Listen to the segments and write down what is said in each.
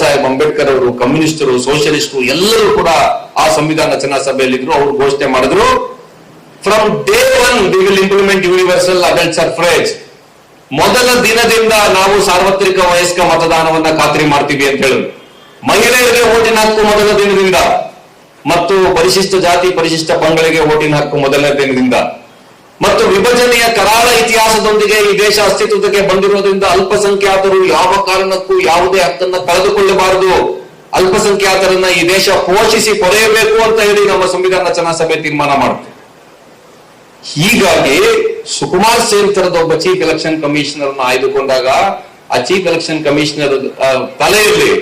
ಸಾಹೇಬ್ ಅಂಬೇಡ್ಕರ್ ಅವರು, ಕಮ್ಯುನಿಸ್ಟರು, ಸೋಷಿಯಲಿಸ್ಟರು ಎಲ್ಲರೂ ಕೂಡ ಆ ಸಂವಿಧಾನ ರಚನಾ ಸಭೆಯಲ್ಲಿದ್ರು. ಅವರು ಘೋಷಣೆ ಮಾಡಿದ್ರು, from day one we will implement universal adult suffrage. ಮೊದಲ ದಿನದಿಂದ ನಾವು ಸಾರ್ವತ್ರಿಕ ವಯಸ್ಕ ಮತದಾನವನ್ನ ಖಾತ್ರಿ ಮಾಡ್ತೀವಿ ಅಂತ ಹೇಳಿದ್ರು. ಮಹಿಳೆಯರಿಗೆ ಓಟಿನ ಹಕ್ಕು ಮೊದಲ ದಿನದಿಂದ, ಮತ್ತು ಪರಿಶಿಷ್ಟ ಜಾತಿ ಪರಿಶಿಷ್ಟ ಪಂಗಡಗಳಿಗೆ ಓಟಿನ ಹಕ್ಕು ಮೊದಲನೇ ದಿನದಿಂದ, ಮತ್ತು ವಿಭಜನೆಯ ಕರಾಳ ಇತಿಹಾಸದೊಂದಿಗೆ ಈ ದೇಶ ಅಸ್ತಿತ್ವಕ್ಕೆ ಬಂದಿರೋದ್ರಿಂದ ಅಲ್ಪಸಂಖ್ಯಾತರು ಯಾವ ಕಾರಣಕ್ಕೂ ಯಾವುದೇ ಹಕ್ಕನ್ನ ಕಳೆದುಕೊಳ್ಳಬಾರದು, ಅಲ್ಪಸಂಖ್ಯಾತರನ್ನ ಈ ದೇಶ ಪೋಷಿಸಿ ಪೊರೆಯಬೇಕು ಅಂತ ಹೇಳಿ ನಮ್ಮ ಸಂವಿಧಾನ ರಚನಾ ಸಭೆ ತೀರ್ಮಾನ ಮಾಡುತ್ತೆ. ಹೀಗಾಗಿ ಸುಕುಮಾರ್ ಸೇನ್ ತರದ ಒಬ್ಬ ಚೀಫ್ ಎಲೆಕ್ಷನ್ ಕಮಿಷನರ್ ಆಯ್ದುಕೊಂಡಾಗ ಆ ಚೀಫ್ ಎಲೆಕ್ಷನ್ ಕಮಿಷನರ್ ತಲೆಯಲ್ಲಿ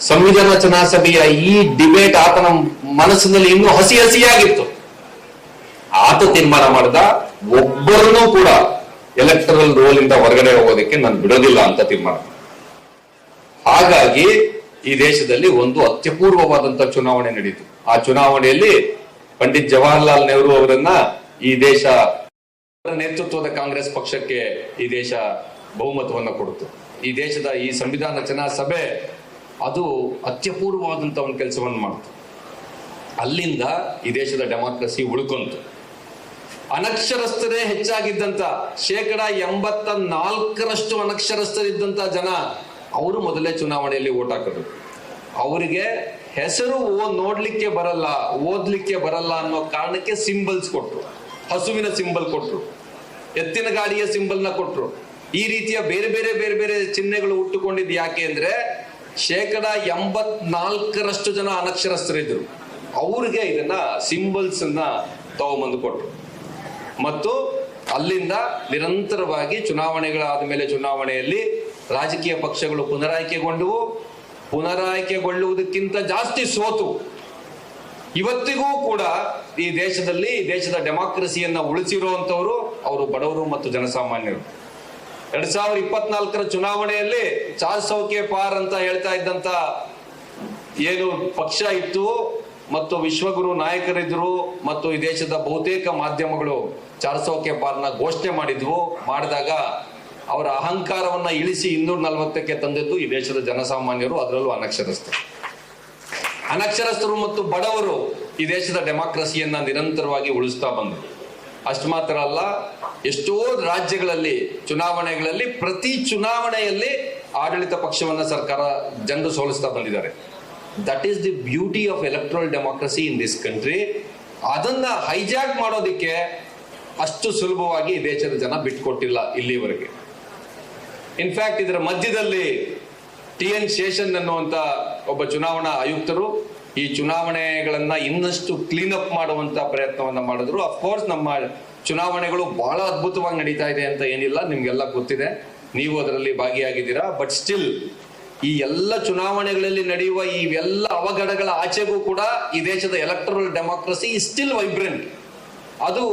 ಸಂವಿಧಾನ ರಚನಾ ಸಭೆಯ ಈ ಡಿಬೇಟ್ ಆತನ ಮನಸ್ಸಿನಲ್ಲಿ ಇನ್ನೂ ಹಸಿ ಹಸಿಯಾಗಿತ್ತು. ಆತ ತೀರ್ಮಾನ ಮಾಡಿದ, ಒಬ್ಬರನ್ನೂ ಕೂಡ ಎಲೆಕ್ಟರಲ್ ರೋಲ್ ಇಂದ ಹೊರಗಡೆ ಹೋಗೋದಕ್ಕೆ ನಾನು ಬಿಡೋದಿಲ್ಲ ಅಂತ ತೀರ್ಮಾನ. ಹಾಗಾಗಿ ಈ ದೇಶದಲ್ಲಿ ಒಂದು ಅತ್ಯಪೂರ್ವವಾದಂತಹ ಚುನಾವಣೆ ನಡೀತು. ಆ ಚುನಾವಣೆಯಲ್ಲಿ ಪಂಡಿತ್ ಜವಾಹರ್ಲಾಲ್ ನೆಹರು ಅವರನ್ನ ಈ ದೇಶ ನೇತೃತ್ವದ ಕಾಂಗ್ರೆಸ್ ಪಕ್ಷಕ್ಕೆ ಈ ದೇಶ ಬಹುಮತವನ್ನ ಕೊಡ್ತು. ಈ ದೇಶದ ಈ ಸಂವಿಧಾನ ರಚನಾ ಸಭೆ ಅದು ಅತ್ಯಪೂರ್ವವಾದಂತಹ ಒಂದು ಕೆಲಸವನ್ನು ಮಾಡ್ತು. ಅಲ್ಲಿಂದ ಈ ದೇಶದ ಡೆಮಾಕ್ರಸಿ ಉಳ್ಕೊಂತು. ಅನಕ್ಷರಸ್ಥರೇ ಹೆಚ್ಚಾಗಿದ್ದಂತ 84% ಅನಕ್ಷರಸ್ಥರಿದ್ದಂತ ಜನ ಅವರು ಮೊದಲೇ ಚುನಾವಣೆಯಲ್ಲಿ ಓಟ್ ಹಾಕಿದ್ರು. ಅವರಿಗೆ ಹೆಸರು ನೋಡ್ಲಿಕ್ಕೆ ಬರಲ್ಲ, ಓದ್ಲಿಕ್ಕೆ ಬರಲ್ಲ ಅನ್ನೋ ಕಾರಣಕ್ಕೆ ಸಿಂಬಲ್ಸ್ ಕೊಟ್ರು. ಹಸುವಿನ ಸಿಂಬಲ್ ಕೊಟ್ರು, ಎತ್ತಿನ ಗಾಡಿಯ ಸಿಂಬಲ್ ನ ಕೊಟ್ರು. ಈ ರೀತಿಯ ಬೇರೆ ಬೇರೆ ಬೇರೆ ಬೇರೆ ಚಿಹ್ನೆಗಳು ಹುಟ್ಟುಕೊಂಡಿದ್ದು ಯಾಕೆ ಅಂದ್ರೆ 84% ಜನ ಅನಕ್ಷರಸ್ಥರಿದ್ರು. ಅವ್ರಿಗೆ ಇದನ್ನ ಸಿಂಬಲ್ಸ್ ಅನ್ನ ತಗೊಂಬಂದು ಕೊಟ್ರು. ಮತ್ತು ಅಲ್ಲಿಂದ ನಿರಂತರವಾಗಿ ಚುನಾವಣೆಗಳಾದ ಮೇಲೆ ಚುನಾವಣೆಯಲ್ಲಿ ರಾಜಕೀಯ ಪಕ್ಷಗಳು ಪುನರಾಯ್ಕೆಗೊಳ್ಳುವುದಕ್ಕಿಂತ ಜಾಸ್ತಿ ಸೋತು ಇವತ್ತಿಗೂ ಕೂಡ ಈ ದೇಶದ ಡೆಮಾಕ್ರಸಿಯನ್ನ ಉಳಿಸಿರುವಂತವರು ಅವರು ಬಡವರು ಮತ್ತು ಜನಸಾಮಾನ್ಯರು. 2024 ಚುನಾವಣೆಯಲ್ಲಿ 400 ಕೆ ಪಾರ್ ಅಂತ ಹೇಳ್ತಾ ಇದ್ದಂತ ಏನು ಪಕ್ಷ ಇತ್ತು ಮತ್ತು ವಿಶ್ವಗುರು ನಾಯಕರಿದ್ರು ಮತ್ತು ಈ ದೇಶದ ಬಹುತೇಕ ಮಾಧ್ಯಮಗಳು 400 ಕೆ ಪಾರ್ನ ಘೋಷಣೆ ಮಾಡಿದಾಗ ಅವರ ಅಹಂಕಾರವನ್ನ ಇಳಿಸಿ 240ಕ್ಕೆ ತಂದಿದ್ದು ಈ ದೇಶದ ಜನಸಾಮಾನ್ಯರು, ಅದರಲ್ಲೂ ಅನಕ್ಷರಸ್ಥರು ಮತ್ತು ಬಡವರು ಈ ದೇಶದ ಡೆಮಾಕ್ರಸಿಯನ್ನ ನಿರಂತರವಾಗಿ ಉಳಿಸ್ತಾ ಬಂದರು. ಅಷ್ಟು ಮಾತ್ರ ಅಲ್ಲ, ಎಷ್ಟೋ ರಾಜ್ಯಗಳಲ್ಲಿ ಚುನಾವಣೆಗಳಲ್ಲಿ ಪ್ರತಿ ಚುನಾವಣೆಯಲ್ಲಿ ಆಡಳಿತ ಪಕ್ಷವನ್ನ ಸರ್ಕಾರ ಜನರು ಸೋಲಿಸ್ತಾ ಬಂದಿದ್ದಾರೆ. That is the beauty of electoral democracy in this country. ಅದನ್ನ ಹೈಜಾಕ್ ಮಾಡೋದಿಕ್ಕೆ ಅಷ್ಟು ಸುಲಭವಾಗಿ ಈ ದೇಶದ ಜನ ಬಿಟ್ಕೊಟ್ಟಿಲ್ಲ ಇಲ್ಲಿವರೆಗೆ. ಇನ್ಫ್ಯಾಕ್ಟ್ ಇದರ ಮಧ್ಯದಲ್ಲಿ TN ಶೇಷನ್ ಅನ್ನುವಂತ ಒಬ್ಬ ಚುನಾವಣಾ ಆಯುಕ್ತರು ಈ ಚುನಾವಣೆಗಳನ್ನ ಇನ್ನಷ್ಟು ಕ್ಲೀನ್ ಅಪ್ ಮಾಡುವಂತ ಪ್ರಯತ್ನವನ್ನ ಮಾಡಿದ್ರು. ಅಫ್ಕೋರ್ಸ್ ನಮ್ಮ ಚುನಾವಣೆಗಳು ಬಹಳ ಅದ್ಭುತವಾಗಿ ನಡೀತಾ ಇದೆ ಅಂತ ಏನಿಲ್ಲ, ನಿಮ್ಗೆಲ್ಲ ಗೊತ್ತಿದೆ, ನೀವು ಅದರಲ್ಲಿ ಭಾಗಿಯಾಗಿದ್ದೀರಾ. ಬಟ್ ಸ್ಟಿಲ್ ಈ ಎಲ್ಲ ಚುನಾವಣೆಗಳಲ್ಲಿ ನಡೆಯುವ ಇವೆಲ್ಲ ಅವಘಡಗಳ ಆಚೆಗೂ ಕೂಡ ಈ ದೇಶದ ಎಲೆಕ್ಟರಲ್ ಡೆಮಾಕ್ರಸಿ ಸ್ಟಿಲ್ ವೈಬ್ರೆಂಟ್. ಅದು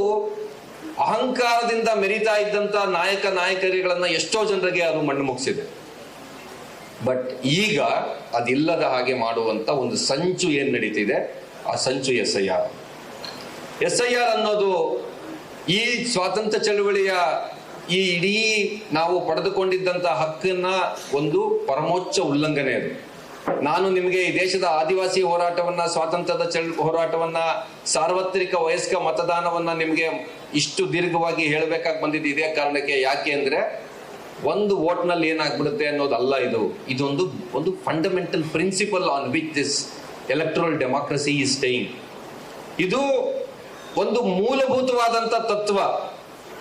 ಅಹಂಕಾರದಿಂದ ಮೆರಿತಾ ಇದ್ದಂತ ನಾಯಕರುಗಳನ್ನ ಎಷ್ಟೋ ಜನರಿಗೆ ಅದು ಮಣ್ಣು ಮುಗಿಸಿದೆ. ಬಟ್ ಈಗ ಅದಿಲ್ಲದ ಹಾಗೆ ಮಾಡುವಂತ ಒಂದು ಸಂಚು ಏನ್ ನಡೀತಿದೆ, ಆ ಸಂಚು SIR ಅನ್ನೋದು ಈ ಸ್ವಾತಂತ್ರ್ಯ ಚಳವಳಿಯ ಈ ಇಡೀ ನಾವು ಪಡೆದುಕೊಂಡಿದ್ದಂತ ಹಕ್ಕನ್ನ ಒಂದು ಪರಮೋಚ್ಚ ಉಲ್ಲಂಘನೆ ಅದು. ನಾನು ನಿಮಗೆ ಈ ದೇಶದ ಆದಿವಾಸಿ ಹೋರಾಟವನ್ನ, ಸ್ವಾತಂತ್ರ್ಯದ ಹೋರಾಟವನ್ನ, ಸಾರ್ವತ್ರಿಕ ವಯಸ್ಕ ಮತದಾನವನ್ನ ನಿಮ್ಗೆ ಇಷ್ಟು ದೀರ್ಘವಾಗಿ ಹೇಳಬೇಕಾಗಿ ಬಂದಿದ್ದು ಇದೇ ಕಾರಣಕ್ಕೆ. ಯಾಕೆ ಅಂದ್ರೆ ಒಂದು ವೋಟ್ ನಲ್ಲಿ ಏನಾಗ್ಬಿಡುತ್ತೆ ಅನ್ನೋದಲ್ಲ, ಇದೊಂದು fundamental principle on which this electoral democracy is staying. ಇದು ಒಂದು ಮೂಲಭೂತವಾದಂತ ತತ್ವ.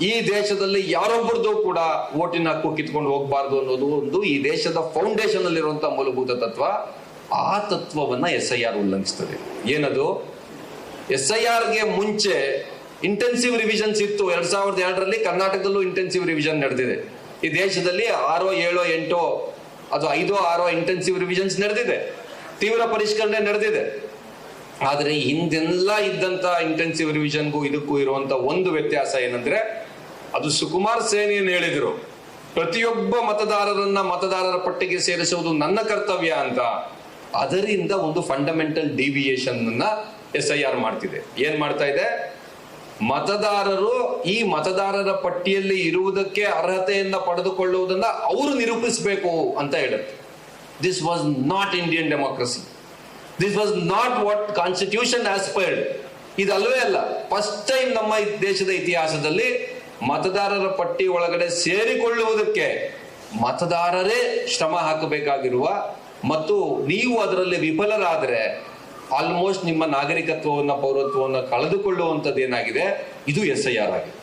ಈ ದೇಶದಲ್ಲಿ ಯಾರೊಬ್ಬರದು ಕೂಡ ವೋಟಿನ ಹಕ್ಕು ಕಿತ್ಕೊಂಡು ಹೋಗಬಾರ್ದು ಅನ್ನೋದು ಒಂದು ಈ ದೇಶದ ಫೌಂಡೇಶನ್ ಅಲ್ಲಿರುವಂತಹ ಮೂಲಭೂತ ತತ್ವ. ಆ ತತ್ವವನ್ನ SIR ಉಲ್ಲಂಘಿಸ್ತದೆ. ಏನದು? SIRಗೆ ಮುಂಚೆ ಇಂಟೆನ್ಸಿವ್ ರಿವಿಷನ್ಸ್ ಇತ್ತು. 2002ರಲ್ಲಿ ಕರ್ನಾಟಕದಲ್ಲೂ ಇಂಟೆನ್ಸಿವ್ ರಿವಿಷನ್ ನಡೆದಿದೆ. ಈ ದೇಶದಲ್ಲಿ 6, 7, 8 ಅದು 5, 6 ಇಂಟೆನ್ಸಿವ್ ರಿವಿಷನ್ಸ್ ನಡೆದಿದೆ, ತೀವ್ರ ಪರಿಷ್ಕರಣೆ ನಡೆದಿದೆ. ಆದ್ರೆ ಹಿಂದೆಲ್ಲ ಇದ್ದಂತ ಇಂಟೆನ್ಸಿವ್ ರಿವಿಷನ್ಗೂ ಇದಕ್ಕೂ ಇರುವಂತ ಒಂದು ವ್ಯತ್ಯಾಸ ಏನಂದ್ರೆ, ಅದು ಸುಕುಮಾರ್ ಸೇನ್ ಏನ್ ಹೇಳಿದ್ರು, ಪ್ರತಿಯೊಬ್ಬ ಮತದಾರರ ಪಟ್ಟಿಗೆ ಸೇರಿಸುವುದು ನನ್ನ ಕರ್ತವ್ಯ ಅಂತ. ಅದರಿಂದ ಒಂದು ಫಂಡಮೆಂಟಲ್ ಡಿವಿಯೇಷನ್ ಅನ್ನ SIR ಮಾಡ್ತಿದೆ. ಏನ್ ಮಾಡ್ತಾ ಇದೆ? ಮತದಾರರು ಈ ಮತದಾರರ ಪಟ್ಟಿಯಲ್ಲಿ ಇರುವುದಕ್ಕೆ ಅರ್ಹತೆಯನ್ನ ಪಡೆದುಕೊಳ್ಳುವುದನ್ನ ಅವರು ನಿರೂಪಿಸಬೇಕು ಅಂತ ಹೇಳುತ್ತೆ. This was not Indian democracy. This was not what Constitution aspired. ಇದಲ್ವೇ ಅಲ್ಲ. ಫಸ್ಟ್ ಟೈಮ್ ನಮ್ಮ ದೇಶದ ಇತಿಹಾಸದಲ್ಲಿ ಮತದಾರರ ಪಟ್ಟಿ ಒಳಗಡೆ ಸೇರಿಕೊಳ್ಳುವುದಕ್ಕೆ ಮತದಾರರೇ ಶ್ರಮ ಹಾಕಬೇಕಾಗಿರುವ ಮತ್ತು ನೀವು ಅದರಲ್ಲಿ ವಿಫಲರಾದರೆ ಆಲ್ಮೋಸ್ಟ್ ನಿಮ್ಮ ನಾಗರಿಕತ್ವವನ್ನು ಪೌರತ್ವವನ್ನು ಕಳೆದುಕೊಳ್ಳುವಂಥದ್ದು ಏನಾಗಿದೆ, ಇದು SIR ಆಗಿದೆ.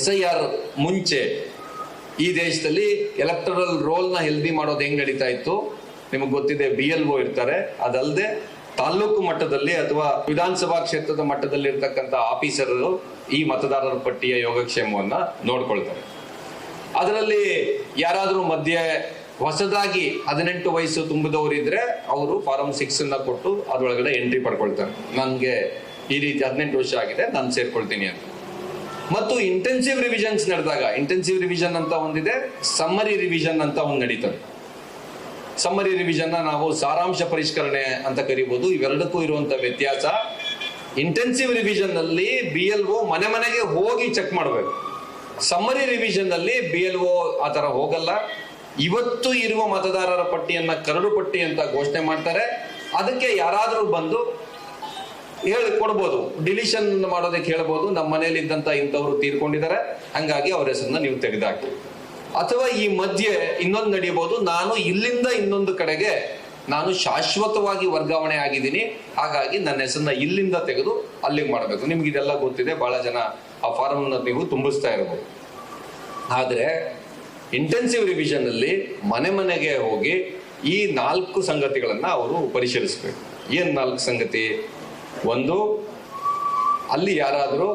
SIR ಮುಂಚೆ ಈ ದೇಶದಲ್ಲಿ ಎಲೆಕ್ಟರಲ್ ರೋಲ್ನ ಹೆಲ್ದಿ ಮಾಡೋದು ಹೆಂಗ್ ನಡೀತಾ ಇತ್ತು ನಿಮಗೆ ಗೊತ್ತಿದೆ. BLO ಇರ್ತಾರೆ, ಅದಲ್ಲದೆ ತಾಲೂಕು ಮಟ್ಟದಲ್ಲಿ ಅಥವಾ ವಿಧಾನಸಭಾ ಕ್ಷೇತ್ರದ ಮಟ್ಟದಲ್ಲಿ ಇರ್ತಕ್ಕಂಥ ಆಫೀಸರ್ಗಳು ಈ ಮತದಾರರ ಪಟ್ಟಿಯ ಯೋಗಕ್ಷೇಮವನ್ನ ನೋಡ್ಕೊಳ್ತಾರೆ. ಅದರಲ್ಲಿ ಯಾರಾದರೂ ಮಧ್ಯೆ ಹೊಸದಾಗಿ 18 ವಯಸ್ಸು ತುಂಬಿದವರಿದ್ರೆ ಅವರು ಫಾರಂ 6 ಕೊಟ್ಟು ಅದರೊಳಗಡೆ ಎಂಟ್ರಿ ಪಡ್ಕೊಳ್ತಾರೆ. ನನಗೆ ಈ ರೀತಿ 18 ವರ್ಷ ಆಗಿದೆ, ನಾನು ಸೇರ್ಕೊಳ್ತೀನಿ ಅಂತ. ಮತ್ತು ಇಂಟೆನ್ಸಿವ್ ರಿವಿಷನ್ಸ್ ನಡೆದಾಗ, ಇಂಟೆನ್ಸಿವ್ ರಿವಿಷನ್ ಅಂತ ಒಂದಿದೆ, ಸಮ್ಮರಿ ರಿವಿಷನ್ ಅಂತ ಒಂದು ನಡೀತದೆ. ಸಮ್ಮರಿ ರಿವಿಷನ್ ನಾವು ಸಾರಾಂಶ ಪರಿಷ್ಕರಣೆ ಅಂತ ಕರಿಬಹುದು. ಇವೆರಡಕ್ಕೂ ಇರುವಂತ ವ್ಯತ್ಯಾಸ, ಇಂಟೆನ್ಸಿವ್ ರಿವಿಷನ್ ನಲ್ಲಿ BLO ಮನೆ ಮನೆಗೆ ಹೋಗಿ ಚೆಕ್ ಮಾಡಬೇಕು. ಸಮ್ಮರಿ ರಿವಿಷನ್ ನಲ್ಲಿ BLO ಆ ತರ ಹೋಗಲ್ಲ. ಇವತ್ತು ಇರುವ ಮತದಾರರ ಪಟ್ಟಿಯನ್ನ ಕರಡು ಪಟ್ಟಿ ಅಂತ ಘೋಷಣೆ ಮಾಡ್ತಾರೆ. ಅದಕ್ಕೆ ಯಾರಾದರೂ ಬಂದು ಹೇಳಿ ಕೊಡ್ಬೋದು, ಡಿಲಿಷನ್ ಮಾಡೋದಕ್ಕೆ ಹೇಳ್ಬೋದು, ನಮ್ಮ ಮನೇಲಿ ಇದ್ದಂತ ಇಂಥವ್ರು ತೀರ್ಕೊಂಡಿದ್ದಾರೆ, ಹಂಗಾಗಿ ಅವ್ರ ಹೆಸರನ್ನ ನೀವು ತೆಗೆದಾಕಿ. ಅಥವಾ ಈ ಮಧ್ಯೆ ಇನ್ನೊಂದು ನಡೆಯಬಹುದು, ನಾನು ಇಲ್ಲಿಂದ ಇನ್ನೊಂದು ಕಡೆಗೆ ನಾನು ಶಾಶ್ವತವಾಗಿ ವರ್ಗಾವಣೆ ಆಗಿದ್ದೀನಿ, ಹಾಗಾಗಿ ನನ್ನ ಹೆಸರನ್ನ ಇಲ್ಲಿಂದ ತೆಗೆದು ಅಲ್ಲಿಗೆ ಮಾಡಬೇಕು. ನಿಮ್ಗೆ ಇದೆಲ್ಲ ಗೊತ್ತಿದೆ, ಬಹಳ ಜನ ಆ ಫಾರಂ ನೀವು ತುಂಬಿಸ್ತಾ ಇರಬಹುದು. ಆದ್ರೆ ಇಂಟೆನ್ಸಿವ್ ರಿವಿಷನ್ ಅಲ್ಲಿ ಮನೆ ಮನೆಗೆ ಹೋಗಿ ಈ 4 ಸಂಗತಿಗಳನ್ನ ಅವರು ಪರಿಶೀಲಿಸಬೇಕು. ಏನ್ 4 ಸಂಗತಿ? ಒಂದು, ಅಲ್ಲಿ ಯಾರಾದರೂ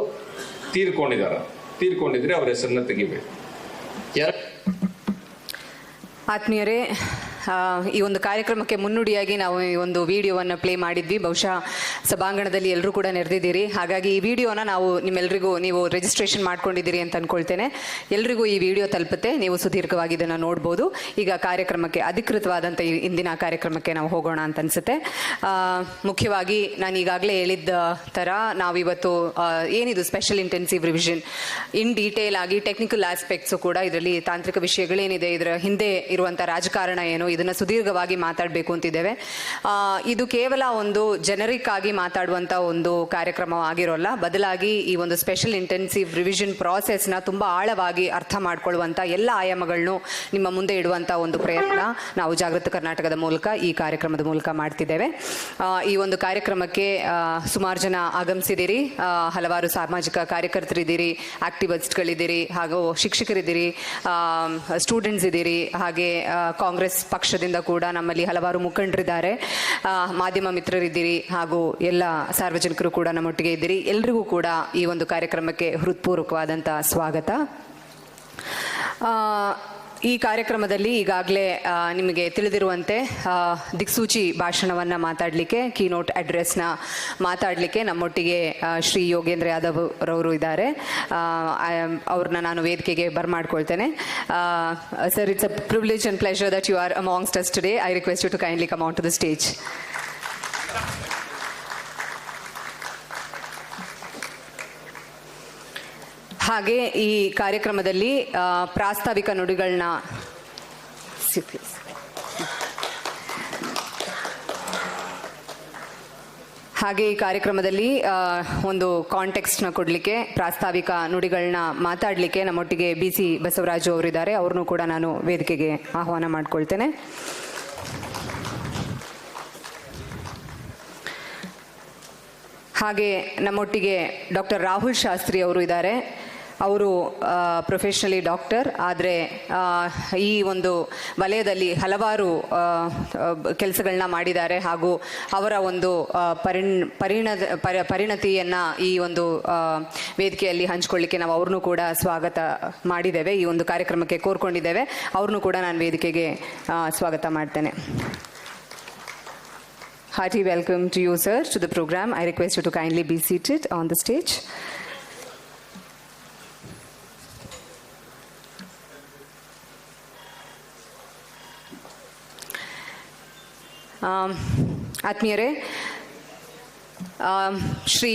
ತೀರ್ಕೊಂಡಿದ್ರೆ ಅವ್ರ ಹೆಸರನ್ನ ತೆಗಿಬೇಕು. ಆತ್ಮೀಯರೇ, ಈ ಒಂದು ಕಾರ್ಯಕ್ರಮಕ್ಕೆ ಮುನ್ನುಡಿಯಾಗಿ ನಾವು ಈ ಒಂದು ವಿಡಿಯೋವನ್ನು ಪ್ಲೇ ಮಾಡಿದ್ವಿ. ಬಹುಶಃ ಸಭಾಂಗಣದಲ್ಲಿ ಎಲ್ಲರೂ ಕೂಡ ನೆರೆದಿದ್ದೀರಿ. ಹಾಗಾಗಿ ಈ ವಿಡಿಯೋನ ನಾವು ನಿಮ್ಮೆಲ್ಲರಿಗೂ, ನೀವು ರಿಜಿಸ್ಟ್ರೇಷನ್ ಮಾಡ್ಕೊಂಡಿದ್ದೀರಿ ಅಂತ ಅನ್ಕೊಳ್ತೇನೆ, ಎಲ್ರಿಗೂ ಈ ವಿಡಿಯೋ ತಲುಪುತ್ತೆ, ನೀವು ಸುದೀರ್ಘವಾಗಿ ಇದನ್ನು ನೋಡ್ಬೋದು. ಈಗ ಕಾರ್ಯಕ್ರಮಕ್ಕೆ, ಅಧಿಕೃತವಾದಂಥ ಇಂದಿನ ಕಾರ್ಯಕ್ರಮಕ್ಕೆ ನಾವು ಹೋಗೋಣ ಅಂತ ಅನ್ಸುತ್ತೆ. ಮುಖ್ಯವಾಗಿ ನಾನು ಈಗಾಗಲೇ ಹೇಳಿದ್ದ ಥರ ನಾವಿವತ್ತು ಏನಿದು special intensive revision in detail ಆಗಿ ಟೆಕ್ನಿಕಲ್ ಆಸ್ಪೆಕ್ಟ್ಸು ಕೂಡ, ಇದರಲ್ಲಿ ತಾಂತ್ರಿಕ ವಿಷಯಗಳೇನಿದೆ, ಇದರ ಹಿಂದೆ ಇರುವಂಥ ರಾಜಕಾರಣ ಏನು, ಇದನ್ನ ಸುದೀರ್ಘವಾಗಿ ಮಾತಾಡಬೇಕು ಅಂತಿದ್ದೇವೆ. ಇದು ಕೇವಲ ಒಂದು ಜನರಿಕ್ ಆಗಿ ಮಾತಾಡುವಂತ ಒಂದು ಕಾರ್ಯಕ್ರಮ ಆಗಿರೋಲ್ಲ, ಬದಲಾಗಿ ಈ ಒಂದು ಸ್ಪೆಷಲ್ ಇಂಟೆನ್ಸಿವ್ ರಿವಿಷನ್ ಪ್ರಾಸೆಸ್ನ ತುಂಬಾ ಆಳವಾಗಿ ಅರ್ಥ ಮಾಡ್ಕೊಳ್ಳುವಂತ ಎಲ್ಲ ಆಯಾಮಗಳನ್ನು ನಿಮ್ಮ ಮುಂದೆ ಇಡುವಂತ ಒಂದು ಪ್ರಯತ್ನ ನಾವು ಜಾಗೃತ ಕರ್ನಾಟಕದ ಮೂಲಕ, ಈ ಕಾರ್ಯಕ್ರಮದ ಮೂಲಕ ಮಾಡ್ತಿದ್ದೇವೆ. ಈ ಒಂದು ಕಾರ್ಯಕ್ರಮಕ್ಕೆ ಸುಮಾರು ಜನ ಆಗಮಿಸಿದ್ದೀರಿ. ಹಲವಾರು ಸಾಮಾಜಿಕ ಕಾರ್ಯಕರ್ತರಿದ್ದೀರಿ, ಆಕ್ಟಿವಿಸ್ಟ್ಗಳಿದ್ದೀರಿ, ಹಾಗೂ ಶಿಕ್ಷಕರಿದ್ದೀರಿ, ಸ್ಟೂಡೆಂಟ್ಸ್ ಇದ್ದೀರಿ, ಹಾಗೆ ಕಾಂಗ್ರೆಸ್ ಪಕ್ಷದಿಂದ ಕೂಡ ನಮ್ಮಲ್ಲಿ ಹಲವಾರು ಮುಖಂಡರಿದ್ದಾರೆ, ಮಾಧ್ಯಮ ಮಿತ್ರರಿದ್ದೀರಿ, ಹಾಗೂ ಎಲ್ಲ ಸಾರ್ವಜನಿಕರು ಕೂಡ ನಮ್ಮೊಟ್ಟಿಗೆ ಇದ್ದೀರಿ. ಎಲ್ರಿಗೂ ಕೂಡ ಈ ಒಂದು ಕಾರ್ಯಕ್ರಮಕ್ಕೆ ಹೃತ್ಪೂರ್ವಕವಾದಂಥ ಸ್ವಾಗತ. ಈ ಕಾರ್ಯಕ್ರಮದಲ್ಲಿ ಈಗಾಗಲೇ ನಿಮಗೆ ತಿಳಿದಿರುವಂತೆ ದಿಕ್ಸೂಚಿ ಭಾಷಣವನ್ನು ಮಾತಾಡಲಿಕ್ಕೆ, ಕೀನೋಟ್ ಅಡ್ರೆಸ್ನ ಮಾತಾಡಲಿಕ್ಕೆ ನಮ್ಮೊಟ್ಟಿಗೆ ಶ್ರೀ ಯೋಗೇಂದ್ರ ಯಾದವ್ ರವರು ಇದ್ದಾರೆ. ಅವ್ರನ್ನ ನಾನು ವೇದಿಕೆಗೆ ಬರ್ಮಾಡ್ಕೊಳ್ತೇನೆ. Sir, it's a privilege and pleasure that you are amongst us today. I request you to kindly come on to the stage. ಹಾಗೆ ಈ ಕಾರ್ಯಕ್ರಮದಲ್ಲಿ ಪ್ರಾಸ್ತಾವಿಕ ನುಡಿಗಳನ್ನ ಒಂದು ಕಾಂಟೆಕ್ಸ್ಟ್ನ ಕೊಡಲಿಕ್ಕೆ, ಪ್ರಾಸ್ತಾವಿಕ ನುಡಿಗಳನ್ನ ಮಾತಾಡಲಿಕ್ಕೆ ನಮ್ಮೊಟ್ಟಿಗೆ BC ಬಸವರಾಜು ಅವರಿದ್ದಾರೆ. ಅವ್ರನ್ನೂ ಕೂಡ ನಾನು ವೇದಿಕೆಗೆ ಆಹ್ವಾನ ಮಾಡ್ಕೊಳ್ತೇನೆ. ಹಾಗೆ ನಮ್ಮೊಟ್ಟಿಗೆ ಡಾಕ್ಟರ್ ರಾಹುಲ್ ಶಾಸ್ತ್ರಿ ಅವರು ಇದ್ದಾರೆ. ಅವರು ಪ್ರೊಫೆಷನಲಿ ಡಾಕ್ಟರ್, ಆದರೆ ಈ ಒಂದು ವಲಯದಲ್ಲಿ ಹಲವಾರು ಕೆಲಸಗಳನ್ನ ಮಾಡಿದ್ದಾರೆ, ಹಾಗೂ ಅವರ ಒಂದು ಪರಿಣತಿಯನ್ನು ಈ ಒಂದು ವೇದಿಕೆಯಲ್ಲಿ ಹಂಚಿಕೊಳ್ಳಿಕ್ಕೆ ನಾವು ಅವ್ರನ್ನೂ ಕೂಡ ಸ್ವಾಗತ ಮಾಡಿದ್ದೇವೆ, ಈ ಒಂದು ಕಾರ್ಯಕ್ರಮಕ್ಕೆ ಕೋರ್ಕೊಂಡಿದ್ದೇವೆ. ಅವ್ರನ್ನೂ ಕೂಡ ನಾನು ವೇದಿಕೆಗೆ ಸ್ವಾಗತ ಮಾಡ್ತೇನೆ. Hearty welcome to you, sir, to the program. I request you to kindly be seated on the stage. ಆತ್ಮೀಯರೇ, ಶ್ರೀ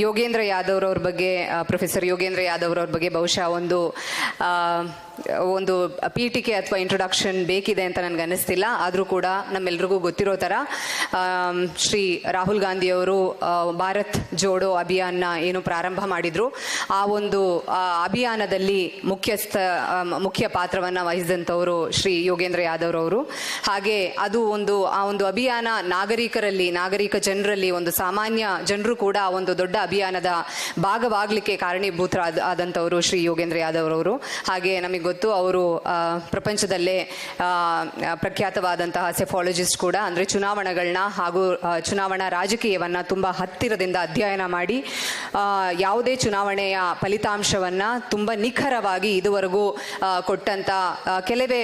ಯೋಗೇಂದ್ರ ಯಾದವ್ ರವ್ರ ಬಗ್ಗೆ, ಪ್ರೊಫೆಸರ್ ಯೋಗೇಂದ್ರ ಯಾದವ್ ರವ್ರ ಬಗ್ಗೆ ಬಹುಶಃ ಒಂದು ಒಂದು ಪೀಠಿಕೆ ಅಥವಾ ಇಂಟ್ರೊಡಕ್ಷನ್ ಬೇಕಿದೆ ಅಂತ ನನಗೆ ಅನ್ನಿಸ್ತಿಲ್ಲ. ಆದರೂ ಕೂಡ ನಮ್ಮೆಲ್ರಿಗೂ ಗೊತ್ತಿರೋ ಥರ ಶ್ರೀ ರಾಹುಲ್ ಗಾಂಧಿಯವರು ಭಾರತ್ ಜೋಡೋ ಅಭಿಯಾನ ಏನು ಪ್ರಾರಂಭ ಮಾಡಿದ್ರು, ಆ ಒಂದು ಅಭಿಯಾನದಲ್ಲಿ ಮುಖ್ಯ ಪಾತ್ರವನ್ನು ವಹಿಸಿದಂಥವರು ಶ್ರೀ ಯೋಗೇಂದ್ರ ಯಾದವ್ ಅವರು. ಹಾಗೆ ಅದು ಆ ಒಂದು ಅಭಿಯಾನ ನಾಗರಿಕ ಜನರಲ್ಲಿ, ಒಂದು ಸಾಮಾನ್ಯ ಜನರು ಕೂಡ ಒಂದು ದೊಡ್ಡ ಅಭಿಯಾನದ ಭಾಗವಾಗಲಿಕ್ಕೆ ಕಾರಣೀಭೂತರಾದಂಥವರು ಶ್ರೀ ಯೋಗೇಂದ್ರ ಯಾದವ್ ಅವರು. ಹಾಗೆ ನಮಗೆ ಗೊತ್ತು, ಅವರು ಪ್ರಪಂಚದಲ್ಲೇ ಪ್ರಖ್ಯಾತವಾದಂತಹ ಸೆಫಾಲಜಿಸ್ಟ್ ಕೂಡ. ಅಂದರೆ ಚುನಾವಣೆಗಳನ್ನ ಹಾಗೂ ಚುನಾವಣಾ ರಾಜಕೀಯವನ್ನ ತುಂಬಾ ಹತ್ತಿರದಿಂದ ಅಧ್ಯಯನ ಮಾಡಿ ಯಾವುದೇ ಚುನಾವಣೆಯ ಫಲಿತಾಂಶವನ್ನ ತುಂಬಾ ನಿಖರವಾಗಿ ಇದುವರೆಗೂ ಕೊಟ್ಟಂತ ಕೆಲವೇ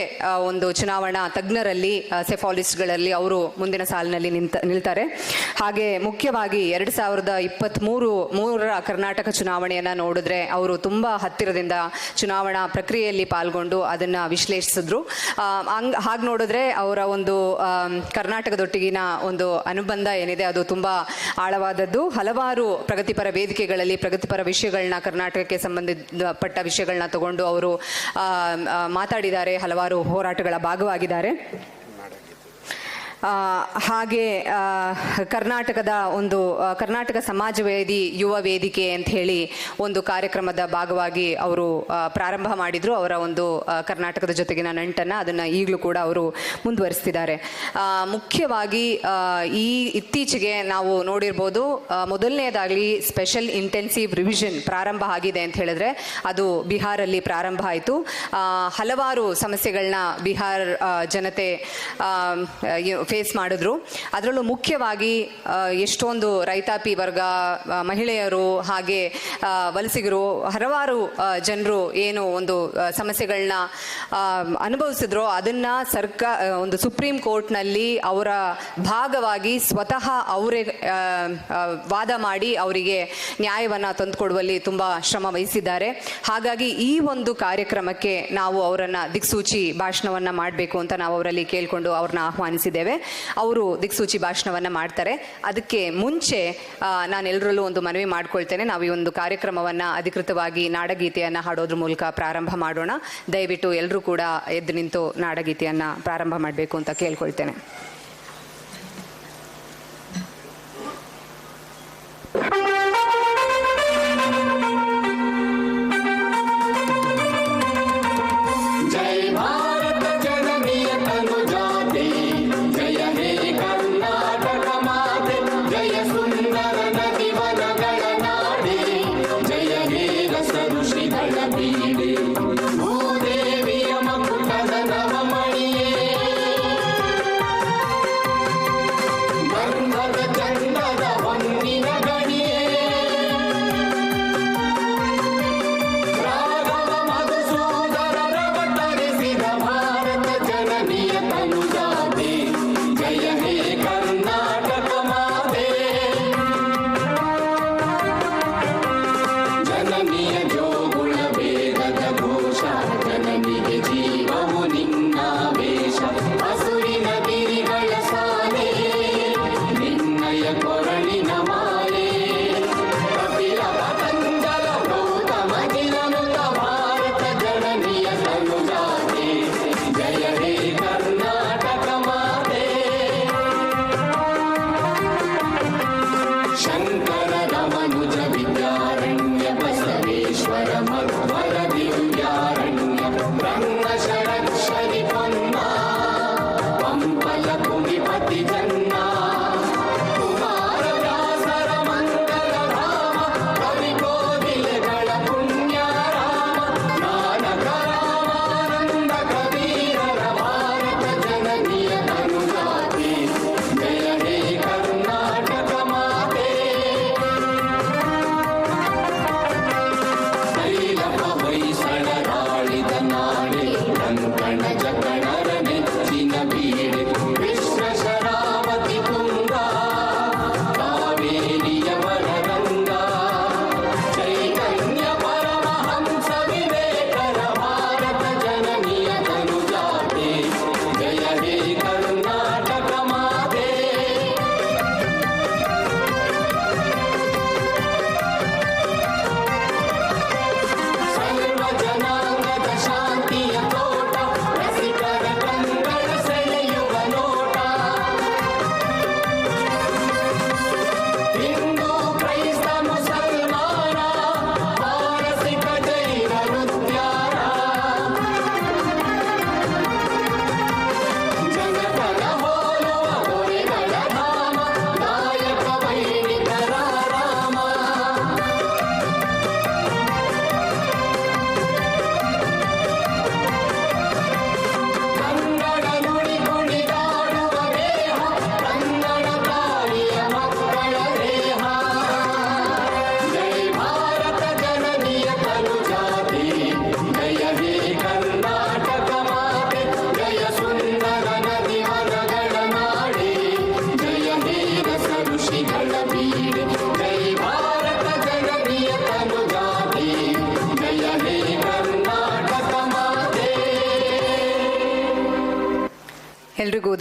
ಒಂದು ಚುನಾವಣಾ ತಜ್ಞರಲ್ಲಿ, ಸೆಫಾಲಜಿಸ್ಟ್ಗಳಲ್ಲಿ ಅವರು ಮುಂದಿನ ಸಾಲಿನಲ್ಲಿ ನಿಲ್ತಾರೆ. ಹಾಗೆ ಮುಖ್ಯವಾಗಿ 2023 ಕರ್ನಾಟಕ ಚುನಾವಣೆಯನ್ನ ನೋಡಿದ್ರೆ ಅವರು ತುಂಬಾ ಹತ್ತಿರದಿಂದ ಚುನಾವಣಾ ಪ್ರಕ್ರಿಯೆಯಲ್ಲಿ ಪಾಲ್ಗೊಂಡು ಅದನ್ನ ವಿಶ್ಲೇಷಿಸಿದ್ರು. ಹಾಗೆ ನೋಡಿದ್ರೆ ಅವರ ಒಂದು ಕರ್ನಾಟಕದೊಟ್ಟಿಗಿನ ಒಂದು ಅನುಬಂಧ ಏನಿದೆ ಅದು ತುಂಬಾ ಆಳವಾದದ್ದು. ಹಲವಾರು ಪ್ರಗತಿಪರ ವೇದಿಕೆಗಳಲ್ಲಿ ಪ್ರಗತಿಪರ ವಿಷಯಗಳನ್ನ, ಕರ್ನಾಟಕಕ್ಕೆ ಸಂಬಂಧಪಟ್ಟ ವಿಷಯಗಳನ್ನ ತಗೊಂಡು ಅವರು ಮಾತಾಡಿದ್ದಾರೆ, ಹಲವಾರು ಹೋರಾಟಗಳ ಭಾಗವಾಗಿದ್ದಾರೆ. ಹಾಗೆ ಕರ್ನಾಟಕ ಸಮಾಜವಾದಿ ಯುವ ವೇದಿಕೆ ಅಂತ ಹೇಳಿ ಒಂದು ಕಾರ್ಯಕ್ರಮದ ಭಾಗವಾಗಿ ಅವರು ಪ್ರಾರಂಭ ಮಾಡಿದ್ರು. ಅವರ ಒಂದು ಕರ್ನಾಟಕದ ಜೊತೆಗಿನ ನಂಟನ್ನು ಅದನ್ನು ಈಗಲೂ ಕೂಡ ಅವರು ಮುಂದುವರಿಸ್ತಿದ್ದಾರೆ. ಮುಖ್ಯವಾಗಿ ಇತ್ತೀಚೆಗೆ ನಾವು ನೋಡಿರ್ಬೋದು, ಮೊದಲನೇದಾಗಲಿ ಸ್ಪೆಷಲ್ ಇಂಟೆನ್ಸಿವ್ ರಿವಿಷನ್ ಪ್ರಾರಂಭ ಆಗಿದೆ ಅಂತ ಹೇಳಿದ್ರೆ ಅದು ಬಿಹಾರಲ್ಲಿ ಪ್ರಾರಂಭ ಆಯಿತು. ಹಲವಾರು ಸಮಸ್ಯೆಗಳನ್ನ ಬಿಹಾರ ಜನತೆ ಫೇಸ್ ಮಾಡಿದ್ರು. ಅದರಲ್ಲೂ ಮುಖ್ಯವಾಗಿ ಎಷ್ಟೊಂದು ರೈತಾಪಿ ವರ್ಗ, ಮಹಿಳೆಯರು, ಹಾಗೆ ವಲಸಿಗರು, ಹಲವಾರು ಜನರು ಏನು ಒಂದು ಸಮಸ್ಯೆಗಳನ್ನ ಅನುಭವಿಸಿದ್ರು, ಅದನ್ನ ಒಂದು ಸುಪ್ರೀಂ ಕೋರ್ಟ್ನಲ್ಲಿ ಅವರ ಭಾಗವಾಗಿ ಸ್ವತಃ ಅವರೇ ವಾದ ಮಾಡಿ ಅವರಿಗೆ ನ್ಯಾಯವನ್ನ ತಂದುಕೊಡುವಲ್ಲಿ ತುಂಬಾ ಶ್ರಮ ವಹಿಸಿದ್ದಾರೆ. ಹಾಗಾಗಿ ಈ ಒಂದು ಕಾರ್ಯಕ್ರಮಕ್ಕೆ ನಾವು ಅವರನ್ನ ದಿಕ್ಸೂಚಿ ಭಾಷಣವನ್ನ ಮಾಡಬೇಕು ಅಂತ ನಾವು ಅವರಲ್ಲಿ ಕೇಳಿಕೊಂಡು ಅವ್ರನ್ನ ಆಹ್ವಾನಿಸಿದ್ದೇವೆ. ಅವರು ದಿಕ್ಸೂಚಿ ಭಾಷಣವನ್ನ ಮಾಡ್ತಾರೆ. ಅದಕ್ಕೆ ಮುಂಚೆ ನಾನು ಎಲ್ಲರಲ್ಲೂ ಒಂದು ಮನವಿ ಮಾಡ್ಕೊಳ್ತೇನೆ, ನಾವು ಈ ಒಂದು ಕಾರ್ಯಕ್ರಮವನ್ನ ಅಧಿಕೃತವಾಗಿ ನಾಡಗೀತೆಯನ್ನ ಹಾಡೋದ್ರ ಮೂಲಕ ಪ್ರಾರಂಭ ಮಾಡೋಣ. ದಯವಿಟ್ಟು ಎಲ್ಲರೂ ಕೂಡ ಎದ್ದು ನಿಂತು ನಾಡಗೀತೆಯನ್ನ ಪ್ರಾರಂಭ ಮಾಡಬೇಕು ಅಂತ ಕೇಳ್ಕೊಳ್ತೇನೆ.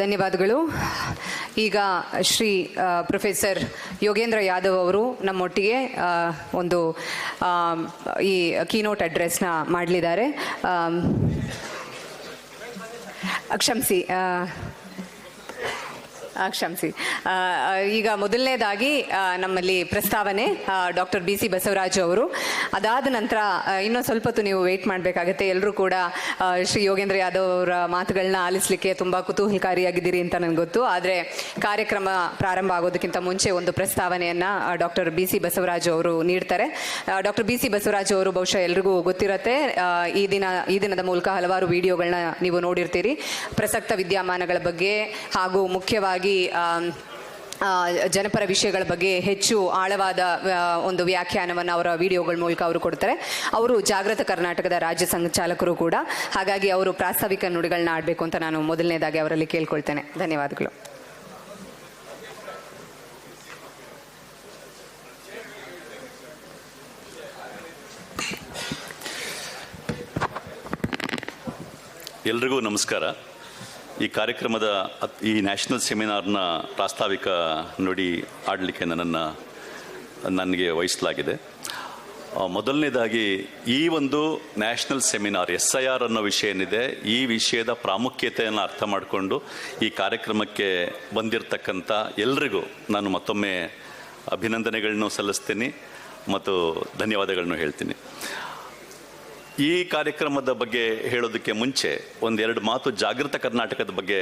ಧನ್ಯವಾದಗಳು. ಈಗ ಶ್ರೀ ಪ್ರೊಫೆಸರ್ ಯೋಗೇಂದ್ರ ಯಾದವ್ ಅವರು ನಮ್ಮೊಟ್ಟಿಗೆ ಒಂದು ಈ ಕೀನೋಟ್ ಅಡ್ರೆಸ್ನ ಮಾಡಲಿದ್ದಾರೆ. ಕ್ಷಮಿಸಿ. ಈಗ ಮೊದಲನೇದಾಗಿ ನಮ್ಮಲ್ಲಿ ಪ್ರಸ್ತಾವನೆ ಡಾಕ್ಟರ್ BC ಬಸವರಾಜ್ ಅವರು. ಅದಾದ ನಂತರ ಇನ್ನೂ ಸ್ವಲ್ಪ ಹೊತ್ತು ನೀವು ವೇಟ್ ಮಾಡಬೇಕಾಗತ್ತೆ. ಎಲ್ಲರೂ ಕೂಡ ಶ್ರೀ ಯೋಗೇಂದ್ರ ಯಾದವ್ ಅವರ ಮಾತುಗಳನ್ನ ಆಲಿಸಲಿಕ್ಕೆ ತುಂಬ ಕುತೂಹಲಕಾರಿಯಾಗಿದ್ದೀರಿ ಅಂತ ನನಗೆ ಗೊತ್ತು. ಆದರೆ ಕಾರ್ಯಕ್ರಮ ಪ್ರಾರಂಭ ಆಗೋದಕ್ಕಿಂತ ಮುಂಚೆ ಒಂದು ಪ್ರಸ್ತಾವನೆಯನ್ನು ಡಾಕ್ಟರ್ BC ಬಸವರಾಜ್ ಅವರು ನೀಡ್ತಾರೆ. ಡಾಕ್ಟರ್ BC ಬಸವರಾಜ್ ಅವರು ಬಹುಶಃ ಎಲ್ರಿಗೂ ಗೊತ್ತಿರುತ್ತೆ. ಈ ದಿನದ ಮೂಲಕ ಹಲವಾರು ವಿಡಿಯೋಗಳನ್ನ ನೀವು ನೋಡಿರ್ತೀರಿ. ಪ್ರಸಕ್ತ ವಿದ್ಯಮಾನಗಳ ಬಗ್ಗೆ ಹಾಗೂ ಮುಖ್ಯವಾಗಿ ಜನಪರ ವಿಷಯಗಳ ಬಗ್ಗೆ ಹೆಚ್ಚು ಆಳವಾದ ಒಂದು ವ್ಯಾಖ್ಯಾನವನ್ನು ಅವರ ವಿಡಿಯೋಗಳ ಮೂಲಕ ಅವರು ಕೊಡ್ತಾರೆ. ಅವರು ಜಾಗೃತ ಕರ್ನಾಟಕದ ರಾಜ್ಯ ಸಂಚಾಲಕರು ಕೂಡ. ಹಾಗಾಗಿ ಅವರು ಪ್ರಾಸ್ತಾವಿಕ ನುಡಿಗಳನ್ನ ಆಡಬೇಕು ಅಂತ ನಾನು ಮೊದಲನೇದಾಗಿ ಅವರಲ್ಲಿ ಕೇಳ್ಕೊಳ್ತೇನೆ. ಧನ್ಯವಾದಗಳು. ಎಲ್ರಿಗೂ ನಮಸ್ಕಾರ. ಈ ಕಾರ್ಯಕ್ರಮದ ಈ ನ್ಯಾಷನಲ್ ಸೆಮಿನಾರ್ನ ಪ್ರಾಸ್ತಾವಿಕ ನುಡಿ ಆಡಲಿಕ್ಕೆ ನನಗೆ ವಹಿಸಲಾಗಿದೆ. ಮೊದಲನೇದಾಗಿ ಈ ಒಂದು ನ್ಯಾಷನಲ್ ಸೆಮಿನಾರ್ SIR ಅನ್ನೋ ವಿಷಯ ಏನಿದೆ, ಈ ವಿಷಯದ ಪ್ರಾಮುಖ್ಯತೆಯನ್ನು ಅರ್ಥ ಮಾಡಿಕೊಂಡು ಈ ಕಾರ್ಯಕ್ರಮಕ್ಕೆ ಬಂದಿರತಕ್ಕಂಥ ಎಲ್ರಿಗೂ ನಾನು ಮತ್ತೊಮ್ಮೆ ಅಭಿನಂದನೆಗಳನ್ನು ಸಲ್ಲಿಸ್ತೀನಿ ಮತ್ತು ಧನ್ಯವಾದಗಳನ್ನು ಹೇಳ್ತೀನಿ. ಈ ಕಾರ್ಯಕ್ರಮದ ಬಗ್ಗೆ ಹೇಳೋದಕ್ಕೆ ಮುಂಚೆ ಒಂದೆರಡು ಮಾತು ಜಾಗೃತ ಕರ್ನಾಟಕದ ಬಗ್ಗೆ.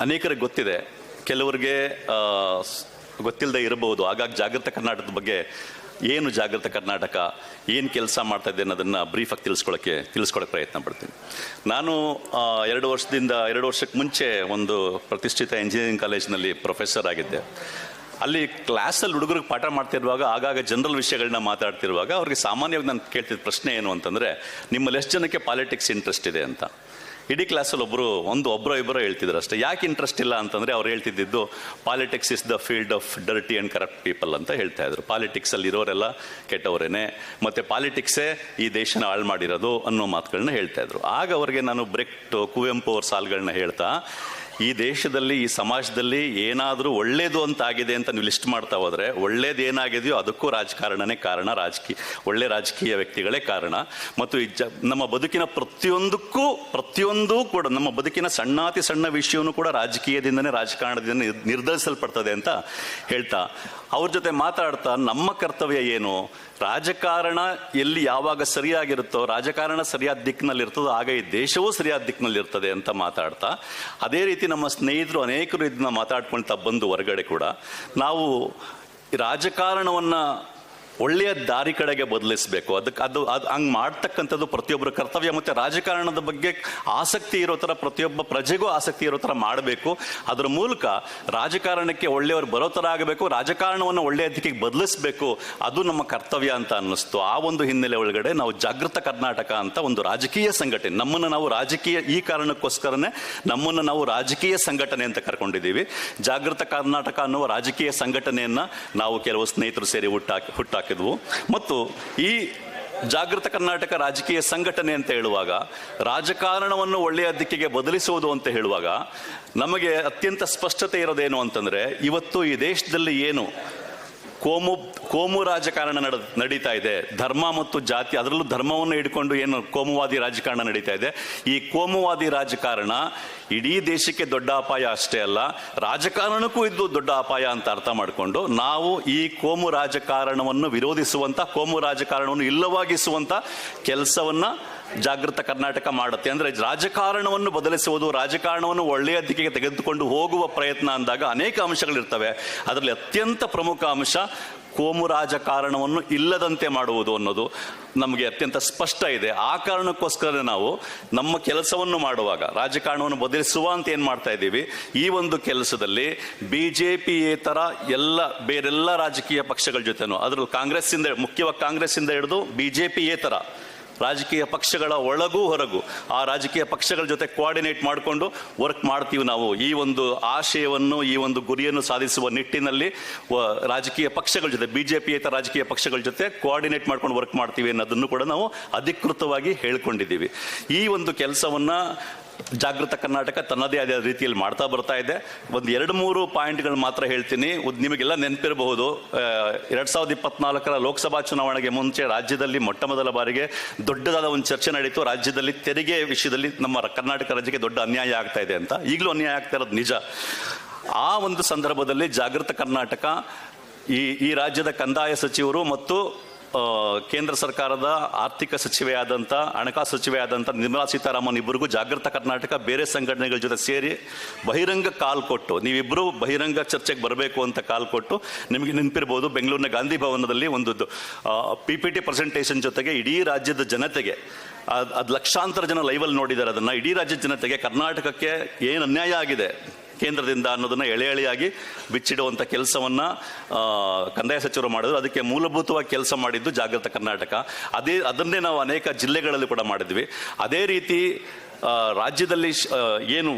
ಅನೇಕರಿಗೆ ಗೊತ್ತಿದೆ, ಕೆಲವರಿಗೆ ಗೊತ್ತಿಲ್ಲದೆ ಇರಬಹುದು. ಹಾಗಾಗಿ ಜಾಗೃತ ಕರ್ನಾಟಕದ ಬಗ್ಗೆ, ಏನು ಜಾಗೃತ ಕರ್ನಾಟಕ, ಏನು ಕೆಲಸ ಮಾಡ್ತಾ ಇದೆ ಅನ್ನೋದನ್ನು ಬ್ರೀಫಾಗಿ ತಿಳಿಸ್ಕೊಳಕ್ಕೆ ಪ್ರಯತ್ನ ಪಡ್ತೀನಿ. ನಾನು 2 ವರ್ಷಕ್ಕೆ ಮುಂಚೆ ಒಂದು ಪ್ರತಿಷ್ಠಿತ ಇಂಜಿನಿಯರಿಂಗ್ ಕಾಲೇಜಿನಲ್ಲಿ ಪ್ರೊಫೆಸರ್ ಆಗಿದ್ದೆ. ಅಲ್ಲಿ ಕ್ಲಾಸಲ್ಲಿ ಹುಡುಗರಿಗೆ ಪಾಠ ಮಾಡ್ತಿರುವಾಗ ಆಗಾಗ ಜನರಲ್ ವಿಷಯಗಳನ್ನ ಮಾತಾಡ್ತಿರುವಾಗ ಅವ್ರಿಗೆ ಸಾಮಾನ್ಯವಾಗಿ ನಾನು ಕೇಳ್ತಿದ್ದ ಪ್ರಶ್ನೆ ಏನು ಅಂತಂದರೆ, ನಿಮ್ಮಲ್ಲಿ ಎಷ್ಟು ಜನಕ್ಕೆ ಪಾಲಿಟಿಕ್ಸ್ ಇಂಟ್ರೆಸ್ಟ್ ಇದೆ ಅಂತ. ಇಡೀ ಕ್ಲಾಸಲ್ಲಿ ಒಬ್ಬರೋ ಇಬ್ಬರೋ ಹೇಳ್ತಿದ್ರು ಅಷ್ಟೇ. ಯಾಕೆ ಇಂಟ್ರೆಸ್ಟ್ ಇಲ್ಲ ಅಂತಂದರೆ ಅವ್ರು ಹೇಳ್ತಿದ್ದು, politics is the field of dirty and corrupt people ಅಂತ ಹೇಳ್ತಾ ಇದ್ರು. ಪಾಲಿಟಿಕ್ಸಲ್ಲಿ ಇರೋರೆಲ್ಲ ಕೆಟ್ಟವರೇನೆ, ಮತ್ತು ಪಾಲಿಟಿಕ್ಸೇ ಈ ದೇಶನ ಹಾಳು ಮಾಡಿರೋದು ಅನ್ನೋ ಮಾತುಗಳನ್ನ ಹೇಳ್ತಾ ಇದ್ರು. ಆಗ ಅವ್ರಿಗೆ ನಾನು ಕುವೆಂಪು ಅವ್ರ ಸಾಲುಗಳನ್ನ ಹೇಳ್ತಾ, ಈ ದೇಶದಲ್ಲಿ, ಈ ಸಮಾಜದಲ್ಲಿ ಏನಾದರೂ ಒಳ್ಳೇದು ಅಂತ ಆಗಿದೆ ಅಂತ ನೀವು ಲಿಸ್ಟ್ ಮಾಡ್ತಾ ಹೋದರೆ, ಒಳ್ಳೇದು ಏನಾಗಿದೆಯೋ ಅದಕ್ಕೂ ರಾಜಕಾರಣನೇ ಕಾರಣ, ಒಳ್ಳೆ ರಾಜಕೀಯ ವ್ಯಕ್ತಿಗಳೇ ಕಾರಣ. ಮತ್ತು ನಮ್ಮ ಬದುಕಿನ ಪ್ರತಿಯೊಂದೂ ಕೂಡ, ನಮ್ಮ ಬದುಕಿನ ಅತಿ ಸಣ್ಣ ವಿಷಯವೂ ಕೂಡ ರಾಜಕಾರಣದಿಂದ ನಿರ್ಧರಿಸಲ್ಪಡ್ತದೆ ಅಂತ ಹೇಳ್ತಾ, ಅವ್ರ ಜೊತೆ ಮಾತಾಡ್ತಾ ನಮ್ಮ ಕರ್ತವ್ಯ ಏನು, ರಾಜಕಾರಣ ಎಲ್ಲಿ ಯಾವಾಗ ಸರಿಯಾಗಿರುತ್ತೋ, ರಾಜಕಾರಣ ಸರಿಯಾದ ದಿಕ್ಕಿನಲ್ಲಿರ್ತದೋ ಆಗ ಈ ದೇಶವೂ ಸರಿಯಾದ ದಿಕ್ಕಿನಲ್ಲಿರ್ತದೆ ಅಂತ ಮಾತಾಡ್ತಾ, ಅದೇ ರೀತಿ ನಮ್ಮ ಸ್ನೇಹಿತರು ಅನೇಕರು ಇದನ್ನ ಮಾತಾಡ್ಕೊಳ್ತಾ ಬಂದು ಹೊರಗಡೆ ಕೂಡ ನಾವು ರಾಜಕಾರಣವನ್ನು ಒಳ್ಳೆಯ ದಾರಿ ಕಡೆಗೆ ಬದಲಿಸಬೇಕು. ಅದು ಹಂಗೆ ಮಾಡ್ತಕ್ಕಂಥದ್ದು ಪ್ರತಿಯೊಬ್ಬರ ಕರ್ತವ್ಯ. ಮತ್ತು ರಾಜಕಾರಣದ ಬಗ್ಗೆ ಆಸಕ್ತಿ ಇರೋ ಥರ ಪ್ರತಿಯೊಬ್ಬ ಪ್ರಜೆಗೂ ಆಸಕ್ತಿ ಇರೋ ಥರ ಮಾಡಬೇಕು. ಅದರ ಮೂಲಕ ರಾಜಕಾರಣಕ್ಕೆ ಒಳ್ಳೆಯವರು ಬರೋ ಥರ ಆಗಬೇಕು, ರಾಜಕಾರಣವನ್ನು ಒಳ್ಳೆಯ ದಿಕ್ಕಿಗೆ ಬದಲಿಸಬೇಕು. ಅದು ನಮ್ಮ ಕರ್ತವ್ಯ ಅಂತ ಅನ್ನಿಸ್ತು. ಆ ಒಂದು ಹಿನ್ನೆಲೆ ಒಳಗಡೆ ನಾವು ಜಾಗೃತ ಕರ್ನಾಟಕ ಅಂತ ಒಂದು ರಾಜಕೀಯ ಸಂಘಟನೆ, ಈ ಕಾರಣಕ್ಕೋಸ್ಕರನೇ ನಮ್ಮನ್ನು ನಾವು ರಾಜಕೀಯ ಸಂಘಟನೆ ಅಂತ ಕರ್ಕೊಂಡಿದ್ದೀವಿ. ಜಾಗೃತ ಕರ್ನಾಟಕ ಅನ್ನುವ ರಾಜಕೀಯ ಸಂಘಟನೆಯನ್ನು ನಾವು ಕೆಲವು ಸ್ನೇಹಿತರು ಸೇರಿ ಹುಟ್ಟಾಕಿದ್ವು. ಮತ್ತು ಈ ಜಾಗೃತ ಕರ್ನಾಟಕ ರಾಜಕೀಯ ಸಂಘಟನೆ ಅಂತ ಹೇಳುವಾಗ, ರಾಜಕಾರಣವನ್ನು ಒಳ್ಳೆಯ ದಿಕ್ಕಿಗೆ ಬದಲಿಸುವುದು ಅಂತ ಹೇಳುವಾಗ ನಮಗೆ ಅತ್ಯಂತ ಸ್ಪಷ್ಟತೆ ಇರೋದೇನು ಅಂತಂದ್ರೆ, ಇವತ್ತು ಈ ದೇಶದಲ್ಲಿ ಏನು ಕೋಮು ರಾಜಕಾರಣ ನಡೀತಾ ಇದೆ, ಧರ್ಮ ಮತ್ತು ಜಾತಿ, ಅದರಲ್ಲೂ ಧರ್ಮವನ್ನು ಹಿಡ್ಕೊಂಡು ಏನು ಕೋಮುವಾದಿ ರಾಜಕಾರಣ ನಡೀತಾ ಇದೆ, ಈ ಕೋಮುವಾದಿ ರಾಜಕಾರಣ ಇಡೀ ದೇಶಕ್ಕೆ ದೊಡ್ಡ ಅಪಾಯ ಅಷ್ಟೇ ಅಲ್ಲ, ರಾಜಕಾರಣಕ್ಕೂ ಇದು ದೊಡ್ಡ ಅಪಾಯ ಅಂತ ಅರ್ಥ ಮಾಡಿಕೊಂಡು ನಾವು ಈ ಕೋಮು ರಾಜಕಾರಣವನ್ನು ವಿರೋಧಿಸುವಂತ, ಕೋಮು ರಾಜಕಾರಣವನ್ನು ಇಲ್ಲವಾಗಿಸುವಂತ ಕೆಲಸವನ್ನ ಜಾಗೃತ ಕರ್ನಾಟಕ ಮಾಡುತ್ತೆ. ಅಂದ್ರೆ ರಾಜಕಾರಣವನ್ನು ಬದಲಿಸುವುದು, ರಾಜಕಾರಣವನ್ನು ಒಳ್ಳೆಯ ದಿಕ್ಕಿಗೆ ತೆಗೆದುಕೊಂಡು ಹೋಗುವ ಪ್ರಯತ್ನ ಅಂದಾಗ ಅನೇಕ ಅಂಶಗಳಿರ್ತವೆ. ಅದರಲ್ಲಿ ಅತ್ಯಂತ ಪ್ರಮುಖ ಅಂಶ ಕೋಮು ರಾಜಕಾರಣವನ್ನು ಇಲ್ಲದಂತೆ ಮಾಡುವುದು ಅನ್ನೋದು ನಮಗೆ ಅತ್ಯಂತ ಸ್ಪಷ್ಟ ಇದೆ. ಆ ಕಾರಣಕ್ಕೋಸ್ಕರ ನಾವು ನಮ್ಮ ಕೆಲಸವನ್ನು ಮಾಡುವಾಗ ರಾಜಕಾರಣವನ್ನು ಬದಲಿಸುವ ಅಂತ ಏನು ಮಾಡ್ತಾ ಇದ್ದೀವಿ, ಈ ಒಂದು ಕೆಲಸದಲ್ಲಿ BJP-ಯೇತರ ಬೇರೆಲ್ಲ ರಾಜಕೀಯ ಪಕ್ಷಗಳ ಜೊತೆನೂ, ಅದರಲ್ಲಿ ಮುಖ್ಯವಾಗಿ ಕಾಂಗ್ರೆಸ್ಸಿಂದ ಹಿಡಿದು BJP-ಯೇತರ ರಾಜಕೀಯ ಪಕ್ಷಗಳ ಒಳಗೂ ಹೊರಗೂ ಆ ರಾಜಕೀಯ ಪಕ್ಷಗಳ ಜೊತೆ ಕೋಆರ್ಡಿನೇಟ್ ಮಾಡಿಕೊಂಡು ವರ್ಕ್ ಮಾಡ್ತೀವಿ ನಾವು. ಈ ಒಂದು ಆಶಯವನ್ನು, ಈ ಒಂದು ಗುರಿಯನ್ನು ಸಾಧಿಸುವ ನಿಟ್ಟಿನಲ್ಲಿ ರಾಜಕೀಯ ಪಕ್ಷಗಳ ಜೊತೆ, BJP-ಯೇತರ ರಾಜಕೀಯ ಪಕ್ಷಗಳ ಜೊತೆ ಕೋಆರ್ಡಿನೇಟ್ ಮಾಡ್ಕೊಂಡು ವರ್ಕ್ ಮಾಡ್ತೀವಿ ಅನ್ನೋದನ್ನು ಕೂಡ ನಾವು ಅಧಿಕೃತವಾಗಿ ಹೇಳ್ಕೊಂಡಿದ್ದೀವಿ. ಈ ಒಂದು ಕೆಲಸವನ್ನ ಜಾಗೃತ ಕರ್ನಾಟಕ ತನ್ನದೇ ಆದ ರೀತಿಯಲ್ಲಿ ಮಾಡ್ತಾ ಬರ್ತಾ ಇದೆ. ಒಂದು 2-3 ಪಾಯಿಂಟ್ಗಳು ಮಾತ್ರ ಹೇಳ್ತೀನಿ. ನಿಮಗೆಲ್ಲ ನೆನಪಿರಬಹುದು, 2024ರ ಲೋಕಸಭಾ ಚುನಾವಣೆಗೆ ಮುಂಚೆ ರಾಜ್ಯದಲ್ಲಿ ಮೊಟ್ಟ ಮೊದಲ ಬಾರಿಗೆ ದೊಡ್ಡದಾದ ಒಂದು ಚರ್ಚೆ ನಡೀತು. ರಾಜ್ಯದಲ್ಲಿ ತೆರಿಗೆ ವಿಷಯದಲ್ಲಿ ನಮ್ಮ ಕರ್ನಾಟಕ ರಾಜ್ಯಕ್ಕೆ ದೊಡ್ಡ ಅನ್ಯಾಯ ಆಗ್ತಾ ಇದೆ ಅಂತ. ಈಗಲೂ ಅನ್ಯಾಯ ಆಗ್ತಾ ಇರೋದು ನಿಜ. ಆ ಒಂದು ಸಂದರ್ಭದಲ್ಲಿ ಜಾಗೃತ ಕರ್ನಾಟಕ ಈ ರಾಜ್ಯದ ಕಂದಾಯ ಸಚಿವರು ಮತ್ತು ಕೇಂದ್ರ ಸರ್ಕಾರದ ಆರ್ಥಿಕ ಸಚಿವೆ ಆದಂಥ, ಹಣಕಾಸು ಸಚಿವೆ ಆದಂಥ ನಿರ್ಮಲಾ ಸೀತಾರಾಮನ್ ಇಬ್ಬರಿಗೂ ಜಾಗೃತ ಕರ್ನಾಟಕ ಬೇರೆ ಸಂಘಟನೆಗಳ ಜೊತೆ ಸೇರಿ ಬಹಿರಂಗ ಕಾಲ್ ಕೊಟ್ಟು, ನೀವಿಬ್ಬರು ಬಹಿರಂಗ ಚರ್ಚೆಗೆ ಬರಬೇಕು ಅಂತ ಕಾಲ್ ಕೊಟ್ಟು, ನಿಮಗೆ ನೆನಪಿರ್ಬೋದು, ಬೆಂಗಳೂರಿನ ಗಾಂಧಿ ಭವನದಲ್ಲಿ ಒಂದು PPT ಪ್ರೆಸೆಂಟೇಷನ್ ಜೊತೆಗೆ ಇಡೀ ರಾಜ್ಯದ ಜನತೆಗೆ, ಅದು ಲಕ್ಷಾಂತರ ಜನ ಲೈವಲ್ಲಿ ನೋಡಿದ್ದಾರೆ ಅದನ್ನು, ಇಡೀ ರಾಜ್ಯದ ಜನತೆಗೆ ಕರ್ನಾಟಕಕ್ಕೆ ಏನು ಅನ್ಯಾಯ ಆಗಿದೆ ಕೇಂದ್ರದಿಂದ ಅನ್ನೋದನ್ನ ಎಳೆಯಾಗಿ ಬಿಚ್ಚಿಡುವಂಥ ಕೆಲಸವನ್ನ ಕಂದಾಯ ಸಚಿವರು ಮಾಡಿದ್ರು. ಅದಕ್ಕೆ ಮೂಲಭೂತವಾಗಿ ಕೆಲಸ ಮಾಡಿದ್ದು ಜಾಗೃತ ಕರ್ನಾಟಕ. ಅದನ್ನೇ ನಾವು ಅನೇಕ ಜಿಲ್ಲೆಗಳಲ್ಲಿ ಕೂಡ ಮಾಡಿದ್ವಿ. ಅದೇ ರೀತಿ ರಾಜ್ಯದಲ್ಲಿ ಏನು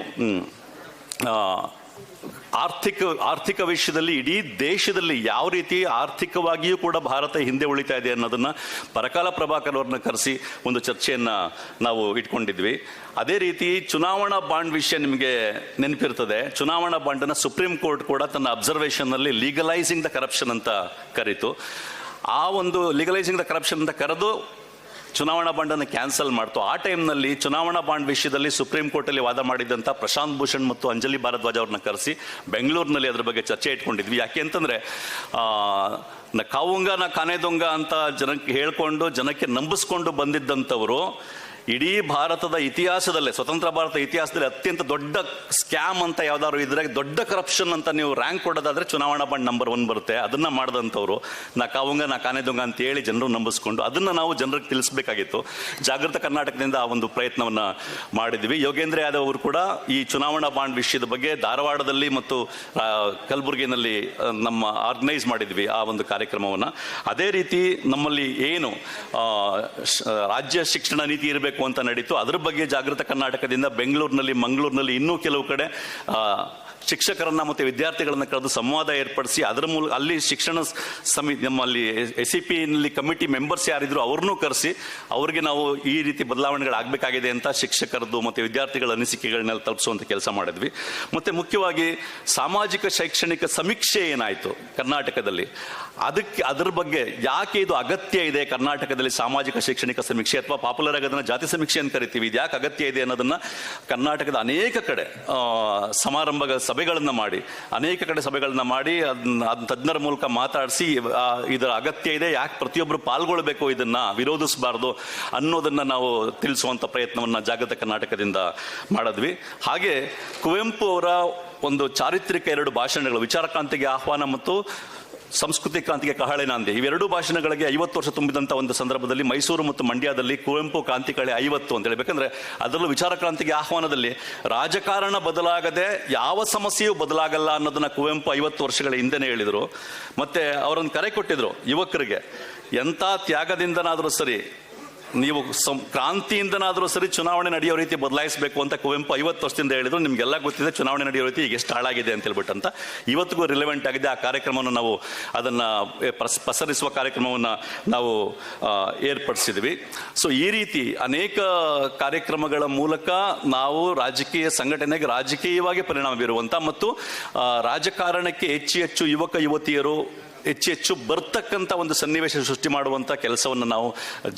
ಆರ್ಥಿಕ ವಿಷಯದಲ್ಲಿ ಇಡೀ ದೇಶದಲ್ಲಿ ಯಾವ ರೀತಿ ಆರ್ಥಿಕವಾಗಿಯೂ ಕೂಡ ಭಾರತ ಹಿಂದೆ ಉಳಿತಾ ಇದೆ ಅನ್ನೋದನ್ನ ಪರಕಾಲ ಪ್ರಭಾಕರ್ ಅವ್ರನ್ನ ಕರೆಸಿ ಒಂದು ಚರ್ಚೆಯನ್ನ ನಾವು ಇಟ್ಕೊಂಡಿದ್ವಿ. ಅದೇ ರೀತಿ ಚುನಾವಣಾ ಬಾಂಡ್ ವಿಷಯ ನಿಮಗೆ ನೆನಪಿರ್ತದೆ. ಚುನಾವಣಾ ಬಾಂಡನ್ನು ಸುಪ್ರೀಂ ಕೋರ್ಟ್ ಕೂಡ ತನ್ನ ಅಬ್ಸರ್ವೇಷನ್ ನಲ್ಲಿ ಲೀಗಲೈಸಿಂಗ್ ದ ಕರಪ್ಷನ್ ಅಂತ ಕರೀತು. ಆ ಒಂದು ಲೀಗಲೈಸಿಂಗ್ ದ ಕರಪ್ಷನ್ ಅಂತ ಕರೆದು ಚುನಾವಣಾ ಬಾಂಡನ್ನು ಕ್ಯಾನ್ಸಲ್ ಮಾಡ್ತು. ಆ ಟೈಮ್ನಲ್ಲಿ ಚುನಾವಣಾ ಬಾಂಡ್ ವಿಷಯದಲ್ಲಿ ಸುಪ್ರೀಂ ಕೋರ್ಟಲ್ಲಿ ವಾದ ಮಾಡಿದಂಥ ಪ್ರಶಾಂತ್ ಭೂಷಣ್ ಮತ್ತು ಅಂಜಲಿ ಭಾರದ್ವಾಜ್ ಅವ್ರನ್ನ ಕರೆಸಿ ಬೆಂಗಳೂರಿನಲ್ಲಿ ಅದ್ರ ಬಗ್ಗೆ ಚರ್ಚೆ ಇಟ್ಕೊಂಡಿದ್ವಿ. ಯಾಕೆ ಅಂತಂದರೆ ಕಾವುಂಗ ನಾ ಕಾನೆ ದೊಂಗ ಅಂತ ಜನಕ್ಕೆ ಹೇಳ್ಕೊಂಡು ಜನಕ್ಕೆ ನಂಬಿಸ್ಕೊಂಡು ಬಂದಿದ್ದಂಥವರು ಇಡೀ ಭಾರತದ ಇತಿಹಾಸದಲ್ಲೇ, ಸ್ವತಂತ್ರ ಭಾರತ ಇತಿಹಾಸದಲ್ಲಿ ಅತ್ಯಂತ ದೊಡ್ಡ ಸ್ಕ್ಯಾಮ್ ಅಂತ ಯಾವ್ದಾದ್ರು ಇದ್ರೆ, ದೊಡ್ಡ ಕರಪ್ಷನ್ ಅಂತ ನೀವು ರ್ಯಾಂಕ್ ಕೊಡೋದಾದ್ರೆ ಚುನಾವಣಾ ಬಾಂಡ್ ನಂಬರ್ 1 ಬರುತ್ತೆ. ಅದನ್ನ ಮಾಡಿದಂಥವ್ರು ನಾ ಕಾವುಂಗ ನಾ ಕಾನೆ ದೊಂಗ ಅಂತ ಹೇಳಿ ಜನರು ನಂಬಿಸ್ಕೊಂಡು ಅದನ್ನ ನಾವು ಜನರಿಗೆ ತಿಳಿಸ್ಬೇಕಾಗಿತ್ತು. ಜಾಗೃತ ಕರ್ನಾಟಕದಿಂದ ಆ ಒಂದು ಪ್ರಯತ್ನವನ್ನ ಮಾಡಿದ್ವಿ. ಯೋಗೇಂದ್ರ ಯಾದವ್ ಅವರು ಕೂಡ ಈ ಚುನಾವಣಾ ಬಾಂಡ್ ವಿಷಯದ ಬಗ್ಗೆ ಧಾರವಾಡದಲ್ಲಿ ಮತ್ತು ಕಲಬುರಗಿನಲ್ಲಿ ನಮ್ಮ ಆರ್ಗನೈಸ್ ಮಾಡಿದ್ವಿ ಆ ಒಂದು ಕಾರ್ಯಕ್ರಮವನ್ನ. ಅದೇ ರೀತಿ ನಮ್ಮಲ್ಲಿ ಏನು ರಾಜ್ಯ ಶಿಕ್ಷಣ ನೀತಿ ಇರಬೇಕು ಅಂತ ನಡೀತು, ಅದ್ರ ಬಗ್ಗೆ ಜಾಗೃತ ಕರ್ನಾಟಕದಿಂದ ಬೆಂಗಳೂರಿನಲ್ಲಿ, ಮಂಗಳೂರಿನಲ್ಲಿ ಇನ್ನೂ ಕೆಲವು ಕಡೆ ಶಿಕ್ಷಕರನ್ನ ಮತ್ತು ವಿದ್ಯಾರ್ಥಿಗಳನ್ನ ಕರೆದು ಸಂವಾದ ಏರ್ಪಡಿಸಿ ಅದರ ಮೂಲಕ ಅಲ್ಲಿ ಶಿಕ್ಷಣ ಸಮಿತಿ, ನಮ್ಮಲ್ಲಿ SEP ನಲ್ಲಿ ಕಮಿಟಿ ಮೆಂಬರ್ಸ್ ಯಾರಿದ್ರು ಅವ್ರನ್ನೂ ಕರೆಸಿ ಅವ್ರಿಗೆ ನಾವು ಈ ರೀತಿ ಬದಲಾವಣೆಗಳಾಗಬೇಕಾಗಿದೆ ಅಂತ ಶಿಕ್ಷಕರದ್ದು ಮತ್ತು ವಿದ್ಯಾರ್ಥಿಗಳ ಅನಿಸಿಕೆಗಳನ್ನೆಲ್ಲ ತಲುಪಿಸುವಂಥ ಕೆಲಸ ಮಾಡಿದ್ವಿ. ಮತ್ತು ಮುಖ್ಯವಾಗಿ ಸಾಮಾಜಿಕ ಶೈಕ್ಷಣಿಕ ಸಮೀಕ್ಷೆ ಏನಾಯಿತು ಕರ್ನಾಟಕದಲ್ಲಿ, ಅದ್ರ ಬಗ್ಗೆ ಯಾಕೆ ಇದು ಅಗತ್ಯ ಇದೆ ಕರ್ನಾಟಕದಲ್ಲಿ ಸಾಮಾಜಿಕ ಶೈಕ್ಷಣಿಕ ಸಮೀಕ್ಷೆ, ಅಥವಾ ಪಾಪ್ಯುಲರ್ ಆಗಿ ಅದನ್ನು ಜಾತಿ ಸಮೀಕ್ಷೆ ಅಂತ ಕರಿತೀವಿ, ಇದು ಯಾಕೆ ಅಗತ್ಯ ಇದೆ ಅನ್ನೋದನ್ನ ಕರ್ನಾಟಕದ ಅನೇಕ ಕಡೆ ಸಭೆಗಳನ್ನ ಮಾಡಿ, ಅನೇಕ ಕಡೆ ಸಭೆಗಳನ್ನ ಮಾಡಿ ಅದನ್ನ ತಜ್ಞರ ಮೂಲಕ ಮಾತಾಡಿಸಿ ಇದರ ಅಗತ್ಯ ಇದೆ, ಯಾಕೆ ಪ್ರತಿಯೊಬ್ಬರು ಪಾಲ್ಗೊಳ್ಬೇಕು, ಇದನ್ನ ವಿರೋಧಿಸಬಾರ್ದು ಅನ್ನೋದನ್ನ ನಾವು ತಿಳಿಸುವಂತ ಪ್ರಯತ್ನವನ್ನ ಜಾಗೃತ ಕರ್ನಾಟಕದಿಂದ ಮಾಡಿದ್ವಿ. ಹಾಗೆ ಕುವೆಂಪು ಅವರ ಒಂದು ಚಾರಿತ್ರಿಕ 2 ಭಾಷಣಗಳು, ವಿಚಾರ ಕ್ರಾಂತಿಗೆ ಆಹ್ವಾನ ಮತ್ತು ಸಂಸ್ಕೃತಿ ಕ್ರಾಂತಿಗೆ ಕಹಳೆ ನಾಂದಿ, ಇವೆರಡೂ ಭಾಷಣಗಳಿಗೆ 50 ವರ್ಷ ತುಂಬಿದಂಥ ಒಂದು ಸಂದರ್ಭದಲ್ಲಿ ಮೈಸೂರು ಮತ್ತು ಮಂಡ್ಯದಲ್ಲಿ ಕುವೆಂಪು ಕ್ರಾಂತಿ ಕಳೆ 50 ಅಂತ ಹೇಳ್ಬೇಕಂದ್ರೆ, ಅದರಲ್ಲೂ ವಿಚಾರ ಕ್ರಾಂತಿಗೆ ಆಹ್ವಾನದಲ್ಲಿ ರಾಜಕಾರಣ ಬದಲಾಗದೆ ಯಾವ ಸಮಸ್ಯೆಯೂ ಬದಲಾಗಲ್ಲ ಅನ್ನೋದನ್ನ ಕುವೆಂಪು 50 ವರ್ಷಗಳ ಹಿಂದೆನೇ ಹೇಳಿದರು. ಮತ್ತೆ ಅವರೊಂದು ಕರೆ ಕೊಟ್ಟಿದ್ರು ಯುವಕರಿಗೆ, ಎಂಥ ತ್ಯಾಗದಿಂದನಾದರೂ ಸರಿ, ನೀವು ಕ್ರಾಂತಿಯಿಂದನಾದರೂ ಸರಿ ಚುನಾವಣೆ ನಡೆಯೋ ರೀತಿ ಬದಲಾಯಿಸಬೇಕು ಅಂತ ಕುವೆಂಪು 50 ವರ್ಷದಿಂದ ಹೇಳಿದ್ರು. ನಿಮ್ಗೆಲ್ಲ ಗೊತ್ತಿದೆ ಚುನಾವಣೆ ನಡೆಯೋ ರೀತಿ ಈಗ ಎಷ್ಟು ಹಾಳಾಗಿದೆ ಅಂತ ಹೇಳ್ಬಿಟ್ಟು ಅಂತ. ಇವತ್ತಿಗೂ ರಿಲೆವೆಂಟ್ ಆಗಿದೆ. ಆ ಕಾರ್ಯಕ್ರಮವನ್ನು ನಾವು ಅದನ್ನು ಪಸರಿಸುವ ಕಾರ್ಯಕ್ರಮವನ್ನು ನಾವು ಏರ್ಪಡಿಸಿದ್ವಿ. ಸೊ ಈ ರೀತಿ ಅನೇಕ ಕಾರ್ಯಕ್ರಮಗಳ ಮೂಲಕ ನಾವು ರಾಜಕೀಯ ಸಂಘಟನೆಗೆ ರಾಜಕೀಯವಾಗಿ ಪರಿಣಾಮ ಬೀರುವಂಥ ಮತ್ತು ರಾಜಕಾರಣಕ್ಕೆ ಹೆಚ್ಚು ಯುವಕ ಯುವತಿಯರು ಹೆಚ್ಚು ಬರ್ತಕ್ಕಂಥ ಒಂದು ಸನ್ನಿವೇಶ ಸೃಷ್ಟಿ ಮಾಡುವಂಥ ಕೆಲಸವನ್ನು ನಾವು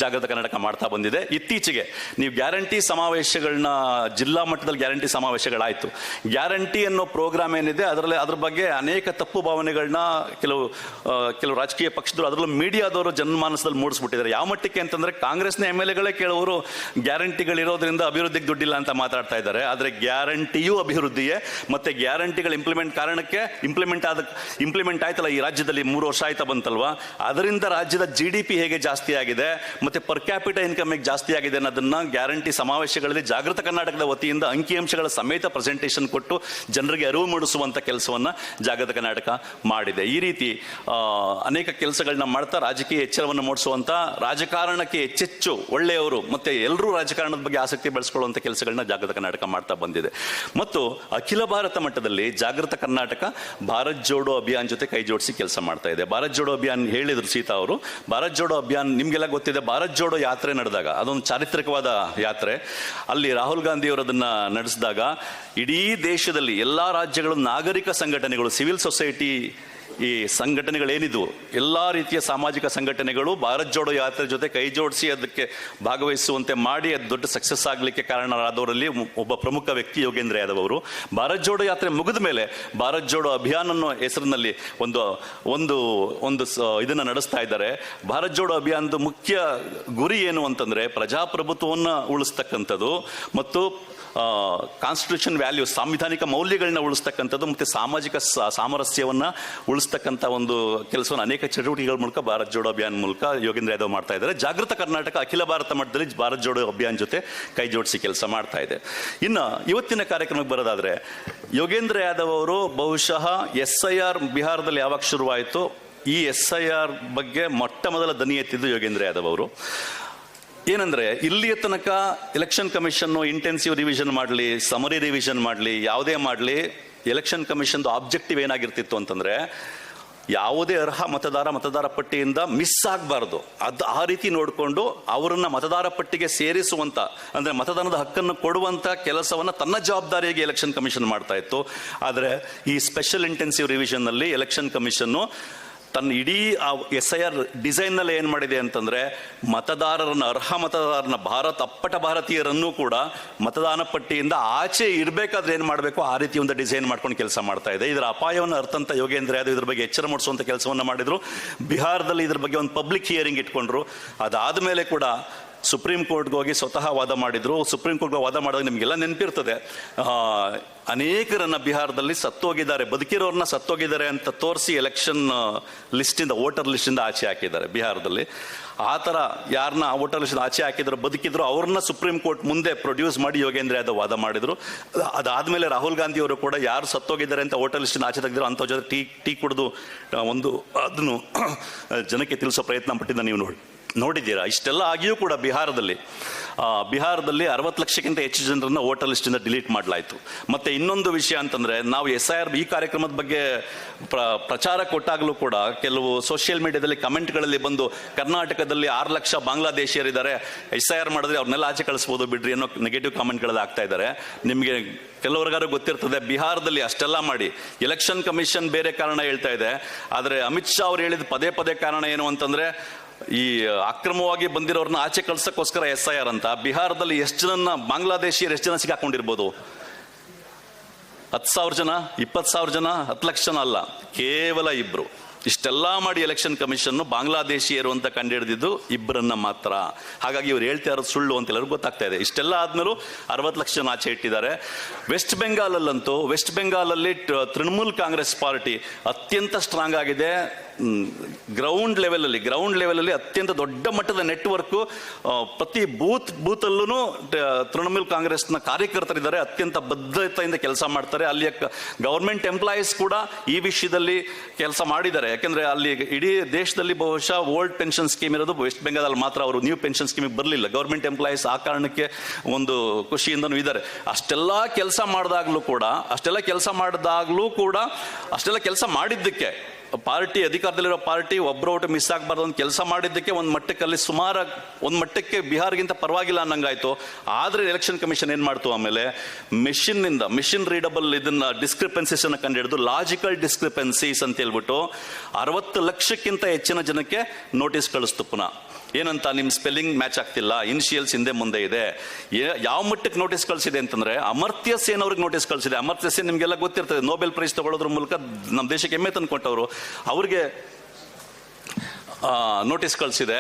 ಜಾಗೃತ ಕರ್ನಾಟಕ ಮಾಡ್ತಾ ಬಂದಿದೆ. ಇತ್ತೀಚೆಗೆ ನೀವು ಗ್ಯಾರಂಟಿ ಸಮಾವೇಶಗಳನ್ನ, ಜಿಲ್ಲಾ ಮಟ್ಟದಲ್ಲಿ ಗ್ಯಾರಂಟಿ ಸಮಾವೇಶಗಳಾಯಿತು. ಗ್ಯಾರಂಟಿ ಅನ್ನೋ ಪ್ರೋಗ್ರಾಮ್ ಏನಿದೆ ಅದ್ರ ಬಗ್ಗೆ ಅನೇಕ ತಪ್ಪು ಭಾವನೆಗಳನ್ನ ಕೆಲವು ರಾಜಕೀಯ ಪಕ್ಷದವರು, ಅದರಲ್ಲೂ ಮೀಡಿಯಾದವರು ಜನಮಾನಸದಲ್ಲಿ ಮೂಡಿಸ್ಬಿಟ್ಟಿದ್ದಾರೆ. ಯಾವ ಮಟ್ಟಕ್ಕೆ ಅಂತಂದ್ರೆ, ಕಾಂಗ್ರೆಸ್ನ MLAಗಳೇ ಕೆಲವರು ಗ್ಯಾರಂಟಿಗಳಿರೋದ್ರಿಂದ ಅಭಿವೃದ್ಧಿಗೆ ದುಡ್ಡಿಲ್ಲ ಅಂತ ಮಾತಾಡ್ತಾ ಇದ್ದಾರೆ. ಆದರೆ ಗ್ಯಾರಂಟಿಯೂ ಅಭಿವೃದ್ಧಿಯೇ. ಮತ್ತೆ ಗ್ಯಾರಂಟಿಗಳ ಇಂಪ್ಲಿಮೆಂಟ್ ಆಯ್ತಲ್ಲ ಈ ರಾಜ್ಯದಲ್ಲಿ 3 ವರ್ಷ ಆಯ್ತಾ ಬಂತಲ್ವಾ, ಅದರಿಂದ ರಾಜ್ಯದ GDP ಹೇಗೆ ಜಾಸ್ತಿ ಆಗಿದೆ ಮತ್ತೆ ಪರ್ ಕ್ಯಾಪಿಟಲ್ ಇನ್ಕಮ್ ಹೇಗೆ ಜಾಸ್ತಿ ಆಗಿದೆ ಅನ್ನೋದನ್ನ ಗ್ಯಾರಂಟಿ ಸಮಾವೇಶಗಳಲ್ಲಿ ಜಾಗೃತ ಕರ್ನಾಟಕದ ವತಿಯಿಂದ ಅಂಕಿಅಂಶಗಳ ಸಮೇತ ಪ್ರೆಸೆಂಟೇಷನ್ ಕೊಟ್ಟು ಜನರಿಗೆ ಅರಿವು ಮೂಡಿಸುವಂತ ಕೆಲಸವನ್ನ ಜಾಗೃತ ಕರ್ನಾಟಕ ಮಾಡಿದೆ. ಈ ರೀತಿ ಅನೇಕ ಕೆಲಸಗಳನ್ನ ಮಾಡ್ತಾ ರಾಜಕೀಯ ಎಚ್ಚರವನ್ನು ಮೂಡಿಸುವಂತ, ರಾಜಕಾರಣಕ್ಕೆ ಹೆಚ್ಚೆಚ್ಚು ಒಳ್ಳೆಯವರು ಮತ್ತೆ ಎಲ್ಲರೂ ರಾಜಕಾರಣದ ಬಗ್ಗೆ ಆಸಕ್ತಿ ಬೆಳೆಸ್ಕೊಳ್ಳುವಂತ ಕೆಲಸಗಳನ್ನ ಜಾಗೃತ ಕರ್ನಾಟಕ ಮಾಡ್ತಾ ಬಂದಿದೆ. ಮತ್ತು ಅಖಿಲ ಭಾರತ ಮಟ್ಟದಲ್ಲಿ ಜಾಗೃತ ಕರ್ನಾಟಕ ಭಾರತ್ ಜೋಡೋ ಅಭಿಯಾನ್ ಜೊತೆ ಕೈ ಜೋಡಿಸಿ ಕೆಲಸ ಮಾಡ್ತಾ ಮಾಡ್ತಾ ಇದೆ. ಭಾರತ್ ಜೋಡೋ ಅಭಿಯಾನ್ ಹೇಳಿದ್ರು ಸೀತಾ ಅವರು. ಭಾರತ್ ಜೋಡೋ ಅಭಿಯಾನ್ ನಿಮಗೆಲ್ಲ ಗೊತ್ತಿದೆ. ಭಾರತ್ ಜೋಡೋ ಯಾತ್ರೆ ನಡೆದಾಗ ಅದೊಂದು ಚಾರಿತ್ರಿಕವಾದ ಯಾತ್ರೆ. ಅಲ್ಲಿ ರಾಹುಲ್ ಗಾಂಧಿ ಅವರು ಅದನ್ನ ನಡೆಸಿದಾಗ ಇಡೀ ದೇಶದಲ್ಲಿ ಎಲ್ಲಾ ರಾಜ್ಯಗಳ ನಾಗರಿಕ ಸಂಘಟನೆಗಳು, ಸಿವಿಲ್ ಸೊಸೈಟಿ ಈ ಸಂಘಟನೆಗಳೇನಿದ್ವು, ಎಲ್ಲ ರೀತಿಯ ಸಾಮಾಜಿಕ ಸಂಘಟನೆಗಳು ಭಾರತ್ ಜೋಡೋ ಯಾತ್ರೆ ಜೊತೆ ಕೈ ಜೋಡಿಸಿ ಅದಕ್ಕೆ ಭಾಗವಹಿಸುವಂತೆ ಮಾಡಿ ಅದು ದೊಡ್ಡ ಸಕ್ಸಸ್ ಆಗಲಿಕ್ಕೆ ಕಾರಣರಾದವರಲ್ಲಿ ಒಬ್ಬ ಪ್ರಮುಖ ವ್ಯಕ್ತಿ ಯೋಗೇಂದ್ರ ಯಾದವ್ ಅವರು. ಭಾರತ್ ಜೋಡೋ ಯಾತ್ರೆ ಮುಗಿದ ಮೇಲೆ ಭಾರತ್ ಜೋಡೋ ಅಭಿಯಾನ್ ಅನ್ನೋ ಹೆಸರಿನಲ್ಲಿ ಒಂದು ಇದನ್ನ ನಡೆಸ್ತಾ ಇದ್ದಾರೆ. ಭಾರತ್ ಜೋಡೋ ಅಭಿಯಾನದ ಮುಖ್ಯ ಗುರಿ ಏನು ಅಂತಂದ್ರೆ ಪ್ರಜಾಪ್ರಭುತ್ವವನ್ನು ಉಳಿಸ್ತಕ್ಕಂಥದ್ದು ಮತ್ತು ಕಾನ್ಸ್ಟಿಟ್ಯೂಷನ್ ವ್ಯಾಲ್ಯೂಸ್, ಸಾಂವಿಧಾನಿಕ ಮೌಲ್ಯಗಳನ್ನ ಉಳಿಸ್ತಕ್ಕಂಥದ್ದು ಮತ್ತು ಸಾಮಾಜಿಕ ಸಾಮರಸ್ಯವನ್ನ ಉಳಿಸ್ತಕ್ಕಂಥ ಒಂದು ಕೆಲಸವನ್ನು ಅನೇಕ ಚಟುವಟಿಕೆಗಳ ಮೂಲಕ ಭಾರತ್ ಜೋಡೋ ಅಭಿಯಾನ್ ಮೂಲಕ ಯೋಗೇಂದ್ರ ಯಾದವ್ ಮಾಡ್ತಾ ಇದ್ದಾರೆ. ಜಾಗೃತ ಕರ್ನಾಟಕ ಅಖಿಲ ಭಾರತ ಮಟ್ಟದಲ್ಲಿ ಭಾರತ್ ಜೋಡೋ ಅಭಿಯಾನ್ ಜೊತೆ ಕೈ ಜೋಡಿಸಿ ಕೆಲಸ ಮಾಡ್ತಾ ಇದೆ. ಇನ್ನು ಇವತ್ತಿನ ಕಾರ್ಯಕ್ರಮಕ್ಕೆ ಬರೋದಾದ್ರೆ, ಯೋಗೇಂದ್ರ ಯಾದವ್ ಅವರು ಬಹುಶಃ SIR ಬಿಹಾರದಲ್ಲಿ ಯಾವಾಗ ಶುರುವಾಯಿತು, ಈ SIR ಬಗ್ಗೆ ಮೊಟ್ಟ ಮೊದಲ ದನಿ ಎತ್ತಿದ್ದು ಯೋಗೇಂದ್ರ ಯಾದವ್ ಅವರು. ಏನಂದ್ರೆ ಇಲ್ಲಿಯ ತನಕ ಎಲೆಕ್ಷನ್ ಕಮಿಷನ್ ಇಂಟೆನ್ಸಿವ್ ರಿವಿಷನ್ ಮಾಡಲಿ, ಸಮರಿ ರಿವಿಷನ್ ಮಾಡಲಿ, ಯಾವುದೇ ಮಾಡಲಿ, ಎಲೆಕ್ಷನ್ ಕಮಿಷನ್ ಆಬ್ಜೆಕ್ಟಿವ್ ಏನಾಗಿರ್ತಿತ್ತು ಅಂತಂದ್ರೆ ಯಾವುದೇ ಅರ್ಹ ಮತದಾರ ಪಟ್ಟಿಯಿಂದ ಮಿಸ್ ಆಗಬಾರ್ದು. ಆ ರೀತಿ ನೋಡಿಕೊಂಡು ಅವರನ್ನ ಮತದಾರ ಪಟ್ಟಿಗೆ ಸೇರಿಸುವಂತ, ಅಂದ್ರೆ ಮತದಾನದ ಹಕ್ಕನ್ನು ಕೊಡುವಂತ ಕೆಲಸವನ್ನ ತನ್ನ ಜವಾಬ್ದಾರಿಯಾಗಿ ಎಲೆಕ್ಷನ್ ಕಮಿಷನ್ ಮಾಡ್ತಾ ಇತ್ತು. ಆದ್ರೆ ಈ ಸ್ಪೆಷಲ್ ಇಂಟೆನ್ಸಿವ್ ರಿವಿಷನ್ ನಲ್ಲಿ ಎಲೆಕ್ಷನ್ ಕಮಿಷನ್ ತನ್ನ ಇಡೀ SIR ಡಿಸೈನ್ ನಲ್ಲಿ ಏನ್ ಮಾಡಿದೆ ಅಂತಂದ್ರೆ ಮತದಾರರನ್ನ, ಅರ್ಹ ಮತದಾರರನ್ನ, ಅಪ್ಪಟ ಭಾರತೀಯರನ್ನು ಕೂಡ ಮತದಾನ ಪಟ್ಟಿಯಿಂದ ಆಚೆ ಇರಬೇಕಾದ್ರೆ ಏನ್ ಮಾಡಬೇಕು ಆ ರೀತಿ ಒಂದು ಡಿಸೈನ್ ಮಾಡ್ಕೊಂಡು ಕೆಲಸ ಮಾಡ್ತಾ ಇದೆ. ಇದರ ಅಪಾಯವನ್ನು ಅರ್ಥಂತ ಯೋಗೇಂದ್ರ ಯಾದವ್ ಇದ್ರ ಬಗ್ಗೆ ಎಚ್ಚರ ಮೂಡಿಸುವಂತ ಕೆಲಸವನ್ನ ಮಾಡಿದ್ರು. ಬಿಹಾರದಲ್ಲಿ ಇದ್ರ ಬಗ್ಗೆ ಒಂದು ಪಬ್ಲಿಕ್ ಹಿಯರಿಂಗ್ ಇಟ್ಕೊಂಡ್ರು. ಅದಾದ್ಮೇಲೆ ಕೂಡ ಸುಪ್ರೀಂ ಕೋರ್ಟ್ಗೆ ಹೋಗಿ ಸ್ವತಃ ವಾದ ಮಾಡಿದ್ರು. ಸುಪ್ರೀಂ ಕೋರ್ಟ್ಗೆ ವಾದ ಮಾಡಿದಾಗ ನಿಮಗೆಲ್ಲ ನೆನಪಿರ್ತದೆ, ಅನೇಕರನ್ನ ಬಿಹಾರದಲ್ಲಿ ಸತ್ತೋಗಿದ್ದಾರೆ, ಬದುಕಿರೋರನ್ನ ಸತ್ತೋಗಿದ್ದಾರೆ ಅಂತ ತೋರಿಸಿ ಎಲೆಕ್ಷನ್ ಲಿಸ್ಟಿಂದ, ವೋಟರ್ ಲಿಸ್ಟಿಂದ ಆಚೆ ಹಾಕಿದ್ದಾರೆ ಬಿಹಾರದಲ್ಲಿ. ಆ ಥರ ಯಾರನ್ನ ವೋಟರ್ ಲಿಸ್ಟ್ ಆಚೆ ಹಾಕಿದ್ರು, ಬದುಕಿದ್ರು, ಅವ್ರನ್ನ ಸುಪ್ರೀಂ ಕೋರ್ಟ್ ಮುಂದೆ ಪ್ರೊಡ್ಯೂಸ್ ಮಾಡಿ ಯೋಗೇಂದ್ರ ಯಾದವ್ ವಾದ ಮಾಡಿದ್ರು. ಅದಾದ್ಮೇಲೆ ರಾಹುಲ್ ಗಾಂಧಿ ಅವರು ಕೂಡ ಯಾರು ಸತ್ತೋಗಿದ್ದಾರೆ ಅಂತ ವೋಟರ್ ಲಿಸ್ಟಿಂದ ಆಚೆ ತೆಗೆದ್ರು ಅಂಥ ಜೊತೆ ಟೀ ಕುಡಿದು ಅದನ್ನು ಜನಕ್ಕೆ ತಿಳಿಸೋ ಪ್ರಯತ್ನ ಪಟ್ಟಿದ್ದ ನೀವು ನೋಡಿದ್ದೀರಾ. ಇಷ್ಟೆಲ್ಲ ಆಗಿಯೂ ಕೂಡ ಬಿಹಾರದಲ್ಲಿ 60 ಲಕ್ಷಕ್ಕಿಂತ ಹೆಚ್ಚು ಜನರನ್ನ ವೋಟರ್ ಲಿಸ್ಟಿಂದ ಡಿಲೀಟ್ ಮಾಡಲಾಯಿತು. ಮತ್ತೆ ಇನ್ನೊಂದು ವಿಷಯ ಅಂತಂದ್ರೆ, ನಾವು SIR ಈ ಕಾರ್ಯಕ್ರಮದ ಬಗ್ಗೆ ಪ್ರಚಾರ ಕೊಟ್ಟಾಗಲೂ ಕೂಡ ಕೆಲವು ಸೋಷಿಯಲ್ ಮೀಡಿಯಾದಲ್ಲಿ ಕಮೆಂಟ್ಗಳಲ್ಲಿ ಬಂದು ಕರ್ನಾಟಕದಲ್ಲಿ 6 ಲಕ್ಷ ಬಾಂಗ್ಲಾದೇಶಿಯರಿದ್ದಾರೆ, SIR ಮಾಡಿದ್ರೆ ಅವ್ರನ್ನೆಲ್ಲ ಆಚೆ ಕಳಿಸ್ಬೋದು ಬಿಡ್ರಿ ಅನ್ನೋ ನೆಗೆಟಿವ್ ಕಾಮೆಂಟ್ಗಳು ಆಗ್ತಾ ಇದ್ದಾರೆ. ನಿಮಗೆ ಕೆಲವರಿಗಾರು ಗೊತ್ತಿರ್ತದೆ, ಬಿಹಾರದಲ್ಲಿ ಅಷ್ಟೆಲ್ಲ ಮಾಡಿ ಎಲೆಕ್ಷನ್ ಕಮಿಷನ್ ಬೇರೆ ಕಾರಣ ಹೇಳ್ತಾ ಇದೆ, ಆದರೆ ಅಮಿತ್ ಶಾ ಅವ್ರು ಹೇಳಿದ ಪದೇ ಕಾರಣ ಏನು ಅಂತಂದ್ರೆ ಈ ಅಕ್ರಮವಾಗಿ ಬಂದಿರೋರ್ನ ಆಚೆ ಕಳ್ಸಕ್ಕೋಸ್ಕರ SIR ಅಂತ. ಬಿಹಾರದಲ್ಲಿ ಎಷ್ಟು ಜನ ಬಾಂಗ್ಲಾದೇಶಿಯರು ಎಷ್ಟು ಜನ ಸಿಕ್ಕಾಕೊಂಡಿರ್ಬೋದು? 10,000 ಜನ, 20,000 ಜನ, 10 ಲಕ್ಷ ಜನ ಅಲ್ಲ, ಕೇವಲ 2. ಇಷ್ಟೆಲ್ಲ ಮಾಡಿ ಎಲೆಕ್ಷನ್ ಕಮಿಷನ್ ಬಾಂಗ್ಲಾದೇಶಿಯರು ಅಂತ ಕಂಡುಹಿಡಿದಿದ್ದು 2ರನ್ನ ಮಾತ್ರ. ಹಾಗಾಗಿ ಇವ್ರು ಹೇಳ್ತಾ ಇರೋದು ಸುಳ್ಳು ಅಂತ ಎಲ್ಲರಿಗೂ ಗೊತ್ತಾಗ್ತಾ ಇದೆ. ಇಷ್ಟೆಲ್ಲ ಆದ್ಮೇಲೂ 60 ಲಕ್ಷ ಜನ ಆಚೆ ಇಟ್ಟಿದ್ದಾರೆ. ವೆಸ್ಟ್ ಬೆಂಗಾಲಲ್ಲಿ ತೃಣಮೂಲ್ ಕಾಂಗ್ರೆಸ್ ಪಾರ್ಟಿ ಅತ್ಯಂತ ಸ್ಟ್ರಾಂಗ್ ಆಗಿದೆ. ಗ್ರೌಂಡ್ ಲೆವೆಲಲ್ಲಿ ಅತ್ಯಂತ ದೊಡ್ಡ ಮಟ್ಟದ ನೆಟ್ವರ್ಕ್, ಪ್ರತಿ ಬೂತಲ್ಲೂ ತೃಣಮೂಲ್ ಕಾಂಗ್ರೆಸ್ನ ಕಾರ್ಯಕರ್ತರಿದ್ದಾರೆ, ಅತ್ಯಂತ ಬದ್ಧತೆಯಿಂದ ಕೆಲಸ ಮಾಡ್ತಾರೆ. ಅಲ್ಲಿಯ ಗವರ್ಮೆಂಟ್ ಎಂಪ್ಲಾಯೀಸ್ ಕೂಡ ಈ ವಿಷಯದಲ್ಲಿ ಕೆಲಸ ಮಾಡಿದ್ದಾರೆ. ಯಾಕಂದ್ರೆ ಅಲ್ಲಿ ಇಡೀ ದೇಶದಲ್ಲಿ ಬಹುಶಃ ಓಲ್ಡ್ ಪೆನ್ಷನ್ ಸ್ಕೀಮ್ ಇರೋದು ವೆಸ್ಟ್ ಬೆಂಗಾಲ್ ಮಾತ್ರ. ಅವರು ನ್ಯೂ ಪೆನ್ಷನ್ ಸ್ಕೀಮಿಗೆ ಬರಲಿಲ್ಲ. ಗವರ್ಮೆಂಟ್ ಎಂಪ್ಲಾಯೀಸ್ ಆ ಕಾರಣಕ್ಕೆ ಒಂದು ಖುಷಿಯಿಂದನೂ ಇದ್ದಾರೆ. ಅಷ್ಟೆಲ್ಲ ಕೆಲಸ ಮಾಡಿದ್ದಕ್ಕೆ ಪಾರ್ಟಿ, ಅಧಿಕಾರದಲ್ಲಿರೋ ಪಾರ್ಟಿ ಒಬ್ಬರು ಓಟು ಮಿಸ್ ಆಗಬಾರ್ದು ಅಂತ ಕೆಲಸ ಮಾಡಿದ್ದಕ್ಕೆ ಒಂದು ಮಟ್ಟಕ್ಕೆ ಬಿಹಾರ್ಗಿಂತ ಪರವಾಗಿಲ್ಲ ಅನ್ನಂಗಾಯ್ತು. ಆದ್ರೆ ಎಲೆಕ್ಷನ್ ಕಮಿಷನ್ ಏನ್ ಮಾಡ್ತು, ಆಮೇಲೆ ಮಿಷಿನ್ ರೀಡಬಲ್ ಇದನ್ನ ಡಿಸ್ಕ್ರಿಪೆನ್ಸೀಸ್ ಅನ್ನ ಕಂಡುಹಿಡಿದು ಲಾಜಿಕಲ್ ಡಿಸ್ಕ್ರಿಪೆನ್ಸೀಸ್ ಅಂತ ಹೇಳ್ಬಿಟ್ಟು 60 ಲಕ್ಷಕ್ಕಿಂತ ಹೆಚ್ಚಿನ ಜನಕ್ಕೆ ನೋಟಿಸ್ ಕಳಿಸ್ತು. ಪುನಃ ಏನಂತ, ನಿಮ್ ಸ್ಪೆಲ್ಲಿಂಗ್ ಮ್ಯಾಚ್ ಆಗ್ತಿಲ್ಲ, ಇನಿಷಿಯಲ್ಸ್ ಹಿಂದೆ ಮುಂದೆ ಇದೆ. ಯಾವ ಮಟ್ಟಕ್ಕೆ ನೋಟಿಸ್ ಕಳಿಸಿದೆ ಅಂತಂದ್ರೆ ಅಮರ್ತ್ಯ ಸೇನ್ ಅವ್ರಿಗೆ ನೋಟಿಸ್ ಕಳಿಸಿದೆ. ಅಮರ್ತ್ಯ ಸೇನ್ ನಿಮ್ಗೆಲ್ಲ ಗೊತ್ತಿರ್ತದೆ, ನೋಬೆಲ್ ಪ್ರೈಸ್ ತಗೊಳ್ಳೋದ್ರ ಮೂಲಕ ನಮ್ಮ ದೇಶಕ್ಕೆ ಹೆಮ್ಮೆ ತಂದು ಕೊಟ್ಟವರು. ಅವ್ರಿಗೆ ನೋಟಿಸ್ ಕಳಿಸಿದೆ,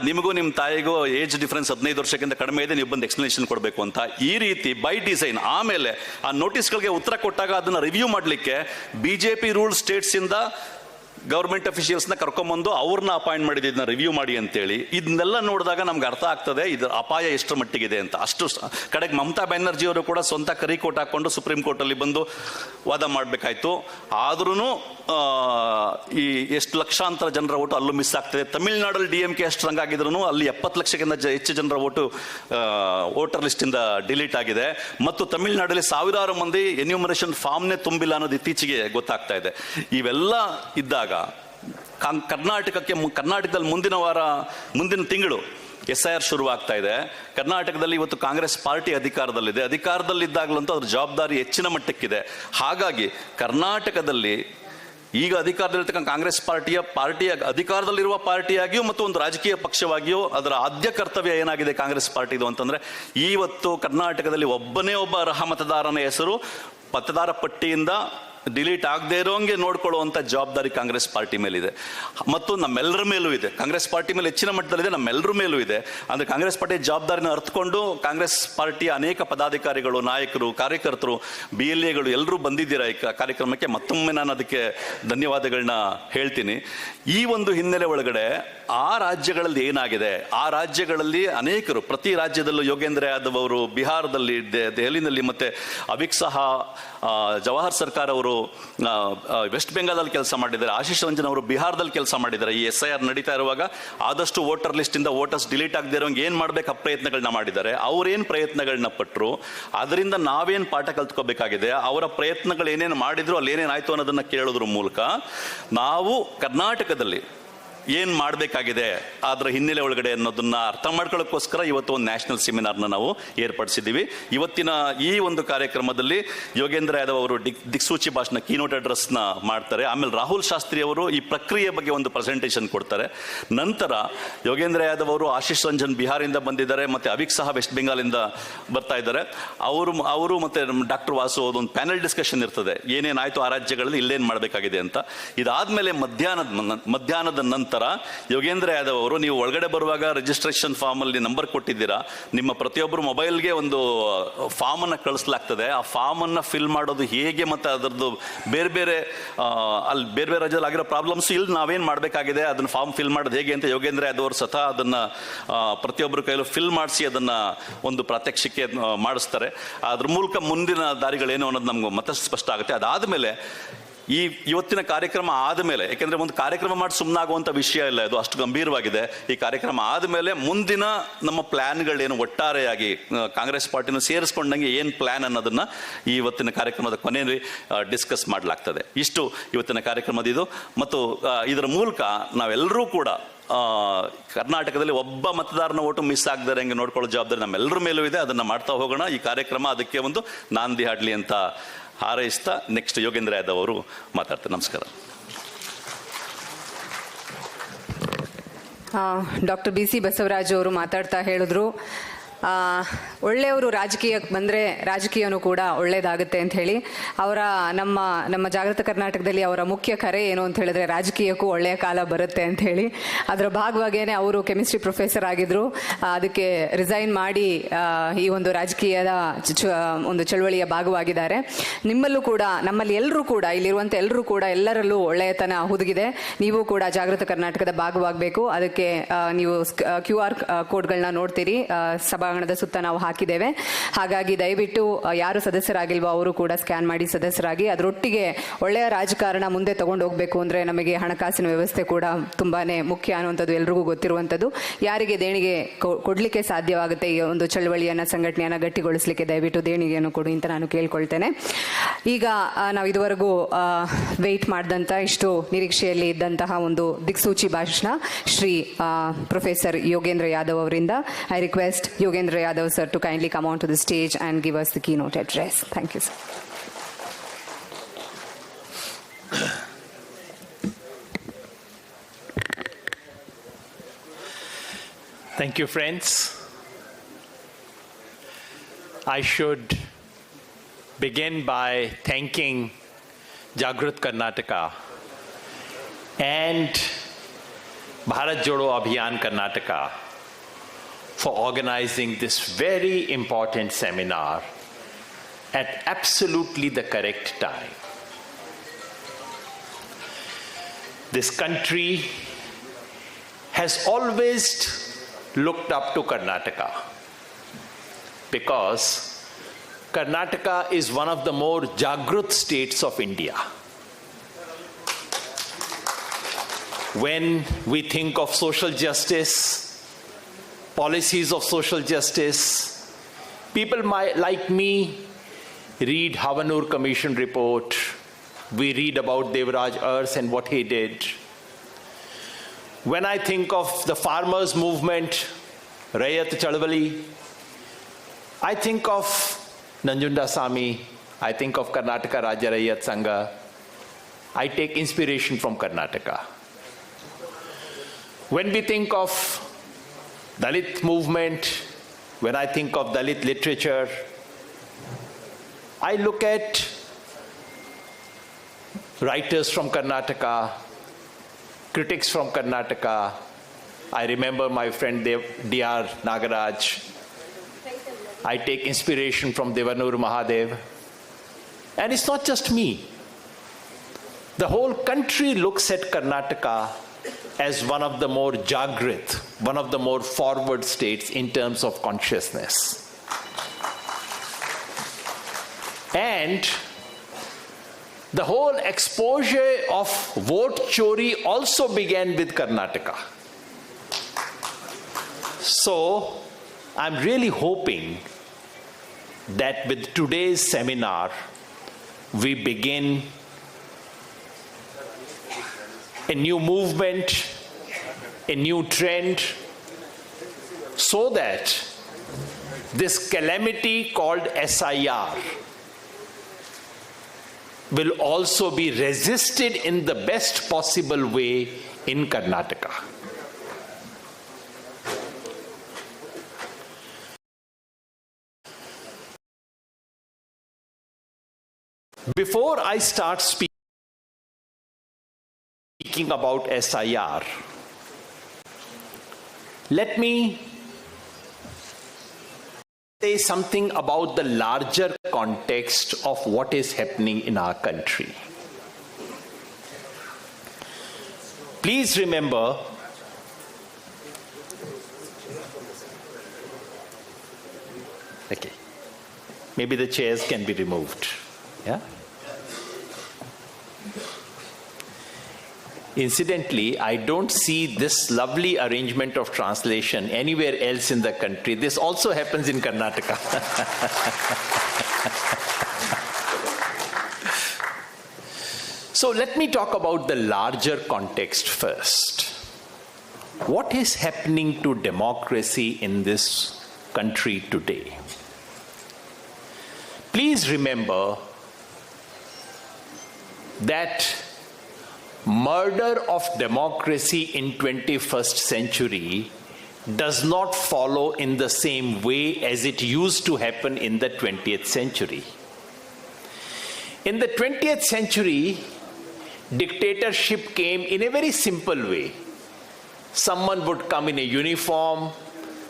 ನಿಮಗೂ ನಿಮ್ಮ ತಾಯಿಗೂ ಏಜ್ ಡಿಫರೆನ್ಸ್ 15 ವರ್ಷಕ್ಕಿಂತ ಕಡಿಮೆ ಇದೆ, ನೀವು ಬಂದು ಎಕ್ಸ್ಪ್ಲನೇಷನ್ ಕೊಡಬೇಕು ಅಂತ. ಈ ರೀತಿ ಬೈ ಡಿಸೈನ್. ಆಮೇಲೆ ಆ ನೋಟಿಸ್ಗಳಿಗೆ ಉತ್ತರ ಕೊಟ್ಟಾಗ ಅದನ್ನ ರಿವ್ಯೂ ಮಾಡಲಿಕ್ಕೆ ಬಿಜೆಪಿ ರೂಲ್ ಸ್ಟೇಟ್ಸ್ ಇಂದ ಗವರ್ಮೆಂಟ್ ಅಫಿಷಿಯಲ್ಸ್ನ ಕರ್ಕೊಂಬಂದು ಅವ್ರನ್ನ ಅಪಾಯಿಂಟ್ ಮಾಡಿದ್ದು ಇದನ್ನ ರಿವ್ಯೂ ಮಾಡಿ ಅಂತೇಳಿ. ಇದನ್ನೆಲ್ಲ ನೋಡಿದಾಗ ನಮ್ಗೆ ಅರ್ಥ ಆಗ್ತದೆ ಇದರ ಅಪಾಯ ಎಷ್ಟರ ಮಟ್ಟಿಗಿದೆ ಅಂತ. ಅಷ್ಟು ಕಡೆಗೆ ಮಮತಾ ಬ್ಯಾನರ್ಜಿ ಅವರು ಕೂಡ ಸ್ವಂತ ಕರಿಕೋಟ್ ಹಾಕೊಂಡು ಸುಪ್ರೀಂ ಕೋರ್ಟ್ ಅಲ್ಲಿ ಬಂದು ವಾದ ಮಾಡಬೇಕಾಯ್ತು. ಆದ್ರೂ ಈ ಎಷ್ಟು ಲಕ್ಷಾಂತರ ಜನರ ಓಟು ಅಲ್ಲೂ ಮಿಸ್ ಆಗ್ತದೆ. ತಮಿಳುನಾಡಲ್ಲಿ DMK ಸ್ಟ್ರಾಂಗ್ ಆಗಿದ್ರು ಅಲ್ಲಿ 70 ಲಕ್ಷಕ್ಕಿಂತ ಹೆಚ್ಚು ಜನರ ಓಟು ವೋಟರ್ ಲಿಸ್ಟ್ ಇಂದ ಡಿಲೀಟ್ ಆಗಿದೆ. ಮತ್ತು ತಮಿಳುನಾಡಲ್ಲಿ ಸಾವಿರಾರು ಮಂದಿ ಎನ್ಯೂಮರೇಷನ್ ಫಾರ್ಮ್ನೇ ತುಂಬಿಲ್ಲ ಅನ್ನೋದು ಇತ್ತೀಚೆಗೆ ಗೊತ್ತಾಗ್ತಾ ಇದೆ. ಇವೆಲ್ಲ ಇದ್ದಾಗ ಕರ್ನಾಟಕದಲ್ಲಿ ಮುಂದಿನ ತಿಂಗಳು SIR ಶುರುವಾಗ್ತಾ ಇದೆ. ಕರ್ನಾಟಕದಲ್ಲಿ ಇವತ್ತು ಕಾಂಗ್ರೆಸ್ ಪಾರ್ಟಿ ಅಧಿಕಾರದಲ್ಲಿದೆ. ಅಧಿಕಾರದಲ್ಲಿದ್ದಾಗಲಂತೂ ಅದ್ರ ಜವಾಬ್ದಾರಿ ಹೆಚ್ಚಿನ ಮಟ್ಟಕ್ಕಿದೆ. ಹಾಗಾಗಿ ಕರ್ನಾಟಕದಲ್ಲಿ ಈಗ ಅಧಿಕಾರದಲ್ಲಿರ್ತಕ್ಕಂಥ ಕಾಂಗ್ರೆಸ್ ಪಾರ್ಟಿಯ ಅಧಿಕಾರದಲ್ಲಿರುವ ಪಾರ್ಟಿಯಾಗಿಯೂ ಮತ್ತು ಒಂದು ರಾಜಕೀಯ ಪಕ್ಷವಾಗಿಯೂ ಅದರ ಆದ್ಯ ಕರ್ತವ್ಯ ಏನಾಗಿದೆ ಕಾಂಗ್ರೆಸ್ ಪಾರ್ಟಿದು ಅಂತಂದ್ರೆ, ಇವತ್ತು ಕರ್ನಾಟಕದಲ್ಲಿ ಒಬ್ಬ ಅರ್ಹ ಮತದಾರನ ಹೆಸರು ಮತದಾರ ಪಟ್ಟಿಯಿಂದ ಡಿಲೀಟ್ ಆಗದೆ ಇರೋಂಗೆ ನೋಡ್ಕೊಳ್ಳುವಂಥ ಜವಾಬ್ದಾರಿ ಕಾಂಗ್ರೆಸ್ ಪಾರ್ಟಿ ಮೇಲಿದೆ ಮತ್ತು ನಮ್ಮೆಲ್ಲರ ಮೇಲೂ ಇದೆ. ಕಾಂಗ್ರೆಸ್ ಪಾರ್ಟಿ ಮೇಲೆ ಹೆಚ್ಚಿನ ಮಟ್ಟದಲ್ಲಿದೆ, ನಮ್ಮೆಲ್ಲರ ಮೇಲೂ ಇದೆ. ಅಂದರೆ ಕಾಂಗ್ರೆಸ್ ಪಾರ್ಟಿಯ ಜವಾಬ್ದಾರಿನ ಅರ್ಥಕೊಂಡು ಕಾಂಗ್ರೆಸ್ ಪಾರ್ಟಿಯ ಅನೇಕ ಪದಾಧಿಕಾರಿಗಳು, ನಾಯಕರು, ಕಾರ್ಯಕರ್ತರು, BLAಗಳು ಎಲ್ಲರೂ ಬಂದಿದ್ದೀರಾ ಈ ಕಾರ್ಯಕ್ರಮಕ್ಕೆ. ಮತ್ತೊಮ್ಮೆ ನಾನು ಅದಕ್ಕೆ ದನ್ಯವಾದಗಳನ್ನ ಹೇಳ್ತೀನಿ. ಈ ಒಂದು ಹಿನ್ನೆಲೆ ಒಳಗಡೆ ಆ ರಾಜ್ಯಗಳಲ್ಲಿ ಏನಾಗಿದೆ, ಆ ರಾಜ್ಯಗಳಲ್ಲಿ ಅನೇಕರು, ಪ್ರತಿ ರಾಜ್ಯದಲ್ಲೂ ಯೋಗೇಂದ್ರ ಯಾದವ್ ಅವರು ಬಿಹಾರದಲ್ಲಿ, ದೆಹಲಿನಲ್ಲಿ, ಮತ್ತೆ ಅವಿಕ್ ಸಹಾ, ಜವಾಹರ್ ಸರ್ಕಾರ ಅವರು ವೆಸ್ಟ್ ಬೆಂಗಾಲಲ್ಲಿ ಕೆಲಸ ಮಾಡಿದ್ದಾರೆ, ಆಶೀಶ್ ರಂಜನ್ ಅವರು ಬಿಹಾರದಲ್ಲಿ ಕೆಲಸ ಮಾಡಿದ್ದಾರೆ. ಈ SIR ನಡೀತಾ ಇರುವಾಗ ಆದಷ್ಟು ವೋಟರ್ ಲಿಸ್ಟ್ ಇಂದ ವೋಟರ್ಸ್ ಡಿಲೀಟ್ ಆಗದೆ ಇರೋಂಗೆ ಏನ್ ಮಾಡ್ಬೇಕು ಆ ಪ್ರಯತ್ನಗಳನ್ನ ಮಾಡಿದ್ದಾರೆ. ಅವ್ರೇನ್ ಪ್ರಯತ್ನಗಳನ್ನ ಪಟ್ಟರು, ಅದರಿಂದ ನಾವೇನ್ ಪಾಠ ಕಲ್ತ್ಕೋಬೇಕಾಗಿದೆ, ಅವರ ಪ್ರಯತ್ನಗಳು ಏನೇನು ಮಾಡಿದ್ರು ಅಲ್ಲಿ ಏನೇನಾಯ್ತು ಅನ್ನೋದನ್ನ ಕೇಳೋದ್ರ ಮೂಲಕ ನಾವು ಕರ್ನಾಟಕದಲ್ಲಿ ಏನ್ ಮಾಡಬೇಕಾಗಿದೆ ಅದರ ಹಿನ್ನೆಲೆ ಒಳಗಡೆ ಅನ್ನೋದನ್ನ ಅರ್ಥ ಮಾಡ್ಕೊಳ್ಳೋಕ್ಕೋಸ್ಕರ ಇವತ್ತು ಒಂದು ನ್ಯಾಷನಲ್ ಸೆಮಿನಾರ್ನ ನಾವು ಏರ್ಪಡಿಸಿದ್ದೀವಿ. ಇವತ್ತಿನ ಈ ಒಂದು ಕಾರ್ಯಕ್ರಮದಲ್ಲಿ ಯೋಗೇಂದ್ರ ಯಾದವ್ ಅವರು ದಿಕ್ಸೂಚಿ ಭಾಷಣ, ಕೀನೋಟ್ ಅಡ್ರೆಸ್ನ ಮಾಡ್ತಾರೆ. ಆಮೇಲೆ ರಾಹುಲ್ ಶಾಸ್ತ್ರಿ ಅವರು ಈ ಪ್ರಕ್ರಿಯೆ ಬಗ್ಗೆ ಒಂದು ಪ್ರೆಸೆಂಟೇಷನ್ ಕೊಡ್ತಾರೆ. ನಂತರ ಯೋಗೇಂದ್ರ ಯಾದವ್ ಅವರು, ಆಶೀಶ್ ರಂಜನ್ ಬಿಹಾರಿಂದ ಬಂದಿದ್ದಾರೆ, ಮತ್ತೆ ಅವಿಕ್ ಸಹ ವೆಸ್ಟ್ ಬೆಂಗಾಲಿಂದ ಬರ್ತಾ ಇದ್ದಾರೆ. ಅವರು ಮತ್ತೆ ಡಾಕ್ಟರ್ ವಾಸು ಒಂದು ಪ್ಯಾನೆಲ್ ಡಿಸ್ಕಷನ್ ಇರ್ತದೆ, ಏನೇನಾಯ್ತು ಆ ರಾಜ್ಯಗಳಲ್ಲಿ ಇಲ್ಲೇನ್ ಮಾಡಬೇಕಾಗಿದೆ ಅಂತ. ಇದಾದ್ಮೇಲೆ ಮಧ್ಯಾಹ್ನದ ನಂತರ ಯೋಗೇಂದ್ರ ಯಾದವ್ ಅವರು, ನೀವು ಒಳಗಡೆ ಬರುವಾಗ ರಿಜಿಸ್ಟ್ರೇಷನ್ ಫಾರ್ಮ್ ಅಲ್ಲಿ ನಂಬರ್ ಕೊಟ್ಟಿದ್ದೀರಾ, ನಿಮ್ಮ ಪ್ರತಿಯೊಬ್ಬರು ಮೊಬೈಲ್ಗೆ ಒಂದು ಫಾರ್ಮ್ ಅನ್ನ ಕಳಿಸಲಾಗ್ತದೆ. ಆ ಫಾರ್ಮ್ ಅನ್ನ ಫಿಲ್ ಮಾಡೋದು ಹೇಗೆ, ಮತ್ತೆ ಅದರದ್ದು ಬೇರೆ ಬೇರೆ ರಾಜ್ಯದಲ್ಲಿ ಆಗಿರೋ ಪ್ರಾಬ್ಲಮ್ಸ್ ಇಲ್ಲಿ ನಾವೇನ್ ಮಾಡಬೇಕಾಗಿದೆ, ಅದನ್ನ ಫಾರ್ಮ್ ಫಿಲ್ ಮಾಡೋದು ಹೇಗೆ ಅಂತ ಯೋಗೇಂದ್ರ ಯಾದವ್ ಅವರು ಸ್ವತಃ ಅದನ್ನ ಪ್ರತಿಯೊಬ್ಬರು ಕೈಲೂ ಫಿಲ್ ಮಾಡಿಸಿ ಅದನ್ನ ಒಂದು ಪ್ರಾತ್ಯಕ್ಷಿಕೆ ಮಾಡಿಸ್ತಾರೆ. ಅದ್ರ ಮೂಲಕ ಮುಂದಿನ ದಾರಿಗಳೇನು ಅನ್ನೋದು ನಮ್ಗೆ ಮತ್ತೆ ಸ್ಪಷ್ಟ ಆಗುತ್ತೆ. ಅದಾದ್ಮೇಲೆ ಇವತ್ತಿನ ಕಾರ್ಯಕ್ರಮ ಆದಮೇಲೆ, ಯಾಕೆಂದ್ರೆ ಒಂದು ಕಾರ್ಯಕ್ರಮ ಮಾಡಿ ಸುಮ್ಮನಾಗುವಂಥ ವಿಷಯ ಇಲ್ಲ, ಇದು ಅಷ್ಟು ಗಂಭೀರವಾಗಿದೆ. ಈ ಕಾರ್ಯಕ್ರಮ ಆದಮೇಲೆ ಮುಂದಿನ ನಮ್ಮ ಪ್ಲಾನ್ಗಳೇನು, ಒಟ್ಟಾರೆಯಾಗಿ ಕಾಂಗ್ರೆಸ್ ಪಾರ್ಟಿನ ಸೇರಿಸ್ಕೊಂಡಂಗೆ ಏನು ಪ್ಲಾನ್ ಅನ್ನೋದನ್ನ ಇವತ್ತಿನ ಕಾರ್ಯಕ್ರಮದ ಕೊನೆಯಲ್ಲಿ ಡಿಸ್ಕಸ್ ಮಾಡಲಾಗ್ತದೆ. ಇಷ್ಟು ಇವತ್ತಿನ ಕಾರ್ಯಕ್ರಮದಿದು. ಮತ್ತು ಇದರ ಮೂಲಕ ನಾವೆಲ್ಲರೂ ಕೂಡ ಕರ್ನಾಟಕದಲ್ಲಿ ಒಬ್ಬ ಮತದಾರನ ಓಟು ಮಿಸ್ ಆಗದೆ ಹಂಗೆ ನೋಡ್ಕೊಳ್ಳೋ ಜವಾಬ್ದಾರಿ ನಮ್ಮೆಲ್ಲರ ಮೇಲೂ ಇದೆ. ಅದನ್ನ ಮಾಡ್ತಾ ಹೋಗೋಣ. ಈ ಕಾರ್ಯಕ್ರಮ ಅದಕ್ಕೆ ಒಂದು ನಾಂದಿ ಹಾಡ್ಲಿ ಅಂತ ಹಾರೈಸ್ತಾ ನೆಕ್ಸ್ಟ್ ಯೋಗೇಂದ್ರ ಯಾದವ್ ಅವರು ಮಾತಾಡ್ತಾರೆ. ನಮಸ್ಕಾರ. ಡಾಕ್ಟರ್ BC ಬಸವರಾಜ್ ಅವರು ಮಾತಾಡ್ತಾ ಹೇಳಿದ್ರು, ಒಳ್ಳೆಯವರು ರಾಜಕೀಯಕ್ಕೆ ಬಂದರೆ ರಾಜಕೀಯನೂ ಕೂಡ ಒಳ್ಳೇದಾಗುತ್ತೆ ಅಂತ ಹೇಳಿ. ಅವರ ನಮ್ಮ ಜಾಗೃತ ಕರ್ನಾಟಕದಲ್ಲಿ ಅವರ ಮುಖ್ಯ ಕರೆ ಏನು ಅಂತ ಹೇಳಿದ್ರೆ, ರಾಜಕೀಯಕ್ಕೂ ಒಳ್ಳೆಯ ಕಾಲ ಬರುತ್ತೆ ಅಂತ ಹೇಳಿ. ಅದರ ಭಾಗವಾಗಿಯೇ ಅವರು ಕೆಮಿಸ್ಟ್ರಿ ಪ್ರೊಫೆಸರ್ ಆಗಿದ್ರು. ಅದಕ್ಕೆ ರಿಸೈನ್ ಮಾಡಿ ಈ ಒಂದು ರಾಜಕೀಯದ ಒಂದು ಚಳವಳಿಯ ಭಾಗವಾಗಿದ್ದಾರೆ. ನಿಮ್ಮಲ್ಲೂ ಕೂಡ, ನಮ್ಮಲ್ಲಿ ಎಲ್ಲರೂ ಕೂಡ, ಇಲ್ಲಿರುವಂಥ ಎಲ್ಲರೂ ಕೂಡ, ಎಲ್ಲರಲ್ಲೂ ಒಳ್ಳೆಯತನ ಹುದುಗಿದೆ. ನೀವು ಕೂಡ ಜಾಗೃತ ಕರ್ನಾಟಕದ ಭಾಗವಾಗಬೇಕು. ಅದಕ್ಕೆ ನೀವು QR ಕೋಡ್ಗಳನ್ನ ನೋಡ್ತೀರಿ, ಸಭಾಂಗಣದ ಸುತ್ತ ನಾವು ಹಾಕಿದ್ದೇವೆ. ಹಾಗಾಗಿ ದಯವಿಟ್ಟು ಯಾರು ಸದಸ್ಯರಾಗಿಲ್ವೋ ಅವರು ಕೂಡ ಸ್ಕ್ಯಾನ್ ಮಾಡಿ ಸದಸ್ಯರಾಗಿ. ಅದರೊಟ್ಟಿಗೆ ಒಳ್ಳೆಯ ರಾಜಕಾರಣ ಮುಂದೆ ತಗೊಂಡು ಹೋಗಬೇಕು ಅಂದರೆ ನಮಗೆ ಹಣಕಾಸಿನ ವ್ಯವಸ್ಥೆ ಕೂಡ ತುಂಬಾನೇ ಮುಖ್ಯ ಅನ್ನುವಂಥದ್ದು ಎಲ್ರಿಗೂ ಗೊತ್ತಿರುವಂಥದ್ದು. ಯಾರಿಗೆ ದೇಣಿಗೆ ಕೊಡಲಿಕ್ಕೆ ಸಾಧ್ಯವಾಗುತ್ತೆ ಈ ಒಂದು ಚಳವಳಿಯನ್ನು, ಸಂಘಟನೆಯನ್ನು ಗಟ್ಟಿಗೊಳಿಸಲಿಕ್ಕೆ ದಯವಿಟ್ಟು ದೇಣಿಗೆಯನ್ನು ಕೊಡಿ ಅಂತ ನಾನು ಕೇಳ್ಕೊಳ್ತೇನೆ. ಈಗ ನಾವು ಇದುವರೆಗೂ ವೆಯ್ಟ್ ಮಾಡಿದಂಥ, ಇಷ್ಟು ನಿರೀಕ್ಷೆಯಲ್ಲಿ ಇದ್ದಂತಹ ಒಂದು ದಿಕ್ಸೂಚಿ ಭಾಷಣ ಶ್ರೀ ಪ್ರೊಫೆಸರ್ ಯೋಗೇಂದ್ರ ಯಾದವ್ ಅವರಿಂದ. I request Yogendra Yadav sir to kindly come on to the stage and give us the keynote address. Thank you, sir. Thank you, friends. I should begin by thanking Jagrat Karnataka and Bharat Jodo Abhiyan Karnataka for organizing this very important seminar at absolutely the correct time. This country has always looked up to Karnataka because Karnataka is one of the more Jagrut states of India. When we think of social justice, policies of social justice, people like me read Havanur Commission report, we read about Devraj Urs and what he did. When I think of the farmers' movement, Rayat Chalavali, I think of Nanjunda Sami, I think of Karnataka Raja Rayat Sangha. I take inspiration from Karnataka. When we think of Dalit movement, when I think of Dalit literature, I look at writers from Karnataka, critics from Karnataka. I remember my friend D.R. Nagaraj. I take inspiration from Devanur Mahadev. And it's not just me. The whole country looks at Karnataka as one of the more Jagrit, one of the more forward states in terms of consciousness. And the whole exposure of vote chori also began with Karnataka. So I'm really hoping that with today's seminar, we begin a new movement, a new trend, so that this calamity called SIR will also be resisted in the best possible way in Karnataka. Before I start speaking about SIR, let me say something about the larger context of what is happening in our country. Please remember, okay, maybe the chairs can be removed. Yeah? Incidentally, I don't see this lovely arrangement of translation anywhere else in the country. This also happens in Karnataka. So let me talk about the larger context first. What is happening to democracy in this country today? Please remember that murder of democracy in 21st century does not follow in the same way as it used to happen in the 20th century. In the 20th century, dictatorship came in a very simple way. Someone would come in a uniform,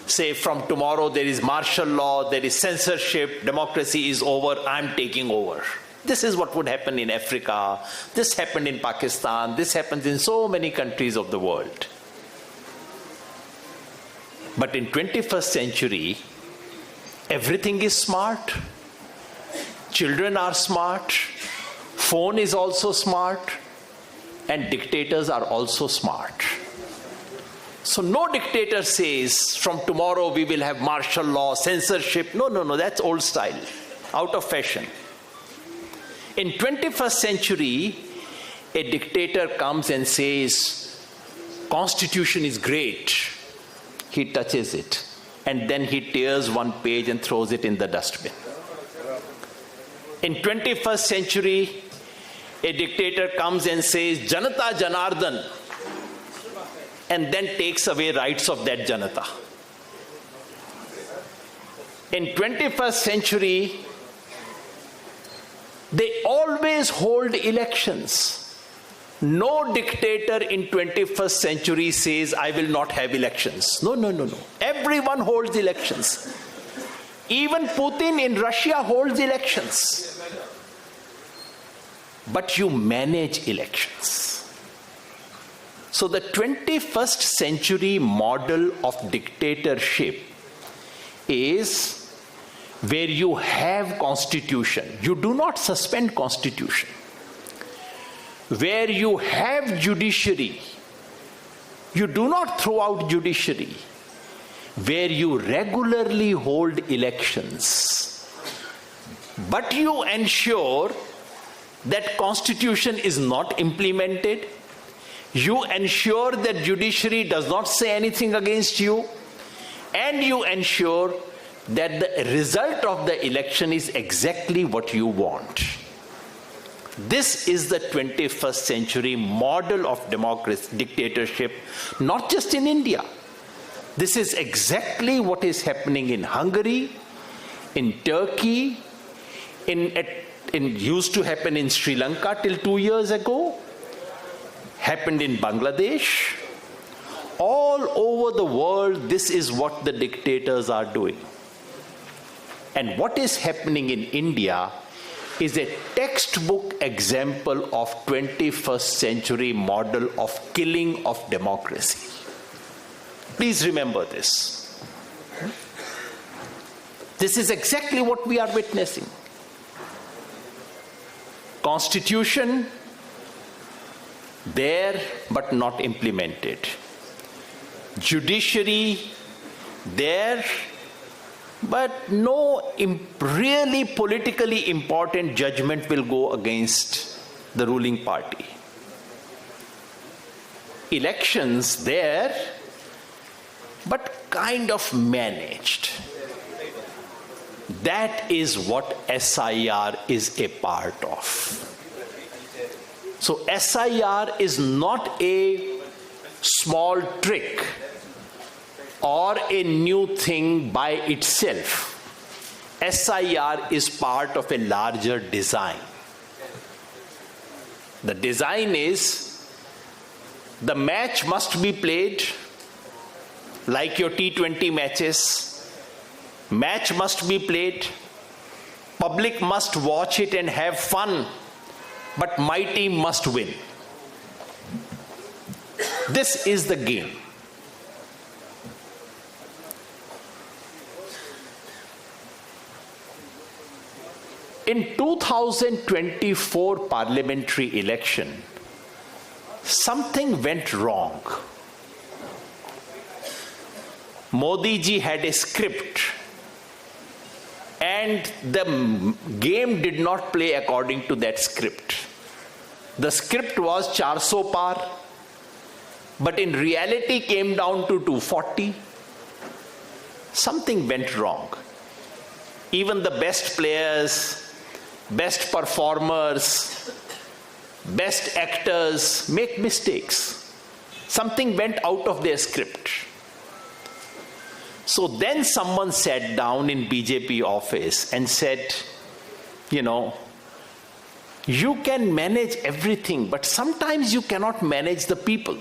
say from tomorrow there is martial law, there is censorship, democracy is over, I'm taking over. This is what would happen in Africa, this happened in Pakistan, this happens in so many countries of the world. But in 21st century, everything is smart. Children are smart, phone is also smart, and dictators are also smart. So no dictator says, from tomorrow we will have martial law, censorship. No, that's old style, out of fashion. In 21st century, a dictator comes and says, Constitution is great. He touches it, and then he tears one page and throws it in the dustbin. In 21st century, a dictator comes and says, Janata Janardan, and then takes away rights of that Janata. In 21st century, they always hold elections. No dictator in 21st century says, I will not have elections. No. Everyone holds elections. Even Putin in Russia holds elections. But you manage elections. So the 21st century model of dictatorship is where you have constitution. You do not suspend constitution. Where you have judiciary. You do not throw out judiciary. Where you regularly hold elections. But you ensure that constitution is not implemented, You ensure that judiciary does not say anything against you, and you ensure that the result of the election is exactly what you want. This is the 21st century model of democracy, dictatorship, not just in India. This is exactly what is happening in Hungary, in Turkey, used to happen in Sri Lanka till 2 years ago, happened in Bangladesh. All over the world, this is what the dictators are doing. And what is happening in India is a textbook example of 21st century model of killing of democracy. Please remember this. This is exactly what we are witnessing. Constitution there but not implemented. Judiciary there, but no really politically important judgment will go against the ruling party. Elections there, but kind of managed. That is what SIR is a part of. So SIR is not a small trick or a new thing by itself. SIR is part of a larger design. The design is the match must be played like your T20 matches. Match must be played. Public must watch it and have fun, but my team must win. This is the game. In 2024 parliamentary election, something went wrong. Modi ji had a script, and the game did not play according to that script. The script was 400 par, but in reality came down to 240. Something went wrong. Even the best players, best performers, best actors make mistakes. Something went out of their script. So then someone sat down in BJP office and said, you know, you can manage everything, but sometimes you cannot manage the people.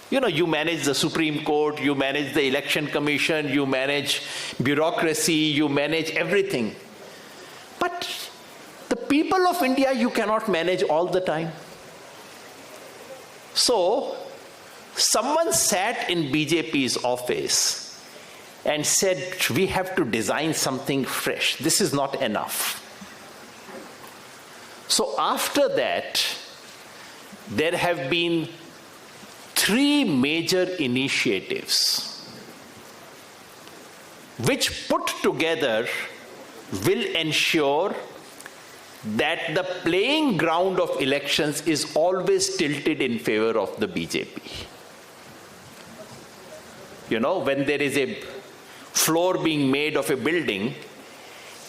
You know, you manage the Supreme Court, you manage the Election Commission, you manage bureaucracy, you manage everything. But the people of India, you cannot manage all the time. So, someone sat in BJP's office and said, we have to design something fresh. This is not enough. So after that, there have been 3 major initiatives which put together will ensure that the playing ground of elections is always tilted in favor of the BJP. You know, when there is a floor being made of a building,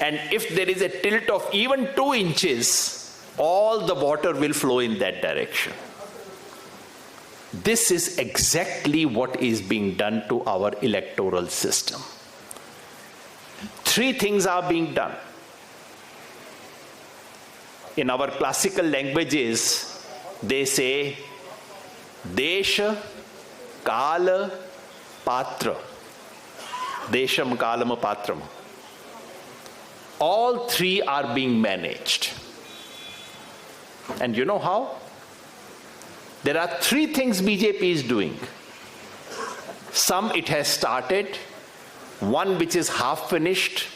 and if there is a tilt of even 2 inches, all the water will flow in that direction. This is exactly what is being done to our electoral system. 3 things are being done. In our classical languages, they say, Desha, Kala, Patra. Desham, Kalam, Patram. All 3 are being managed. And you know how? There are 3 things BJP is doing. Some it has started, one which is half finished,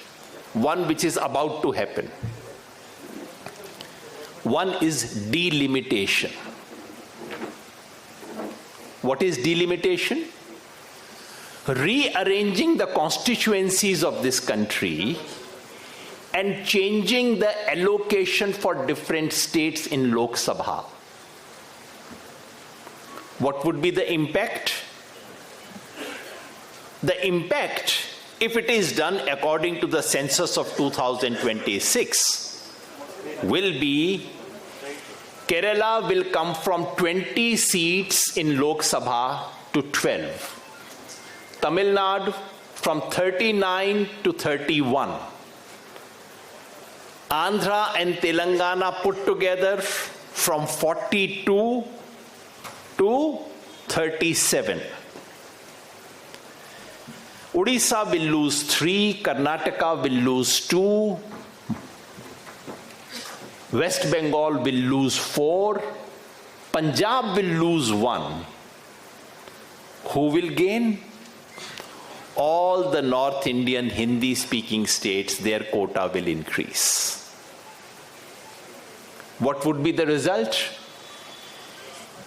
one which is about to happen. One is delimitation. What is delimitation? Rearranging the constituencies of this country and changing the allocation for different states in Lok Sabha. What would be the impact? The impact, if it is done according to the census of 2026, will be Kerala will come from 20 seats in Lok Sabha to 12. Tamil Nadu from 39 to 31. Andhra and Telangana put together from 42 to 37. Odisha will lose 3, Karnataka will lose 2, West Bengal will lose 4, Punjab will lose 1. Who will gain? All the North Indian Hindi-speaking states, their quota will increase. What would be the result?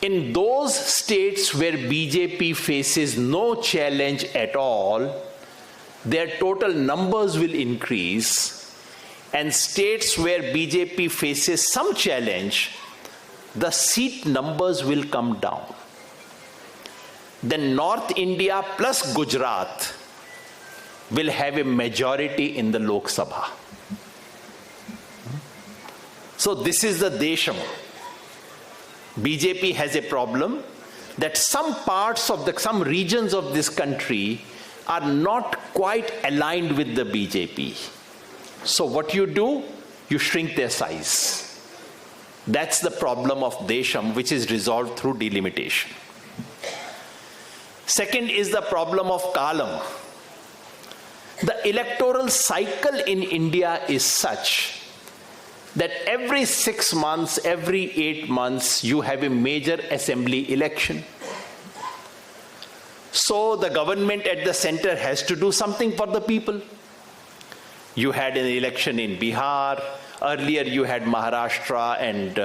In those states where BJP faces no challenge at all, their total numbers will increase, and states where BJP faces some challenge, the seat numbers will come down. Then North India plus Gujarat will have a majority in the Lok Sabha. So this is the Desham. BJP has a problem that some parts of some regions of this country are not quite aligned with the BJP. So what you do? You shrink their size. That's the problem of Desham, which is resolved through delimitation. Second is the problem of Kalam. The electoral cycle in India is such that every 6 months, every 8 months, you have a major assembly election. So the government at the center has to do something for the people. You had an election in Bihar. Earlier you had Maharashtra and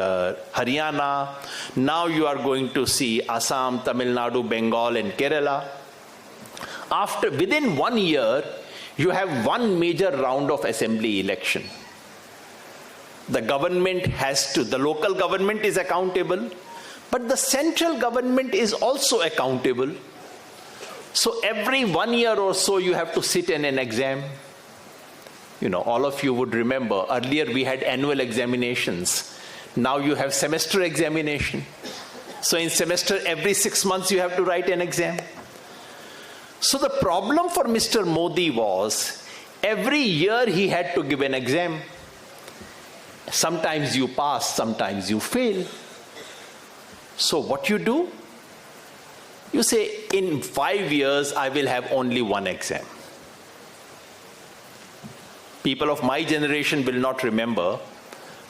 Haryana. Now you are going to see Assam, Tamil Nadu, Bengal and Kerala. Within 1 year, you have one major round of assembly election. The government the local government is accountable, but the central government is also accountable. So every 1 year or so, you have to sit in an exam. You know, all of you would remember, earlier we had annual examinations. Now you have semester examination. So in semester, every 6 months, you have to write an exam. So the problem for Mr. Modi was, every year he had to give an exam. Sometimes you pass, sometimes you fail. So what you do? You say, in 5 years, I will have only one exam. People of my generation will not remember,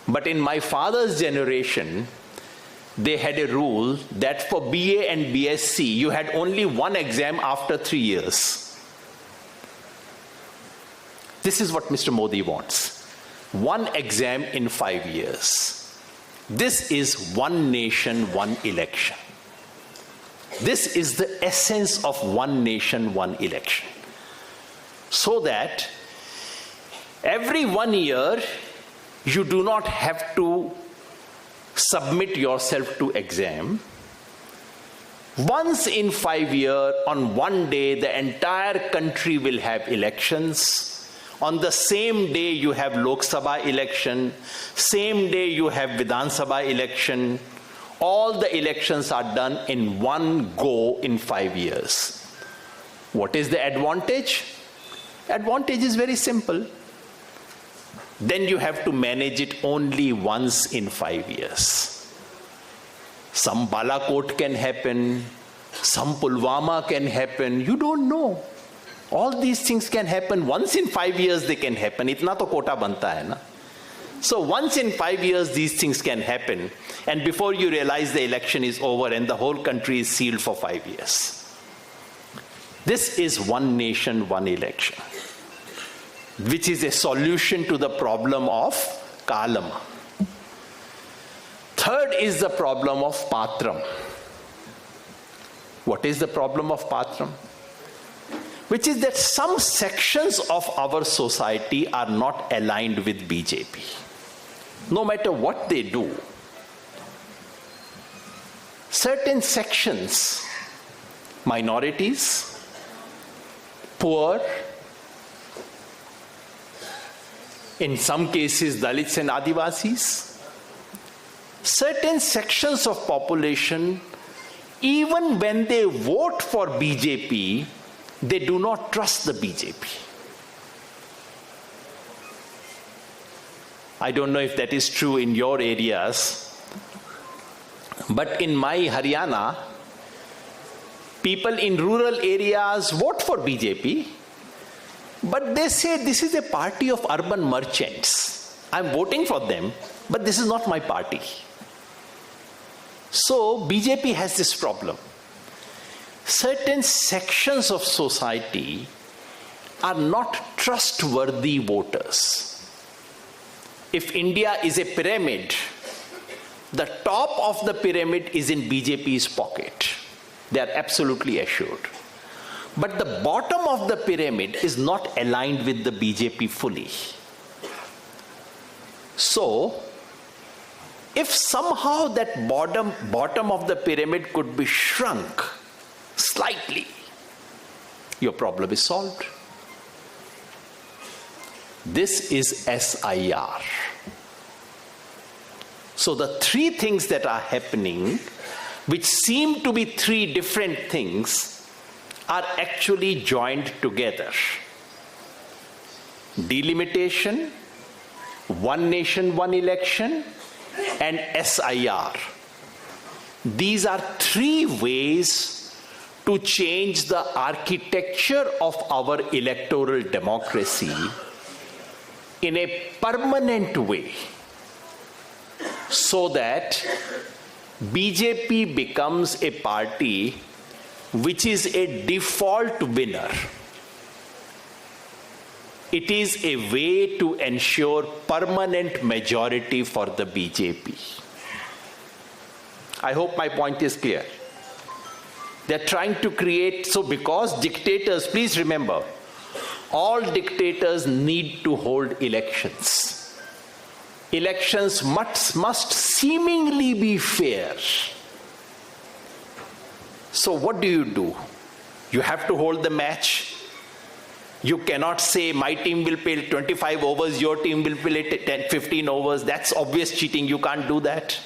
but in my father's generation, they had a rule that for BA and BSc, you had only one exam after 3 years. This is what Mr. Modi wants. One exam in 5 years. This is one nation, one election. This is the essence of one nation, one election. So that every 1 year, you do not have to submit yourself to exam. Once in 5 years, on one day, the entire country will have elections. On the same day, you have Lok Sabha election. Same day, you have Vidhan Sabha election. All the elections are done in one go in 5 years. What is the advantage? Advantage is very simple. Then you have to manage it only once in 5 years. Some Balakot can happen, some Pulwama can happen, you don't know. All these things can happen. Once in 5 years they can happen. Itna to kota banta hai na. So once in 5 years these things can happen, and before you realize the election is over and the whole country is sealed for 5 years. This is one nation, one election, which is a solution to the problem of Kalam. Third is the problem of Patram. What is the problem of Patram? Which is that some sections of our society are not aligned with BJP. No matter what they do. certain sections, minorities, poor, in some cases Dalits and Adivasis, certain sections of population, even when they vote for BJP, they do not trust the BJP. I don't know if that is true in your areas, but in my Haryana, people in rural areas vote for BJP, but they say this is a party of urban merchants. I'm voting for them, but this is not my party. So BJP has this problem. Certain sections of society are not trustworthy voters. If India is a pyramid, the top of the pyramid is in BJP's pocket. They are absolutely assured. But the bottom of the pyramid is not aligned with the BJP fully. So, if somehow that bottom of the pyramid could be shrunk slightly, your problem is solved. This is SIR. So the three things that are happening, which seem to be three different things, are actually joined together. Delimitation, one nation, one election, and SIR. These are three ways to change the architecture of our electoral democracy in a permanent way, so that BJP becomes a party which is a default winner. It is a way to ensure permanent majority for the BJP. I hope my point is clear. They're trying to create, so because dictators, please remember, all dictators need to hold elections. Elections must seemingly be fair. So what do? You have to hold the match. You cannot say my team will play 25 overs, your team will play 10, 15 overs. That's obvious cheating. You can't do that.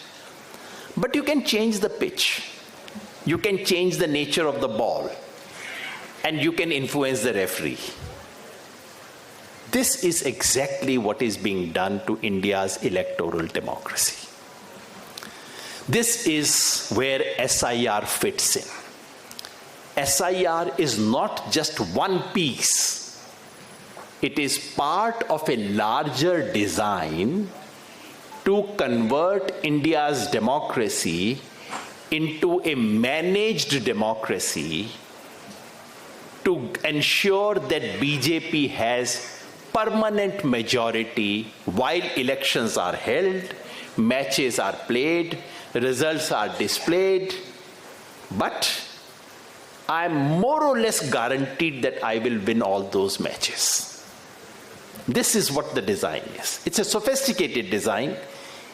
But you can change the pitch. You can change the nature of the ball. And you can influence the referee. This is exactly what is being done to India's electoral democracy. This is where SIR fits in. SIR is not just one piece. It is part of a larger design to convert India's democracy into a managed democracy, to ensure that BJP has permanent majority while elections are held, matches are played, results are displayed, but I'm more or less guaranteed that I will win all those matches. This is what the design is. It's a sophisticated design.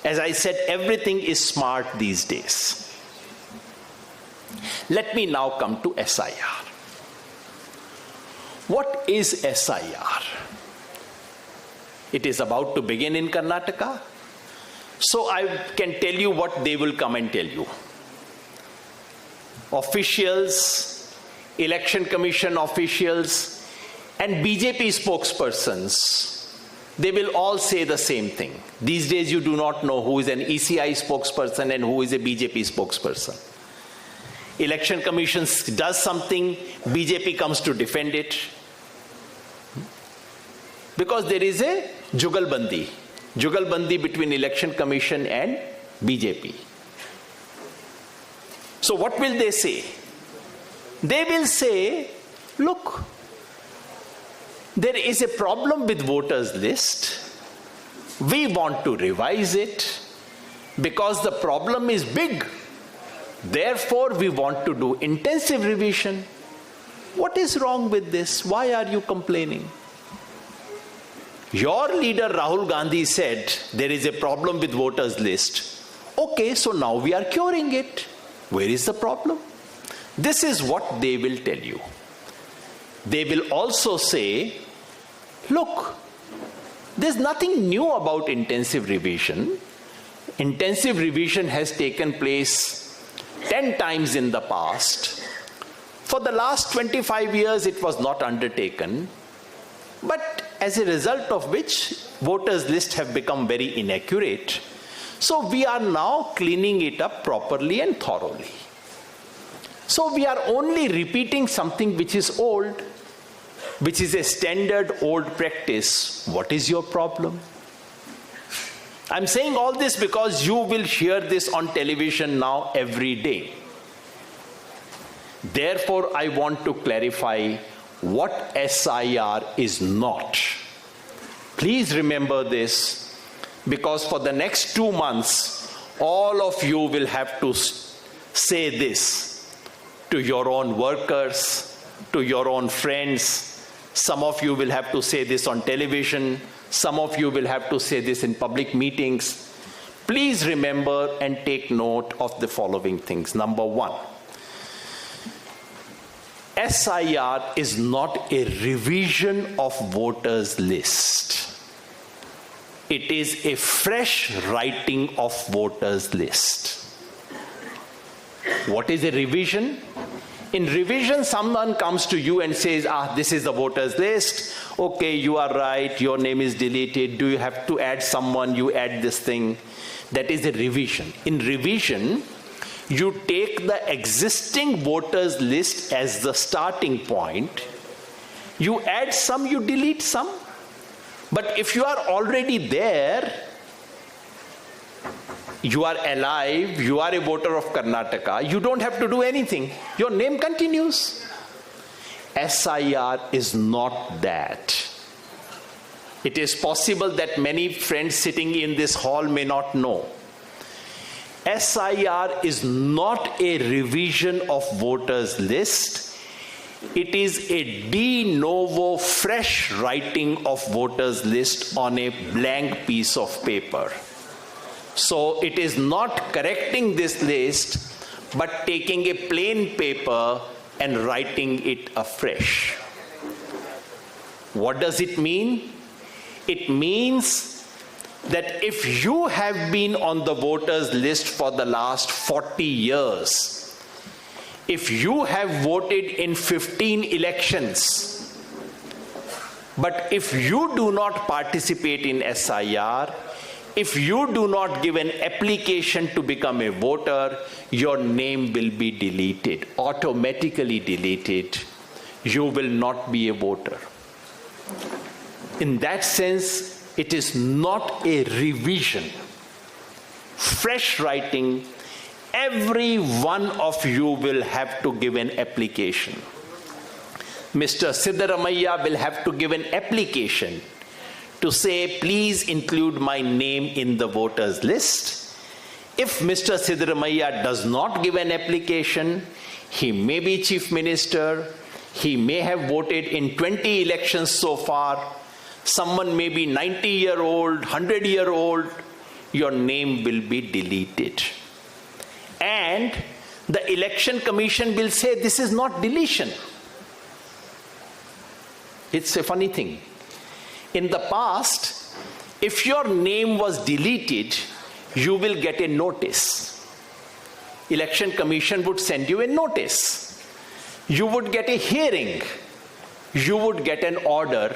As I said, everything is smart these days. Let me now come to SIR. What is SIR? It is about to begin in Karnataka. So I can tell you what they will come and tell you. Officials, election commission officials, and BJP spokespersons, they will all say the same thing. These days you do not know who is an ECI spokesperson and who is a BJP spokesperson. Election commission does something, BJP comes to defend it. Because there is a jugalbandi between election commission and BJP. So what will they say? They will say, look, there is a problem with voters list. We want to revise it because the problem is big. Therefore, we want to do intensive revision. What is wrong with this? Why are you complaining? Your leader Rahul Gandhi said there is a problem with voters list. Okay, so now we are curing it. Where is the problem? This is what they will tell you. They will also say, look, there's nothing new about intensive revision. Intensive revision has taken place 10 times in the past. For the last 25 years, it was not undertaken. But as a result of which, voters' lists have become very inaccurate. So we are now cleaning it up properly and thoroughly. So we are only repeating something which is old, which is a standard old practice. What is your problem? I'm saying all this because you will hear this on television now every day. Therefore, I want to clarify what SIR is not. Please remember this, because for the next 2 months, all of you will have to say this to your own workers, to your own friends. Some of you will have to say this on television. Some of you will have to say this in public meetings. Please remember and take note of the following things. Number one, SIR is not a revision of voters' list. It is a fresh writing of voters' list. What is a revision? In revision, someone comes to you and says, this is the voters' list. Okay, you are right, your name is deleted. Do you have to add someone? You add this thing. That is a revision. In revision, you take the existing voters' list as the starting point. You add some, you delete some. But if you are already there, you are alive, you are a voter of Karnataka, you don't have to do anything. Your name continues. SIR is not that. It is possible that many friends sitting in this hall may not know. SIR is not a revision of voters' list. It is a de novo fresh writing of voters' list on a blank piece of paper. So it is not correcting this list, but taking a plain paper and writing it afresh. What does it mean? It means that if you have been on the voters list for the last 40 years, if you have voted in 15 elections, but if you do not participate in SIR, if you do not give an application to become a voter, your name will be deleted, automatically deleted. You will not be a voter. In that sense, it is not a revision. Fresh writing, every one of you will have to give an application. Mr. Siddaramaiah will have to give an application to say, please include my name in the voters list. If Mr. Siddaramaiah does not give an application, he may be chief minister, he may have voted in 20 elections so far, someone may be 90-year-old, 100-year-old, your name will be deleted. And the election commission will say this is not deletion. It's a funny thing. In the past, if your name was deleted, you will get a notice. Election commission would send you a notice. You would get a hearing. You would get an order.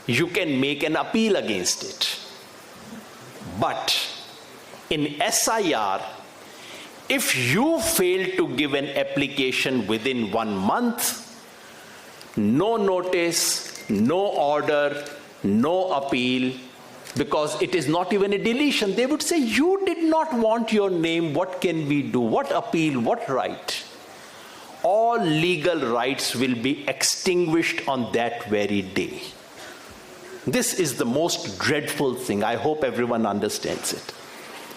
You can make an appeal against it. But in SIR, if you fail to give an application within 1 month, no notice, no order, no appeal, because it is not even a deletion. They would say, you did not want your name, what can we do? What appeal, what right? All legal rights will be extinguished on that very day. This is the most dreadful thing. I hope everyone understands it.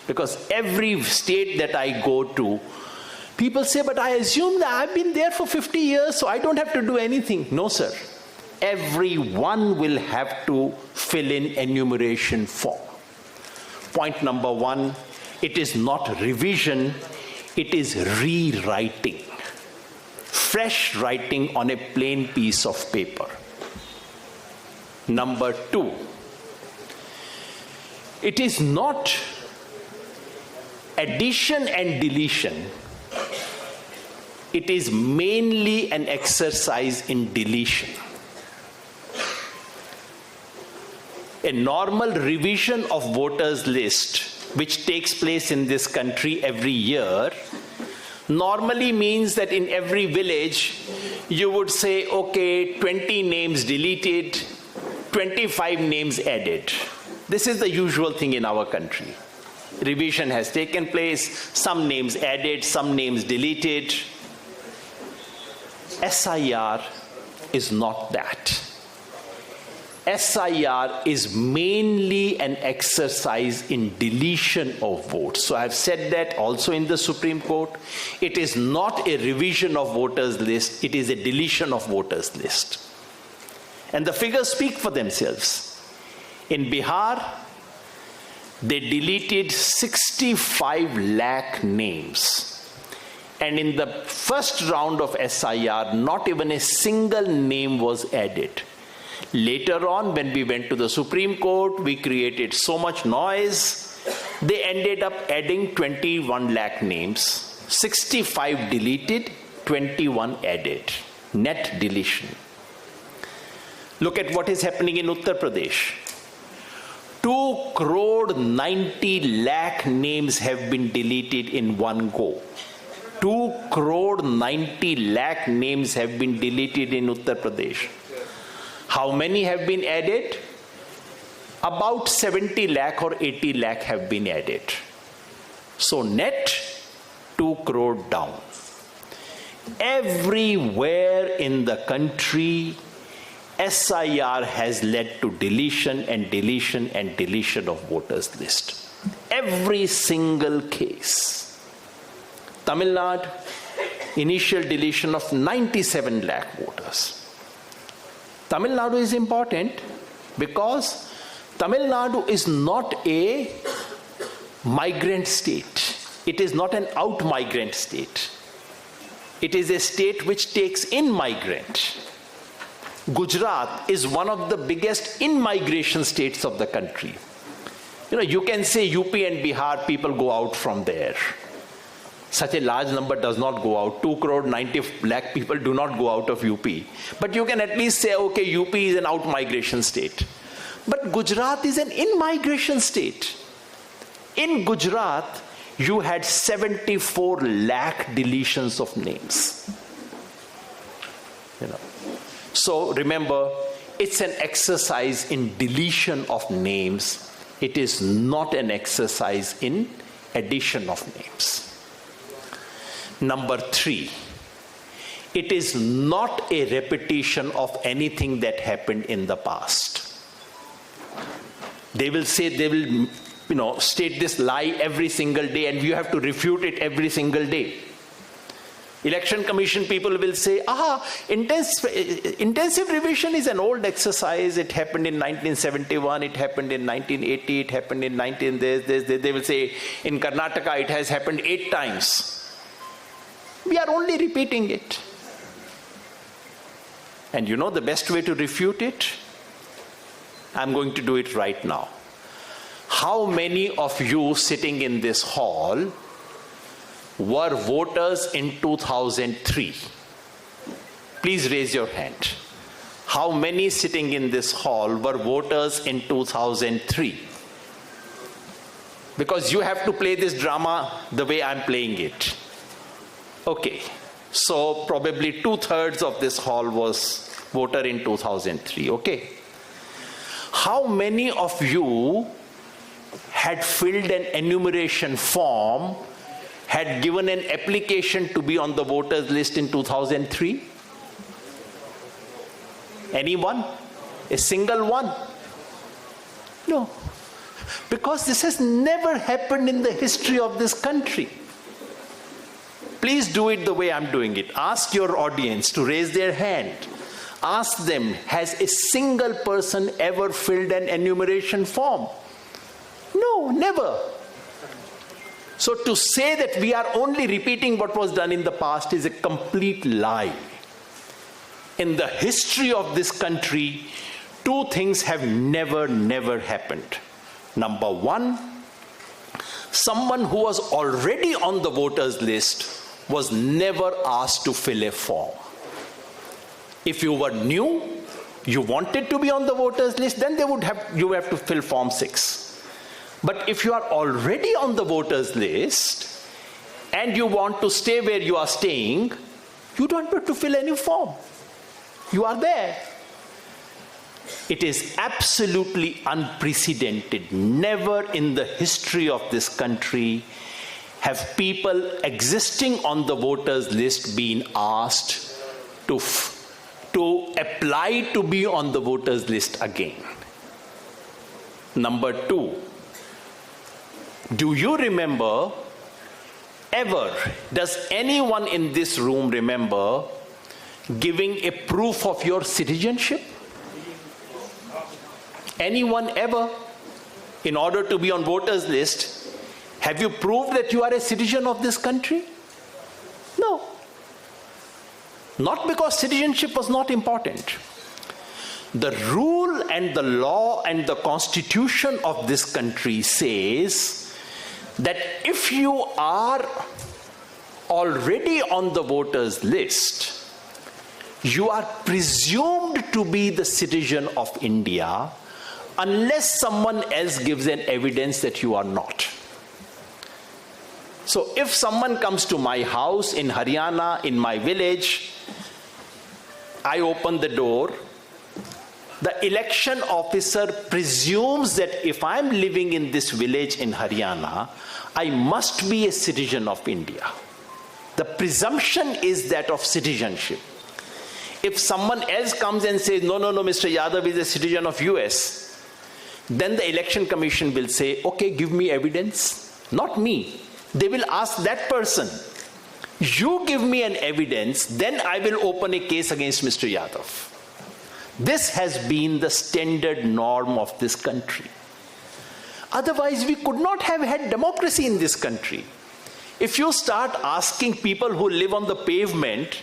Because every state that I go to, people say, but I assume that I've been there for 50 years, so I don't have to do anything. No, sir. Everyone will have to fill in enumeration form. Point number one, it is not revision, It is rewriting, fresh writing on a plain piece of paper. Number two, it is not addition and deletion. It is mainly an exercise in deletion. A normal revision of voters list, which takes place in this country every year, normally means that in every village you would say, okay, 20 names deleted, 25 names added. This is the usual thing in our country. Revision has taken place, some names added, some names deleted. SIR is not that. SIR is mainly an exercise in deletion of votes. So I've said that also in the Supreme Court. It is not a revision of voters list, it is a deletion of voters list. And the figures speak for themselves. In Bihar, they deleted 65 lakh names. And in the first round of SIR, not even a single name was added. Later on, when we went to the Supreme Court, we created so much noise, they ended up adding 21 lakh names. 65 deleted, 21 added. Net deletion. Look at what is happening in Uttar Pradesh. 2 crore 90 lakh names have been deleted in one go. 2 crore 90 lakh names have been deleted in Uttar Pradesh. How many have been added? About 70 lakh or 80 lakh have been added. So net 2 crore down. Everywhere in the country, SIR has led to deletion and deletion and deletion of voters list. Every single case. Tamil Nadu, initial deletion of 97 lakh voters. Tamil Nadu is important because Tamil Nadu is not a migrant state. It is not an out-migrant state. It is a state which takes in migrant. Gujarat is one of the biggest in-migration states of the country. You can say UP and Bihar, people go out from there. Such a large number does not go out. 2 crore 90 lakh people do not go out of UP. But you can at least say, okay, UP is an out-migration state. But Gujarat is an in-migration state. In Gujarat, you had 74 lakh deletions of names. So remember, it's an exercise in deletion of names. It is not an exercise in addition of names. Number 3, it is not a repetition of anything that happened in the past. They will say, they will, state this lie every single day and you have to refute it every single day. Election Commission people will say, intensive revision is an old exercise. It happened in 1971, it happened in 1980, it happened in they will say, in Karnataka it has happened 8 times. We are only repeating it. And the best way to refute it? I'm going to do it right now. How many of you sitting in this hall were voters in 2003? Please raise your hand. How many sitting in this hall were voters in 2003? Because you have to play this drama the way I'm playing it. Okay, so probably 2/3 of this hall was voter in 2003, okay? How many of you had filled an enumeration form, had given an application to be on the voters list in 2003? Anyone? A single one? No. Because this has never happened in the history of this country. Please do it the way I'm doing it. Ask your audience to raise their hand. Ask them, has a single person ever filled an enumeration form? No, never. So to say that we are only repeating what was done in the past is a complete lie. In the history of this country, two things have never happened. Number one, someone who was already on the voters list was never asked to fill a form. If you were new, you wanted to be on the voters list, then you have to fill Form 6. But if you are already on the voters list and you want to stay where you are staying, you don't have to fill any form. You are there. It is absolutely unprecedented. Never in the history of this country have people existing on the voters list been asked to apply to be on the voters list again. Number two, do you remember ever, does anyone in this room remember giving a proof of your citizenship? Anyone ever? In order to be on voters list, have you proved that you are a citizen of this country? No. Not because citizenship was not important. The rule and the law and the constitution of this country says that if you are already on the voters list, you are presumed to be the citizen of India unless someone else gives an evidence that you are not. So if someone comes to my house in Haryana, in my village, I open the door, the election officer presumes that if I'm living in this village in Haryana, I must be a citizen of India. The presumption is that of citizenship. If someone else comes and says, no, Mr. Yadav is a citizen of US, then the election commission will say, okay, give me evidence. Not me. They will ask that person. You give me an evidence, then I will open a case against Mr. Yadav. This has been the standard norm of this country. Otherwise, we could not have had democracy in this country. If you start asking people who live on the pavement,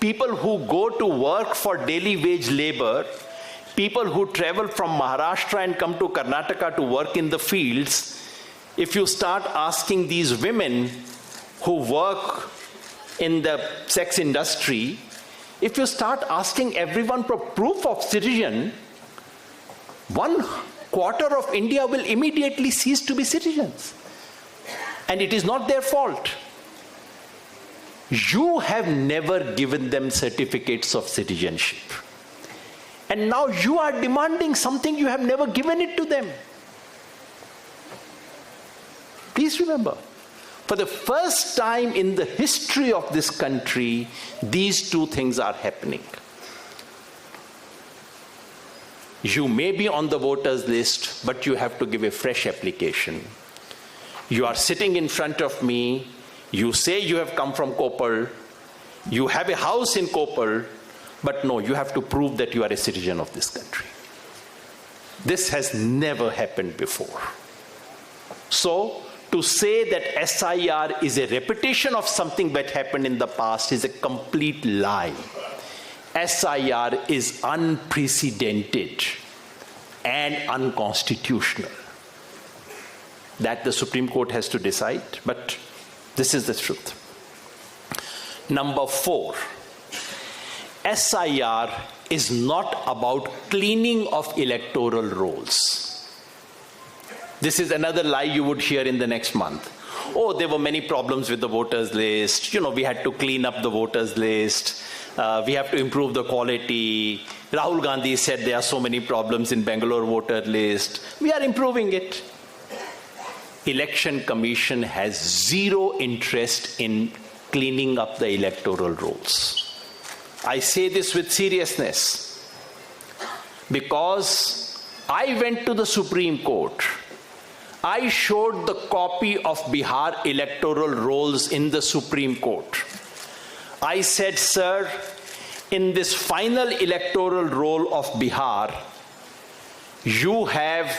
people who go to work for daily wage labor, people who travel from Maharashtra and come to Karnataka to work in the fields, if you start asking these women who work in the sex industry, if you start asking everyone for proof of citizen, 1/4 of India will immediately cease to be citizens. And it is not their fault. You have never given them certificates of citizenship. And now you are demanding something you have never given it to them. Please remember, for the first time in the history of this country, these two things are happening. You may be on the voters list, but you have to give a fresh application. You are sitting in front of me, you say you have come from Koppal, you have a house in Koppal, but no, you have to prove that you are a citizen of this country. This has never happened before. So, to say that SIR is a repetition of something that happened in the past is a complete lie. SIR is unprecedented and unconstitutional. That the Supreme Court has to decide, but this is the truth. Number 4, SIR is not about cleaning of electoral rolls. This is another lie you would hear in the next month. Oh, there were many problems with the voters list. You know, we had to clean up the voters list. We have to improve the quality. Rahul Gandhi said there are so many problems in Bangalore voter list. We are improving it. Election Commission has zero interest in cleaning up the electoral rolls. I say this with seriousness because I went to the Supreme Court. I showed the copy of Bihar electoral rolls in the Supreme Court. I said, sir, in this final electoral roll of Bihar, you have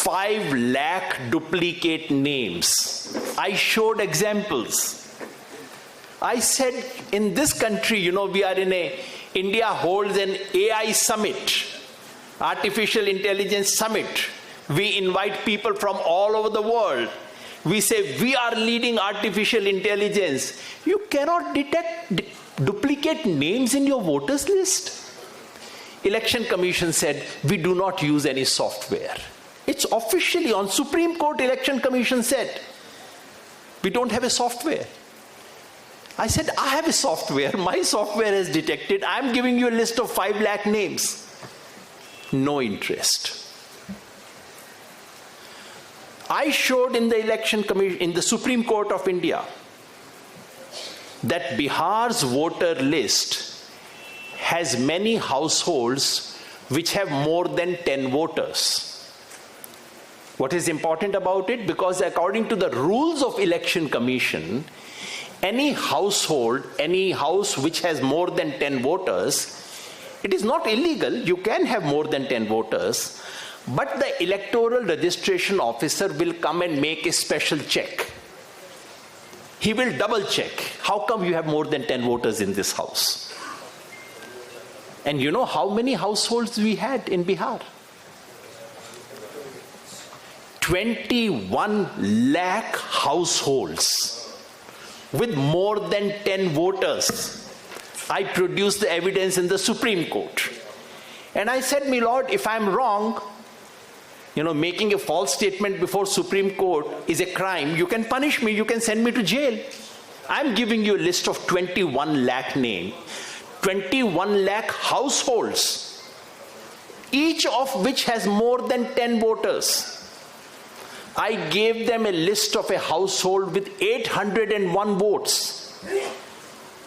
5 lakh duplicate names. I showed examples. I said, in this country, we are India holds an AI summit, artificial intelligence summit. We invite people from all over the world. We say, we are leading artificial intelligence. You cannot duplicate names in your voters list. Election Commission said, we do not use any software. It's officially on Supreme Court. Election Commission said, we don't have a software. I said, I have a software. My software has detected. I'm giving you a list of 5 lakh names. No interest. I showed in the Election Commission, in the Supreme Court of India, that Bihar's voter list has many households which have more than 10 voters. What is important about it? Because according to the rules of Election Commission, any household, any house which has more than 10 voters, it is not illegal. You can have more than 10 voters, but the electoral registration officer will come and make a special check. He will double check. How come you have more than 10 voters in this house? And you know how many households we had in Bihar? 21 lakh households with more than 10 voters. I produced the evidence in the Supreme Court. And I said, my lord, if I'm wrong, making a false statement before Supreme Court is a crime. You can punish me. You can send me to jail. I'm giving you a list of 21 lakh names, 21 lakh households, each of which has more than 10 voters. I gave them a list of a household with 801 votes.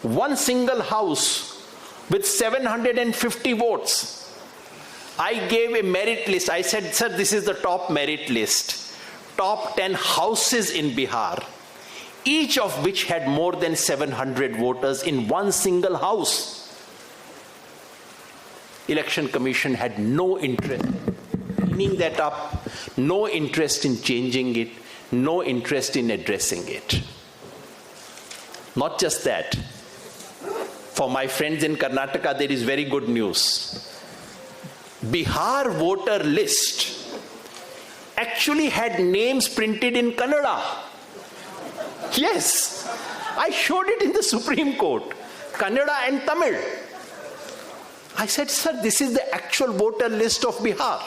One single house with 750 votes. I gave a merit list. I said, sir, this is the top merit list. Top 10 houses in Bihar, each of which had more than 700 voters in one single house. Election Commission had no interest in cleaning that up, no interest in changing it, no interest in addressing it. Not just that. For my friends in Karnataka, there is very good news. Bihar voter list actually had names printed in Kannada. Yes, I showed it in the Supreme Court, Kannada and Tamil. I said, sir, this is the actual voter list of Bihar.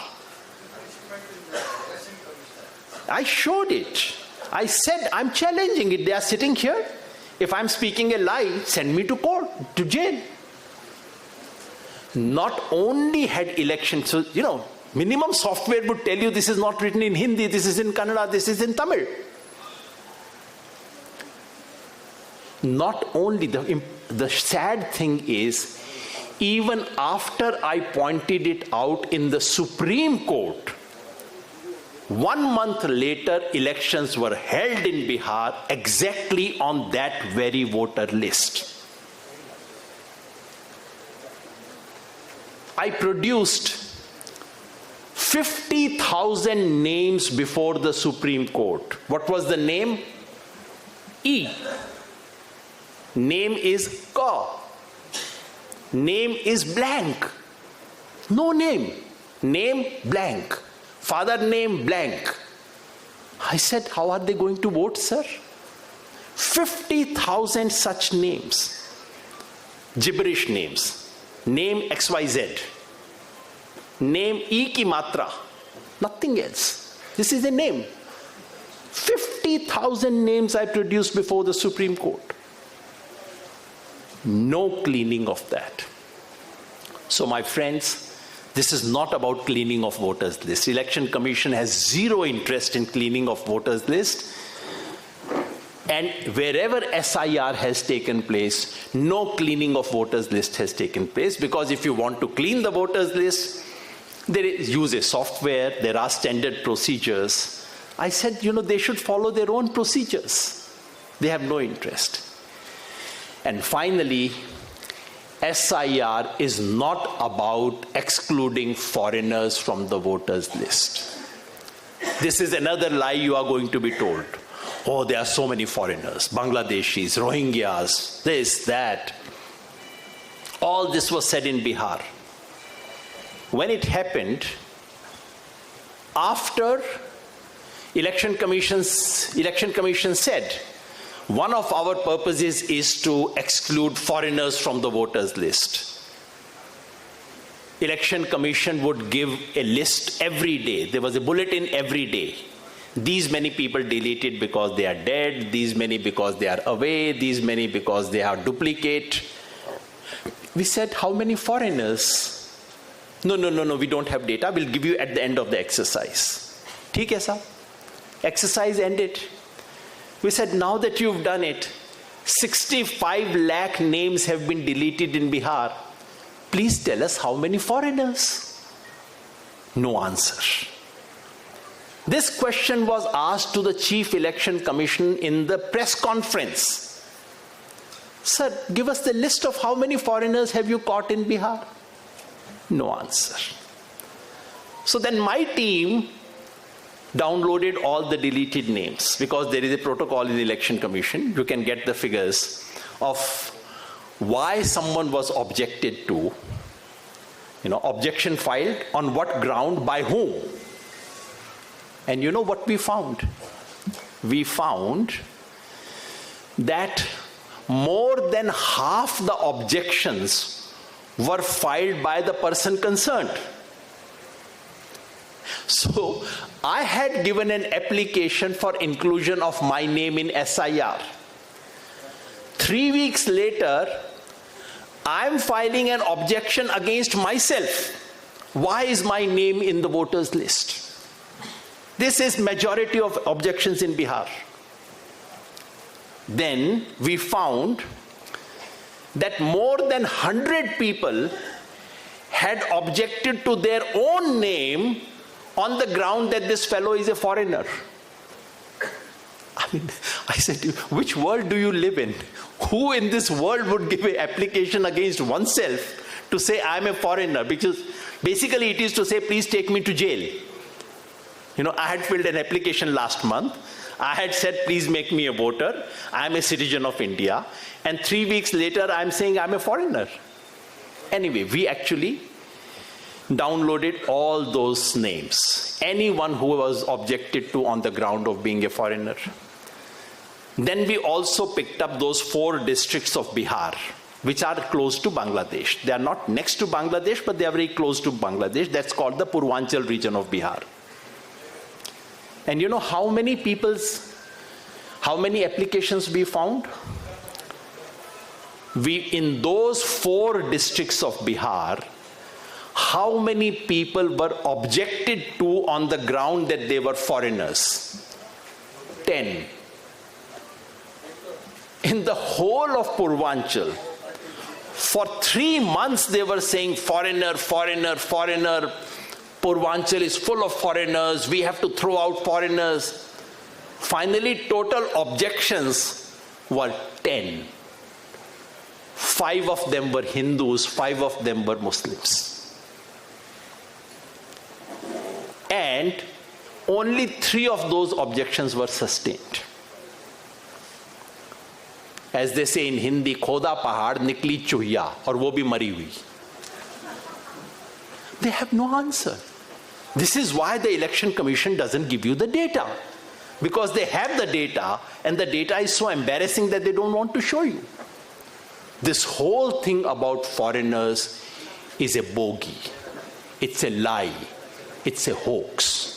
I showed it. I said, I'm challenging it. They are sitting here. If I'm speaking a lie, send me to court, to jail. Not only had elections, so, minimum software would tell you this is not written in Hindi, this is in Kannada, this is in Tamil. Not only, the sad thing is, even after I pointed it out in the Supreme Court, 1 month later, elections were held in Bihar exactly on that very voter list. I produced 50,000 names before the Supreme Court. What was the name? E. Name is Ka. Name is blank. No name. Name blank. Father name blank. I said, how are they going to vote, sir? 50,000 such names. Gibberish names. Name XYZ. Name E ki matra. Nothing else. This is a name. 50,000 names I produced before the Supreme Court. No cleaning of that. So my friends, this is not about cleaning of voters list. Election Commission has zero interest in cleaning of voters list. And wherever SIR has taken place, no cleaning of voters list has taken place, because if you want to clean the voters list, use a software, there are standard procedures. I said, they should follow their own procedures. They have no interest. And finally, SIR is not about excluding foreigners from the voters list. This is another lie you are going to be told. Oh, there are so many foreigners, Bangladeshis, Rohingyas, this, that. All this was said in Bihar. When it happened, after Election Commission said, one of our purposes is to exclude foreigners from the voters list. Election Commission would give a list every day. There was a bulletin every day. These many people deleted because they are dead, these many because they are away, these many because they are duplicate. We said, how many foreigners? No, we don't have data. We'll give you at the end of the exercise. ठीक है साहब? Exercise ended. We said, now that you've done it, 65 lakh names have been deleted in Bihar. Please tell us how many foreigners? No answer. This question was asked to the Chief Election Commission in the press conference. Sir, give us the list of how many foreigners have you caught in Bihar? No answer. So then my team downloaded all the deleted names, because there is a protocol in the Election Commission. You can get the figures of why someone was objected to, objection filed, on what ground, by whom. And you know what we found? We found that more than half the objections were filed by the person concerned. So I had given an application for inclusion of my name in SIR. 3 weeks later, I'm filing an objection against myself. Why is my name in the voters list? This is majority of objections in Bihar. Then we found that more than 100 people had objected to their own name on the ground that this fellow is a foreigner. I said, which world do you live in? Who in this world would give an application against oneself to say I'm a foreigner? Because basically it is to say, please take me to jail. I had filled an application last month. I had said, please make me a voter. I'm a citizen of India. And 3 weeks later, I'm saying I'm a foreigner. Anyway, we actually downloaded all those names. Anyone who was objected to on the ground of being a foreigner. Then we also picked up those 4 districts of Bihar, which are close to Bangladesh. They are not next to Bangladesh, but they are very close to Bangladesh. That's called the Purvanchal region of Bihar. And you know how many applications we found? In those 4 districts of Bihar, how many people were objected to on the ground that they were foreigners? 10. In the whole of Purvanchal, for 3 months they were saying foreigner, foreigner, foreigner. Purvanchal is full of foreigners. We have to throw out foreigners. Finally, total objections were 10. 5 of them were Hindus, 5 of them were Muslims. And only 3 of those objections were sustained. As they say in Hindi, khoda pahad nikli chuhiya, aur wo bhi mari hui. They have no answer. This is why the Election Commission doesn't give you the data. Because they have the data, and the data is so embarrassing that they don't want to show you. This whole thing about foreigners is a bogey. It's a lie. It's a hoax.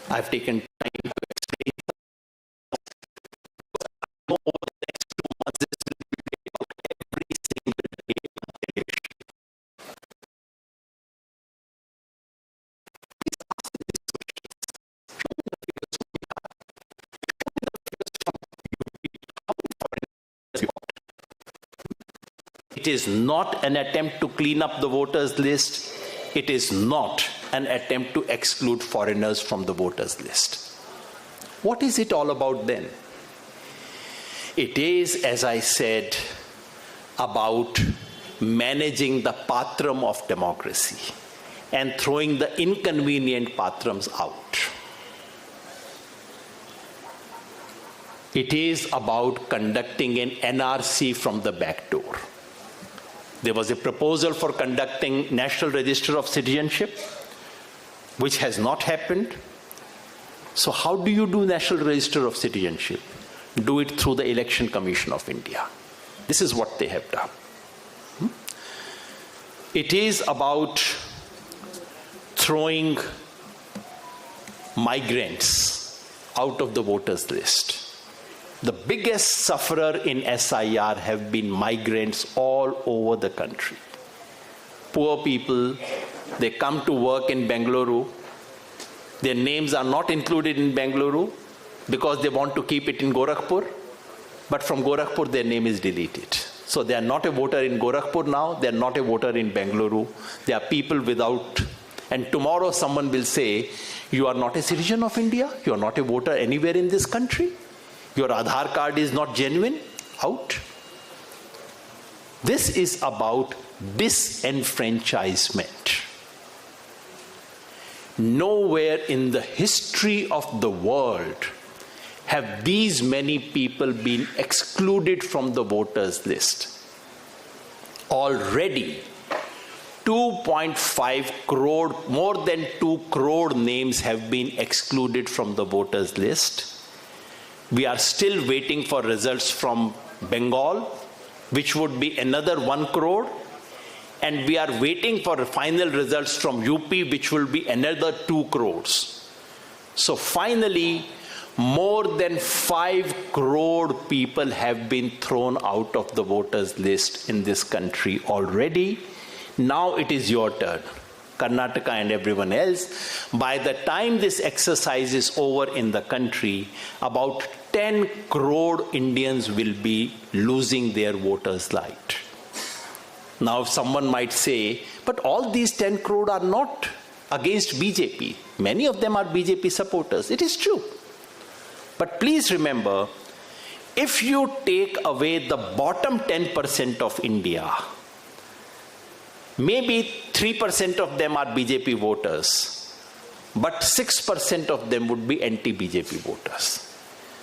I've taken time to explain. Over the next 2 months, this will be laid out every single day. It is not an attempt to clean up the voters list. It is not an attempt to exclude foreigners from the voters list. What is it all about then? It is, as I said, about managing the patram of democracy and throwing the inconvenient patrams out. It is about conducting an NRC from the back door. There was a proposal for conducting National Register of Citizenship, which has not happened. So how do you do National Register of Citizenship? Do it through the Election Commission of India. This is what they have done. It is about throwing migrants out of the voters list. The biggest sufferer in SIR have been migrants all over the country. Poor people, they come to work in Bengaluru. Their names are not included in Bengaluru because they want to keep it in Gorakhpur. But from Gorakhpur, their name is deleted. So they are not a voter in Gorakhpur now. They are not a voter in Bengaluru. They are people without. And tomorrow someone will say, you are not a citizen of India. You are not a voter anywhere in this country. Your Aadhaar card is not genuine. Out. This is about disenfranchisement. Nowhere in the history of the world have these many people been excluded from the voters list. Already, 2.5 crore, more than 2 crore names have been excluded from the voters list. We are still waiting for results from Bengal, which would be another 1 crore. And we are waiting for final results from UP, which will be another 2 crores. So finally, more than 5 crore people have been thrown out of the voters list in this country already. Now it is your turn, Karnataka and everyone else. By the time this exercise is over in the country, about 10 crore Indians will be losing their voters' right. Now someone might say, but all these 10 crore are not against BJP. Many of them are BJP supporters. It is true. But please remember, if you take away the bottom 10% of India, maybe 3% of them are BJP voters, but 6% of them would be anti-BJP voters.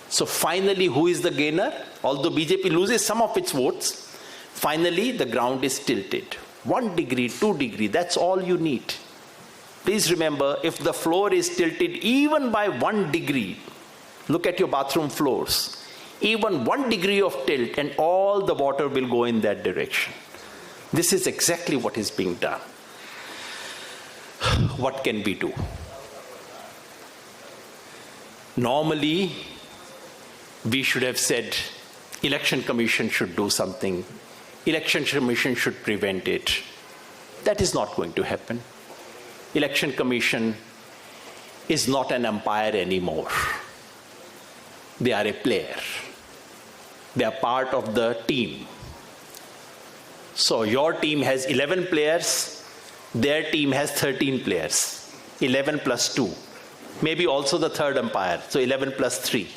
So finally, who is the gainer? Although BJP loses some of its votes, finally the ground is tilted. 1 degree, 2 degree, that's all you need. Please remember, if the floor is tilted even by 1 degree, look at your bathroom floors, even 1 degree of tilt and all the water will go in that direction. This is exactly what is being done. What can we do? Normally, we should have said, Election Commission should do something. Election Commission should prevent it. That is not going to happen. Election Commission is not an umpire anymore. They are a player. They are part of the team. So your team has 11 players, their team has 13 players, 11 plus 2. Maybe also the third umpire, so 11 plus 3.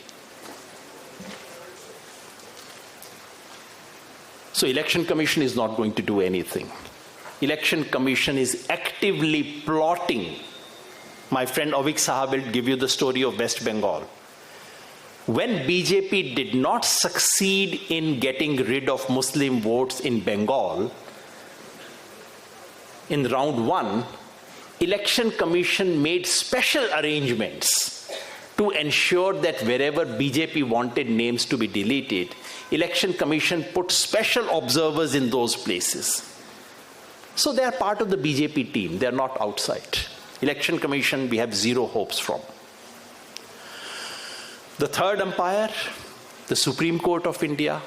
So Election Commission is not going to do anything. Election Commission is actively plotting. My friend Avik Saha will give you the story of West Bengal. When BJP did not succeed in getting rid of Muslim votes in Bengal, in round 1, Election Commission made special arrangements to ensure that wherever BJP wanted names to be deleted, Election Commission put special observers in those places. So they are part of the BJP team, they are not outside. Election Commission we have zero hopes from. The third umpire, the Supreme Court of India,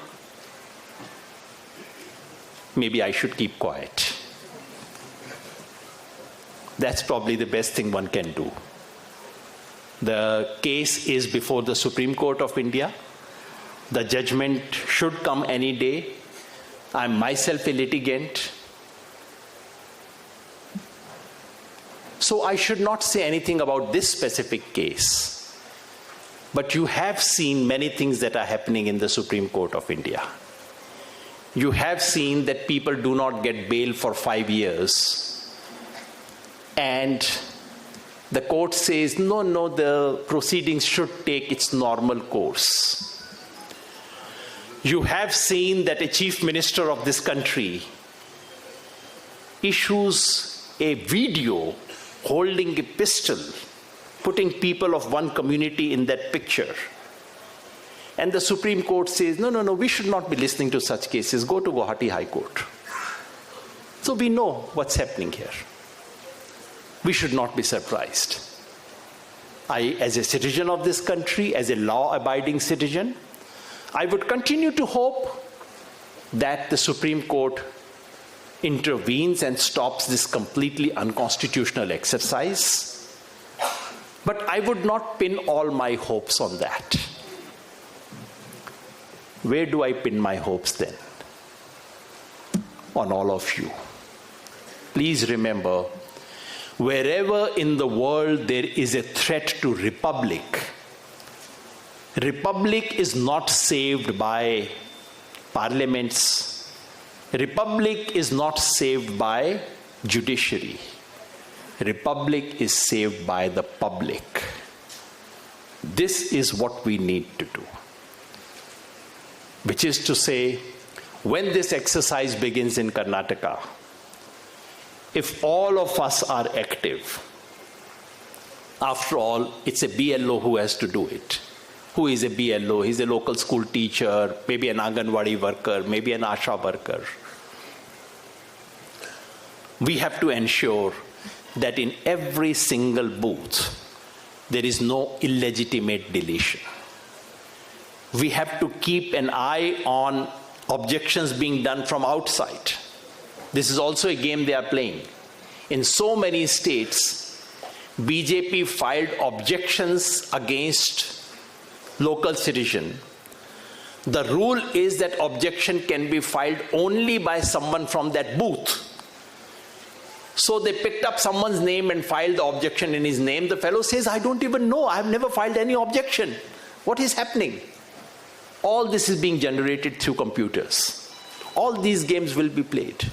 maybe I should keep quiet. That's probably the best thing one can do. The case is before the Supreme Court of India. The judgment should come any day. I'm myself a litigant. So I should not say anything about this specific case. But you have seen many things that are happening in the Supreme Court of India. You have seen that people do not get bail for 5 years. And the court says, no, the proceedings should take its normal course. You have seen that a chief minister of this country issues a video holding a pistol, putting people of one community in that picture. And the Supreme Court says, no, we should not be listening to such cases. Go to Guwahati High Court. So we know what's happening here. We should not be surprised. I, as a citizen of this country, as a law-abiding citizen, I would continue to hope that the Supreme Court intervenes and stops this completely unconstitutional exercise. But I would not pin all my hopes on that. Where do I pin my hopes then? On all of you. Please remember, wherever in the world there is a threat to republic, republic is not saved by parliaments. Republic is not saved by judiciary. Republic is saved by the public. This is what we need to do. Which is to say, when this exercise begins in Karnataka, if all of us are active, after all, it's a BLO who has to do it. Who is a BLO? He's a local school teacher, maybe an Anganwadi worker, maybe an ASHA worker. We have to ensure that in every single booth, there is no illegitimate deletion. We have to keep an eye on objections being done from outside. This is also a game they are playing. In so many states, BJP filed objections against local citizen. The rule is that objection can be filed only by someone from that booth. So they picked up someone's name and filed the objection in his name. The fellow says, I don't even know. I have never filed any objection. What is happening? All this is being generated through computers. All these games will be played.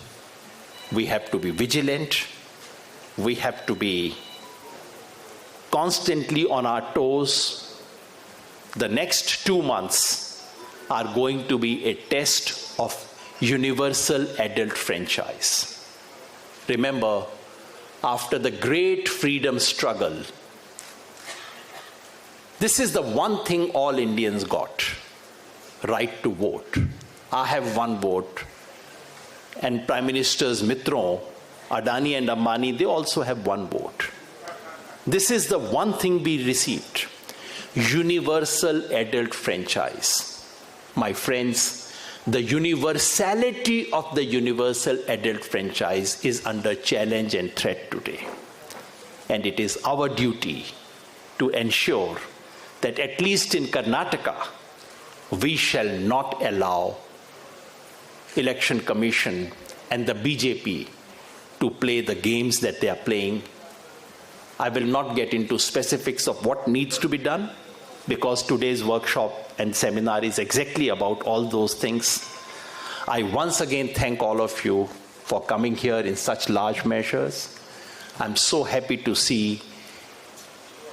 We have to be vigilant. We have to be constantly on our toes. The next 2 months are going to be a test of universal adult franchise. Remember, after the great freedom struggle, this is the one thing all Indians got, right to vote. I have one vote. And Prime Ministers Mitron, Adani and Ambani, they also have one vote. This is the one thing we received, universal adult franchise. My friends, the universality of the universal adult franchise is under challenge and threat today. And it is our duty to ensure that at least in Karnataka, we shall not allow Election Commission and the BJP to play the games that they are playing. I will not get into specifics of what needs to be done, because today's workshop and seminar is exactly about all those things. I once again thank all of you for coming here in such large measures. I'm so happy to see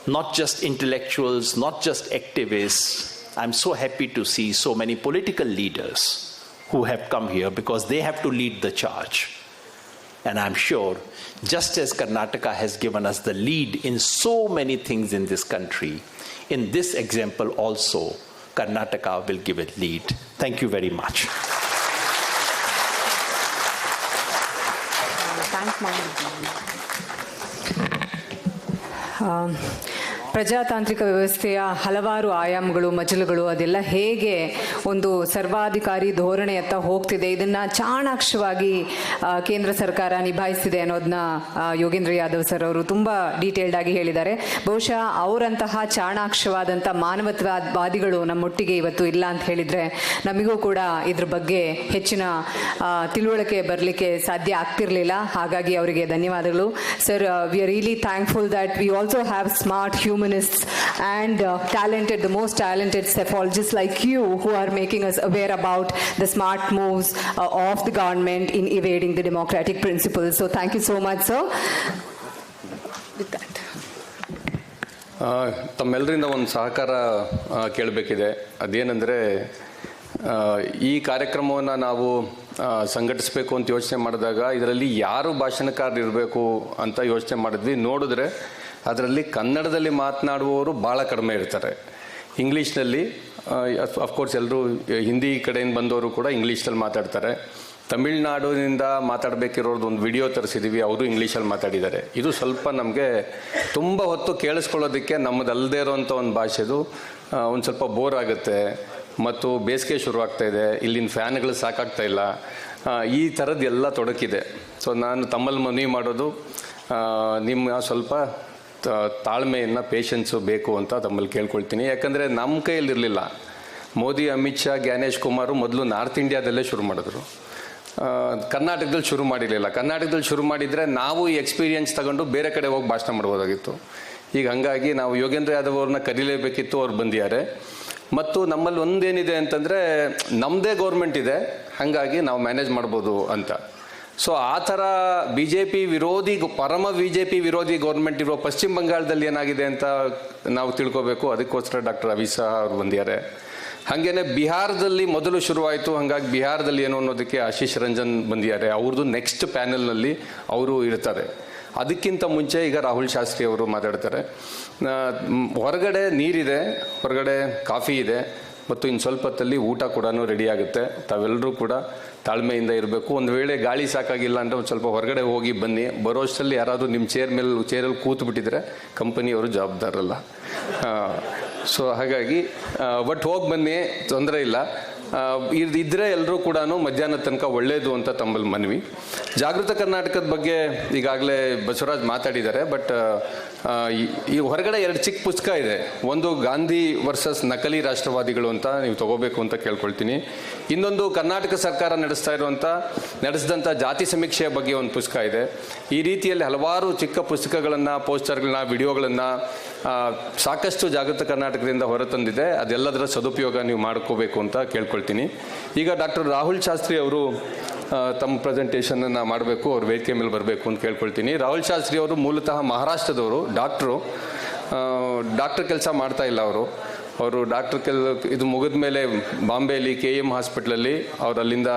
not just intellectuals, not just activists. I'm so happy to see so many political leaders who have come here, because they have to lead the charge. And I'm sure, just as Karnataka has given us the lead in so many things in this country, in this example also, Karnataka will give it lead. Thank you very much. ಪ್ರಜಾತಾಂತ್ರಿಕ ವ್ಯವಸ್ಥೆಯ ಹಲವಾರು ಆಯಾಮಗಳು ಮಜಲುಗಳು ಅದೆಲ್ಲ ಹೇಗೆ ಒಂದು ಸರ್ವಾಧಿಕಾರಿ ಧೋರಣೆಯತ್ತ ಹೋಗ್ತಿದೆ, ಇದನ್ನ ಚಾಣಾಕ್ಷವಾಗಿ ಕೇಂದ್ರ ಸರ್ಕಾರ ನಿಭಾಯಿಸ್ತಿದೆ ಅನ್ನೋದನ್ನ ಯೋಗೇಂದ್ರ ಯಾದವ್ ಸರ್ ಅವರು ತುಂಬಾ ಡೀಟೇಲ್ಡ್ ಆಗಿ ಹೇಳಿದ್ದಾರೆ. ಬಹುಶಃ ಅವರಂತಹ ಚಾಣಾಕ್ಷವಾದಂಥ ಮಾನವತಾವಾದಿಗಳು ನಮ್ಮೊಟ್ಟಿಗೆ ಇವತ್ತು ಇಲ್ಲ ಅಂತ ಹೇಳಿದ್ರೆ ನಮಗೂ ಕೂಡ ಇದ್ರ ಬಗ್ಗೆ ಹೆಚ್ಚಿನ ತಿಳುವಳಿಕೆ ಬರಲಿಕ್ಕೆ ಸಾಧ್ಯ ಆಗ್ತಿರ್ಲಿಲ್ಲ. ಹಾಗಾಗಿ ಅವರಿಗೆ ಧನ್ಯವಾದಗಳು sir. We are really thankful that we also have smart humanists and the most talented psephologists like you who are making us aware about the smart moves of the government in evading the democratic principles. So thank you so much, sir. With that. ತಮ್ಮೆಲ್ಲರಿಂದ ಒಂದು ಸಹಕಾರ ಕೇಳಬೇಕಿದೆ. ಅದೇನೆಂದರೆ ಈ ಕಾರ್ಯಕ್ರಮವನ್ನು ನಾವು ಸಂಘಟಿಸಬೇಕು ಅಂತ ಯೋಚನೆ ಮಾಡಿದಾಗ ಇದರಲ್ಲಿ ಯಾರು ಭಾಷಣಕಾರರು ಇರಬೇಕು ಅಂತ ಯೋಚನೆ ಮಾಡಿದ್ವಿ. ನೋಡಿದ್ರೆ ಅದರಲ್ಲಿ ಕನ್ನಡದಲ್ಲಿ ಮಾತನಾಡುವವರು ಭಾಳ ಕಡಿಮೆ ಇರ್ತಾರೆ. ಇಂಗ್ಲೀಷ್ನಲ್ಲಿ ಅಫ್ಕೋರ್ಸ್ ಎಲ್ಲರೂ ಹಿಂದಿ ಕಡೆಯಿಂದ ಬಂದವರು ಕೂಡ ಇಂಗ್ಲೀಷ್ನಲ್ಲಿ ಮಾತಾಡ್ತಾರೆ. ತಮಿಳ್ನಾಡಿನಿಂದ ಮಾತಾಡಬೇಕಿರೋದು ಒಂದು ವಿಡಿಯೋ ತರಿಸಿದ್ದೀವಿ, ಅವರು ಇಂಗ್ಲೀಷಲ್ಲಿ ಮಾತಾಡಿದ್ದಾರೆ. ಇದು ಸ್ವಲ್ಪ ನಮಗೆ ತುಂಬ ಹೊತ್ತು ಕೇಳಿಸ್ಕೊಳ್ಳೋದಕ್ಕೆ ನಮ್ಮದಲ್ಲದೇ ಇರೋವಂಥ ಒಂದು ಭಾಷೆದು ಒಂದು ಸ್ವಲ್ಪ ಬೋರ್ ಆಗುತ್ತೆ. ಮತ್ತು ಬೇಸಿಗೆ ಶುರುವಾಗ್ತಾ ಇದೆ, ಇಲ್ಲಿನ ಫ್ಯಾನ್ಗಳು ಸಾಕಾಗ್ತಾ ಇಲ್ಲ, ಈ ಥರದ್ದು ಎಲ್ಲ ತೊಡಕಿದೆ. ಸೊ ನಾನು ತಮ್ಮಲ್ಲಿ ಮನವಿ ಮಾಡೋದು ನಿಮ್ಮ ಸ್ವಲ್ಪ ತಾಳ್ಮೆಯನ್ನು ಪೇಷನ್ಸು ಬೇಕು ಅಂತ ತಮ್ಮಲ್ಲಿ ಕೇಳ್ಕೊಳ್ತೀನಿ. ಯಾಕಂದರೆ ನಮ್ಮ ಕೈಯಲ್ಲಿರಲಿಲ್ಲ. ಮೋದಿ, ಅಮಿತ್ ಶಾ, ಜ್ಞಾನೇಶ್ ಕುಮಾರು ಮೊದಲು ನಾರ್ತ್ ಇಂಡಿಯಾದಲ್ಲೇ ಶುರು ಮಾಡಿದ್ರು, ಕರ್ನಾಟಕದಲ್ಲಿ ಶುರು ಮಾಡಿರಲಿಲ್ಲ. ಕರ್ನಾಟಕದಲ್ಲಿ ಶುರು ಮಾಡಿದರೆ ನಾವು ಈ ಎಕ್ಸ್ಪೀರಿಯನ್ಸ್ ತಗೊಂಡು ಬೇರೆ ಕಡೆ ಹೋಗಿ ಭಾಷಣ ಮಾಡ್ಬೋದಾಗಿತ್ತು. ಈಗ ಹಾಗಾಗಿ ನಾವು ಯೋಗೇಂದ್ರ ಯಾದವ್ ಅವ್ರನ್ನ ಕರೀಲೇಬೇಕಿತ್ತು, ಅವ್ರು ಬಂದಿದ್ದಾರೆ. ಮತ್ತು ನಮ್ಮಲ್ಲಿ ಒಂದೇನಿದೆ ಅಂತಂದರೆ ನಮ್ಮದೇ ಗೌರ್ಮೆಂಟ್ ಇದೆ, ಹಾಗಾಗಿ ನಾವು ಮ್ಯಾನೇಜ್ ಮಾಡ್ಬೋದು ಅಂತ. ಸೊ ಆ ಥರ ಪರಮ ಬಿ ಜೆ ಪಿ ವಿರೋಧಿ ಗೌರ್ಮೆಂಟ್ ಇರುವ ಪಶ್ಚಿಮ ಬಂಗಾಳದಲ್ಲಿ ಏನಾಗಿದೆ ಅಂತ ನಾವು ತಿಳ್ಕೋಬೇಕು. ಅದಕ್ಕೋಸ್ಕರ ಡಾಕ್ಟರ್ ಅಮಿತ್ ಶಾ ಅವರು ಬಂದಿದ್ದಾರೆ. ಹಾಗೇನೆ ಬಿಹಾರದಲ್ಲಿ ಮೊದಲು ಶುರುವಾಯಿತು, ಹಾಗಾಗಿ ಬಿಹಾರದಲ್ಲಿ ಏನು ಅನ್ನೋದಕ್ಕೆ ಆಶೀಶ್ ರಂಜನ್ ಬಂದಿದ್ದಾರೆ. ಅವ್ರದ್ದು ನೆಕ್ಸ್ಟ್ ಪ್ಯಾನೆಲ್ನಲ್ಲಿ ಅವರು ಇರ್ತಾರೆ. ಅದಕ್ಕಿಂತ ಮುಂಚೆ ಈಗ ರಾಹುಲ್ ಶಾಸ್ತ್ರಿ ಅವರು ಮಾತಾಡ್ತಾರೆ. ಹೊರಗಡೆ ನೀರಿದೆ, ಹೊರಗಡೆ ಕಾಫಿ ಇದೆ, ಮತ್ತು ಇನ್ನು ಸ್ವಲ್ಪ ಹೊತ್ತಲ್ಲಿ ಊಟ ಕೂಡ ರೆಡಿ ಆಗುತ್ತೆ. ತಾವೆಲ್ಲರೂ ಕೂಡ ತಾಳ್ಮೆಯಿಂದ ಇರಬೇಕು. ಒಂದು ವೇಳೆ ಗಾಳಿ ಸಾಕಾಗಿಲ್ಲ ಅಂದರೆ ಒಂದು ಸ್ವಲ್ಪ ಹೊರಗಡೆ ಹೋಗಿ ಬನ್ನಿ. ಬರೋಷ್ಟರಲ್ಲಿ ಯಾರಾದರೂ ನಿಮ್ಮ ಚೇರಲ್ಲಿ ಕೂತು ಬಿಟ್ಟಿದ್ರೆ ಕಂಪನಿಯವರು ಜವಾಬ್ದಾರಲ್ಲ. ಸೊ ಹಾಗಾಗಿ ಬಟ್ ಹೋಗಿ ಬನ್ನಿ, ತೊಂದರೆ ಇಲ್ಲ. ಇದ್ರೆ ಎಲ್ಲರೂ ಕೂಡ ಮಧ್ಯಾಹ್ನದ ತನಕ ಒಳ್ಳೆಯದು ಅಂತ ತಮ್ಮಲ್ಲಿ ಮನವಿ. ಜಾಗೃತ ಕರ್ನಾಟಕದ ಬಗ್ಗೆ ಈಗಾಗಲೇ ಬಸವರಾಜ್ ಮಾತಾಡಿದ್ದಾರೆ. ಬಟ್ ಈ ಹೊರಗಡೆ 2 ಚಿಕ್ಕ ಪುಸ್ತಕ ಇದೆ. ಒಂದು ಗಾಂಧಿ ವರ್ಸಸ್ ನಕಲಿ ರಾಷ್ಟ್ರವಾದಿಗಳು ಅಂತ ನೀವು ತಗೋಬೇಕು ಅಂತ ಕೇಳ್ಕೊಳ್ತೀನಿ. ಇನ್ನೊಂದು ಕರ್ನಾಟಕ ಸರ್ಕಾರ ನಡೆಸಿದಂಥ ಜಾತಿ ಸಮೀಕ್ಷೆಯ ಬಗ್ಗೆ ಒಂದು ಪುಸ್ತಕ ಇದೆ. ಈ ರೀತಿಯಲ್ಲಿ ಹಲವಾರು ಚಿಕ್ಕ ಪುಸ್ತಕಗಳನ್ನು, ಪೋಸ್ಟರ್ಗಳನ್ನ, ವಿಡಿಯೋಗಳನ್ನು ಸಾಕಷ್ಟು ಜಾಗೃತ ಕರ್ನಾಟಕದಿಂದ ಹೊರತಂದಿದೆ. ಅದೆಲ್ಲದರ ಸದುಪಯೋಗ ನೀವು ಮಾಡ್ಕೋಬೇಕು ಅಂತ ಕೇಳ್ಕೊಳ್ತೀನಿ. ಈಗ ಡಾಕ್ಟರ್ ರಾಹುಲ್ ಶಾಸ್ತ್ರಿ ಅವರು ತಮ್ಮ ಪ್ರೆಸೆಂಟೇಷನನ್ನು ಮಾಡಬೇಕು, ಅವ್ರು ವೇದಿಕೆ ಮೇಲೆ ಬರಬೇಕು ಅಂತ ಕೇಳ್ಕೊಳ್ತೀನಿ. ರಾಹುಲ್ ಶಾಸ್ತ್ರಿ ಅವರು ಮೂಲತಃ ಮಹಾರಾಷ್ಟ್ರದವರು, ಡಾಕ್ಟರ್ ಕೆಲಸ ಮಾಡ್ತಾ ಇಲ್ಲ. ಅವರು ಇದು ಮುಗಿದ ಮೇಲೆ ಬಾಂಬೆಯಲ್ಲಿ KM ಹಾಸ್ಪಿಟ್ಲಲ್ಲಿ ಅವ್ರು ಅಲ್ಲಿಂದ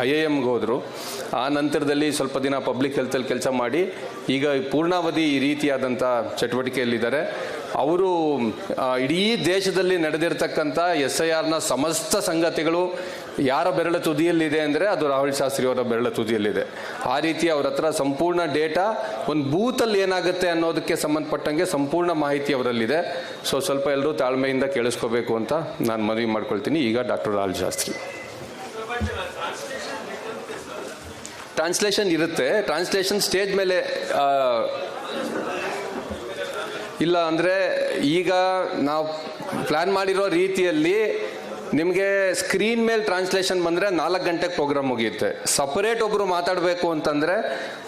IIMಗೆ ಹೋದರು. ಆ ನಂತರದಲ್ಲಿ ಸ್ವಲ್ಪ ದಿನ ಪಬ್ಲಿಕ್ ಹೆಲ್ತಲ್ಲಿ ಕೆಲಸ ಮಾಡಿ ಈಗ ಪೂರ್ಣಾವಧಿ ಈ ರೀತಿಯಾದಂಥ ಚಟುವಟಿಕೆಯಲ್ಲಿದ್ದಾರೆ. ಅವರು ಇಡೀ ದೇಶದಲ್ಲಿ ನಡೆದಿರ್ತಕ್ಕಂಥ SIRನ ಸಮಸ್ತ ಸಂಗತಿಗಳು ಯಾರ ಬೆರಳ ತುದಿಯಲ್ಲಿದೆ ಅಂದರೆ ಅದು ರಾಹುಲ್ ಶಾಸ್ತ್ರಿ ಅವರ ಬೆರಳ ತುದಿಯಲ್ಲಿದೆ. ಆ ರೀತಿ ಅವ್ರ ಹತ್ರ ಸಂಪೂರ್ಣ ಡೇಟಾ, ಒಂದು ಬೂತಲ್ಲಿ ಏನಾಗುತ್ತೆ ಅನ್ನೋದಕ್ಕೆ ಸಂಬಂಧಪಟ್ಟಂಗೆ ಸಂಪೂರ್ಣ ಮಾಹಿತಿ ಅವರಲ್ಲಿದೆ. ಸೊ ಸ್ವಲ್ಪ ಎಲ್ಲರೂ ತಾಳ್ಮೆಯಿಂದ ಕೇಳಿಸ್ಕೋಬೇಕು ಅಂತ ನಾನು ಮನವಿ ಮಾಡ್ಕೊಳ್ತೀನಿ. ಈಗ ಡಾಕ್ಟರ್ ರಾಹುಲ್ ಶಾಸ್ತ್ರಿ. ಟ್ರಾನ್ಸ್ಲೇಷನ್ ಇರುತ್ತೆ. ಟ್ರಾನ್ಸ್ಲೇಷನ್ ಸ್ಟೇಜ್ ಮೇಲೆ ಇಲ್ಲ ಅಂದರೆ ಈಗ ನಾವು ಪ್ಲ್ಯಾನ್ ಮಾಡಿರೋ ರೀತಿಯಲ್ಲಿ ನಿಮಗೆ ಸ್ಕ್ರೀನ್ ಮೇಲೆ ಟ್ರಾನ್ಸ್ಲೇಷನ್ ಬಂದರೆ 4 ಗಂಟೆಗೆ ಪ್ರೋಗ್ರಾಮ್ ಮುಗಿಯುತ್ತೆ. ಸಪರೇಟ್ ಒಬ್ಬರು ಮಾತಾಡಬೇಕು ಅಂತಂದರೆ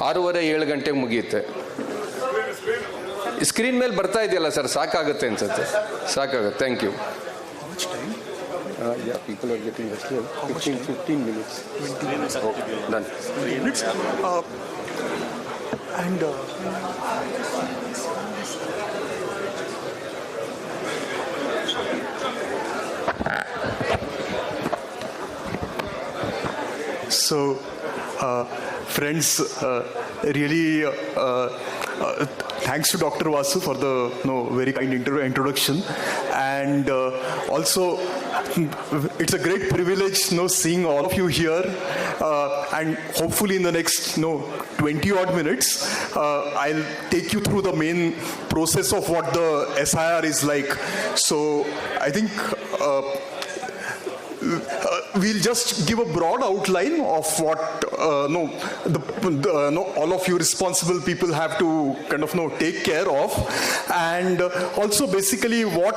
6:30-7 ಗಂಟೆಗೆ ಮುಗಿಯುತ್ತೆ. ಸ್ಕ್ರೀನ್ ಮೇಲೆ ಬರ್ತಾ ಇದೆಯಲ್ಲ ಸರ್, ಸಾಕಾಗುತ್ತೆ ಅನ್ಸುತ್ತೆ. ಸಾಕಾಗುತ್ತೆ. Thank you. Yeah, people are getting restless. 15 minutes. 20 minutes. Okay, done. 3 minutes. And so, friends, really thanks to Dr. Vasu for the very kind introduction, and also it's a great privilege, seeing all of you here, and hopefully in the next, 20 odd minutes, I'll take you through the main process of what the SIR is like. So I think we'll just give a broad outline of what all of you responsible people have to kind of take care of, and also basically what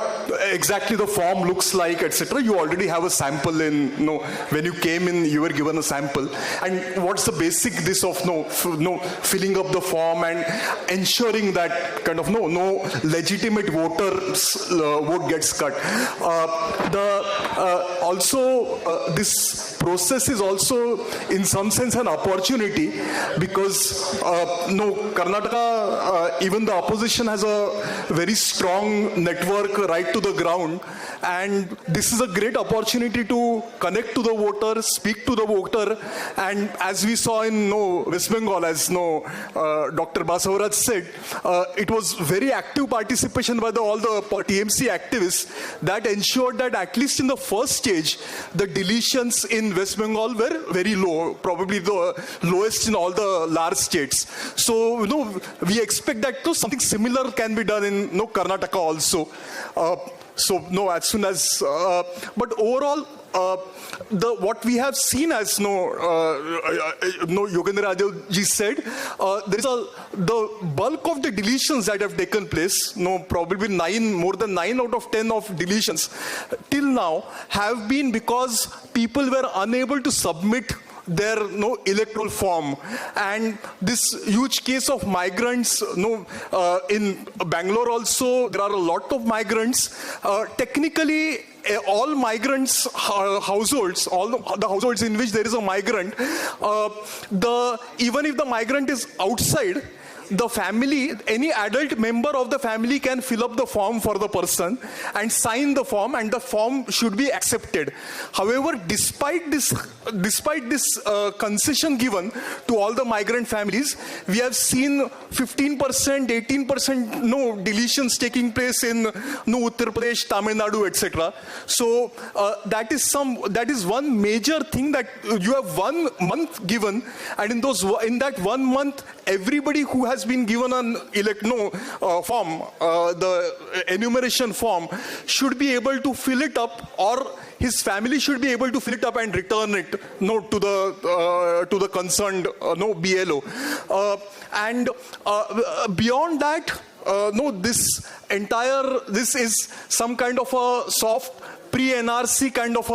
exactly the form looks like, etc. You already have a sample in, when you came in, you were given a sample, and what's the basic this of filling up the form and ensuring that kind of no legitimate voter's vote gets cut. This process is also in some sense an opportunity, because Karnataka, even the opposition has a very strong network right to the ground, and this is a great opportunity to connect to the voter, speak to the voter, and as we saw in West Bengal, as Dr. Basavaraj said, it was very active participation by all the TMC activists that ensured that at least in the first stage, the deletions in West Bengal were very low, probably the lowest in all the large states. So, we expect that something similar can be done in Karnataka also. As soon as, but overall, what we have seen, as Yogendra Rajav said, there is the bulk of the deletions that have taken place, probably more than 9 out of 10 of deletions till now have been because people were unable to submit their electoral form, and this huge case of migrants. In Bangalore also there are a lot of migrants. Technically, all migrants households, all the households in which there is a migrant, even if the migrant is outside, the family, any adult member of the family can fill up the form for the person and sign the form, and the form should be accepted. However, despite this concession given to all the migrant families, we have seen 15%, 18% deletions taking place in Uttar Pradesh, Tamil Nadu, etc. So that is one major thing, that you have 1 month given, and in that 1 month, everybody who has been given an form, the enumeration form, should be able to fill it up, or his family should be able to fill it up and return it to the concerned BLO. And beyond that, this is some kind of a soft pre-NRC kind of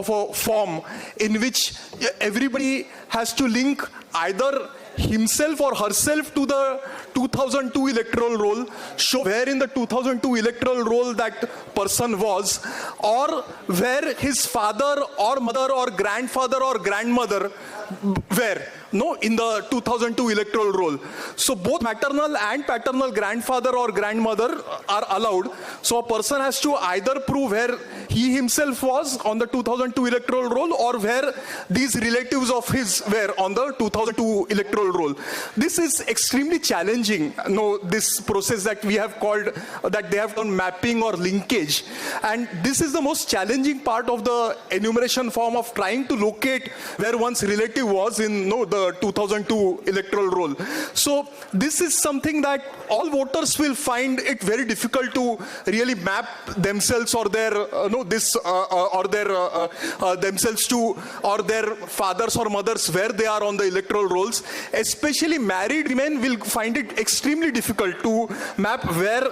a form in which everybody has to link either himself or herself to the 2002 electoral roll, show where in the 2002 electoral roll that person was, or where his father or mother or grandfather or grandmother were in the 2002 electoral roll. So both maternal and paternal grandfather or grandmother are allowed. So a person has to either prove where he himself was on the 2002 electoral roll, or where these relatives of his were on the 2002 electoral roll. This is extremely challenging, this process that we have called, that they have done mapping or linkage. And this is the most challenging part of the enumeration form, of trying to locate where one's relative was in the 2002 electoral roll. So this is something that all voters will find it very difficult to really map themselves or their themselves to, or their fathers or mothers, where they are on the electoral rolls. Especially married women will find it extremely difficult to map where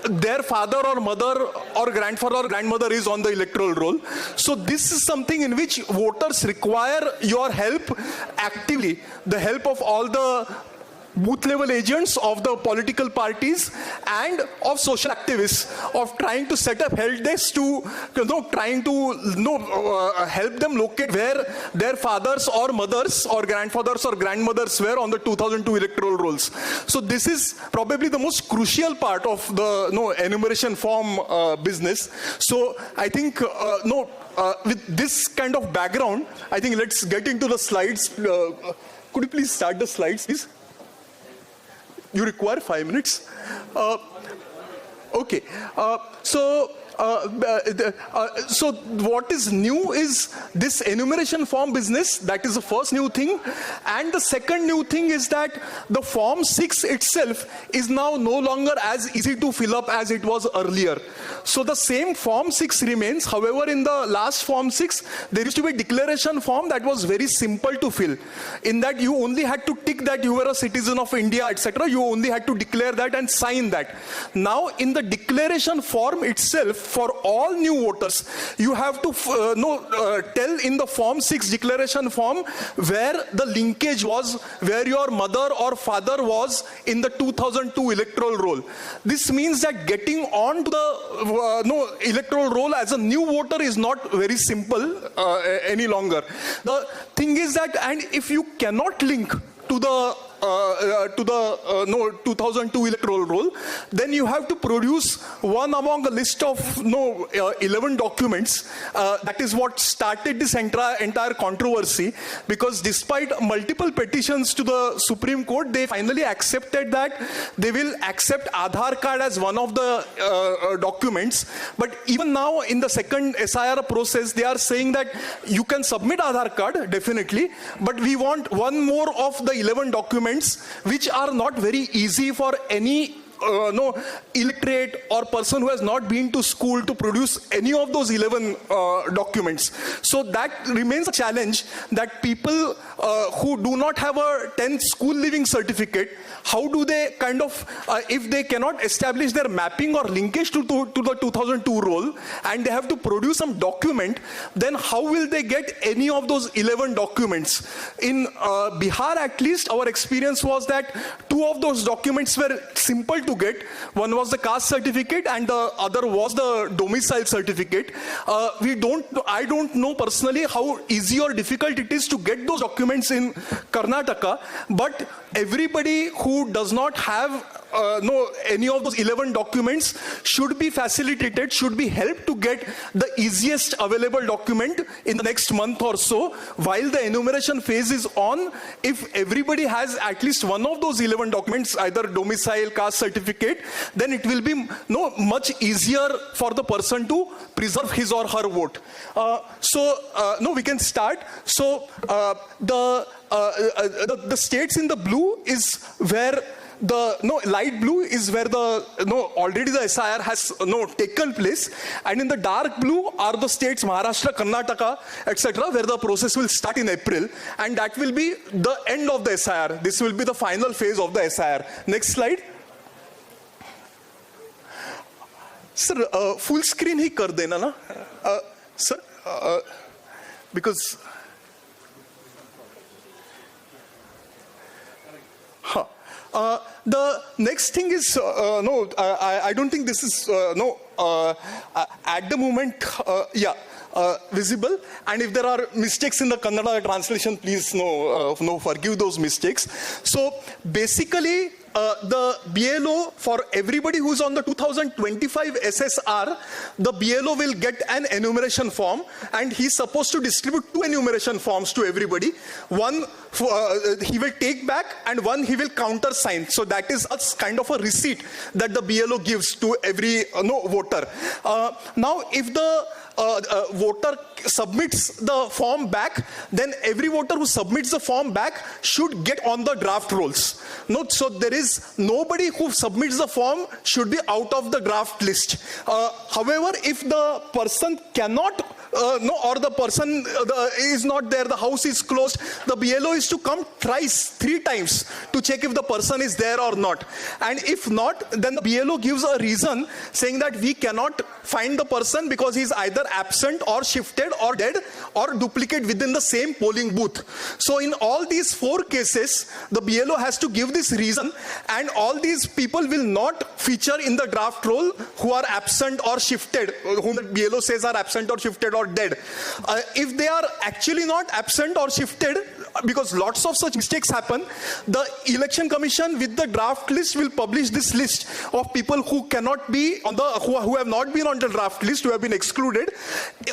their father or mother or grandfather or grandmother is on the electoral roll. So this is something in which voters require your help actively, the help of all the booth level agents of the political parties and of social activists, of trying to set up help desks to trying to help them locate where their fathers or mothers or grandfathers or grandmothers were on the 2002 electoral rolls. So this is probably the most crucial part of the enumeration form business. So I think with this kind of background, I think let's get into the slides. Could you please start the slides, please? You require 5 minutes. Okay. So So what is new is this enumeration form business. That is the first new thing. And the second new thing is that the Form 6 itself is now no longer as easy to fill up as it was earlier. So the same Form 6 remains. However, in the last Form 6, there used to be a declaration form that was very simple to fill. In that you only had to tick that you were a citizen of India, etc. You only had to declare that and sign that. Now, in the declaration form itself, for all new voters, you have to tell in the Form 6 declaration form where the linkage was, where your mother or father was in the 2002 electoral roll. This means that getting on to the electoral roll as a new voter is not very simple any longer. The thing is that, and if you cannot link to the 2002 electoral roll, then you have to produce one among a list of 11 documents. That is what started this entire controversy, because despite multiple petitions to the Supreme Court, they finally accepted that they will accept Aadhaar card as one of the documents. But even now in the second SIR process, they are saying that you can submit Aadhaar card, definitely, but we want one more of the 11 documents which are not very easy for any illiterate or person who has not been to school to produce any of those 11 documents. So that remains a challenge, that people who do not have a 10th school leaving certificate, how do they kind of, if they cannot establish their mapping or linkage to the 2002 roll, and they have to produce some document, then how will they get any of those 11 documents? In Bihar, at least, our experience was that 2 of those documents were simple to get. One was the caste certificate and the other was the domicile certificate. I don't know personally how easy or difficult it is to get those documents in Karnataka, but everybody who does not have any of those 11 documents should be facilitated, should be helped to get the easiest available document in the next month or so while the enumeration phase is on. If everybody has at least one of those 11 documents, either domicile, caste certificate, then it will be much easier for the person to preserve his or her vote. We can start. So the states in the blue is where the light blue is where the already the SIR has taken place, and in the dark blue are the states Maharashtra, Karnataka, etc., where the process will start in April, and that will be the end of the SIR. This will be the final phase of the SIR. Next slide. Sir, full screen ही कर देना ना, sir, because the next thing is, I don't think this is, at the moment, visible. And if there are mistakes in the Kannada translation, please forgive those mistakes. So basically, the BLO, for everybody who's on the 2025 SSR, the BLO will get an enumeration form, and he's supposed to distribute 2 enumeration forms to everybody. One he will take back, and one he will countersign. So that is a kind of a receipt that the BLO gives to every voter. Now, if the voter submits the form back, then every voter who submits the form back should get on the draft rolls. So there is nobody who submits the form should be out of the draft list. However, if the person cannot or the person is not there, the house is closed, the BLO is to come 3 times to check if the person is there or not. And if not, then the BLO gives a reason saying that we cannot find the person because he is either absent or shifted or dead or duplicate within the same polling booth. So in all these 4 cases, the BLO has to give this reason, and all these people will not feature in the draft roll who are absent or shifted, whom the BLO says are absent or shifted or dead. If they are actually not absent or shifted, because lots of such mistakes happen, the election commission with the draft list will publish this list of people who cannot be on the, who have not been on the draft list, who have been excluded.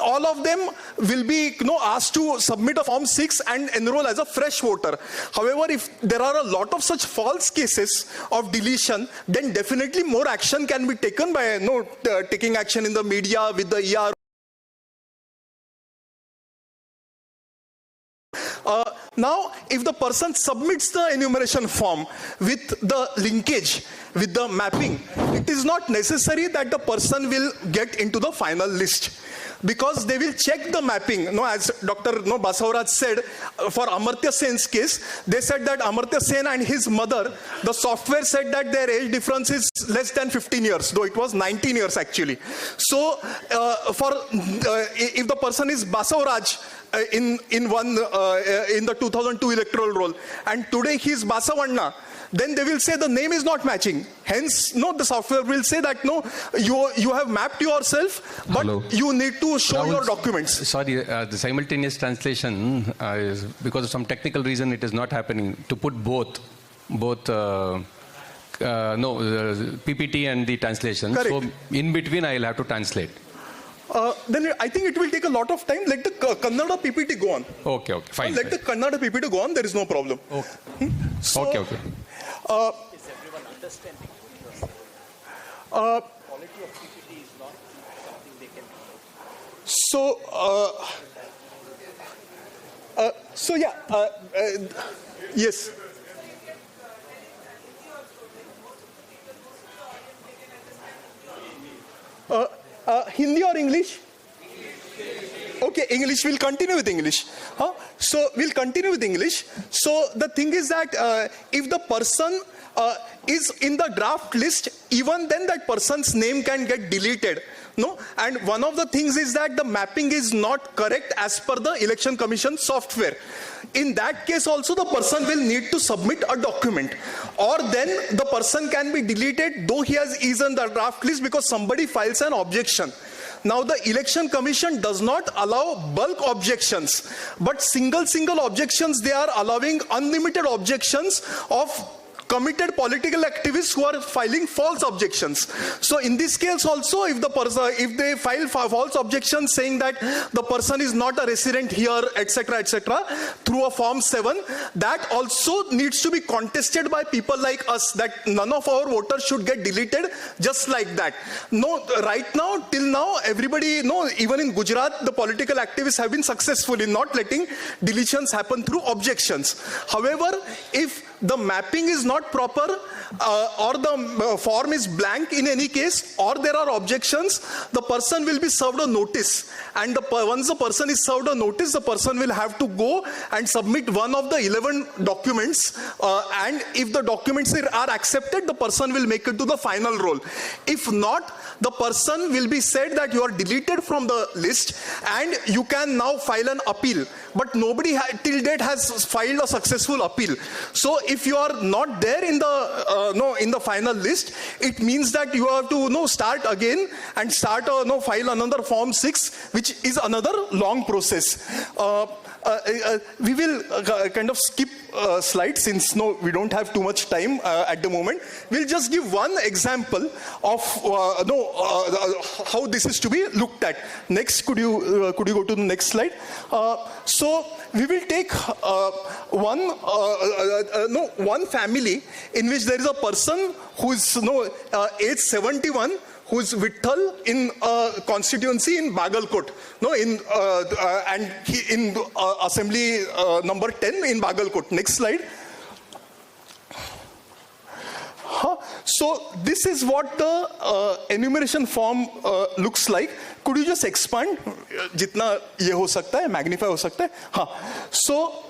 All of them will be asked to submit a Form 6 and enroll as a fresh voter. However, if there are a lot of such false cases of deletion, then definitely more action can be taken by taking action in the media with the ER. Now, if the person submits the enumeration form with the linkage, with the mapping, it is not necessary that the person will get into the final list, because they will check the mapping. As Dr. Basavaraj said, for Amartya Sen's case, they said that Amartya Sen and his mother, the software said that their age difference is less than 15 years, though it was 19 years actually. So, if the person is Basavaraj, in the 2002 electoral roll, and today he is Basavanna, then they will say the name is not matching. Hence, the software will say that you have mapped yourself, but Hello. you need to show Rahul, your documents. Sorry, the simultaneous translation is because of some technical reason it is not happening. To put both PPT and the translation. Correct. So in between I will have to translate. Then I think it will take a lot of time. Let the Kannada PPT go on. Okay, fine. Let the Kannada PPT go on. There is no problem. Okay. So, Okay. is everyone understanding? Quality of PPT is not something they can do. Yes. Hindi or English? Okay, English. We'll continue with English. So we'll continue with English. So the thing is that if the person is in the draft list, even then that person's name can get deleted. And one of the things is that the mapping is not correct as per the Election Commission software. In that case also the person will need to submit a document, or then the person can be deleted though he is in the draft list because somebody files an objection. Now the Election Commission does not allow bulk objections, but single objections. They are allowing unlimited objections of committed political activists who are filing false objections. So in this case also, if they file false objections saying that the person is not a resident here, etc., through a Form 7, that also needs to be contested by people like us, that none of our voters should get deleted just like that. Right now, till now, everybody, even in Gujarat, the political activists have been successful in not letting deletions happen through objections. However, if the mapping is not proper, or the form is blank in any case, or there are objections, the person will be served a notice. And once the person is served a notice, the person will have to go and submit one of the 11 documents. And if the documents are accepted, the person will make it to the final roll. If not, the person will be said that you are deleted from the list and you can now file an appeal. But nobody till date has filed a successful appeal. So if you are not there in the final list, it means that you have to start again and file another Form 6, which is another long process. We will kind of skip slides since we don't have too much time at the moment. We'll just give one example of how this is to be looked at. Next, could you go to the next slide? So we will take one family in which there is a person who is age 71, who is Vitthal in a constituency in Bagalkot, and he in assembly number 10 in Bagalkot. Next slide. So this is what the enumeration form looks like. Could you just expand? Jitna ye ho sakta hai, magnify ho sakta hai. So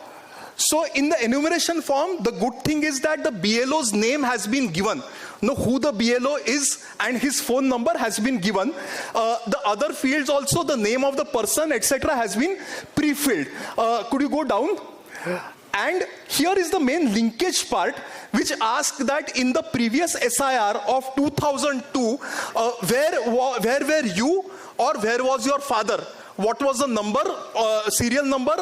in the enumeration form, the good thing is that the BLO's name has been given. Who the BLO is and his phone number has been given. The other fields also, the name of the person, etc. has been pre-filled. Could you go down? And here is the main linkage part, which asks that in the previous SIR of 2002, where were you or where was your father? what was the number, serial number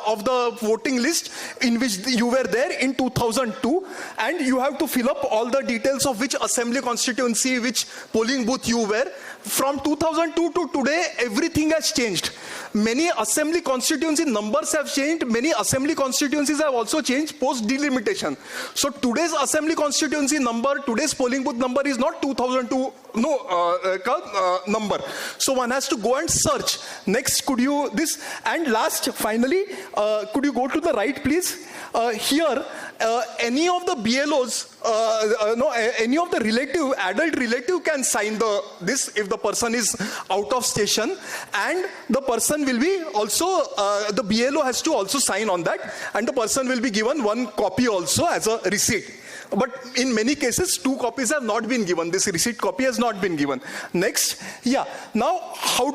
of the voting list in which you were there in 2002, and you have to fill up all the details of which assembly constituency, which polling booth you were. From 2002 to today, everything has changed. Many assembly constituency numbers have changed. Many assembly constituencies have also changed post delimitation. So today's assembly constituency number, today's polling booth number is not 2002 number. So one has to go and search. Next, could you this, and last, finally, could you go to the right, please? Here, any of the BLOs, any of the adult relative can sign this if the person is out of station, and the person will be also, the BLO has to also sign on that, and the person will be given one copy also as a receipt. But in many cases, 2 copies have not been given. This receipt copy has not been given. Next, yeah. Now, how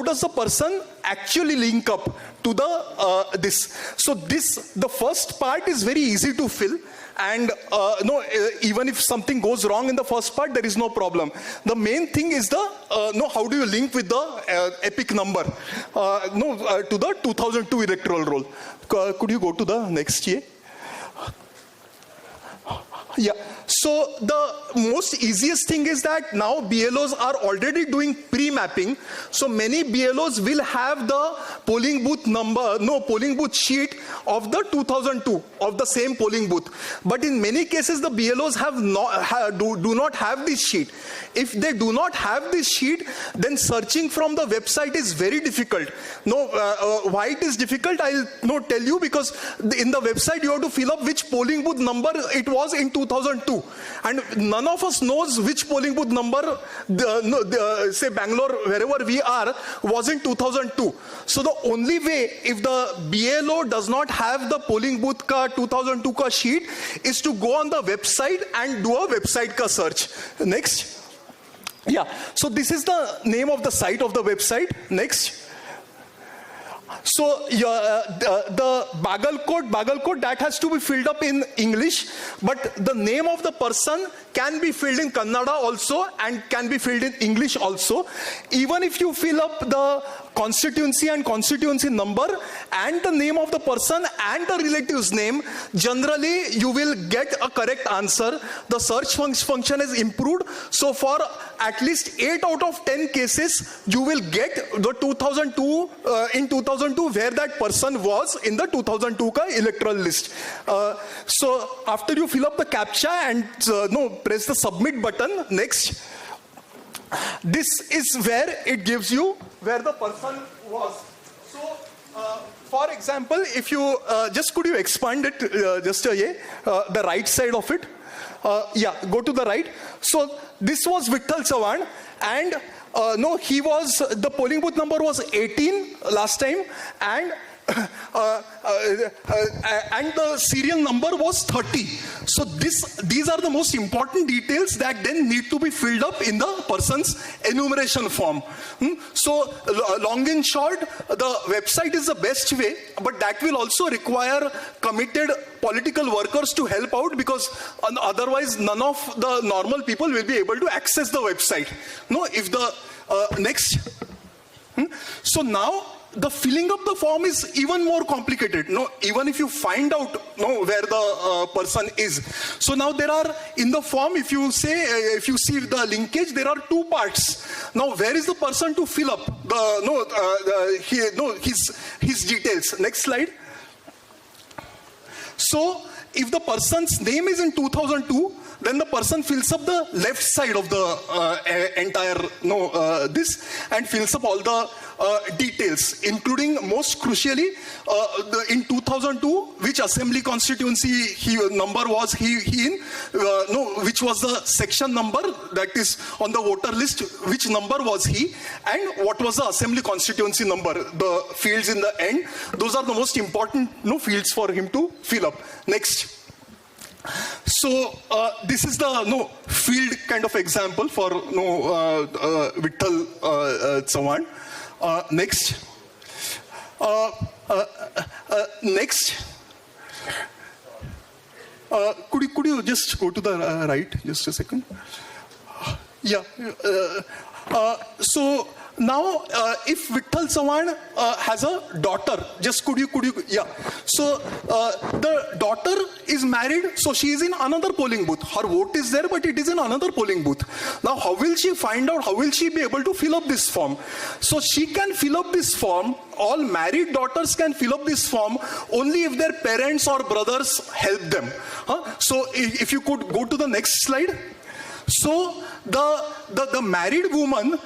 does the person actually link up to the this? So the first part is very easy to fill. And even if something goes wrong in the first part, there is no problem. The main thing is how do you link with the epic number to the 2002 electoral roll? Could you go to the next year? Yeah, so the most easiest thing is that now BLOs are already doing pre-mapping. So many BLOs will have the polling booth number, polling booth sheet of the 2002, of the same polling booth. But in many cases, the BLOs do not have this sheet. If they do not have this sheet, then searching from the website is very difficult. Why it is difficult, I'll tell you, because in the website you have to fill up which polling booth number it was in 2002. And none of us knows which polling booth number, say Bangalore, wherever we are, was in 2002. So the only way, if the BLO does not have the polling booth ka 2002 ka sheet, is to go on the website and do a website ka search. Next. Yeah, so this is the name of the site of the website. Next. So the Bagalkot, that has to be filled up in English, but the name of the person can be filled in Kannada also and can be filled in English also. Even if you fill up the constituency and constituency number and the name of the person and the relative's name, generally you will get a correct answer. The search function is improved. So for at least 8 out of 10 cases, you will get the 2002, in 2002 where that person was in the 2002 ka electoral list. So after you fill up the CAPTCHA and press the submit button, next. This is where it gives you where the person was. So, for example, if you could you expand it the right side of it? Yeah, go to the right. So this was Vittal Chavan, and he was, the polling booth number was 18 last time, and the serial number was 30. So these are the most important details that then need to be filled up in the person's enumeration form. So long and short, the website is the best way, but that will also require committed political workers to help out, because otherwise none of the normal people will be able to access the website. If the next. So now the filling up the form is even more complicated. Even if you find out where the person is. So now there are in the form, if you see the linkage, there are 2 parts. Now where is the person to fill up his details? Next slide. So if the person's name is in 2002, then the person fills up the left side of the entire this, and fills up all the details, including most crucially in 2002 which assembly constituency number was he in, which was the section number that is on the voter list, which number was he, and what was the assembly constituency number. The fields in the end, those are the most important fields for him to fill up. Next. So this is the field kind of example for Vittal Chavan. Next. Next. Could you just go to the right? Just a second. Yeah. So Now, if Vitthal Sawan has a daughter, just could you, yeah. So the daughter is married, so she is in another polling booth. Her vote is there, but it is in another polling booth. Now, how will she find out? How will she be able to fill up this form? So she can fill up this form. All married daughters can fill up this form only if their parents or brothers help them. So if you could go to the next slide. So the married woman,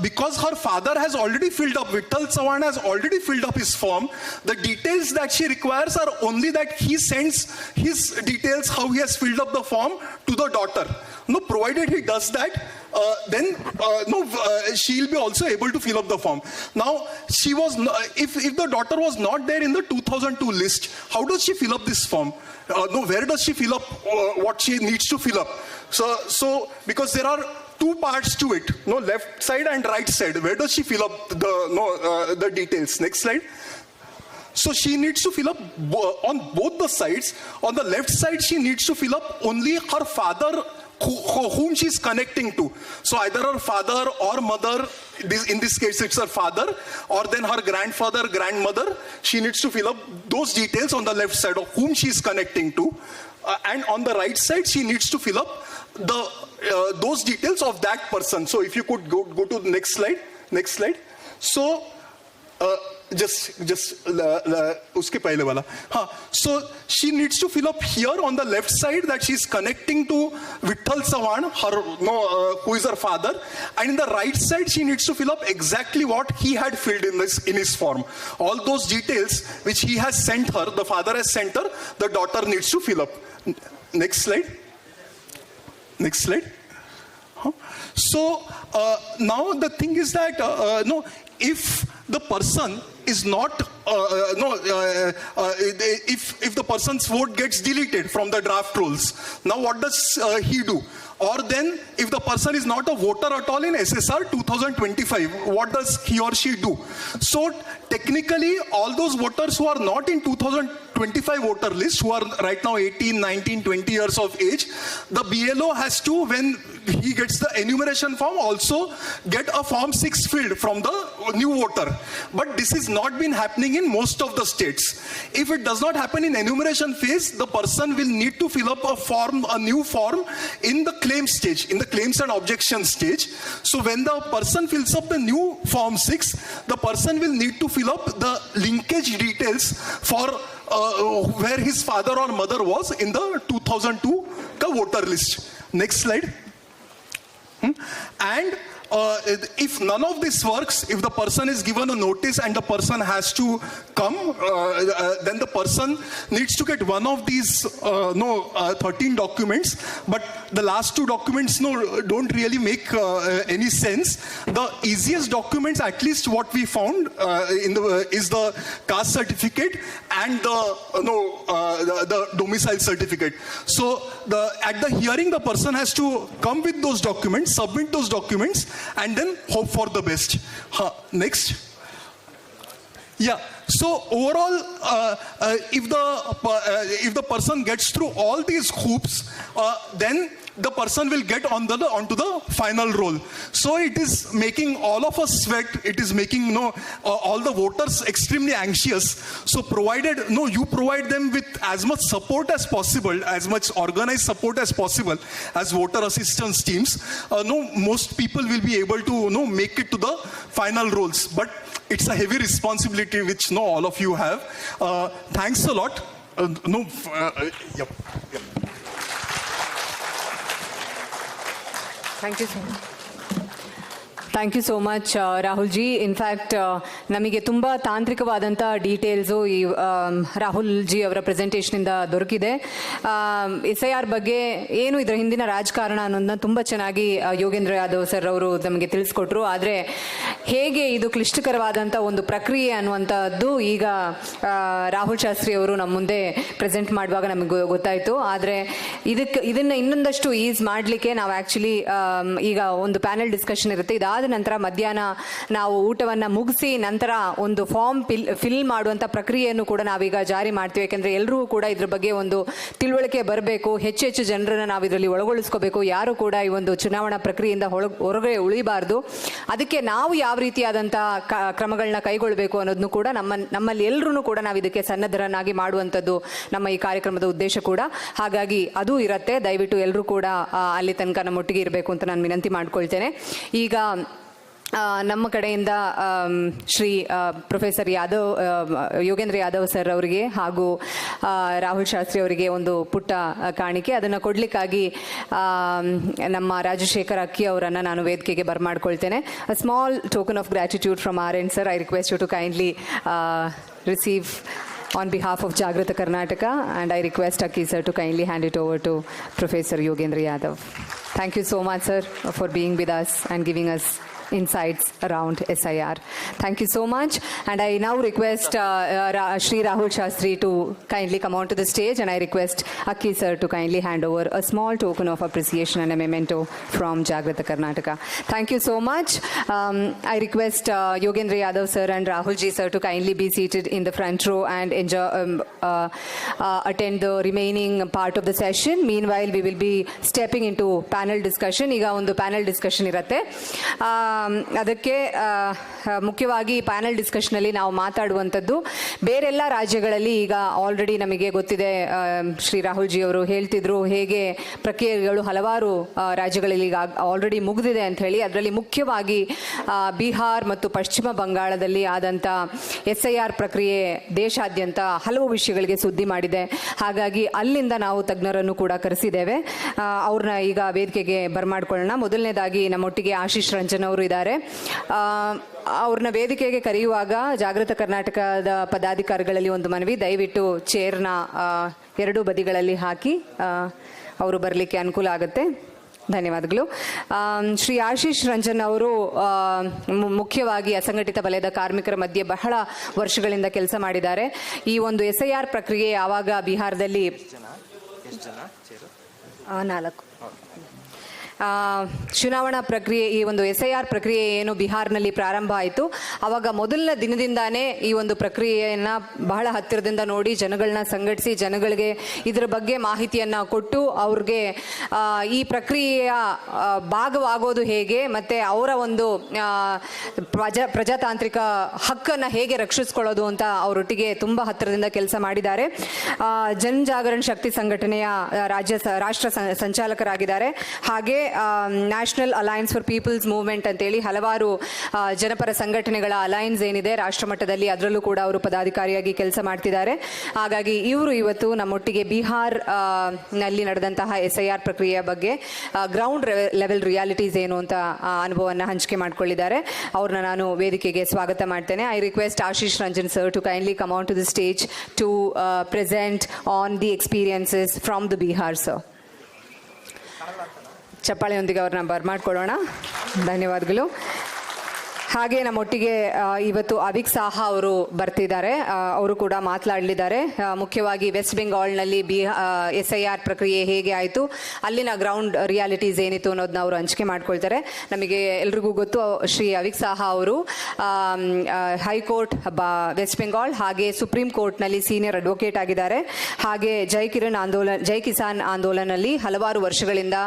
because her father has already filled up, Vitthal Sawan has already filled up his form, the details that she requires are only that he sends his details, how he has filled up the form, to the daughter. No, provided he does that, then she'll be also able to fill up the form. Now, she was if the daughter was not there in the 2002 list, how does she fill up this form? Where does she fill up what she needs to fill up? So because there are two parts to it, left side and right side. Where does she fill up the details? Next slide. So she needs to fill up on both the sides. On the left side, she needs to fill up only her father, whom she is connecting to. So either her father or mother, in this case it's her father, or then her grandfather, grandmother. She needs to fill up those details on the left side of whom she is connecting to. And on the right side, she needs to fill up those details of that person. So if you could go to the next slide. Next slide. So uske pehle wala. So she needs to fill up here on the left side that she's connecting to Vitthal Sawan, who is her father, and in the right side she needs to fill up exactly what he had filled in his form. All those details which he has sent her, the father has sent her, the daughter needs to fill up. Next slide. Next slide. So now the thing is that if the person is not if the person's vote gets deleted from the draft rolls, now what does he do? Or then if the person is not a voter at all in SSR 2025, what does he or she do? So technically all those voters who are not in 2025 voter list, who are right now 18, 19, 20 years of age, the BLO has to, when he gets the enumeration form, also get a form 6 filled from the new voter. But this has not been happening in most of the states. If it does not happen in enumeration phase, the person will need to fill up a new form in the claim stage, in the claims and objection stage. So when the person fills up the new form 6, the person will need to fill up the linkage details for where his father or mother was in the 2002 voter list. Next slide. And if none of this works, if the person is given a notice and the person has to come, then the person needs to get one of these 13 documents. But the last two documents don't really make any sense. The easiest documents, at least what we found, is the caste certificate and the domicile certificate. So at the hearing, the person has to come with those documents, submit those documents, and then hope for the best. Next. Yeah. So overall, if the person gets through all these hoops, then the person will get onto the final roll. So it is making all of us sweat. It is making all the voters extremely anxious. So provided you provide them with as much support as possible, as much organized support as possible, as voter assistance teams, most people will be able to make it to the final rolls. But it's a heavy responsibility which all of you have. Thanks a lot. Yep. Thank you so much. Thank you so much Rahul ji. In fact ನಮಗೆ ತುಂಬ ತಾಂತ್ರಿಕವಾದಂಥ details ಈ Rahul G ಅವರ ಪ್ರೆಸೆಂಟೇಷನಿಂದ ದೊರಕಿದೆ. SIR ಬಗ್ಗೆ ಏನು ಇದರ ಹಿಂದಿನ ರಾಜಕಾರಣ ಅನ್ನೋದನ್ನ ತುಂಬ ಚೆನ್ನಾಗಿ ಯೋಗೇಂದ್ರ ಯಾದವ್ ಸರ್ ಅವರು ನಮಗೆ ತಿಳಿಸ್ಕೊಟ್ರು. ಆದರೆ ಹೇಗೆ ಇದು ಕ್ಲಿಷ್ಟಕರವಾದಂಥ ಒಂದು ಪ್ರಕ್ರಿಯೆ ಅನ್ನುವಂಥದ್ದು ಈಗ ರಾಹುಲ್ ಶಾಸ್ತ್ರಿ ಅವರು ನಮ್ಮ ಮುಂದೆ ಪ್ರೆಸೆಂಟ್ ಮಾಡುವಾಗ ನಮಗೆ ಗೊತ್ತಾಯಿತು. ಆದರೆ ಇದನ್ನು ಇನ್ನೊಂದಷ್ಟು ಈಸ್ ಮಾಡಲಿಕ್ಕೆ ನಾವು ಆ್ಯಕ್ಚುಲಿ ಈಗ ಒಂದು ಪ್ಯಾನೆಲ್ ಡಿಸ್ಕಷನ್ ಇರುತ್ತೆ. ಇದಾದ ಅದಾದ ನಂತರ ಮಧ್ಯಾಹ್ನ ನಾವು ಊಟವನ್ನು ಮುಗಿಸಿ ನಂತರ ಒಂದು ಫಾರ್ಮ್ ಫಿಲ್ ಮಾಡುವಂಥ ಪ್ರಕ್ರಿಯೆಯನ್ನು ಕೂಡ ನಾವೀಗ ಜಾರಿ ಮಾಡ್ತೀವಿ. ಯಾಕೆಂದರೆ ಎಲ್ಲರೂ ಕೂಡ ಇದ್ರ ಬಗ್ಗೆ ಒಂದು ತಿಳುವಳಿಕೆ ಬರಬೇಕು, ಹೆಚ್ಚು ಜನರನ್ನು ನಾವು ಇದರಲ್ಲಿ ಒಳಗೊಳಿಸ್ಕೋಬೇಕು, ಯಾರು ಕೂಡ ಈ ಒಂದು ಚುನಾವಣಾ ಪ್ರಕ್ರಿಯೆಯಿಂದ ಹೊರಗಡೆ ಉಳಿಬಾರ್ದು. ಅದಕ್ಕೆ ನಾವು ಯಾವ ರೀತಿಯಾದಂಥ ಕ್ರಮಗಳನ್ನ ಕೈಗೊಳ್ಳಬೇಕು ಅನ್ನೋದನ್ನು ಕೂಡ ನಮ್ಮಲ್ಲಿ ಎಲ್ಲರೂ ಕೂಡ ನಾವು ಇದಕ್ಕೆ ಸನ್ನದ್ಧರನ್ನಾಗಿ ಮಾಡುವಂಥದ್ದು ನಮ್ಮ ಈ ಕಾರ್ಯಕ್ರಮದ ಉದ್ದೇಶ ಕೂಡ. ಹಾಗಾಗಿ ಅದು ಇರುತ್ತೆ. ದಯವಿಟ್ಟು ಎಲ್ಲರೂ ಕೂಡ ಅಲ್ಲಿ ತನಕ ನಮ್ಮೊಟ್ಟಿಗೆ ಇರಬೇಕು ಅಂತ ನಾನು ವಿನಂತಿ ಮಾಡ್ಕೊಳ್ತೇನೆ. ಈಗ ನಮ್ಮ ಕಡೆಯಿಂದ ಶ್ರೀ ಪ್ರೊಫೆಸರ್ ಯೋಗೇಂದ್ರ ಯಾದವ್ ಸರ್ ಅವರಿಗೆ ಹಾಗೂ ರಾಹುಲ್ ಶಾಸ್ತ್ರಿ ಅವರಿಗೆ ಒಂದು ಪುಟ್ಟ ಕಾಣಿಕೆ, ಅದನ್ನು ಕೊಡಲಿಕ್ಕಾಗಿ ನಮ್ಮ ರಾಜಶೇಖರ್ ಅಕ್ಕಿ ಅವರನ್ನು ನಾನು ವೇದಿಕೆಗೆ ಬರ್ಮಾಡ್ಕೊಳ್ತೇನೆ. A small token of gratitude from our end sir. I request you to kindly receive on behalf of Jagrata Karnataka, and I request Akki sir to kindly hand it over to Professor Yogendra Yadav. Thank you so much, sir, for being with us and giving us insights around SIR. Thank you so much. And I now request Shri Rahul Shastri to kindly come on to the stage, and I request Akki sir to kindly hand over a small token of appreciation and a memento from Jagrata Karnataka. Thank you so much. I request Yogendra Yadav sir and Rahul ji sir to kindly be seated in the front row and enjoy, attend the remaining part of the session. Meanwhile, we will be stepping into panel discussion. ಈಗ ಒಂದು panel discussion ಇರುತ್ತೆ. ಅದಕ್ಕೆ ಮುಖ್ಯವಾಗಿ panel ಡಿಸ್ಕಷನಲ್ಲಿ ನಾವು ಮಾತಾಡುವಂಥದ್ದು ಬೇರೆಲ್ಲ ರಾಜ್ಯಗಳಲ್ಲಿ ಈಗ already ನಮಗೆ ಗೊತ್ತಿದೆ. ಶ್ರೀ ರಾಹುಲ್ ಜಿ ಅವರು ಹೇಳ್ತಿದ್ರು ಹೇಗೆ ಪ್ರಕ್ರಿಯೆಗಳು ಹಲವಾರು ರಾಜ್ಯಗಳಲ್ಲಿ ಈಗ ಆಲ್ರೆಡಿ ಮುಗಿದಿದೆ ಅಂತ ಹೇಳಿ. ಅದರಲ್ಲಿ ಮುಖ್ಯವಾಗಿ ಬಿಹಾರ್ ಮತ್ತು ಪಶ್ಚಿಮ ಬಂಗಾಳದಲ್ಲಿ ಆದಂಥ SIR ಪ್ರಕ್ರಿಯೆ ದೇಶಾದ್ಯಂತ ಹಲವು ವಿಷಯಗಳಿಗೆ ಸುದ್ದಿ ಮಾಡಿದೆ. ಹಾಗಾಗಿ ಅಲ್ಲಿಂದ ನಾವು ತಜ್ಞರನ್ನು ಕೂಡ ಕರೆಸಿದ್ದೇವೆ. ಅವ್ರನ್ನ ಈಗ ವೇದಿಕೆಗೆ ಬರ್ಮಾಡ್ಕೊಳ್ಳೋಣ. ಮೊದಲನೇದಾಗಿ ನಮ್ಮೊಟ್ಟಿಗೆ ಆಶೀಶ್ ರಂಜನ್ ಅವರು ಇದ್ದಾರೆ. ಅವ್ರನ್ನ ವೇದಿಕೆಗೆ ಕರೆಯುವಾಗ ಜಾಗೃತ ಕರ್ನಾಟಕದ ಪದಾಧಿಕಾರಿಗಳಲ್ಲಿ ಒಂದು ಮನವಿ, ದಯವಿಟ್ಟು ಚೇರ್ನ ಎರಡೂ ಬದಿಗಳಲ್ಲಿ ಹಾಕಿ ಅವರು ಬರಲಿಕ್ಕೆ ಅನುಕೂಲ ಆಗುತ್ತೆ. ಧನ್ಯವಾದಗಳು. ಶ್ರೀ ಆಶೀಶ್ ರಂಜನ್ ಅವರು ಮುಖ್ಯವಾಗಿ ಅಸಂಘಟಿತ ವಲಯದ ಕಾರ್ಮಿಕರ ಮಧ್ಯೆ ಬಹಳ ವರ್ಷಗಳಿಂದ ಕೆಲಸ ಮಾಡಿದ್ದಾರೆ. ಈ ಒಂದು SIR ಪ್ರಕ್ರಿಯೆ ಯಾವಾಗ ಬಿಹಾರದಲ್ಲಿ 4 ಚುನಾವಣಾ ಪ್ರಕ್ರಿಯೆ, ಈ ಒಂದು SIR ಪ್ರಕ್ರಿಯೆ ಏನು ಬಿಹಾರ್ನಲ್ಲಿ ಪ್ರಾರಂಭ ಆಯಿತು, ಆವಾಗ ಮೊದಲನೇ ದಿನದಿಂದಾನೇ ಈ ಒಂದು ಪ್ರಕ್ರಿಯೆಯನ್ನು ಬಹಳ ಹತ್ತಿರದಿಂದ ನೋಡಿ ಜನಗಳನ್ನ ಸಂಘಟಿಸಿ ಜನಗಳಿಗೆ ಇದರ ಬಗ್ಗೆ ಮಾಹಿತಿಯನ್ನು ಕೊಟ್ಟು ಅವ್ರಿಗೆ ಈ ಪ್ರಕ್ರಿಯೆಯ ಭಾಗವಾಗೋದು ಹೇಗೆ ಮತ್ತು ಅವರ ಒಂದು ಪ್ರಜಾತಾಂತ್ರಿಕ ಹಕ್ಕನ್ನು ಹೇಗೆ ರಕ್ಷಿಸ್ಕೊಳ್ಳೋದು ಅಂತ ಅವರೊಟ್ಟಿಗೆ ತುಂಬ ಹತ್ತಿರದಿಂದ ಕೆಲಸ ಮಾಡಿದ್ದಾರೆ. ಜನಜಾಗರಣ ಶಕ್ತಿ ಸಂಘಟನೆಯ ರಾಷ್ಟ್ರ ಸಂಚಾಲಕರಾಗಿದ್ದಾರೆ. ಹಾಗೆ National Alliance for People's Movement ಅಂತೇಳಿ ಹಲವಾರು ಜನಪರ ಸಂಘಟನೆಗಳ ಅಲಯನ್ಸ್ ಏನಿದೆ ರಾಷ್ಟ್ರ ಮಟ್ಟದಲ್ಲಿ, ಅದರಲ್ಲೂ ಕೂಡ ಅವರು ಪದಾಧಿಕಾರಿಯಾಗಿ ಕೆಲಸ ಮಾಡ್ತಿದ್ದಾರೆ. ಹಾಗಾಗಿ ಇವರು ಇವತ್ತು ನಮ್ಮೊಟ್ಟಿಗೆ ಬಿಹಾರ್ ನಲ್ಲಿ ನಡೆದಂತಹ SIR ಪ್ರಕ್ರಿಯೆಯ ಬಗ್ಗೆ ಗ್ರೌಂಡ್ ಲೆವೆಲ್ ರಿಯಾಲಿಟೀಸ್ ಏನು ಅಂತ ಅನುಭವವನ್ನು ಹಂಚಿಕೆ ಮಾಡಿಕೊಳ್ಳಿದ್ದಾರೆ. ಅವ್ರನ್ನ ನಾನು ವೇದಿಕೆಗೆ ಸ್ವಾಗತ ಮಾಡ್ತೇನೆ. I request Ashish Ranjan sir to kindly come on to the stage to present on the experiences from the Bihar sir. ಚಪ್ಪಾಳೆಯೊಂದಿಗೆ ಅವ್ರನ್ನ ಬರ್ಮಾಡ್ಕೊಳ್ಳೋಣ. ಧನ್ಯವಾದಗಳು. ಹಾಗೆ ನಮ್ಮೊಟ್ಟಿಗೆ ಇವತ್ತು ಅವಿಕ್ ಸಾಹಾ ಅವರು ಬರ್ತಿದ್ದಾರೆ. ಅವರು ಕೂಡ ಮಾತನಾಡಲಿದ್ದಾರೆ. ಮುಖ್ಯವಾಗಿ ವೆಸ್ಟ್ ಬೆಂಗಾಲ್ನಲ್ಲಿ SIR ಪ್ರಕ್ರಿಯೆ ಹೇಗೆ ಆಯಿತು, ಅಲ್ಲಿನ ಗ್ರೌಂಡ್ ರಿಯಾಲಿಟೀಸ್ ಏನಿತ್ತು ಅನ್ನೋದನ್ನ ಅವರು ಹಂಚಿಕೆ ಮಾಡ್ಕೊಳ್ತಾರೆ. ನಮಗೆ ಎಲ್ರಿಗೂ ಗೊತ್ತು, ಶ್ರೀ ಅವಿಕ್ ಸಾಹಾ ಅವರು ಹೈಕೋರ್ಟ್ ವೆಸ್ಟ್ ಬೆಂಗಾಲ್ ಹಾಗೆ ಸುಪ್ರೀಂ ಕೋರ್ಟ್ನಲ್ಲಿ ಸೀನಿಯರ್ ಅಡ್ವೊಕೇಟ್ ಆಗಿದ್ದಾರೆ. ಹಾಗೆ ಜೈ ಕಿಸಾನ್ ಆಂದೋಲನಲ್ಲಿ ಹಲವಾರು ವರ್ಷಗಳಿಂದ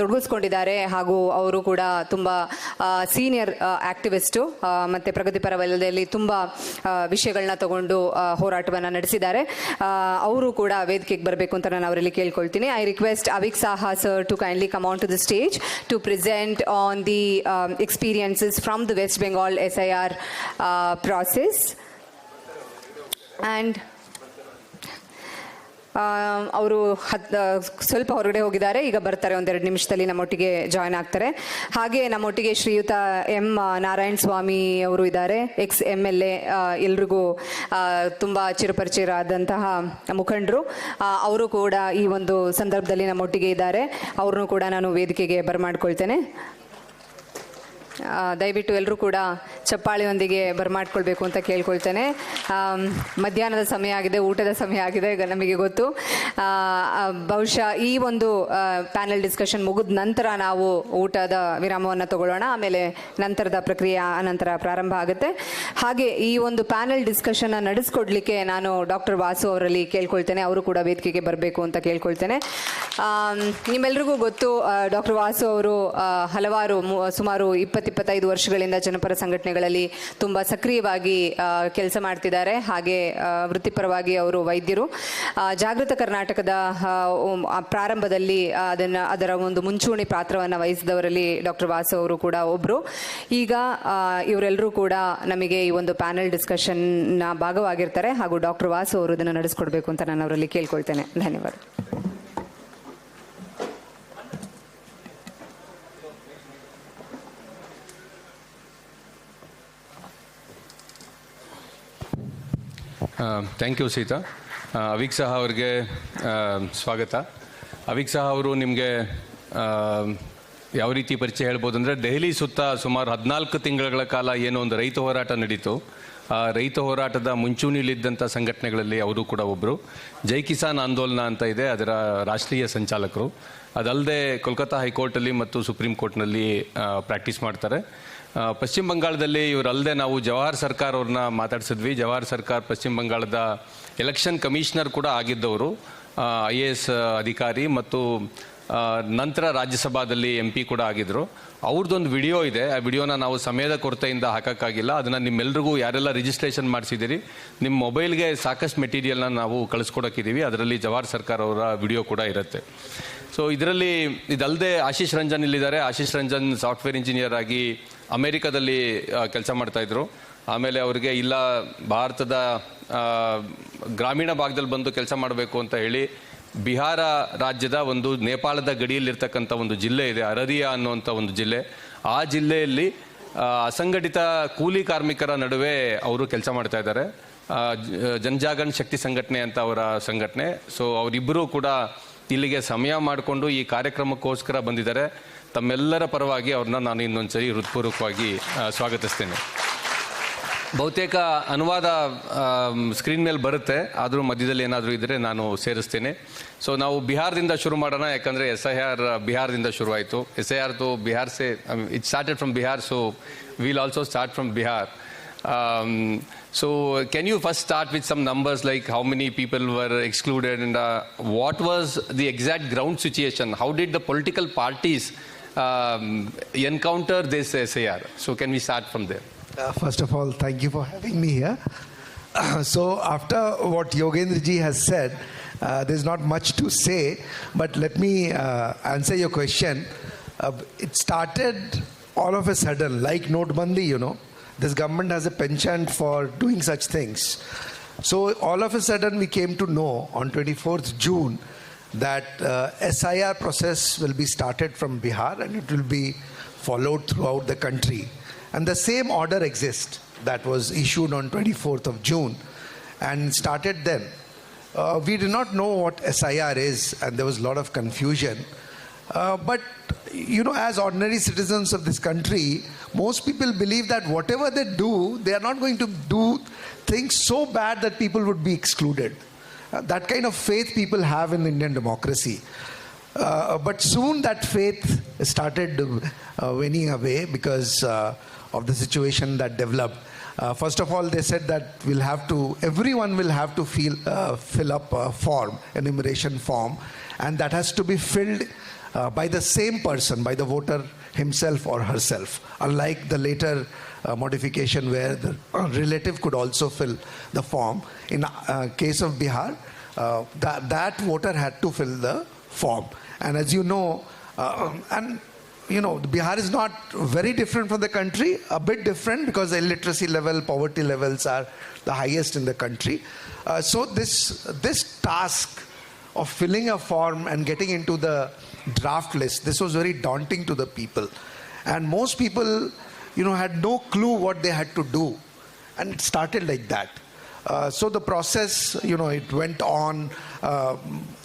ತೊಡಗಿಸ್ಕೊಂಡಿದ್ದಾರೆ. ಹಾಗೂ ಅವರು ಕೂಡ ತುಂಬ ಸೀನಿಯರ್ ಆಕ್ಟಿವಿಸ್ಟು ಮತ್ತು ಪ್ರಗತಿಪರ ವಲಯದಲ್ಲಿ ತುಂಬ ವಿಷಯಗಳನ್ನ ತಗೊಂಡು ಹೋರಾಟವನ್ನು ನಡೆಸಿದ್ದಾರೆ. ಅವರು ಕೂಡ ವೇದಿಕೆಗೆ ಬರಬೇಕು ಅಂತ ನಾನು ಅವರಲ್ಲಿ ಕೇಳ್ಕೊಳ್ತೀನಿ. I request Avik Saha sir to kindly come on to the stage to present on the experiences from the West Bengal SIR process. And ಅವರು ಸ್ವಲ್ಪ ಹೊರಗಡೆ ಹೋಗಿದ್ದಾರೆ, ಈಗ ಬರ್ತಾರೆ, 1-2 ನಿಮಿಷದಲ್ಲಿ ನಮ್ಮೊಟ್ಟಿಗೆ ಜಾಯ್ನ್ ಆಗ್ತಾರೆ. ಹಾಗೆ ನಮ್ಮೊಟ್ಟಿಗೆ ಶ್ರೀಯುತ ಎಂ ನಾರಾಯಣ ಸ್ವಾಮಿ ಅವರು ಇದ್ದಾರೆ, ಎಕ್ಸ್ MLA, ಎಲ್ರಿಗೂ ತುಂಬ ಚಿರಪರಿಚಿತರಾದಂತಹ ಮುಖಂಡರು. ಅವರು ಕೂಡ ಈ ಒಂದು ಸಂದರ್ಭದಲ್ಲಿ ನಮ್ಮೊಟ್ಟಿಗೆ ಇದ್ದಾರೆ. ಅವ್ರನ್ನೂ ಕೂಡ ನಾನು ವೇದಿಕೆಗೆ ಬರಮಾಡ್ಕೊಳ್ತೇನೆ. ದಯವಿಟ್ಟು ಎಲ್ಲರೂ ಕೂಡ ಚಪ್ಪಾಳೆಯೊಂದಿಗೆ ಬರಮಾಡ್ಕೊಳ್ಬೇಕು ಅಂತ ಕೇಳ್ಕೊಳ್ತೇನೆ. ಮಧ್ಯಾಹ್ನದ ಸಮಯ ಆಗಿದೆ, ಊಟದ ಸಮಯ ಆಗಿದೆ, ನಮಗೆ ಗೊತ್ತು. ಬಹುಶಃ ಈ ಒಂದು ಪ್ಯಾನೆಲ್ ಡಿಸ್ಕಷನ್ ಮುಗಿದ ನಂತರ ನಾವು ಊಟದ ವಿರಾಮವನ್ನು ತಗೊಳ್ಳೋಣ. ಆಮೇಲೆ ನಂತರದ ಪ್ರಕ್ರಿಯೆ ಅನಂತರ ಪ್ರಾರಂಭ ಆಗುತ್ತೆ. ಹಾಗೆ ಈ ಒಂದು ಪ್ಯಾನೆಲ್ ಡಿಸ್ಕಷನ್ ನಡೆಸ್ಕೊಡ್ಲಿಕ್ಕೆ ನಾನು ಡಾಕ್ಟರ್ ವಾಸು ಅವರಲ್ಲಿ ಕೇಳ್ಕೊಳ್ತೇನೆ. ಅವರು ಕೂಡ ವೇದಿಕೆಗೆ ಬರಬೇಕು ಅಂತ ಕೇಳ್ಕೊಳ್ತೇನೆ. ನಿಮ್ಮೆಲ್ರಿಗೂ ಗೊತ್ತು, ಡಾಕ್ಟರ್ ವಾಸು ಅವರು ಹಲವಾರು ಸುಮಾರು 20-25 ವರ್ಷಗಳಿಂದ ಜನಪರ ಸಂಘಟನೆಗಳಲ್ಲಿ ತುಂಬ ಸಕ್ರಿಯವಾಗಿ ಕೆಲಸ ಮಾಡ್ತಿದ್ದಾರೆ. ಹಾಗೆ ವೃತ್ತಿಪರವಾಗಿ ಅವರು ವೈದ್ಯರು. ಜಾಗೃತ ಕರ್ನಾಟಕದ ಪ್ರಾರಂಭದಲ್ಲಿ ಅದರ ಒಂದು ಮುಂಚೂಣಿ ಪಾತ್ರವನ್ನು ವಹಿಸಿದವರಲ್ಲಿ ಡಾಕ್ಟರ್ ವಾಸು ಅವರು ಕೂಡ ಒಬ್ಬರು. ಈಗ ಇವರೆಲ್ಲರೂ ಕೂಡ ನಮಗೆ ಈ ಒಂದು ಪ್ಯಾನೆಲ್ ಡಿಸ್ಕಷನ್ನ ಭಾಗವಾಗಿರ್ತಾರೆ. ಹಾಗೂ ಡಾಕ್ಟರ್ ವಾಸು ಅವರು ಇದನ್ನು ನಡೆಸ್ಕೊಡ್ಬೇಕು ಅಂತ ನಾನು ಅವರಲ್ಲಿ ಕೇಳ್ಕೊಳ್ತೇನೆ. ಧನ್ಯವಾದ. Thank you Sita. ಅವಿಕ್ ಸಹ ಅವರಿಗೆ ಸ್ವಾಗತ. ಅವಿಕ್ ಸಹ ಅವರು ನಿಮಗೆ ಯಾವ ರೀತಿ ಪರಿಚಯ ಹೇಳ್ಬೋದು ಅಂದರೆ, ದೆಹಲಿ ಸುತ್ತ ಸುಮಾರು 14 ತಿಂಗಳ ಕಾಲ ಏನೋ ಒಂದು ರೈತ ಹೋರಾಟ ನಡೀತು. ಆ ರೈತ ಹೋರಾಟದ ಮುಂಚೂಣಿಯಲ್ಲಿದ್ದಂಥ ಸಂಘಟನೆಗಳಲ್ಲಿ ಅವರು ಕೂಡ ಒಬ್ಬರು. ಜೈ ಕಿಸಾನ್ ಆಂದೋಲನ ಅಂತ ಇದೆ, ಅದರ ರಾಷ್ಟ್ರೀಯ ಸಂಚಾಲಕರು. ಅದಲ್ಲದೆ ಕೋಲ್ಕತ್ತಾ ಹೈಕೋರ್ಟಲ್ಲಿ ಮತ್ತು ಸುಪ್ರೀಂ ಕೋರ್ಟ್ನಲ್ಲಿ ಪ್ರಾಕ್ಟೀಸ್ ಮಾಡ್ತಾರೆ. ಪಶ್ಚಿಮ ಬಂಗಾಳದಲ್ಲಿ ಇವರಲ್ಲದೆ ನಾವು ಜವಾಹರ್ ಸರ್ಕಾರ್ ಅವ್ರನ್ನ ಮಾತಾಡ್ಸಿದ್ವಿ. ಜವಾಹರ್ ಸರ್ಕಾರ್ ಪಶ್ಚಿಮ ಬಂಗಾಳದ ಎಲೆಕ್ಷನ್ ಕಮಿಷನರ್ ಕೂಡ ಆಗಿದ್ದವರು, IAS ಅಧಿಕಾರಿ, ಮತ್ತು ನಂತರ ರಾಜ್ಯಸಭಾದಲ್ಲಿ MP ಕೂಡ ಆಗಿದ್ದರು. ಅವ್ರದ್ದೊಂದು ವಿಡಿಯೋ ಇದೆ. ಆ ವಿಡಿಯೋನ ನಾವು ಸಮಯದ ಕೊರತೆಯಿಂದ ಹಾಕೋಕ್ಕಾಗಿಲ್ಲ. ಅದನ್ನು ನಿಮ್ಮೆಲ್ರಿಗೂ ಯಾರೆಲ್ಲ ರಿಜಿಸ್ಟ್ರೇಷನ್ ಮಾಡಿಸಿದ್ದೀರಿ ನಿಮ್ಮ ಮೊಬೈಲ್ಗೆ ಸಾಕಷ್ಟು ಮೆಟೀರಿಯಲ್ನ ನಾವು ಕಳಿಸ್ಕೊಡೋಕ್ಕಿದ್ದೀವಿ. ಅದರಲ್ಲಿ ಜವಾಹರ್ ಸರ್ಕಾರ್ ಅವರ ವಿಡಿಯೋ ಕೂಡ ಇರುತ್ತೆ. ಸೊ ಇದರಲ್ಲಿ ಇದಲ್ಲದೆ ಆಶೀಶ್ ರಂಜನ್ ಇಲ್ಲಿದ್ದಾರೆ. ಆಶೀಶ್ ರಂಜನ್ ಸಾಫ್ಟ್ವೇರ್ ಇಂಜಿನಿಯರ್ ಆಗಿ ಅಮೇರಿಕಾದಲ್ಲಿ ಕೆಲಸ ಮಾಡ್ತಾಯಿದ್ರು. ಆಮೇಲೆ ಅವರಿಗೆ ಇಲ್ಲ ಭಾರತದ ಗ್ರಾಮೀಣ ಭಾಗದಲ್ಲಿ ಬಂದು ಕೆಲಸ ಮಾಡಬೇಕು ಅಂತ ಹೇಳಿ ಬಿಹಾರ ರಾಜ್ಯದ ಒಂದು ನೇಪಾಳದ ಗಡಿಯಲ್ಲಿರ್ತಕ್ಕಂಥ ಒಂದು ಜಿಲ್ಲೆ ಇದೆ, ಅರರಿಯಾ ಅನ್ನುವಂಥ ಒಂದು ಜಿಲ್ಲೆ. ಆ ಜಿಲ್ಲೆಯಲ್ಲಿ ಅಸಂಘಟಿತ ಕೂಲಿ ಕಾರ್ಮಿಕರ ನಡುವೆ ಅವರು ಕೆಲಸ ಮಾಡ್ತಾ ಇದ್ದಾರೆ. ಜನಜಾಗರಣ ಶಕ್ತಿ ಸಂಘಟನೆ ಅಂತ ಅವರ ಸಂಘಟನೆ. ಸೊ ಅವರಿಬ್ಬರೂ ಕೂಡ ಇಲ್ಲಿಗೆ ಸಮಯ ಮಾಡಿಕೊಂಡು ಈ ಕಾರ್ಯಕ್ರಮಕ್ಕೋಸ್ಕರ ಬಂದಿದ್ದಾರೆ. ತಮ್ಮೆಲ್ಲರ ಪರವಾಗಿ ಅವ್ರನ್ನ ನಾನು ಇನ್ನೊಂದು ಸರಿ ಹೃತ್ಪೂರ್ವಕವಾಗಿ ಸ್ವಾಗತಿಸ್ತೇನೆ. ಬಹುತೇಕ ಅನುವಾದ ಸ್ಕ್ರೀನ್ ಮೇಲೆ ಬರುತ್ತೆ, ಆದರೂ ಮಧ್ಯದಲ್ಲಿ ಏನಾದರೂ ಇದ್ದರೆ ನಾನು ಸೇರಿಸ್ತೇನೆ. ಸೊ ನಾವು ಬಿಹಾರದಿಂದ ಶುರು ಮಾಡೋಣ, ಯಾಕಂದರೆ SIR ಬಿಹಾರದಿಂದ ಶುರುವಾಯಿತು. SIR ತೋ ಬಿಹಾರ್ ಸೆ it started from Bihar, so will also start from Bihar. So can you first start with some numbers, like how many people were excluded, and what was the exact ground situation? How did the political parties encounter this SIR? So can we start from there? First of all, thank you for having me here. So after what Yogendra ji has said, there's not much to say, but let me answer your question. It started all of a sudden, like Notbandi, you know. This government has a penchant for doing such things. So all of a sudden we came to know on 24th June that SIR process will be started from Bihar and it will be followed throughout the country. And the same order exists that was issued on 24th of June and started then. We did not know what SIR is, and there was a lot of confusion. But, you know, as ordinary citizens of this country, most people believe that whatever they do, they are not going to do things so bad that people would be excluded. That kind of faith people have in Indian democracy. But soon that faith started waning away because of the situation that developed. First of all, they said that everyone will have to fill up a form, enumeration form, and that has to be filled by the same person, by the voter himself or herself, unlike the later modification where the relative could also fill the form. In case of Bihar, that voter had to fill the form. And as you know, Bihar is not very different from the country, a bit different because the illiteracy level, poverty levels are the highest in the country. So this task of filling a form and getting into the draft list, this was very daunting to the people. And most people, had no clue what they had to do. And it started like that. So the process, it went on.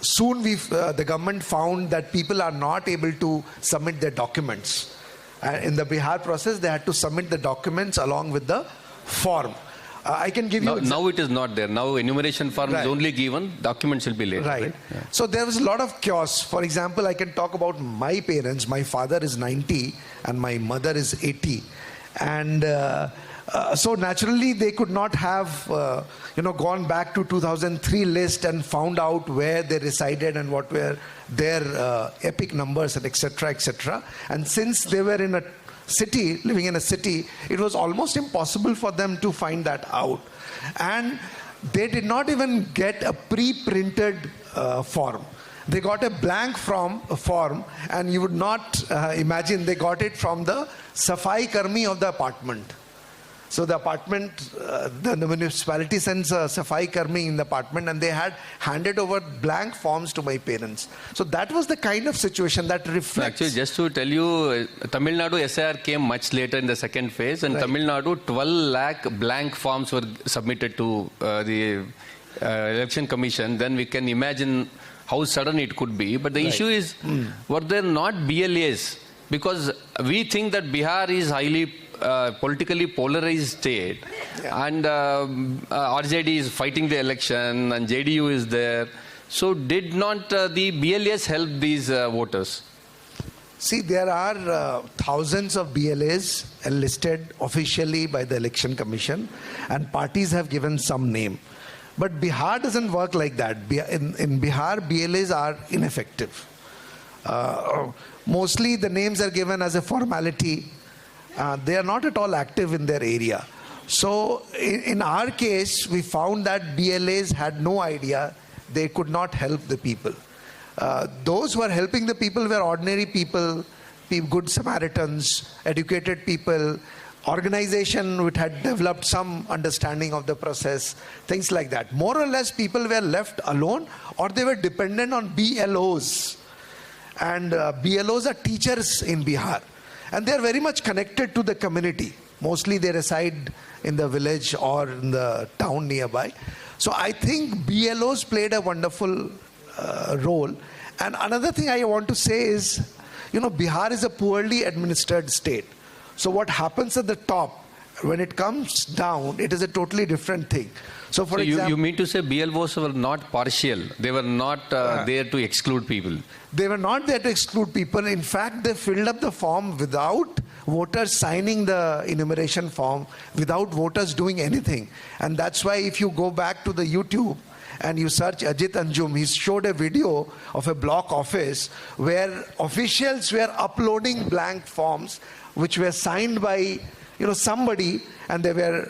Soon the government found that people are not able to submit their documents. In the Bihar process, they had to submit the documents along with the form. I can give you. Now it is not there. Now enumeration form Right. is only given, documents will be later. Right. Yeah. So there was a lot of chaos. For example, I can talk about my parents. My father is 90 and my mother is 80. And so naturally they could not have, gone back to 2003 list and found out where they resided and what were their epic numbers and etc. etc. And since they were in a city, living in a city, it was almost impossible for them to find that out. And they did not even get a pre-printed form. They got a blank form, and you would not imagine they got it from the Safai Karmi of the apartment. So the apartment, the municipality sends a Safai Karmi in the apartment, and they had handed over blank forms to my parents. So that was the kind of situation that reflects. Actually, just to tell you, Tamil Nadu SIR came much later in the second phase, and Right. Tamil Nadu 12 lakh blank forms were submitted to the election commission. Then we can imagine how sudden it could be. But the issue is, were there not BLAs? Because we think that Bihar is highly politically polarized state, and RJD is fighting the election, and JDU is there. So did not the BLAs help these voters? See, there are thousands of BLAs enlisted officially by the Election Commission, and parties have given some name. But Bihar doesn't work like that. In Bihar, BLAs are ineffective. Mostly the names are given as a formality. They are not at all active in their area. So in our case, we found that BLAs had no idea. They could not help the people. Those who were helping the people were ordinary people, good Samaritans, educated people, organization which had developed some understanding of the process, things like that. More or less, people were left alone, or they were dependent on BLOs. And BLOs are teachers in Bihar. And they are very much connected to the community. Mostly they reside in the village or in the town nearby. So I think BLOs played a wonderful role. And another thing I want to say is, Bihar is a poorly administered state. So what happens at the top, when it comes down, it is a totally different thing. So for example, you mean to say BLOs were not partial? They were not there to exclude people? They were not there to exclude people. In fact, they filled up the form without voters signing the enumeration form, without voters doing anything. And that's why if you go back to the YouTube and you search Ajit Anjum, he showed a video of a block office where officials were uploading blank forms which were signed by somebody, and they were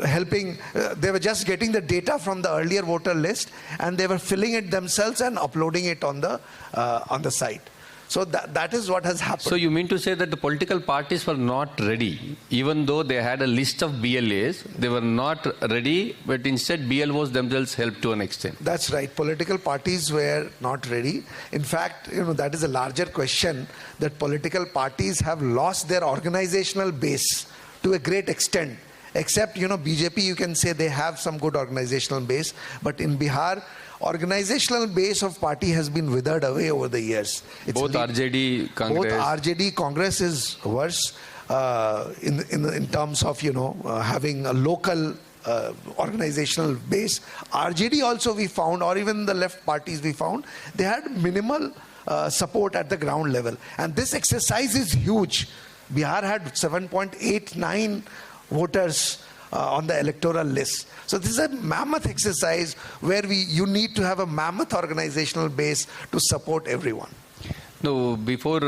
helping, they were just getting the data from the earlier voter list, and they were filling it themselves and uploading it on the site. So that is what has happened. So you mean to say that the political parties were not ready, even though they had a list of BLAs, they were not ready, but instead BLOs themselves helped to an extent. That's right. Political parties were not ready. In fact, that is a larger question, that political parties have lost their organizational base to a great extent. Except, BJP, you can say they have some good organizational base. But in Bihar, organizational base of party has been withered away over the years. Both RJD, Congress. Both RJD, Congress is worse in terms of, having a local organizational base. RJD also we found, or even the left parties we found, they had minimal support at the ground level. And this exercise is huge. Bihar had 7.89 voters on the electoral list. So this is a mammoth exercise where you need to have a mammoth organizational base to support everyone. No, before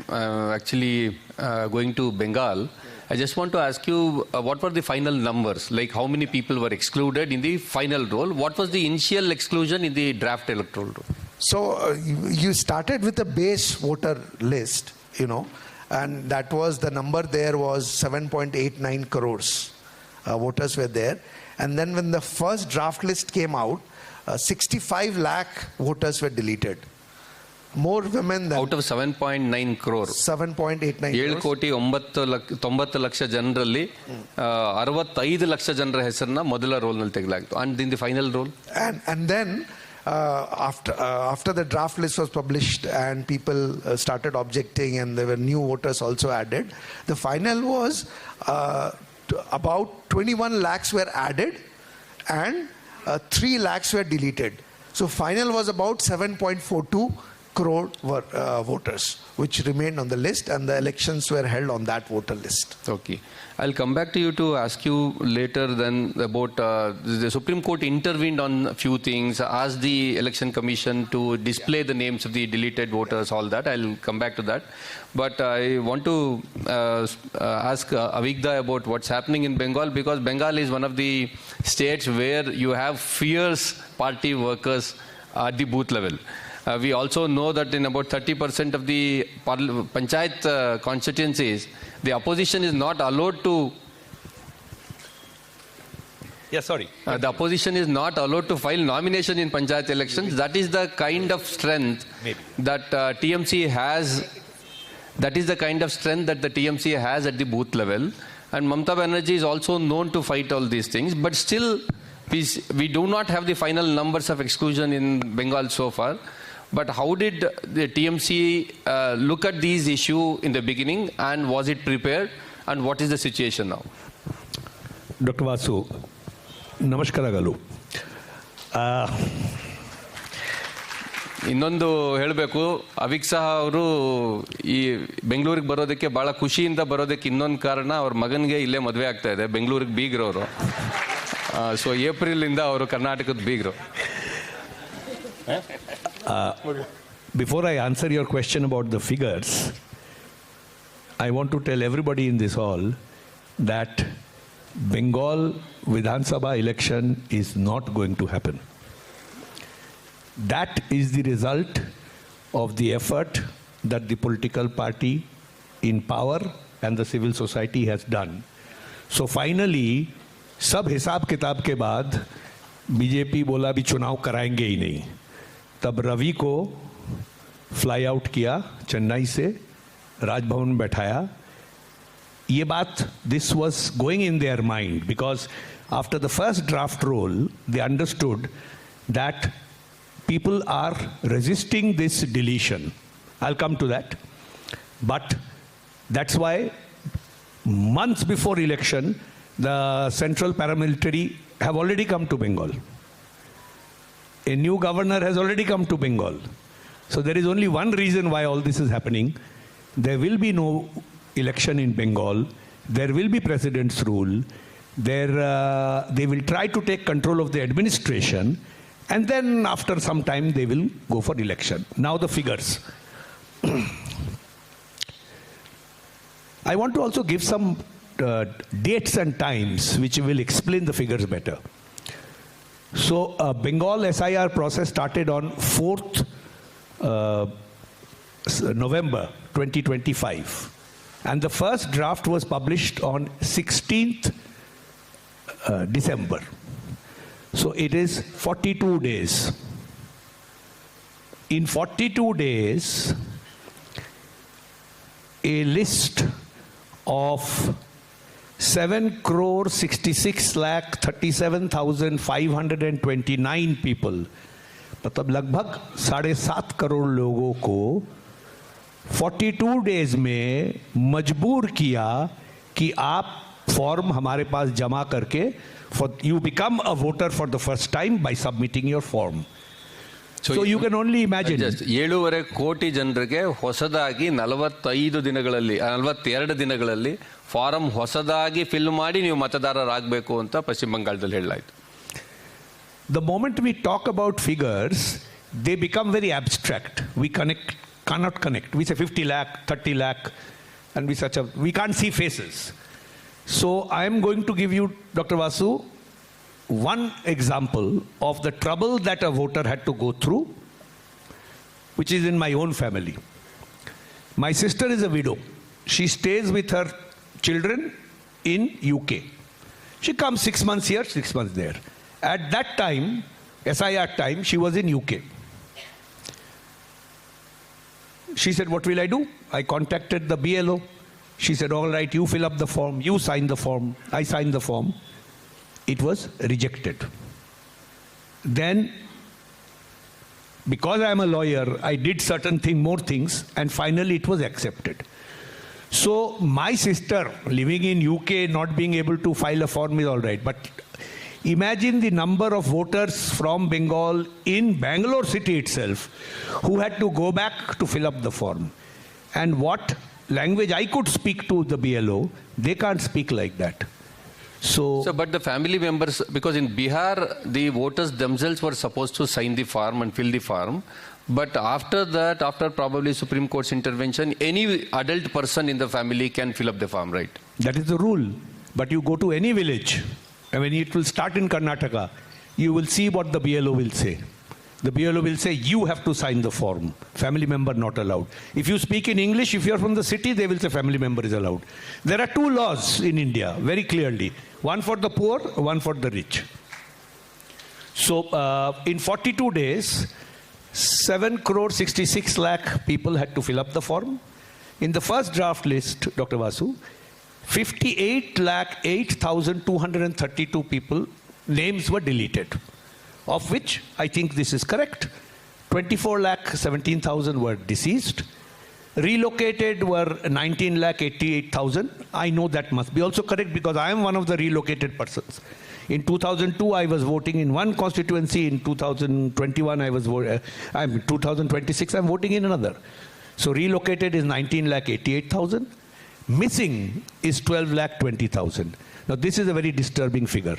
actually going to Bengal, I just want to ask you, what were the final numbers? Like how many people were excluded in the final roll? What was the initial exclusion in the draft electoral roll? So you started with a base voter list, and that was, the number there was 7.89 crores. Voters were there. And then when the first draft list came out, 65 lakh voters were deleted. More women than... Out of 7.9 crore. 7.89 7 ಕೋಟಿ 90 ಲಕ್ಷ ಜನರಲ್ಲಿ 65 ಲಕ್ಷ ಜನರ ಹೆಸರನ್ನ ಮೊದಲ roll ನಲ್ಲಿ ತೆಗೆಲಾಯಿತು. And in the final roll? And then after the draft list was published and people started objecting and there were new voters also added, the final was about 21 lakhs were added and 3 lakhs were deleted. So final was about 7.42 crore voters, which remained on the list, and the elections were held on that voter list. Okay. I'll come back to you to ask you later then about the Supreme Court intervened on a few things, asked the Election Commission to display the names of the deleted voters, all that. I'll come back to that. But I want to ask Avigdha about what's happening in Bengal, because Bengal is one of the states where you have fierce party workers at the booth level. We also know that in about 30% of the panchayat constituencies, the opposition is not allowed to. The opposition is not allowed to file nomination in panchayat elections. That is the kind of strength that TMC has. That is the kind of strength that the TMC has at the booth level. And Mamata Banerjee is also known to fight all these things. But still, we do not have the final numbers of exclusion in Bengal so far. But how did the TMC look at these issues in the beginning, and was it prepared, and what is the situation now? Dr. Vasu, ನಮಸ್ಕಾರಗಳು. ಇನ್ನೊಂದು ಹೇಳಬೇಕು, ಅವಿಕ್ ಸಹ ಅವರು ಈ ಬೆಂಗಳೂರಿಗೆ ಬರೋದಕ್ಕೆ ಭಾಳ ಖುಷಿಯಿಂದ ಬರೋದಕ್ಕೆ ಇನ್ನೊಂದು ಕಾರಣ, ಅವ್ರ ಮಗನಿಗೆ ಇಲ್ಲೇ ಮದುವೆ ಆಗ್ತಾ ಇದೆ, ಬೆಂಗಳೂರಿಗೆ ಬೀಗ್ರವರು. ಸೊ ಏಪ್ರಿಲಿಂದ ಅವರು ಕರ್ನಾಟಕದ ಬೀಗ್ರು. Before I answer your question about the figures, I want to tell everybody in this hall that Bengal Vidhan Sabha election is not going to happen. That is the result of the effort that the political party in power and the civil society has done. So finally, सब हिसाब किताब के बाद BJP बोला भी चुनाव कराएंगे ही नहीं. तब रवि को फ्लाई आउट किया चेन्नई से, राजभवन में बैठाया. ये बात, this was going in their mind because after the first draft roll they understood that people are resisting this deletion. I'll come to that. But that's why months before election, the central paramilitary have already come to Bengal. A new governor has already come to Bengal. So there is only one reason why all this is happening. There will be no election in Bengal. There will be president's rule. They will try to take control of the administration. And then after some time, they will go for election. Now the figures. I want to also give some dates and times which will explain the figures better. So Bengal SIR process started on 4th November 2025. And the first draft was published on 16th December. So it is 42 days. In 42 days, a list of 7,66,37,529 people, मतलब लगभग 7.5 करोड़ लोगों को 42 days में मजबूर किया कि आप form हमारे पास जमा करके you become a voter for the first time by submitting your form. So you can only imagine. 7.5 ಕೋಟಿ ಜನರಿಗೆ ಹೊಸದಾಗಿ 42 ದಿನಗಳಲ್ಲಿ ಫಾರಂ ಹೊಸದಾಗಿ ಫಿಲ್ ಮಾಡಿ ನೀವು ಮತದಾರರಾಗಬೇಕು ಅಂತ ಪಶ್ಚಿಮ ಬಂಗಾಳದಲ್ಲಿ ಹೇಳಲಾಯಿತು. The moment we talk about figures, they become very abstract. We cannot connect. We say 50 lakh, 30 lakh, and we can't see faces. So I am going to give you, Dr. Vasu, one example of the trouble that a voter had to go through, which is in my own family. My sister is a widow. She stays with her children in UK. She comes 6 months here, 6 months there. At that time, SIR time, she was in UK. She said, what will I do? I contacted the BLO. She said, all right, you fill up the form, you sign the form. I signed the form. It was rejected. Then because I am a lawyer, I did certain more things, and finally it was accepted. So my sister living in UK not being able to file a form is all right, but imagine the number of voters from Bengal in Bangalore city itself who had to go back to fill up the form. And what language I could speak to the BLO, they can't speak like that. So, but the family members, because in Bihar, the voters themselves were supposed to sign the form and fill the form. But after that, after probably Supreme Court's intervention, any adult person in the family can fill up the form, right? that is the rule. But you go to any village, and when it will start in Karnataka, you will see what the BLO will say. The BLO will say, you have to sign the form. Family member not allowed. If you speak in English, if you are from the city, they will say family member is allowed. There are two laws in India, very clearly. One for the poor, one for the rich. So in 42 days, 7 crore 66 lakh people had to fill up the form. In the first draft list, Dr. Vasu, 58 lakh 8,232 people, names were deleted, of which I think this is correct. 24 lakh 17,000 were deceased. Relocated were 19 lakh 88,000. I know that must be also correct because I am one of the relocated persons. In 2002, I was voting in one constituency. In 2021, I was 2026, I'm voting in another. So relocated is 19 lakh 88,000. Missing is 12 lakh 20,000. Now this is a very disturbing figure.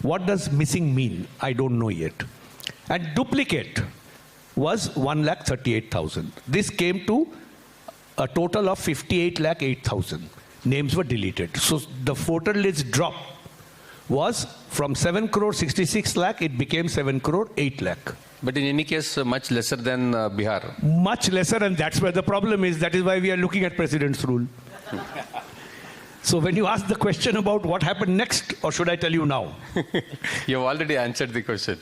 What does missing mean? I don't know yet. And duplicate was 1 lakh 38,000. This came to a total of 58 lakh 8,000. Names were deleted. So the voter list drop was from 7 crore 66 lakh, it became 7 crore 8 lakh. But in any case, much lesser than Bihar. Much lesser, and that's where the problem is. That is why we are looking at President's rule. So when you ask the question about what happened next, or should I tell you now? You've already answered the question.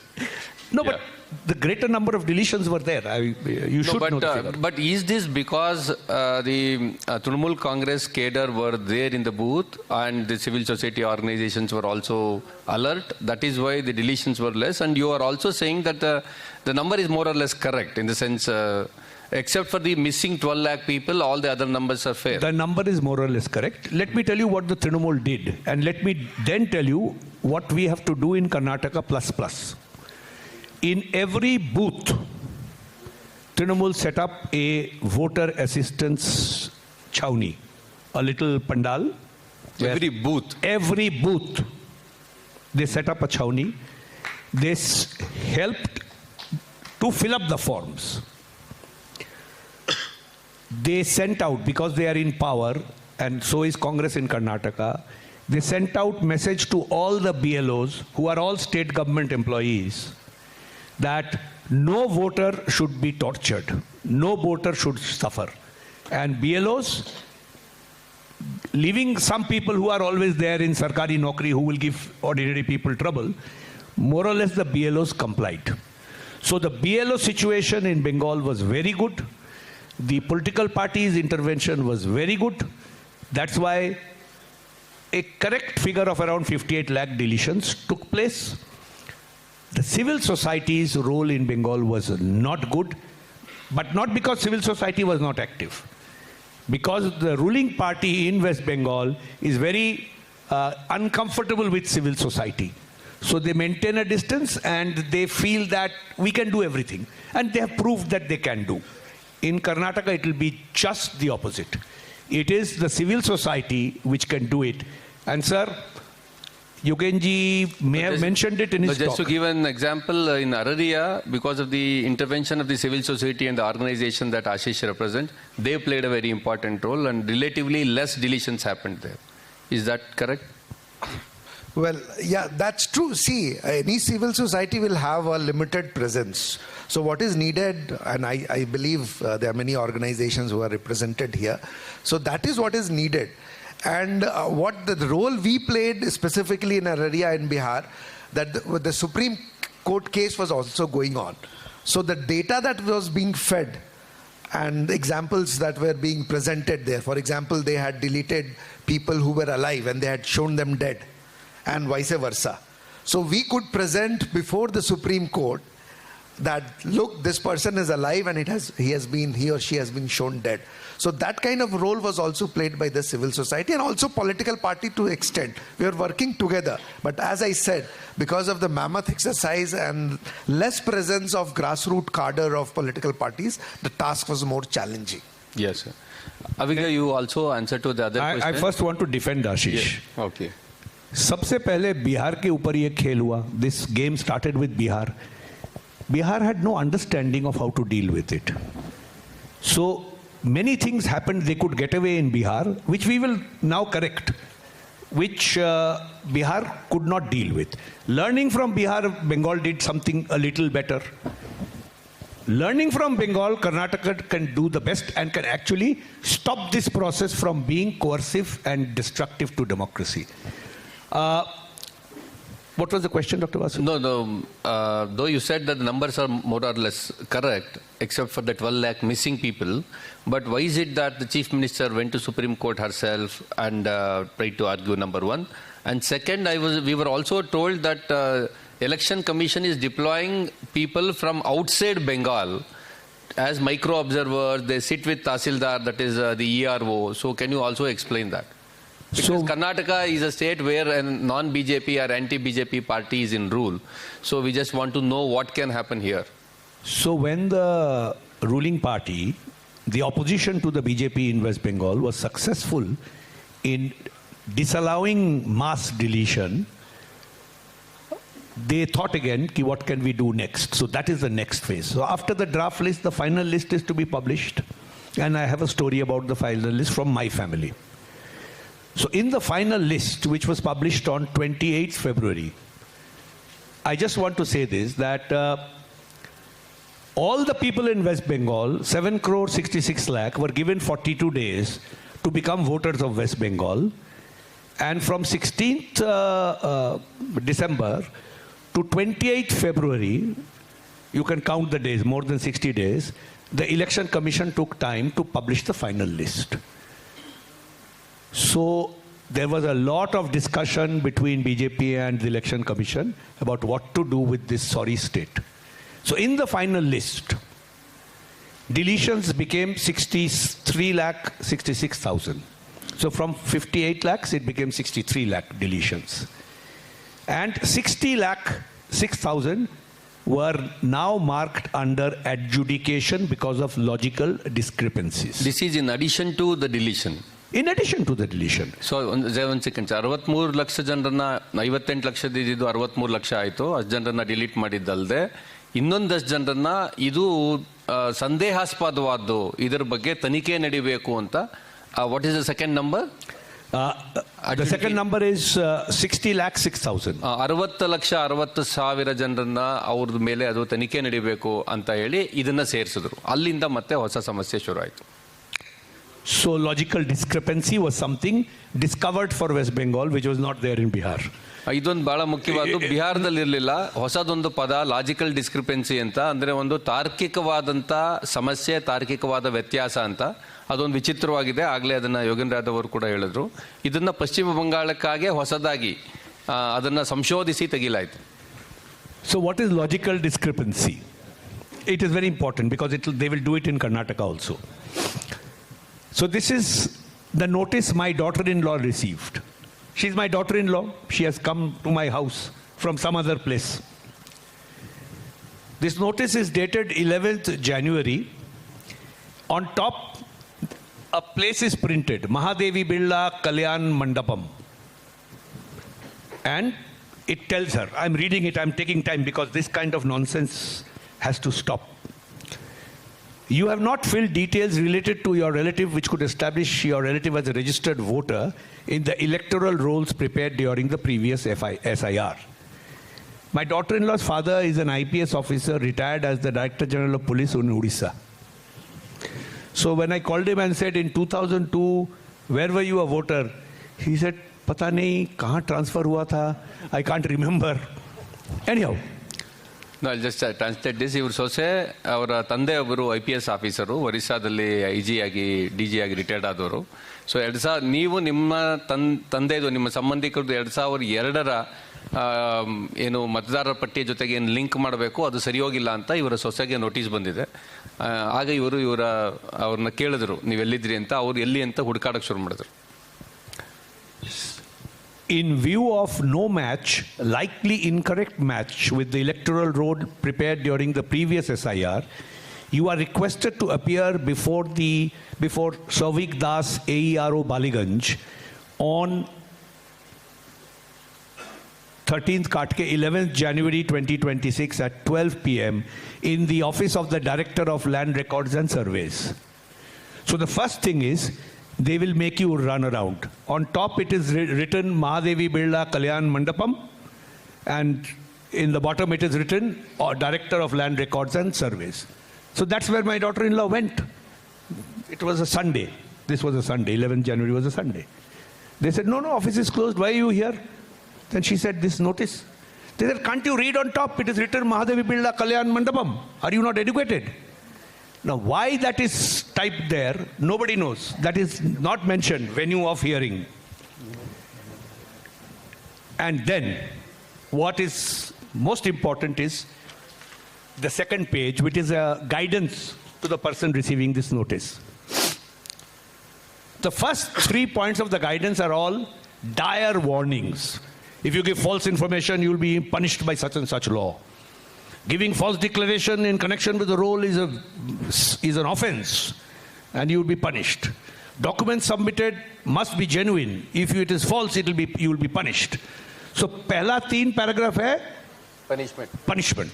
No, but the greater number of deletions were there. You should know the figure. But is this because the Trinamool Congress cadre were there in the booth and the civil society organizations were also alert? That is why the deletions were less. And you are also saying that the number is more or less correct in the sense, except for the missing 12 lakh people, all the other numbers are fair. The number is more or less correct. Let me tell you what the Trinamool did. And let me then tell you what we have to do in Karnataka plus. In every booth, Trinamool set up a voter assistance chowni, a little pandal. Every booth? Every booth, they set up a chowni. They helped to fill up the forms. They sent out, because they are in power, and so is Congress in Karnataka, they sent out message to all the BLOs, who are all state government employees, that no voter should be tortured, no voter should suffer. And BLOs, leaving some people who are always there in Sarkari Nokri who will give ordinary people trouble, more or less the BLOs complied. So the BLO situation in Bengal was very good. The political party's intervention was very good. That's why a correct figure of around 58 lakh deletions took place. The civil society's role in Bengal was not good, but not because civil society was not active. Because the ruling party in West Bengal is very uncomfortable with civil society. So they maintain a distance and they feel that we can do everything. And they have proved that they can do. In Karnataka, it will be just the opposite. It is the civil society which can do it. And sir, Yogenji may have mentioned it in his talk. Just to give an example, in Araria, because of the intervention of the civil society and the organization that Ashish represents, they played a very important role and relatively less deletions happened there. Is that correct? Well, yeah, that's true. See, any civil society will have a limited presence. So what is needed, and I believe there are many organizations who are represented here, so that is what is needed. And what the role we played specifically in Araria in Bihar, that the Supreme Court case was also going on. So the data that was being fed and examples that were being presented there, for example, they had deleted people who were alive and they had shown them dead, and vice versa. So we could present before the Supreme Court that look, this person is alive and he or she has been shown dead. So that kind of role was also played by the civil society and also political party to extent. We are working together. But as I said, because of the mammoth exercise and less presence of grassroots cadre of political parties, the task was more challenging. Yes, sir. Aviga, you also answer to the other question. I first want to defend Ashish. Yes. Okay. सबसे पहले बिहार के ऊपर ये खेल हुआ. This game started with Bihar. Bihar had no understanding of how to deal with it. So many things happened they could get away in Bihar, which we will now correct, which Bihar could not deal with. Learning from Bihar, Bengal did something a little better. Learning from Bengal, Karnataka can do the best and can actually stop this process from being coercive and destructive to democracy. What was the question, Dr. Vasu? No, though you said that the numbers are more or less correct, except for the 12 lakh missing people, but why is it that the Chief Minister went to Supreme Court herself and tried to argue, number one? And second, we were also told that Election Commission is deploying people from outside Bengal as micro-observers. They sit with Tahsildar, that is the ERO. So can you also explain that? Because Karnataka is a state where a non-BJP or anti-BJP party is in rule. So we just want to know what can happen here. So when the ruling party, the opposition to the BJP in West Bengal, was successful in disallowing mass deletion, they thought again, what can we do next? So that is the next phase. So after the draft list, the final list is to be published. And I have a story about the final list from my family. So in the final list, which was published on 28th February, I just want to say this, that all the people in West Bengal, 7 crore 66 lakh, were given 42 days to become voters of West Bengal. And from 16th December to 28th February, you can count the days, more than 60 days, the Election Commission took time to publish the final list. So there was a lot of discussion between BJP and the Election Commission about what to do with this sorry state. So in the final list, deletions became 63 lakh 66,000. So from 58 lakhs, it became 63 lakh deletions. And 60 lakh 6,000 were now marked under adjudication because of logical discrepancies. This is in addition to the deletion. In addition to the deletion. So, ಒಂದು second, 63 lakh ಜನರನ್ನ 58 ಲಕ್ಷದಿದ್ದು 63 ಲಕ್ಷ ಆಯಿತು. ಅಷ್ಟು ಜನರನ್ನ delete ಮಾಡಿದ್ದಲ್ಲದೆ ಇನ್ನೊಂದಷ್ಟು ಜನರನ್ನ ಇದು ಸಂದೇಹಾಸ್ಪದವಾದ್ದು, ಇದರ ಬಗ್ಗೆ ತನಿಖೆ ನಡೀಬೇಕು ಅಂತ. What is the second number? The second number is 60 lakh 6,000. 60,60,000 ಜನರನ್ನ ಅವ್ರ ಮೇಲೆ ಅದು ತನಿಖೆ ನಡೀಬೇಕು ಅಂತ ಹೇಳಿ ಇದನ್ನ ಸೇರಿಸಿದ್ರು. ಅಲ್ಲಿಂದ ಮತ್ತೆ ಹೊಸ ಸಮಸ್ಯೆ ಶುರು ಆಯಿತು. So logical discrepancy was something discovered for West Bengal which was not there in Bihar. ಇದೊಂದು ಬಹಳ ಮುಖ್ಯವಾದ್ದು, ಬಿಹಾರದಲ್ಲಿ ಇರಲಿಲ್ಲ. ಹೊಸದೊಂದು ಪದ ಲಾಜಿಕಲ್ ಡಿಸ್ಕ್ರಿಪೆನ್ಸಿ ಅಂತ, ಅಂದರೆ ಒಂದು ತಾರ್ಕಿಕವಾದಂಥ ಸಮಸ್ಯೆ, ತಾರ್ಕಿಕವಾದ ವ್ಯತ್ಯಾಸ ಅಂತ. ಅದೊಂದು ವಿಚಿತ್ರವಾಗಿದೆ. ಆಗಲೇ ಅದನ್ನು ಯೋಗೇಂದ್ರ ಯಾದವ್ ಅವರು ಕೂಡ ಹೇಳಿದ್ರು. ಇದನ್ನು ಪಶ್ಚಿಮ ಬಂಗಾಳಕ್ಕಾಗೆ ಹೊಸದಾಗಿ ಅದನ್ನು ಸಂಶೋಧಿಸಿ ತೆಗಿಲಾಯಿತು. So what is logical discrepancy? It is very important because they will do it in Karnataka also. So this is the notice my daughter-in-law received. She's my daughter-in-law. She has come to my house from some other place. This notice is dated 11th January. On top, a place is printed, Mahadevi Billa Kalyan Mandapam. And it tells her, I'm reading it, I'm taking time because this kind of nonsense has to stop. You have not filled details related to your relative which could establish your relative as a registered voter in the electoral rolls prepared during the previous SIR. My daughter-in-law's father is an IPS officer retired as the Director General of Police in Odisha. So when I called him and said, in 2002, where were you a voter? He said, Pata nahi, kahan transfer hua tha? I can't remember. Anyhow. No, I'll just translate this. ಇವರು ಸೊಸೆ, ಅವರ ತಂದೆ ಒಬ್ಬರು IPS officer, ಒರಿಸ್ಸಾದಲ್ಲಿ IG ಆಗಿ DG ಆಗಿ retired ಆದವರು. So ನೀವು ನಿಮ್ಮ ತಂದೆದು, ನಿಮ್ಮ ಸಂಬಂಧಿಕರದ್ದು 2002ರ ಏನು ಮತದಾರರ ಪಟ್ಟಿಯ ಜೊತೆಗೆ ಏನು ಲಿಂಕ್ ಮಾಡಬೇಕು ಅದು ಸರಿ ಹೋಗಿಲ್ಲ ಅಂತ ಇವರ ಸೊಸೆಗೆ ನೋಟಿಸ್ ಬಂದಿದೆ. ಆಗ ಅವ್ರನ್ನ ಕೇಳಿದ್ರು ನೀವು ಎಲ್ಲಿದ್ರಿ ಅಂತ. ಅವ್ರು ಎಲ್ಲಿ ಅಂತ ಹುಡುಕಾಡಕ್ಕೆ ಶುರು ಮಾಡಿದ್ರು. In view of no match, likely incorrect match with the electoral roll prepared during the previous SIR, you are requested to appear before Savik Das AERO Baliganj on 13th Katke 11th January 2026 at 12 p.m. in the office of the Director of Land Records and Surveys. So the first thing is, they will make you run around. On top it is written Mahadevi Birla Kalyan Mandapam, and in the bottom it is written Director of Land Records and Surveys. So that's where my daughter-in-law went. It was a Sunday. This was a Sunday. 11th January was a Sunday. They said, no, office is closed. Why are you here? Then she said, this notice. They said, can't you read on top? It is written Mahadevi Birla Kalyan Mandapam. Are you not educated? Now, why that is typed there, nobody knows. That is not mentioned, venue of hearing. And then, what is most important is the second page, which is a guidance to the person receiving this notice. The first 3 points of the guidance are all dire warnings. If you give false information, you will be punished by such and such law. Giving false declaration in connection with the roll is an offense, and you will be punished. Documents submitted must be genuine. If it is false, you will be punished. So, पहला 3 paragraph है punishment.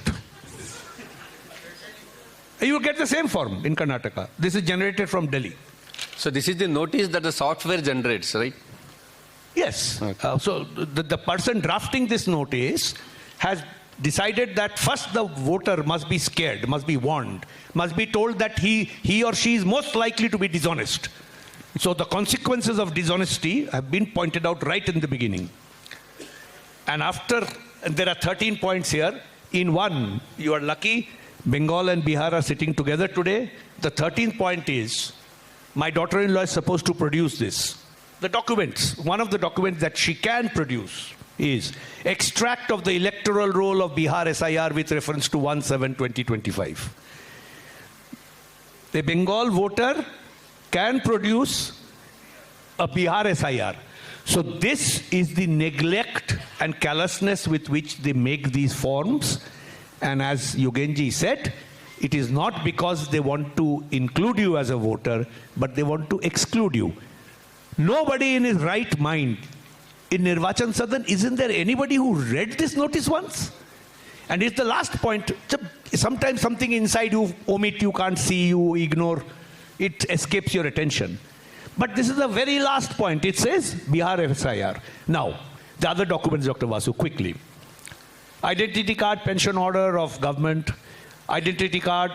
You will get the same form in Karnataka. This is generated from Delhi. So this is the notice that the software generates, right? Yes. Okay. So the person drafting this notice has decided that first the voter must be scared, must be warned, must be told that he or she is most likely to be dishonest. So the consequences of dishonesty have been pointed out right in the beginning. And there are 13 points here. In one, you are lucky, Bengal and Bihar are sitting together today. The 13th point is, my daughter-in-law is supposed to produce this. The documents, one of the documents that she can produce is extract of the electoral roll of Bihar SIR with reference to 1/7/2025. The Bengal voter can produce a Bihar SIR. So this is the neglect and callousness with which they make these forms. And as Yogenji said, it is not because they want to include you as a voter, but they want to exclude you. Nobody in his right mind in Nirvachan Sadan, isn't there anybody who read this notice once? And it's the last point. Sometimes something inside you omit, you can't see, you ignore, it escapes your attention. But this is the very last point. It says Bihar SIR. Now, the other documents, Dr. Vasu, quickly. Identity card, pension order of government, identity card.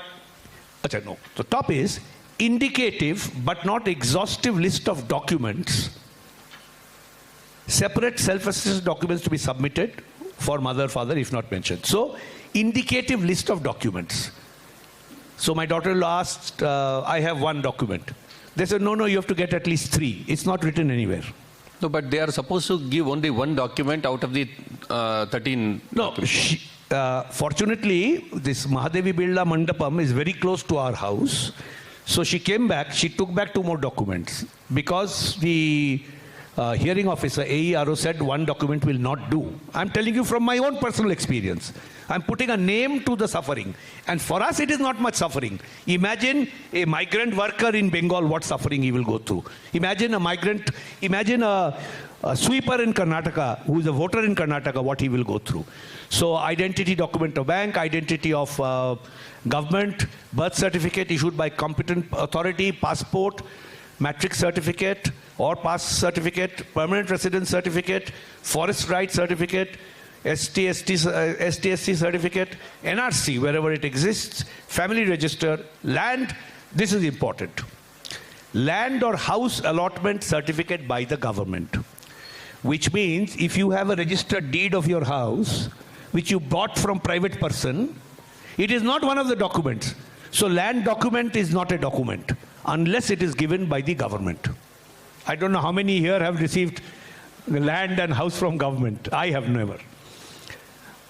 No. The top is indicative but not exhaustive list of documents. Separate self-assessed documents to be submitted for mother, father, if not mentioned. So, indicative list of documents. So my daughter-in-law asked, I have one document. They said, no, you have to get at least 3. It's not written anywhere. No, but they are supposed to give only one document out of the 13. No, fortunately, this Mahadevi Birla Mandapam is very close to our house. So she came back, she took back 2 more documents. Because the hearing officer, AERO, said one document will not do. I'm telling you from my own personal experience. I'm putting a name to the suffering. And for us, it is not much suffering. Imagine a migrant worker in Bengal, what suffering he will go through. Imagine a sweeper in Karnataka, who is a voter in Karnataka, what he will go through. So identity document of bank, identity of government, birth certificate issued by competent authority, passport, matric certificate or pass certificate, permanent residence certificate, forest rights certificate, STSC certificate, NRC wherever it exists, family register, land, this is important. Land or house allotment certificate by the government. Which means if you have a registered deed of your house, which you bought from private person, it is not one of the documents. So land document is not a document unless it is given by the government. I don't know how many here have received land and house from government. I have never.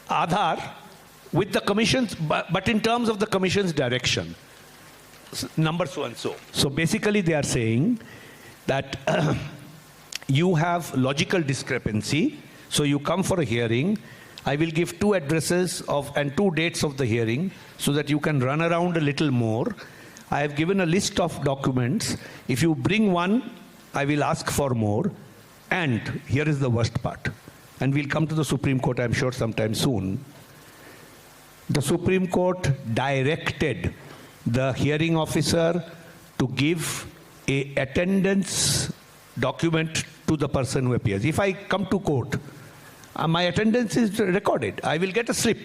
Aadhaar with the commission's, but in terms of the commission's direction, number so and so. So basically they are saying that you have logical discrepancy, so you come for a hearing. I will give 2 addresses and 2 dates of the hearing so that you can run around a little more. I have given a list of documents. If you bring one, I will ask for more. And here is the worst part. And we'll come to the Supreme Court, I'm sure, sometime soon. The Supreme Court directed the hearing officer to give an attendance document to the person who appears. If I come to court, my attendance is recorded. I will get a slip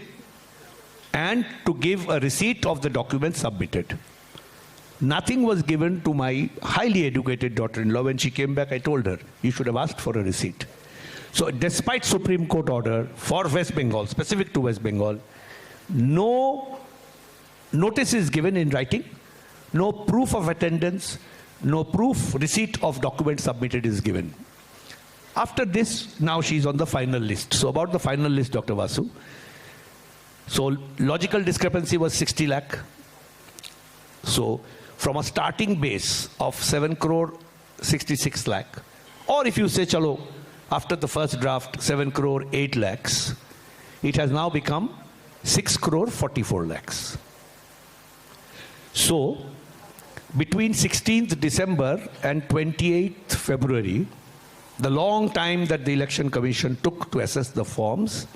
and to give a receipt of the document submitted. Nothing was given to my highly educated daughter-in-law. When she came back, I told her, you should have asked for a receipt. So despite Supreme Court order for West Bengal, specific to West Bengal, no notice is given in writing, no proof of attendance, no proof, receipt of document submitted is given. After this, now she's on the final list. So about the final list, Dr. Vasu. So logical discrepancy was 60 lakh. So from a starting base of 7 crore 66 lakh, or if you say, chalo, after the first draft, 7 crore 8 lakhs, it has now become 6 crore 44 lakhs. So between 16th December and 28th February, the long time that the Election Commission took to assess the forms,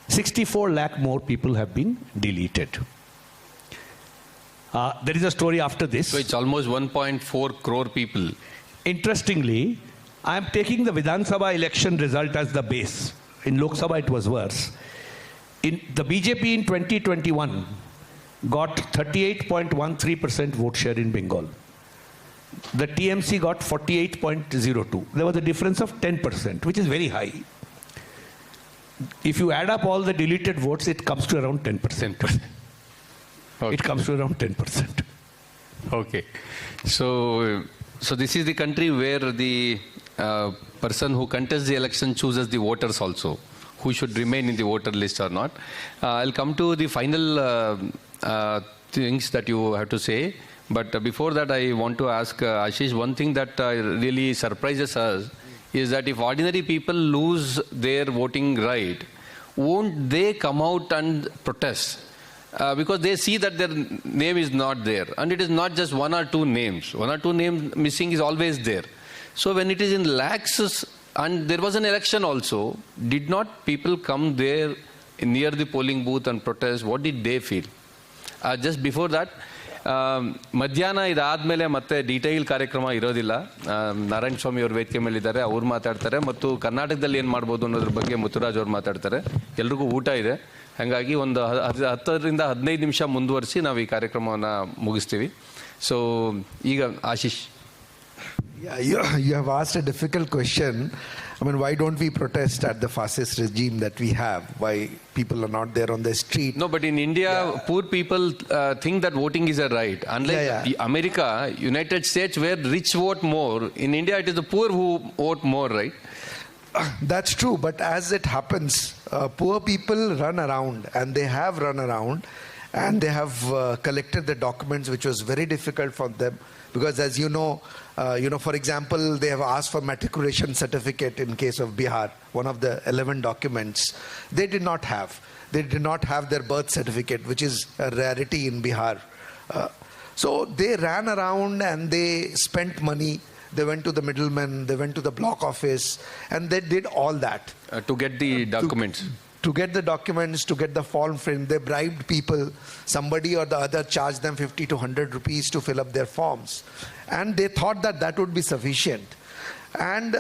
64 lakh more people have been deleted. There is a story after this. So it's almost 1.4 crore people. Interestingly, I am taking the Vidhan Sabha election result as the base. In Lok Sabha it was worse. In the BJP in 2021 got 38.13% vote share in Bengal. The TMC got 48.02. There was a difference of 10%, which is very high. If you add up all the deleted votes, it comes to around 10%. Okay. It comes to around 10%. Okay. So this is the country where the person who contests the election chooses the voters also, who should remain in the voter list or not. I'll come to the final things that you have to say. But before that, I want to ask Ashish, one thing that really surprises us is that if ordinary people lose their voting right, won't they come out and protest? Because they see that their name is not there. And it is not just 1 or 2 names. 1 or 2 names missing is always there. So when it is in lakhs, and there was an election also, did not people come there near the polling booth and protest? What did they feel? Just before that, ಮಧ್ಯಾಹ್ನ ಇದಾದ್ಮೇಲೆ ಮತ್ತೆ detail ಕಾರ್ಯಕ್ರಮ ಇರೋದಿಲ್ಲ. ನಾರಾಯಣ ಸ್ವಾಮಿ ಅವರು ವೇದಿಕೆ ಮೇಲೆ ಇದ್ದಾರೆ, ಅವ್ರು ಮಾತಾಡ್ತಾರೆ, ಮತ್ತು ಕರ್ನಾಟಕದಲ್ಲಿ ಏನು ಮಾಡ್ಬೋದು ಅನ್ನೋದ್ರ ಬಗ್ಗೆ ಮುತ್ತುರಾಜ್ ಅವರು ಮಾತಾಡ್ತಾರೆ. ಎಲ್ರಿಗೂ ಊಟ ಇದೆ, ಹಾಗಾಗಿ ಒಂದು 10 ರಿಂದ 15 ನಿಮಿಷ ಮುಂದುವರಿಸಿ ನಾವು ಈ ಕಾರ್ಯಕ್ರಮವನ್ನು ಮುಗಿಸ್ತೀವಿ. ಸೊ ಈಗ Ashish. Yeah, you have asked a difficult question. I mean, why don't we protest at the fascist regime that we have? Why people are not there on the street? No, but in India, poor people think that voting is a right. Unlike America, United States, where rich vote more, in India it is the poor who vote more, right? That's true, but as it happens, poor people run around, and they have run around, and they have collected the documents, which was very difficult for them. Because as you know, for example, they have asked for matriculation certificate in case of Bihar, one of the 11 documents. They did not have. They did not have their birth certificate, which is a rarity in Bihar. So they ran around and they spent money. They went to the middlemen, they went to the block office, and they did all that. To get the documents. To get the documents, to get the form filled. They bribed people. Somebody or the other charged them 50 to 100 rupees to fill up their forms. And they thought that that would be sufficient. And,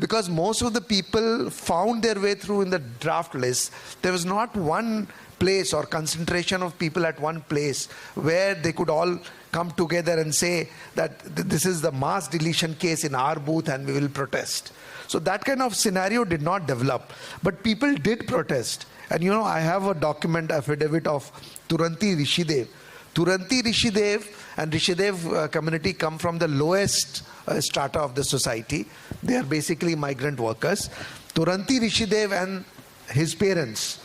because most of the people found their way through in the draft list, there was not one place or concentration of people at one place where they could all come together and say that this is the mass deletion case in our booth and we will protest. So that kind of scenario did not develop. But people did protest. And I have a document affidavit of Turanti Rishidev. Turanti Rishidev and Rishidev community come from the lowest strata of the society. They are basically migrant workers. Turanti Rishidev and his parents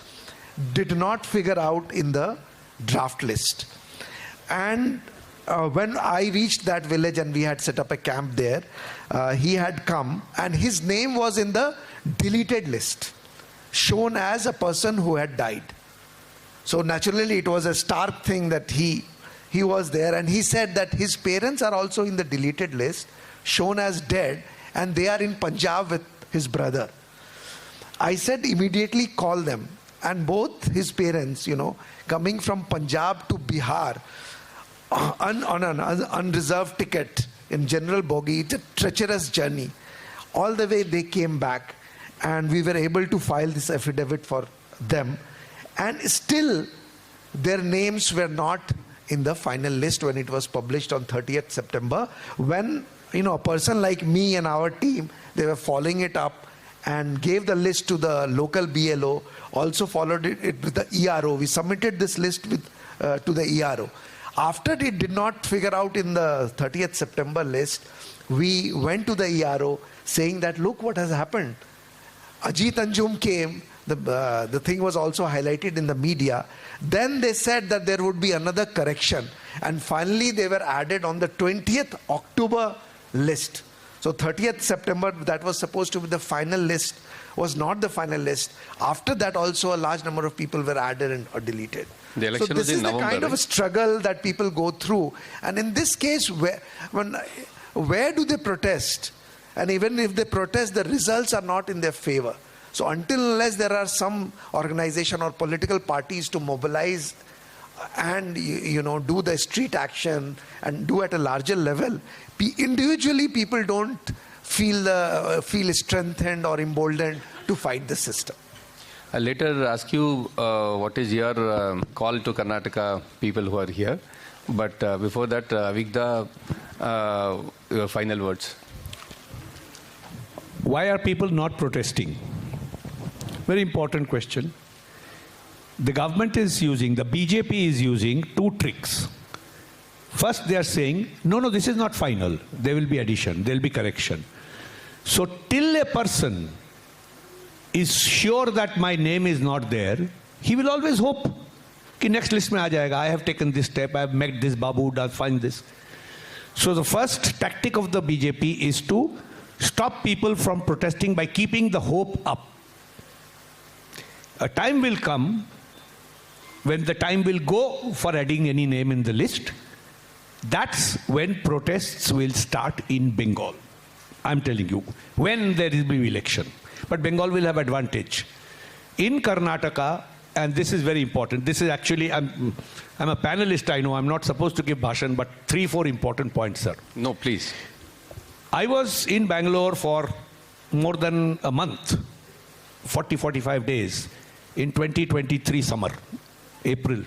did not figure out in the draft list. And when I reached that village and we had set up a camp there, he had come and his name was in the deleted list, shown as a person who had died. So naturally it was a stark thing that he was there, and he said that his parents are also in the deleted list, shown as dead, and they are in Punjab with his brother. I said immediately call them. And both his parents, coming from Punjab to Bihar on an unreserved ticket in general bogie, it's a treacherous journey. All the way they came back, and we were able to file this affidavit for them. And still, their names were not in the final list when it was published on 30th September. When, a person like me and our team, they were following it up and gave the list to the local BLO, also followed it with the ERO. We submitted this list to the ERO. After it did not figure out in the 30th September list, we went to the ERO saying that, look what has happened. Ajit Anjum came, the thing was also highlighted in the media. Then they said that there would be another correction. And finally they were added on the 20th October list. So 30th September, that was supposed to be the final list, was not the final list. After that also a large number of people were added or deleted. The election so this was in is the November, kind of a struggle that people go through. And in this case, where do they protest? And even if they protest, the results are not in their favor. So until unless there are some organization or political parties to mobilize and do the street action and do at a larger level, individually people don't feel strengthened or emboldened to fight the system. I'll later ask you what is your call to Karnataka people who are here. But before that, Avigda, your final words. Why are people not protesting? Very important question. The government is using, the BJP is using two tricks. First, they are saying, no, this is not final. There will be addition, there will be correction. So till a person is sure that my name is not there, he will always hope कि next list में आ जाएगा. I have taken this step, I have met this Babu, does find this. So the first tactic of the BJP is to stop people from protesting by keeping the hope up. A time will come when the time will go for adding any name in the list. That's when protests will start in Bengal. I'm telling you, when there will be election. But Bengal will have advantage. In Karnataka, and this is very important, this is actually, I'm a panelist, I know, I'm not supposed to give bhashan, but 3-4 important points, sir. No, please. I was in Bangalore for more than a month, 40-45 days, in 2023 summer, April.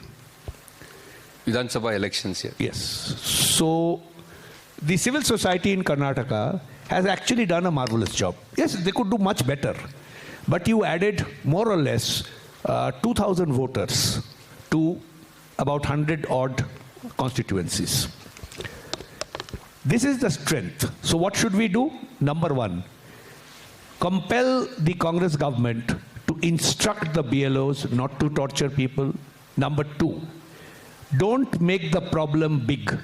Vidhan Sabha elections here. Yes. So the civil society in Karnataka has actually done a marvelous job. Yes, they could do much better. But you added more or less 2,000 voters to about 100 odd constituencies. This is the strength. So what should we do? Number one, compel the Congress government to instruct the BLOs not to torture people. Number two, don't make the problem big.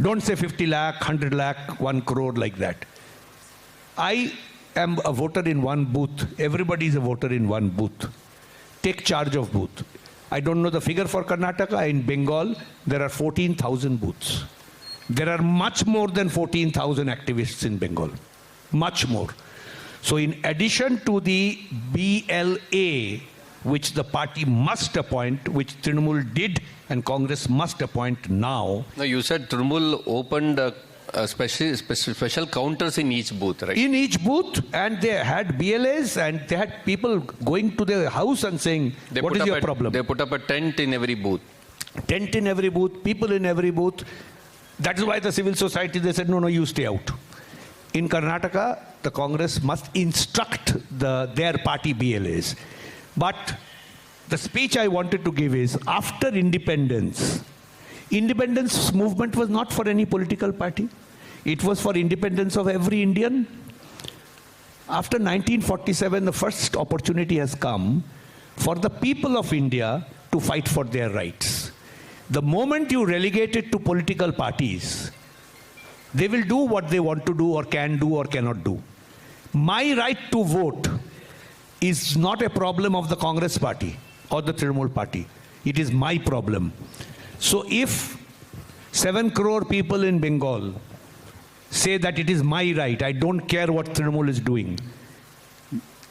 Don't say 50 lakh, 100 lakh, 1 crore like that. I am a voter in one booth. Everybody is a voter in one booth. Take charge of booth. I don't know the figure for Karnataka. In Bengal, there are 14,000 booths. There are much more than 14,000 activists in Bengal. Much more. So in addition to the BLA, which the party must appoint, which Trinamool did and Congress must appoint now. No, you said Trinamool opened special counters in each booth, right? In each booth, and they had BLAs and they had people going to their house and saying, what is your problem? They put up a tent in every booth. Tent in every booth, people in every booth. That is why the civil society, they said, no, you stay out. In Karnataka, the Congress must instruct their party BLAs. But the speech I wanted to give is, after independence movement was not for any political party. It was for independence of every Indian. After 1947, the first opportunity has come for the people of India to fight for their rights. The moment you relegate it to political parties, they will do what they want to do or can do or cannot do. My right to vote is not a problem of the Congress party or the Trinamool party. It is my problem. So if 7 crore people in Bengal say that it is my right, I don't care what Trinamool is doing.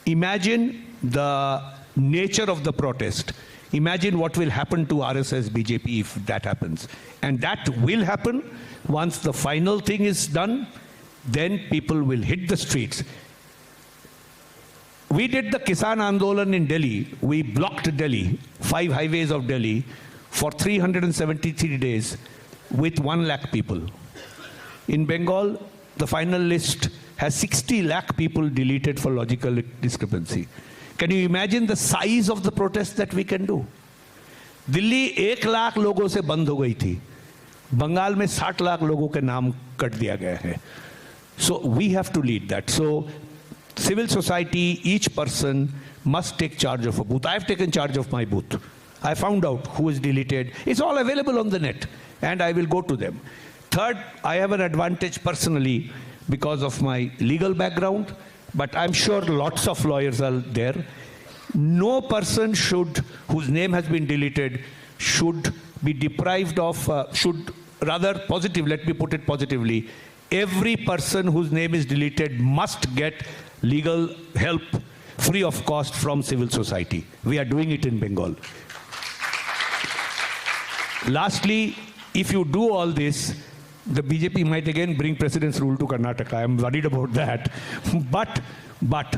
Imagine the nature of the protest. Imagine what will happen to RSS BJP if that happens. And that will happen once the final thing is done, then people will hit the streets. We did the Kisan Andolan in Delhi. We blocked Delhi, 5 highways of Delhi, for 373 days with 1 lakh people. In Bengal, the final list has 60 lakh people deleted for logical discrepancy. Can you imagine the size of the protest that we can do? Delhi 1 lakh लोगों से बंद हो गई थी, बंगाल में 60 लाख लोगों के नाम कट दिया गया है. So we have to lead that. So civil society, each person must take charge of a booth. I have taken charge of my booth. I found out who is deleted. It's all available on the net and I will go to them. Third, I have an advantage personally because of my legal background, but I'm sure lots of lawyers are there. No person whose name has been deleted should be deprived of, let me put it positively, every person whose name is deleted must get legal help free of cost from civil society. We are doing it in Bengal. Lastly, if you do all this, the BJP might again bring President's rule to Karnataka. I'm worried about that. But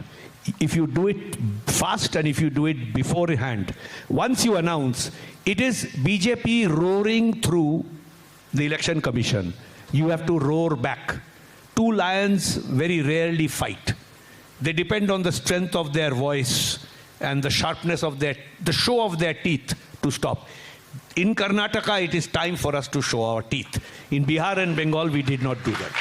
if you do it fast and if you do it beforehand, once you announce, it is BJP roaring through the election commission. You have to roar back. 2 lions very rarely fight. They depend on the strength of their voice and the sharpness of the show of their teeth to stop. In Karnataka, it is time for us to show our teeth. In Bihar and Bengal, we did not do that.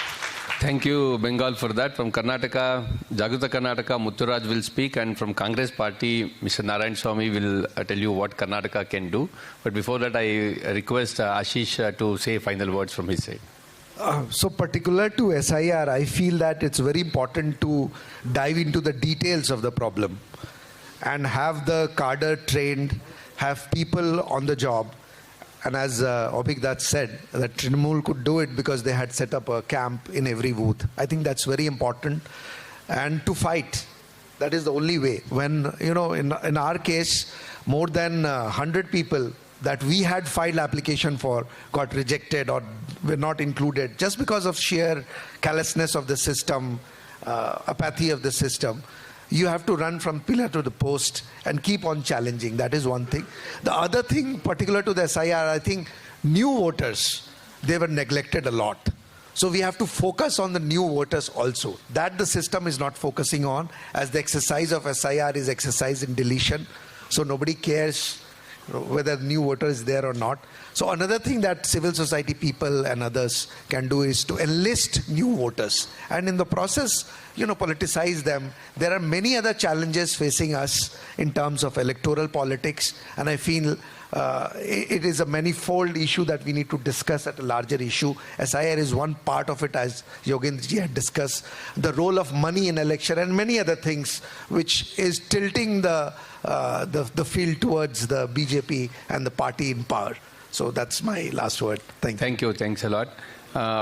Thank you, Bengal, for that. From Karnataka, Jagrita Karnataka, Mutturaj will speak, and from Congress party, Mr. Narayan Swamy will tell you what Karnataka can do. But before that, I request Ashish to say final words from his side. So particular to SIR, I feel that it's very important to dive into the details of the problem and have the cadre trained, have people on the job. And as Obikdat said, that Trinamool could do it because they had set up a camp in every booth. I think that's very important. And to fight, that is the only way. When, in our case, more than 100 people that we had filed application for got rejected or were not included just because of sheer callousness of the system, apathy of the system. You have to run from pillar to the post and keep on challenging. That is one thing. The other thing, particular to the SIR, I think new voters, they were neglected a lot. So we have to focus on the new voters also. That the system is not focusing on, as the exercise of SIR is exercise in deletion. So nobody cares whether new voter is there or not. So another thing that civil society people and others can do is to enlist new voters and in the process, politicize them. There are many other challenges facing us in terms of electoral politics, and I feel it is a manifold issue that we need to discuss at a larger issue. SIR is one part of it, as Yogendraji had discussed. The role of money in election and many other things, which is tilting the field towards the BJP and the party in power. So that's my last word. Thank you. Thanks a lot.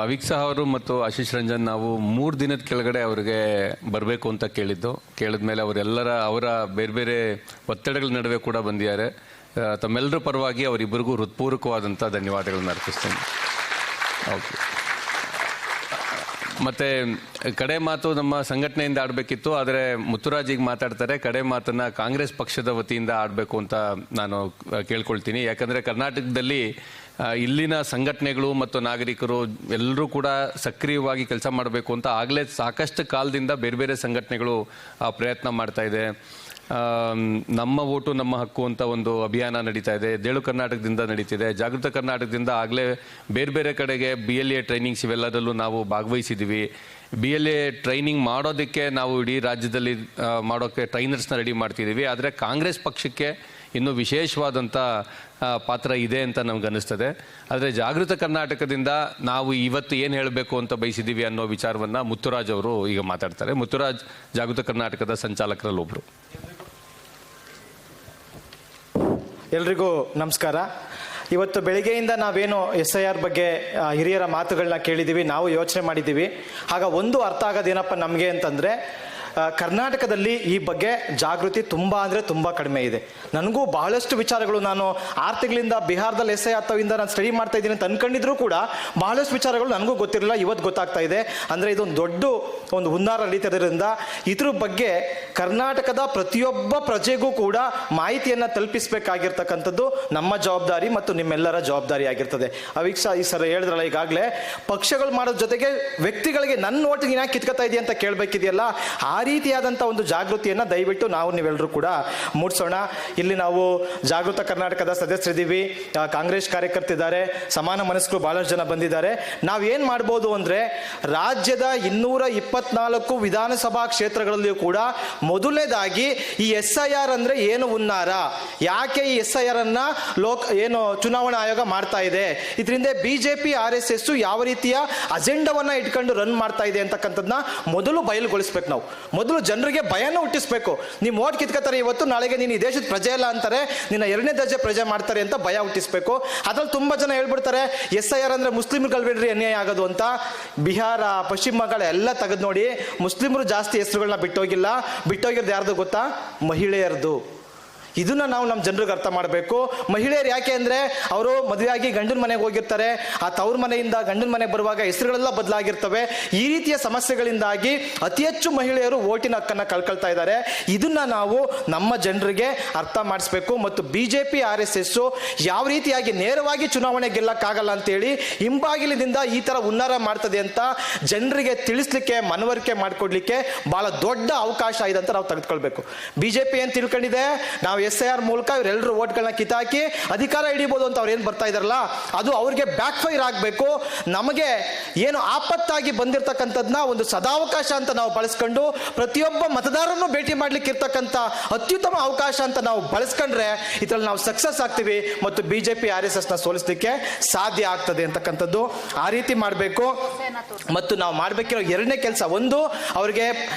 ಅವಿಕ್ ಸಹ ಅವರು ಮತ್ತು ಆಶೀಶ್ ರಂಜನ್ ನಾವು 3 ದಿನದ ಕೆಳಗಡೆ ಅವರಿಗೆ ಬರಬೇಕು ಅಂತ ಕೇಳಿದ್ಮೇಲೆ ಅವರ ಬೇರೆ ಬೇರೆ ಒತ್ತಡಗಳ ನಡುವೆ ಕೂಡ ಬಂದಿದ್ದಾರೆ. ತಮ್ಮೆಲ್ಲರ ಪರವಾಗಿ ಅವರಿಬ್ಬರಿಗೂ ಹೃತ್ಪೂರ್ವಕವಾದಂಥ ಧನ್ಯವಾದಗಳನ್ನು ಅರ್ಪಿಸ್ತೇನೆ. ಓಕೆ. ಮತ್ತು ಕಡೆ ಮಾತು ನಮ್ಮ ಸಂಘಟನೆಯಿಂದ ಆಡಬೇಕಿತ್ತು, ಆದರೆ ಮುತ್ತುರಾಜ್ ಈಗ ಮಾತಾಡ್ತಾರೆ. ಕಡೆ ಮಾತನ್ನು ಕಾಂಗ್ರೆಸ್ ಪಕ್ಷದ ವತಿಯಿಂದ ಆಡಬೇಕು ಅಂತ ನಾನು ಕೇಳ್ಕೊಳ್ತೀನಿ. ಯಾಕಂದರೆ ಕರ್ನಾಟಕದಲ್ಲಿ ಇಲ್ಲಿನ ಸಂಘಟನೆಗಳು ಮತ್ತು ನಾಗರಿಕರು ಎಲ್ಲರೂ ಕೂಡ ಸಕ್ರಿಯವಾಗಿ ಕೆಲಸ ಮಾಡಬೇಕು ಅಂತ ಆಗಲೇ ಸಾಕಷ್ಟು ಕಾಲದಿಂದ ಬೇರೆ ಬೇರೆ ಸಂಘಟನೆಗಳು ಪ್ರಯತ್ನ ಮಾಡ್ತಾ ಇದೆ. ನಮ್ಮ ಓಟು ನಮ್ಮ ಹಕ್ಕು ಅಂತ ಒಂದು ಅಭಿಯಾನ ನಡೀತಾ ಇದೆ. ಎದ್ದೇಳು ಕರ್ನಾಟಕದಿಂದ ನಡೀತಿದೆ. ಜಾಗೃತ ಕರ್ನಾಟಕದಿಂದ ಆಗಲೇ ಬೇರೆ ಬೇರೆ ಕಡೆಗೆ BLA ಟ್ರೈನಿಂಗ್ಸ್ ಇವೆಲ್ಲದರಲ್ಲೂ ನಾವು ಭಾಗವಹಿಸಿದ್ದೀವಿ. BLA ಟ್ರೈನಿಂಗ್ ಮಾಡೋದಕ್ಕೆ ನಾವು ಇಡೀ ರಾಜ್ಯದಲ್ಲಿ ಮಾಡೋಕ್ಕೆ ಟ್ರೈನರ್ಸ್ನ ರೆಡಿ ಮಾಡ್ತಿದ್ದೀವಿ. ಆದರೆ ಕಾಂಗ್ರೆಸ್ ಪಕ್ಷಕ್ಕೆ ಇನ್ನೂ ವಿಶೇಷವಾದಂಥ ಪಾತ್ರ ಇದೆ ಅಂತ ನಮ್ಗೆ ಅನ್ನಿಸ್ತದೆ. ಆದರೆ ಜಾಗೃತ ಕರ್ನಾಟಕದಿಂದ ನಾವು ಇವತ್ತು ಏನು ಹೇಳಬೇಕು ಅಂತ ಬಯಸಿದ್ದೀವಿ ಅನ್ನೋ ವಿಚಾರವನ್ನು ಮುತ್ತುರಾಜ್ ಅವರು ಈಗ ಮಾತಾಡ್ತಾರೆ. ಮುತ್ತುರಾಜ್ ಜಾಗೃತ ಕರ್ನಾಟಕದ ಸಂಚಾಲಕರಲ್ಲಿ ಒಬ್ಬರು. ಎಲ್ರಿಗೂ ನಮಸ್ಕಾರ. ಇವತ್ತು ಬೆಳಿಗ್ಗೆಯಿಂದ ನಾವೇನು SIR ಬಗ್ಗೆ ಹಿರಿಯರ ಮಾತುಗಳನ್ನ ಕೇಳಿದ್ದೀವಿ, ನಾವು ಯೋಚನೆ ಮಾಡಿದ್ದೀವಿ. ಆಗ ಒಂದು ಅರ್ಥ ಆಗೋದೇನಪ್ಪ ನಮಗೆ ಅಂತಂದರೆ, ಕರ್ನಾಟಕದಲ್ಲಿ ಈ ಬಗ್ಗೆ ಜಾಗೃತಿ ತುಂಬ ಅಂದರೆ ತುಂಬ ಕಡಿಮೆ ಇದೆ. ನನಗೂ ಬಹಳಷ್ಟು ವಿಚಾರಗಳು, ನಾನು 6 ತಿಂಗಳಿಂದ ಬಿಹಾರದಲ್ಲಿ SIR ಅಥವಾ ನಾನು ಸ್ಟಡಿ ಮಾಡ್ತಾ ಇದ್ದೀನಿ ಅಂತ ಅನ್ಕೊಂಡಿದ್ರು ಕೂಡ ಬಹಳಷ್ಟು ವಿಚಾರಗಳು ನನಗೂ ಗೊತ್ತಿರಲಿಲ್ಲ, ಇವತ್ತು ಗೊತ್ತಾಗ್ತಾ ಇದೆ. ಅಂದರೆ ಇದೊಂದು ದೊಡ್ಡ ಒಂದು ಹುನ್ನಾರ ನಡೀತಿರೋದ್ರಿಂದ ಇದ್ರ ಬಗ್ಗೆ ಕರ್ನಾಟಕದ ಪ್ರತಿಯೊಬ್ಬ ಪ್ರಜೆಗೂ ಕೂಡ ಮಾಹಿತಿಯನ್ನು ತಲುಪಿಸಬೇಕಾಗಿರ್ತಕ್ಕಂಥದ್ದು ನಮ್ಮ ಜವಾಬ್ದಾರಿ ಮತ್ತು ನಿಮ್ಮೆಲ್ಲರ ಜವಾಬ್ದಾರಿ ಆಗಿರ್ತದೆ. ಅವೀಕ್ಷ ಈ ಸರ್ ಹೇಳಿದ್ರಲ್ಲ ಈಗಾಗಲೇ, ಪಕ್ಷಗಳು ಮಾಡೋದ್ರ ಜೊತೆಗೆ ವ್ಯಕ್ತಿಗಳಿಗೆ ನನ್ನ ಓಟಿಗೆ ಯಾಕೆ ಕಿತ್ಕೊತಾ ಇದೆಯಾ ಅಂತ ಕೇಳಬೇಕಿದೆಯಲ್ಲ, ಆ ರೀತಿಯಾದಂಥ ಒಂದು ಜಾಗೃತಿಯನ್ನು ದಯವಿಟ್ಟು ನೀವೆಲ್ಲರೂ ಕೂಡ ಮೂಡಿಸೋಣ. ಇಲ್ಲಿ ನಾವು ಜಾಗೃತ ಕರ್ನಾಟಕದ ಸದಸ್ಯರಿದ್ದೀವಿ, ಕಾಂಗ್ರೆಸ್ ಕಾರ್ಯಕರ್ತರಿದ್ದಾರೆ, ಸಮಾನ ಮನಸ್ಕರು ಬಹಳಷ್ಟು ಜನ ಬಂದಿದ್ದಾರೆ. ನಾವೇನು ಮಾಡ್ಬೋದು ಅಂದರೆ, ರಾಜ್ಯದ 224 ವಿಧಾನಸಭಾ ಕ್ಷೇತ್ರಗಳಲ್ಲಿಯೂ ಕೂಡ ಮೊದಲನೇದಾಗಿ ಈ SIR ಅಂದರೆ ಏನು ಹುನ್ನಾರ, ಯಾಕೆ ಈ SIR ಅನ್ನು ಚುನಾವಣಾ ಆಯೋಗ ಮಾಡ್ತಾ ಇದೆ, ಇದರಿಂದ BJP RSS ಯಾವ ರೀತಿಯ ಅಜೆಂಡಾವನ್ನು ಇಟ್ಕೊಂಡು ರನ್ ಮಾಡ್ತಾ ಇದೆ ಅಂತಕ್ಕಂಥದ್ದನ್ನ ಮೊದಲು ಬಯಲುಗೊಳಿಸ್ಬೇಕು. ನಾವು ಮೊದಲು ಜನರಿಗೆ ಭಯನ ಹುಟ್ಟಿಸ್ಬೇಕು. ನೀವು ಓಟ್ ಕಿತ್ಕೋತಾರೆ ಇವತ್ತು, ನಾಳೆಗೆ ನೀನು ಈ ದೇಶದ ಪ್ರಜೆ ಅಲ್ಲ ಅಂತಾರೆ, ನಿನ್ನ 2ನೇ ದರ್ಜೆ ಪ್ರಜೆ ಮಾಡ್ತಾರೆ ಅಂತ ಭಯ ಹುಟ್ಟಿಸ್ಬೇಕು. ಅದ್ರಲ್ಲಿ ತುಂಬಾ ಜನ ಹೇಳ್ಬಿಡ್ತಾರೆ SIR ಅಂದ್ರೆ ಮುಸ್ಲಿಮ್ಗಳು ಬಿಡ್ರಿ ಅನ್ಯಾಯ ಆಗೋದು ಅಂತ. ಬಿಹಾರ, ಪಶ್ಚಿಮ ಬಂಗಾಳ ಎಲ್ಲ ತೆಗೆದು ನೋಡಿ, ಮುಸ್ಲಿಮರು ಜಾಸ್ತಿ ಹೆಸರುಗಳನ್ನ ಬಿಟ್ಟೋಗಿರೋದು ಯಾರ್ದು ಗೊತ್ತಾ? ಮಹಿಳೆಯರದು. ಇದನ್ನ ನಾವು ನಮ್ಮ ಜನರಿಗೆ ಅರ್ಥ ಮಾಡಬೇಕು. ಮಹಿಳೆಯರು ಯಾಕೆ ಅಂದರೆ, ಅವರು ಮದುವೆಯಾಗಿ ಗಂಡನ ಮನೆಗೆ ಹೋಗಿರ್ತಾರೆ, ಆ ತವ್ರ ಮನೆಯಿಂದ ಗಂಡನ ಮನೆಗೆ ಬರುವಾಗ ಹೆಸರುಗಳೆಲ್ಲ ಬದಲಾಗಿರ್ತವೆ. ಈ ರೀತಿಯ ಸಮಸ್ಯೆಗಳಿಂದಾಗಿ ಅತಿ ಹೆಚ್ಚು ಮಹಿಳೆಯರು ಓಟಿನ ಹಕ್ಕನ್ನು ಕಳ್ಕೊಳ್ತಾ ಇದ್ದಾರೆ. ಇದನ್ನ ನಾವು ನಮ್ಮ ಜನರಿಗೆ ಅರ್ಥ ಮಾಡಿಸ್ಬೇಕು. ಮತ್ತು BJP RSS ಯಾವ ರೀತಿಯಾಗಿ ನೇರವಾಗಿ ಚುನಾವಣೆ ಗೆಲ್ಲಕ್ಕಾಗಲ್ಲ ಅಂತೇಳಿ ಹಿಂಬಾಗಿಲಿನಿಂದ ಈ ಥರ ಹುನ್ನಾರ ಮಾಡ್ತದೆ ಅಂತ ಜನರಿಗೆ ತಿಳಿಸ್ಲಿಕ್ಕೆ, ಮನವರಿಕೆ ಮಾಡಿಕೊಡ್ಲಿಕ್ಕೆ ಬಹಳ ದೊಡ್ಡ ಅವಕಾಶ ಇದೆ ಅಂತ ನಾವು ತೆಗೆದುಕೊಳ್ಬೇಕು. BJP ಏನು ತಿಳ್ಕೊಂಡಿದೆ, ನಾವು SIR ಮೂಲಕ ಇವರೆಲ್ಲರೂ ಓಟ್ಗಳನ್ನ ಕಿತ್ತಾಕಿ ಅಧಿಕಾರ ಹಿಡಿಬಹುದು ಅಂತ ಅವ್ರು ಏನು ಬರ್ತಾ ಇದಾರಲ್ಲ, ಅದು ಅವ್ರಿಗೆ ಬ್ಯಾಕ್ ಫೈರ್ ಆಗಬೇಕು. ನಮಗೆ ಏನು ಆಪತ್ತಾಗಿ ಬಂದಿರತಕ್ಕಂಥದ್ದನ್ನ ಒಂದು ಸದಾವಕಾಶ ಅಂತ ನಾವು ಬಳಸ್ಕೊಂಡು ಪ್ರತಿಯೊಬ್ಬ ಮತದಾರರನ್ನು ಭೇಟಿ ಮಾಡ್ಲಿಕ್ಕೆ ಇರ್ತಕ್ಕಂಥ ಅತ್ಯುತ್ತಮ ಅವಕಾಶ ಅಂತ ನಾವು ಬಳಸ್ಕೊಂಡ್ರೆ ಇದರಲ್ಲಿ ನಾವು ಸಕ್ಸಸ್ ಆಗ್ತೀವಿ ಮತ್ತು BJP RSS ನ ಸೋಲಿಸಲಿಕ್ಕೆ ಸಾಧ್ಯ ಆಗ್ತದೆ ಅಂತಕ್ಕಂಥದ್ದು. ಆ ರೀತಿ ಮಾಡಬೇಕು. ಮತ್ತು ನಾವು ಮಾಡಬೇಕಿರೋ 2ನೇ ಕೆಲಸ, ಒಂದು ಅವರಿಗೆ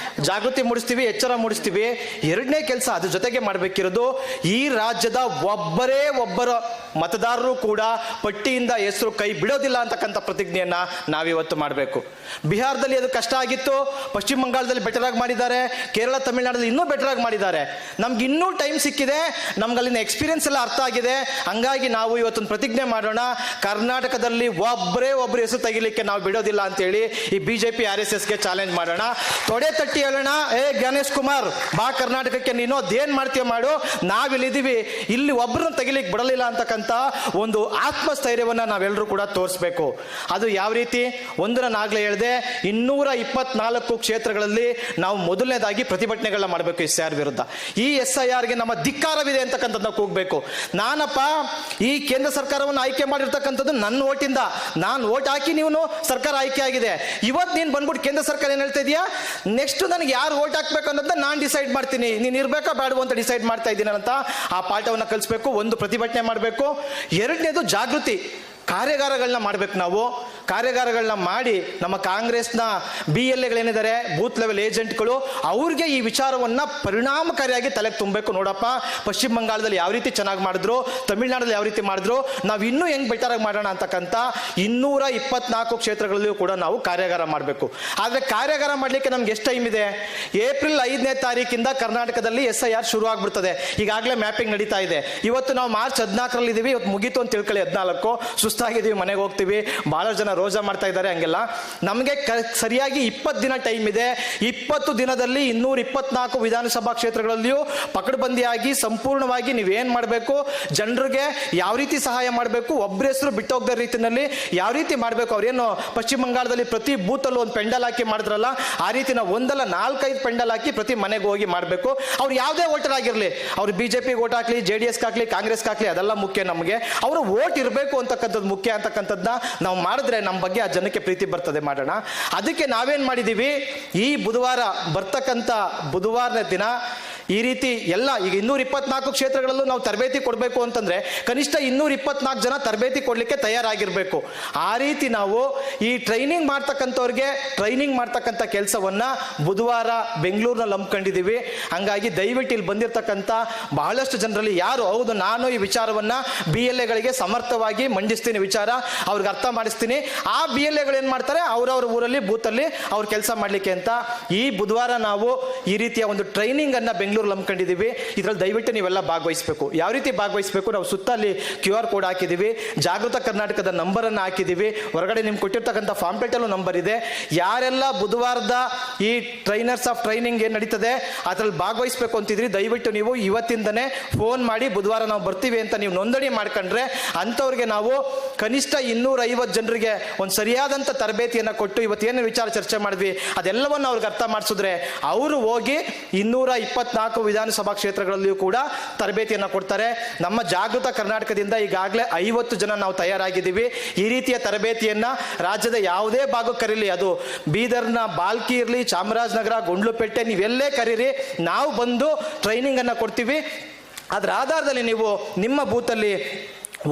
ಜಾಗೃತಿ ಮೂಡಿಸ್ತೀವಿ, ಎಚ್ಚರ ಮೂಡಿಸ್ತೀವಿ. 2ನೇ ಕೆಲಸ ಅದ್ರ ಜೊತೆಗೆ ಮಾಡಬೇಕಿರೋದು, ಈ ರಾಜ್ಯದ ಒಬ್ಬರ ಮತದಾರರು ಕೂಡ ಪಟ್ಟಿಯಿಂದ ಹೆಸರು ಕೈ ಬಿಡೋದಿಲ್ಲ ಅಂತಕ್ಕಂಥ ಪ್ರತಿಜ್ಞೆಯನ್ನ ನಾವಿವತ್ತು ಮಾಡಬೇಕು. ಬಿಹಾರದಲ್ಲಿ ಅದು ಕಷ್ಟ ಆಗಿತ್ತು, ಪಶ್ಚಿಮ ಬಂಗಾಳದಲ್ಲಿ ಬೆಟರ್ ಆಗಿ ಮಾಡಿದ್ದಾರೆ, ಕೇರಳ, ತಮಿಳುನಾಡಲ್ಲಿ ಇನ್ನೂ ಬೆಟರ್ ಆಗಿ ಮಾಡಿದ್ದಾರೆ. ನಮ್ಗೆ ಇನ್ನೂ ಟೈಮ್ ಸಿಕ್ಕಿದೆ, ನಮ್ಗೆ ಅಲ್ಲಿನ ಎಕ್ಸ್ಪೀರಿಯನ್ಸ್ ಎಲ್ಲ ಅರ್ಥ ಆಗಿದೆ. ಹಂಗಾಗಿ ನಾವು ಇವತ್ತೊಂದು ಪ್ರತಿಜ್ಞೆ ಮಾಡೋಣ, ಕರ್ನಾಟಕದಲ್ಲಿ ಒಬ್ಬರು ಹೆಸರು ತೆಗಿಲಿಕ್ಕೆ ನಾವು ಬಿಡೋದಿಲ್ಲ ಅಂತೇಳಿ ಈ BJP RSSಗೆ ಚಾಲೆಂಜ್ ಮಾಡೋಣ. ತೊಡೆ ತಟ್ಟಿ ಹೇಳೋಣ, ಗಣೇಶ್ ಕುಮಾರ್ ಬಾ ಕರ್ನಾಟಕಕ್ಕೆ, ನೀನು ಅದೇನ್ ಮಾಡ್ತೀಯ ಮಾಡು, ನಾವಿಲ್ಲಿದ್ದೀವಿ, ಇಲ್ಲಿ ಒಬ್ಬರನ್ನ ತೆಗಿಲಿಕ್ಕೆ ಬಿಡಲಿಲ್ಲ ಅಂತಕ್ಕಂಥ ಒಂದು ಆತ್ಮಸ್ಥೈರ್ಯವನ್ನ ನಾವೆಲ್ಲರೂ ಕೂಡ ತೋರಿಸ್ಬೇಕು. ಅದು ಯಾವ ರೀತಿ? ನಾನು ಆಗ್ಲೇ ಹೇಳಿದೆ, 224 ಕ್ಷೇತ್ರಗಳಲ್ಲಿ ನಾವು ಮೊದಲನೇದಾಗಿ ಪ್ರತಿಭಟನೆಗಳನ್ನ ಮಾಡಬೇಕು SIR ವಿರುದ್ಧ. ಈ SIRಗೆ ನಮ್ಮ ಧಿಕ್ಕಾರವಿದೆ ಅಂತಕ್ಕಂಥದ್ದನ್ನ ಕೂಗಬೇಕು. ನಾನಪ್ಪ ಈ ಕೇಂದ್ರ ಸರ್ಕಾರವನ್ನು ಆಯ್ಕೆ ಮಾಡಿರ್ತಕ್ಕಂಥದ್ದು ನನ್ನ ಓಟಿಂದ, ನಾನು ಓಟ್ ಹಾಕಿ ನೀವು ಸರ್ಕಾರ ಆಯ್ಕೆ ಆಗಿದೆ. ಇವತ್ತು ನೀನು ಬಂದ್ಬಿಟ್ಟು ಕೇಂದ್ರ ಸರ್ಕಾರ ಏನ್ ಹೇಳ್ತಾ ಇದೆಯಾ, ನೆಕ್ಸ್ಟ್ ನನಗೆ ಯಾರು ಓಟ್ ಹಾಕ್ಬೇಕು ಅನ್ನೋದನ್ನ ನಾನು ಡಿಸೈಡ್ ಮಾಡ್ತೀನಿ, ನೀನು ಇರ್ಬೇಕಾ ಬೇಡವೋ ಅಂತ ಡಿಸೈಡ್ ಮಾಡ್ತಾ ಇದ್ದೀನಿ ಅಂತ ಆ ಪಾಠವನ್ನು ಕಲಿಸ್ಬೇಕು. ಒಂದು ಪ್ರತಿಭಟನೆ ಮಾಡಬೇಕು. 2ನೇದು ಜಾಗೃತಿ ಕಾರ್ಯಾಗಾರಗಳನ್ನ ಮಾಡಬೇಕು. ನಾವು ಕಾರ್ಯಾಗಾರಗಳನ್ನ ಮಾಡಿ ನಮ್ಮ ಕಾಂಗ್ರೆಸ್ನ BLAಗಳೇನಿದ್ದಾರೆ, ಬೂತ್ ಲೆವೆಲ್ ಏಜೆಂಟ್ಗಳು, ಅವ್ರಿಗೆ ಈ ವಿಚಾರವನ್ನ ಪರಿಣಾಮಕಾರಿಯಾಗಿ ತಲೆಗೆ ತುಂಬಬೇಕು. ನೋಡಪ್ಪ, ಪಶ್ಚಿಮ ಬಂಗಾಳದಲ್ಲಿ ಯಾವ ರೀತಿ ಚೆನ್ನಾಗಿ ಮಾಡಿದ್ರು, ತಮಿಳುನಾಡಲ್ಲಿ ಯಾವ ರೀತಿ ಮಾಡಿದ್ರು, ನಾವು ಇನ್ನೂ ಹೆಂಗ್ ಬೆಟರ್ ಆಗಿ ಮಾಡೋಣ ಅಂತಕ್ಕಂಥ 224 ಕ್ಷೇತ್ರಗಳಲ್ಲಿಯೂ ಕೂಡ ನಾವು ಕಾರ್ಯಾಗಾರ ಮಾಡಬೇಕು. ಆದ್ರೆ ಕಾರ್ಯಾಗಾರ ಮಾಡ್ಲಿಕ್ಕೆ ನಮ್ಗೆ ಎಷ್ಟು ಟೈಮ್ ಇದೆ? ಏಪ್ರಿಲ್ 5ನೇ ತಾರೀಕಿಂದ ಕರ್ನಾಟಕದಲ್ಲಿ SIR ಶುರು ಆಗ್ಬಿಡ್ತದೆ. ಈಗಾಗಲೇ ಮ್ಯಾಪಿಂಗ್ ನಡೀತಾ ಇದೆ. ಇವತ್ತು ನಾವು ಮಾರ್ಚ್ 14ರಲ್ಲಿ ಇದೀವಿ, ಇವತ್ತು ಮುಗೀತು ಅಂತ ತಿಳ್ಕೊಳ್ಳಿ. 14 ಸುಸ್ತಾಗಿದ್ದೀವಿ, ಮನೆಗೆ ಹೋಗ್ತೀವಿ. ಬಹಳ ಜನ ರೋಜಾ ಮಾಡ್ತಾ ಇದ್ದಾರೆ, ಹಂಗೆಲ್ಲ ನಮಗೆ ಸರಿಯಾಗಿ 20 ದಿನ ಟೈಮ್ ಇದೆ. 20 ದಿನದಲ್ಲಿ 224 ವಿಧಾನಸಭಾ ಕ್ಷೇತ್ರಗಳಲ್ಲಿಯೂ ಪಕಡ್ಬಂದಿಯಾಗಿ ಸಂಪೂರ್ಣವಾಗಿ ನೀವೇನು ಮಾಡಬೇಕು, ಜನರಿಗೆ ಯಾವ ರೀತಿ ಸಹಾಯ ಮಾಡಬೇಕು, ಒಬ್ಬರ ಹೆಸರು ಬಿಟ್ಟೋಗದ ರೀತಿಯಲ್ಲಿ ಯಾವ ರೀತಿ ಮಾಡಬೇಕು. ಅವ್ರೇನು ಪಶ್ಚಿಮ ಬಂಗಾಳದಲ್ಲಿ ಪ್ರತಿ ಬೂತಲ್ಲೂ ಒಂದು ಪೆಂಡಲ್ ಹಾಕಿ ಮಾಡಿದ್ರಲ್ಲ, ಆ ರೀತಿ ನಾವು 1-4-5 ಪೆಂಡಲ್ ಹಾಕಿ ಪ್ರತಿ ಮನೆಗೆ ಹೋಗಿ ಮಾಡಬೇಕು. ಅವ್ರು ಯಾವುದೇ ವೋಟರ್ ಆಗಿರಲಿ, ಅವ್ರು BJP ವೋಟ್ ಹಾಕ್ಲಿ, JDS ಹಾಕ್ಲಿ, ಕಾಂಗ್ರೆಸ್ ಹಾಕ್ಲಿ, ಅದೆಲ್ಲ ಮುಖ್ಯ. ನಮಗೆ ಅವರು ವೋಟ್ ಇರಬೇಕು ಅಂತಕ್ಕಂಥದ್ದು ಮುಖ್ಯ ಅಂತಕ್ಕಂಥದ್ದನ್ನ ನಾವು ಮಾಡಿದ್ರೆ ನಮ್ಮ ಬಗ್ಗೆ ಆ ಜನಕ್ಕೆ ಪ್ರೀತಿ ಬರ್ತದೆ, ಮಾಡೋಣ. ಅದಕ್ಕೆ ನಾವೇನು ಮಾಡಿದ್ದೀವಿ, ಈ ಬುಧವಾರ ಬರ್ತಕ್ಕಂಥ ಬುಧವಾರದ ದಿನ ಈ ರೀತಿ ಎಲ್ಲ ಈಗ 224 ಕ್ಷೇತ್ರಗಳಲ್ಲೂ ನಾವು ತರಬೇತಿ ಕೊಡಬೇಕು ಅಂತಂದ್ರೆ ಕನಿಷ್ಠ 224 ಜನ ತರಬೇತಿ ಕೊಡಲಿಕ್ಕೆ ತಯಾರಾಗಿರ್ಬೇಕು. ಆ ರೀತಿ ನಾವು ಈ ಟ್ರೈನಿಂಗ್ ಮಾಡ್ತಕ್ಕಂಥವ್ರಿಗೆ ಟ್ರೈನಿಂಗ್ ಮಾಡ್ತಕ್ಕಂಥ ಕೆಲಸವನ್ನ ಬುಧವಾರ ಬೆಂಗಳೂರಿನಲ್ಲಿ ಹಮ್ಮಿಕೊಂಡಿದ್ದೀವಿ. ಹಂಗಾಗಿ ದಯವಿಟ್ಟು ಇಲ್ಲಿ ಬಂದಿರತಕ್ಕಂಥ ಬಹಳಷ್ಟು ಜನರಲ್ಲಿ ಯಾರು ಹೌದು ನಾನು ಈ ವಿಚಾರವನ್ನ BLAಗಳಿಗೆ ಸಮರ್ಥವಾಗಿ ಮಂಡಿಸ್ತೀನಿ, ವಿಚಾರ ಅವ್ರಿಗೆ ಅರ್ಥ ಮಾಡಿಸ್ತೀನಿ, ಆ BLAಗಳು ಏನು ಮಾಡ್ತಾರೆ ಅವರವ್ರ ಊರಲ್ಲಿ ಬೂತಲ್ಲಿ ಅವ್ರ ಕೆಲಸ ಮಾಡಲಿಕ್ಕೆ ಅಂತ ಈ ಬುಧವಾರ ನಾವು ಈ ರೀತಿಯ ಒಂದು ಟ್ರೈನಿಂಗ್ ಅನ್ನ ಬೆಂಗಳೂರಲ್ಲಿ ಹಮ್ಮಿಕೊಂಡಿದ್ದೀವಿ. ಇದರಲ್ಲಿ ದಯವಿಟ್ಟು ನೀವೆಲ್ಲ ಭಾಗವಹಿಸಬೇಕು. ಯಾವ ರೀತಿ ಭಾಗವಹಿಸಬೇಕು, ನಾವು ಸುತ್ತ ಅಲ್ಲಿ QR ಕೋಡ್ ಹಾಕಿದ್ದೀವಿ, ಜಾಗೃತ ಕರ್ನಾಟಕದ ನಂಬರ್ ಅನ್ನು ಹಾಕಿದ್ದೀವಿ, ಹೊರಗಡೆ ನಿಮ್ಗೆ ಕೊಟ್ಟಿರ್ತಕ್ಕಂಥ ಫಾಂಪ್ಲೆಟಲ್ಲೂ ನಂಬರ್ ಇದೆ. ಯಾರೆಲ್ಲ ಬುಧವಾರದ ಈ ಟ್ರೈನರ್ಸ್ ಆಫ್ ಟ್ರೈನಿಂಗ್ ಏನು ನಡೀತದೆ ಅದರಲ್ಲಿ ಭಾಗವಹಿಸಬೇಕು ಅಂತಿದ್ರಿ, ದಯವಿಟ್ಟು ನೀವು ಇವತ್ತಿಂದನೇ ಫೋನ್ ಮಾಡಿ ಬುಧವಾರ ನಾವು ಬರ್ತೀವಿ ಅಂತ ನೀವು ನೋಂದಣಿ ಮಾಡ್ಕೊಂಡ್ರೆ ಅಂಥವ್ರಿಗೆ ನಾವು ಕನಿಷ್ಠ 250 ಜನರಿಗೆ ಒಂದು ಸರಿಯಾದಂಥ ತರಬೇತಿಯನ್ನು ಕೊಟ್ಟು ಇವತ್ತೇನು ವಿಚಾರ ಚರ್ಚೆ ಮಾಡಿದ್ವಿ ಅದೆಲ್ಲವನ್ನು ಅವ್ರಿಗೆ ಅರ್ಥ ಮಾಡಿಸಿದ್ರೆ ಅವರು ಹೋಗಿ 224 ವಿಧಾನಸಭಾ ಕ್ಷೇತ್ರಗಳಲ್ಲಿಯೂ ಕೂಡ ತರಬೇತಿಯನ್ನು ಕೊಡ್ತಾರೆ. ನಮ್ಮ ಜಾಗೃತ ಕರ್ನಾಟಕದಿಂದ ಈಗಾಗಲೇ 50 ಜನ ನಾವು ತಯಾರಾಗಿದ್ದೀವಿ. ಈ ರೀತಿಯ ತರಬೇತಿಯನ್ನ ರಾಜ್ಯದ ಯಾವುದೇ ಭಾಗಕ್ಕೆ ಕರೀಲಿ, ಅದು ಬೀದರ್ನ ಬಾಲ್ಕಿ ಇರಲಿ, ಚಾಮರಾಜನಗರ, ಗುಂಡ್ಲುಪೇಟೆ, ನೀವೆಲ್ಲೇ ಕರೀರಿ, ನಾವು ಬಂದು ಟ್ರೈನಿಂಗ್ ಅನ್ನ ಕೊಡ್ತೀವಿ. ಅದರ ಆಧಾರದಲ್ಲಿ ನೀವು ನಿಮ್ಮ ಬೂತಲ್ಲಿ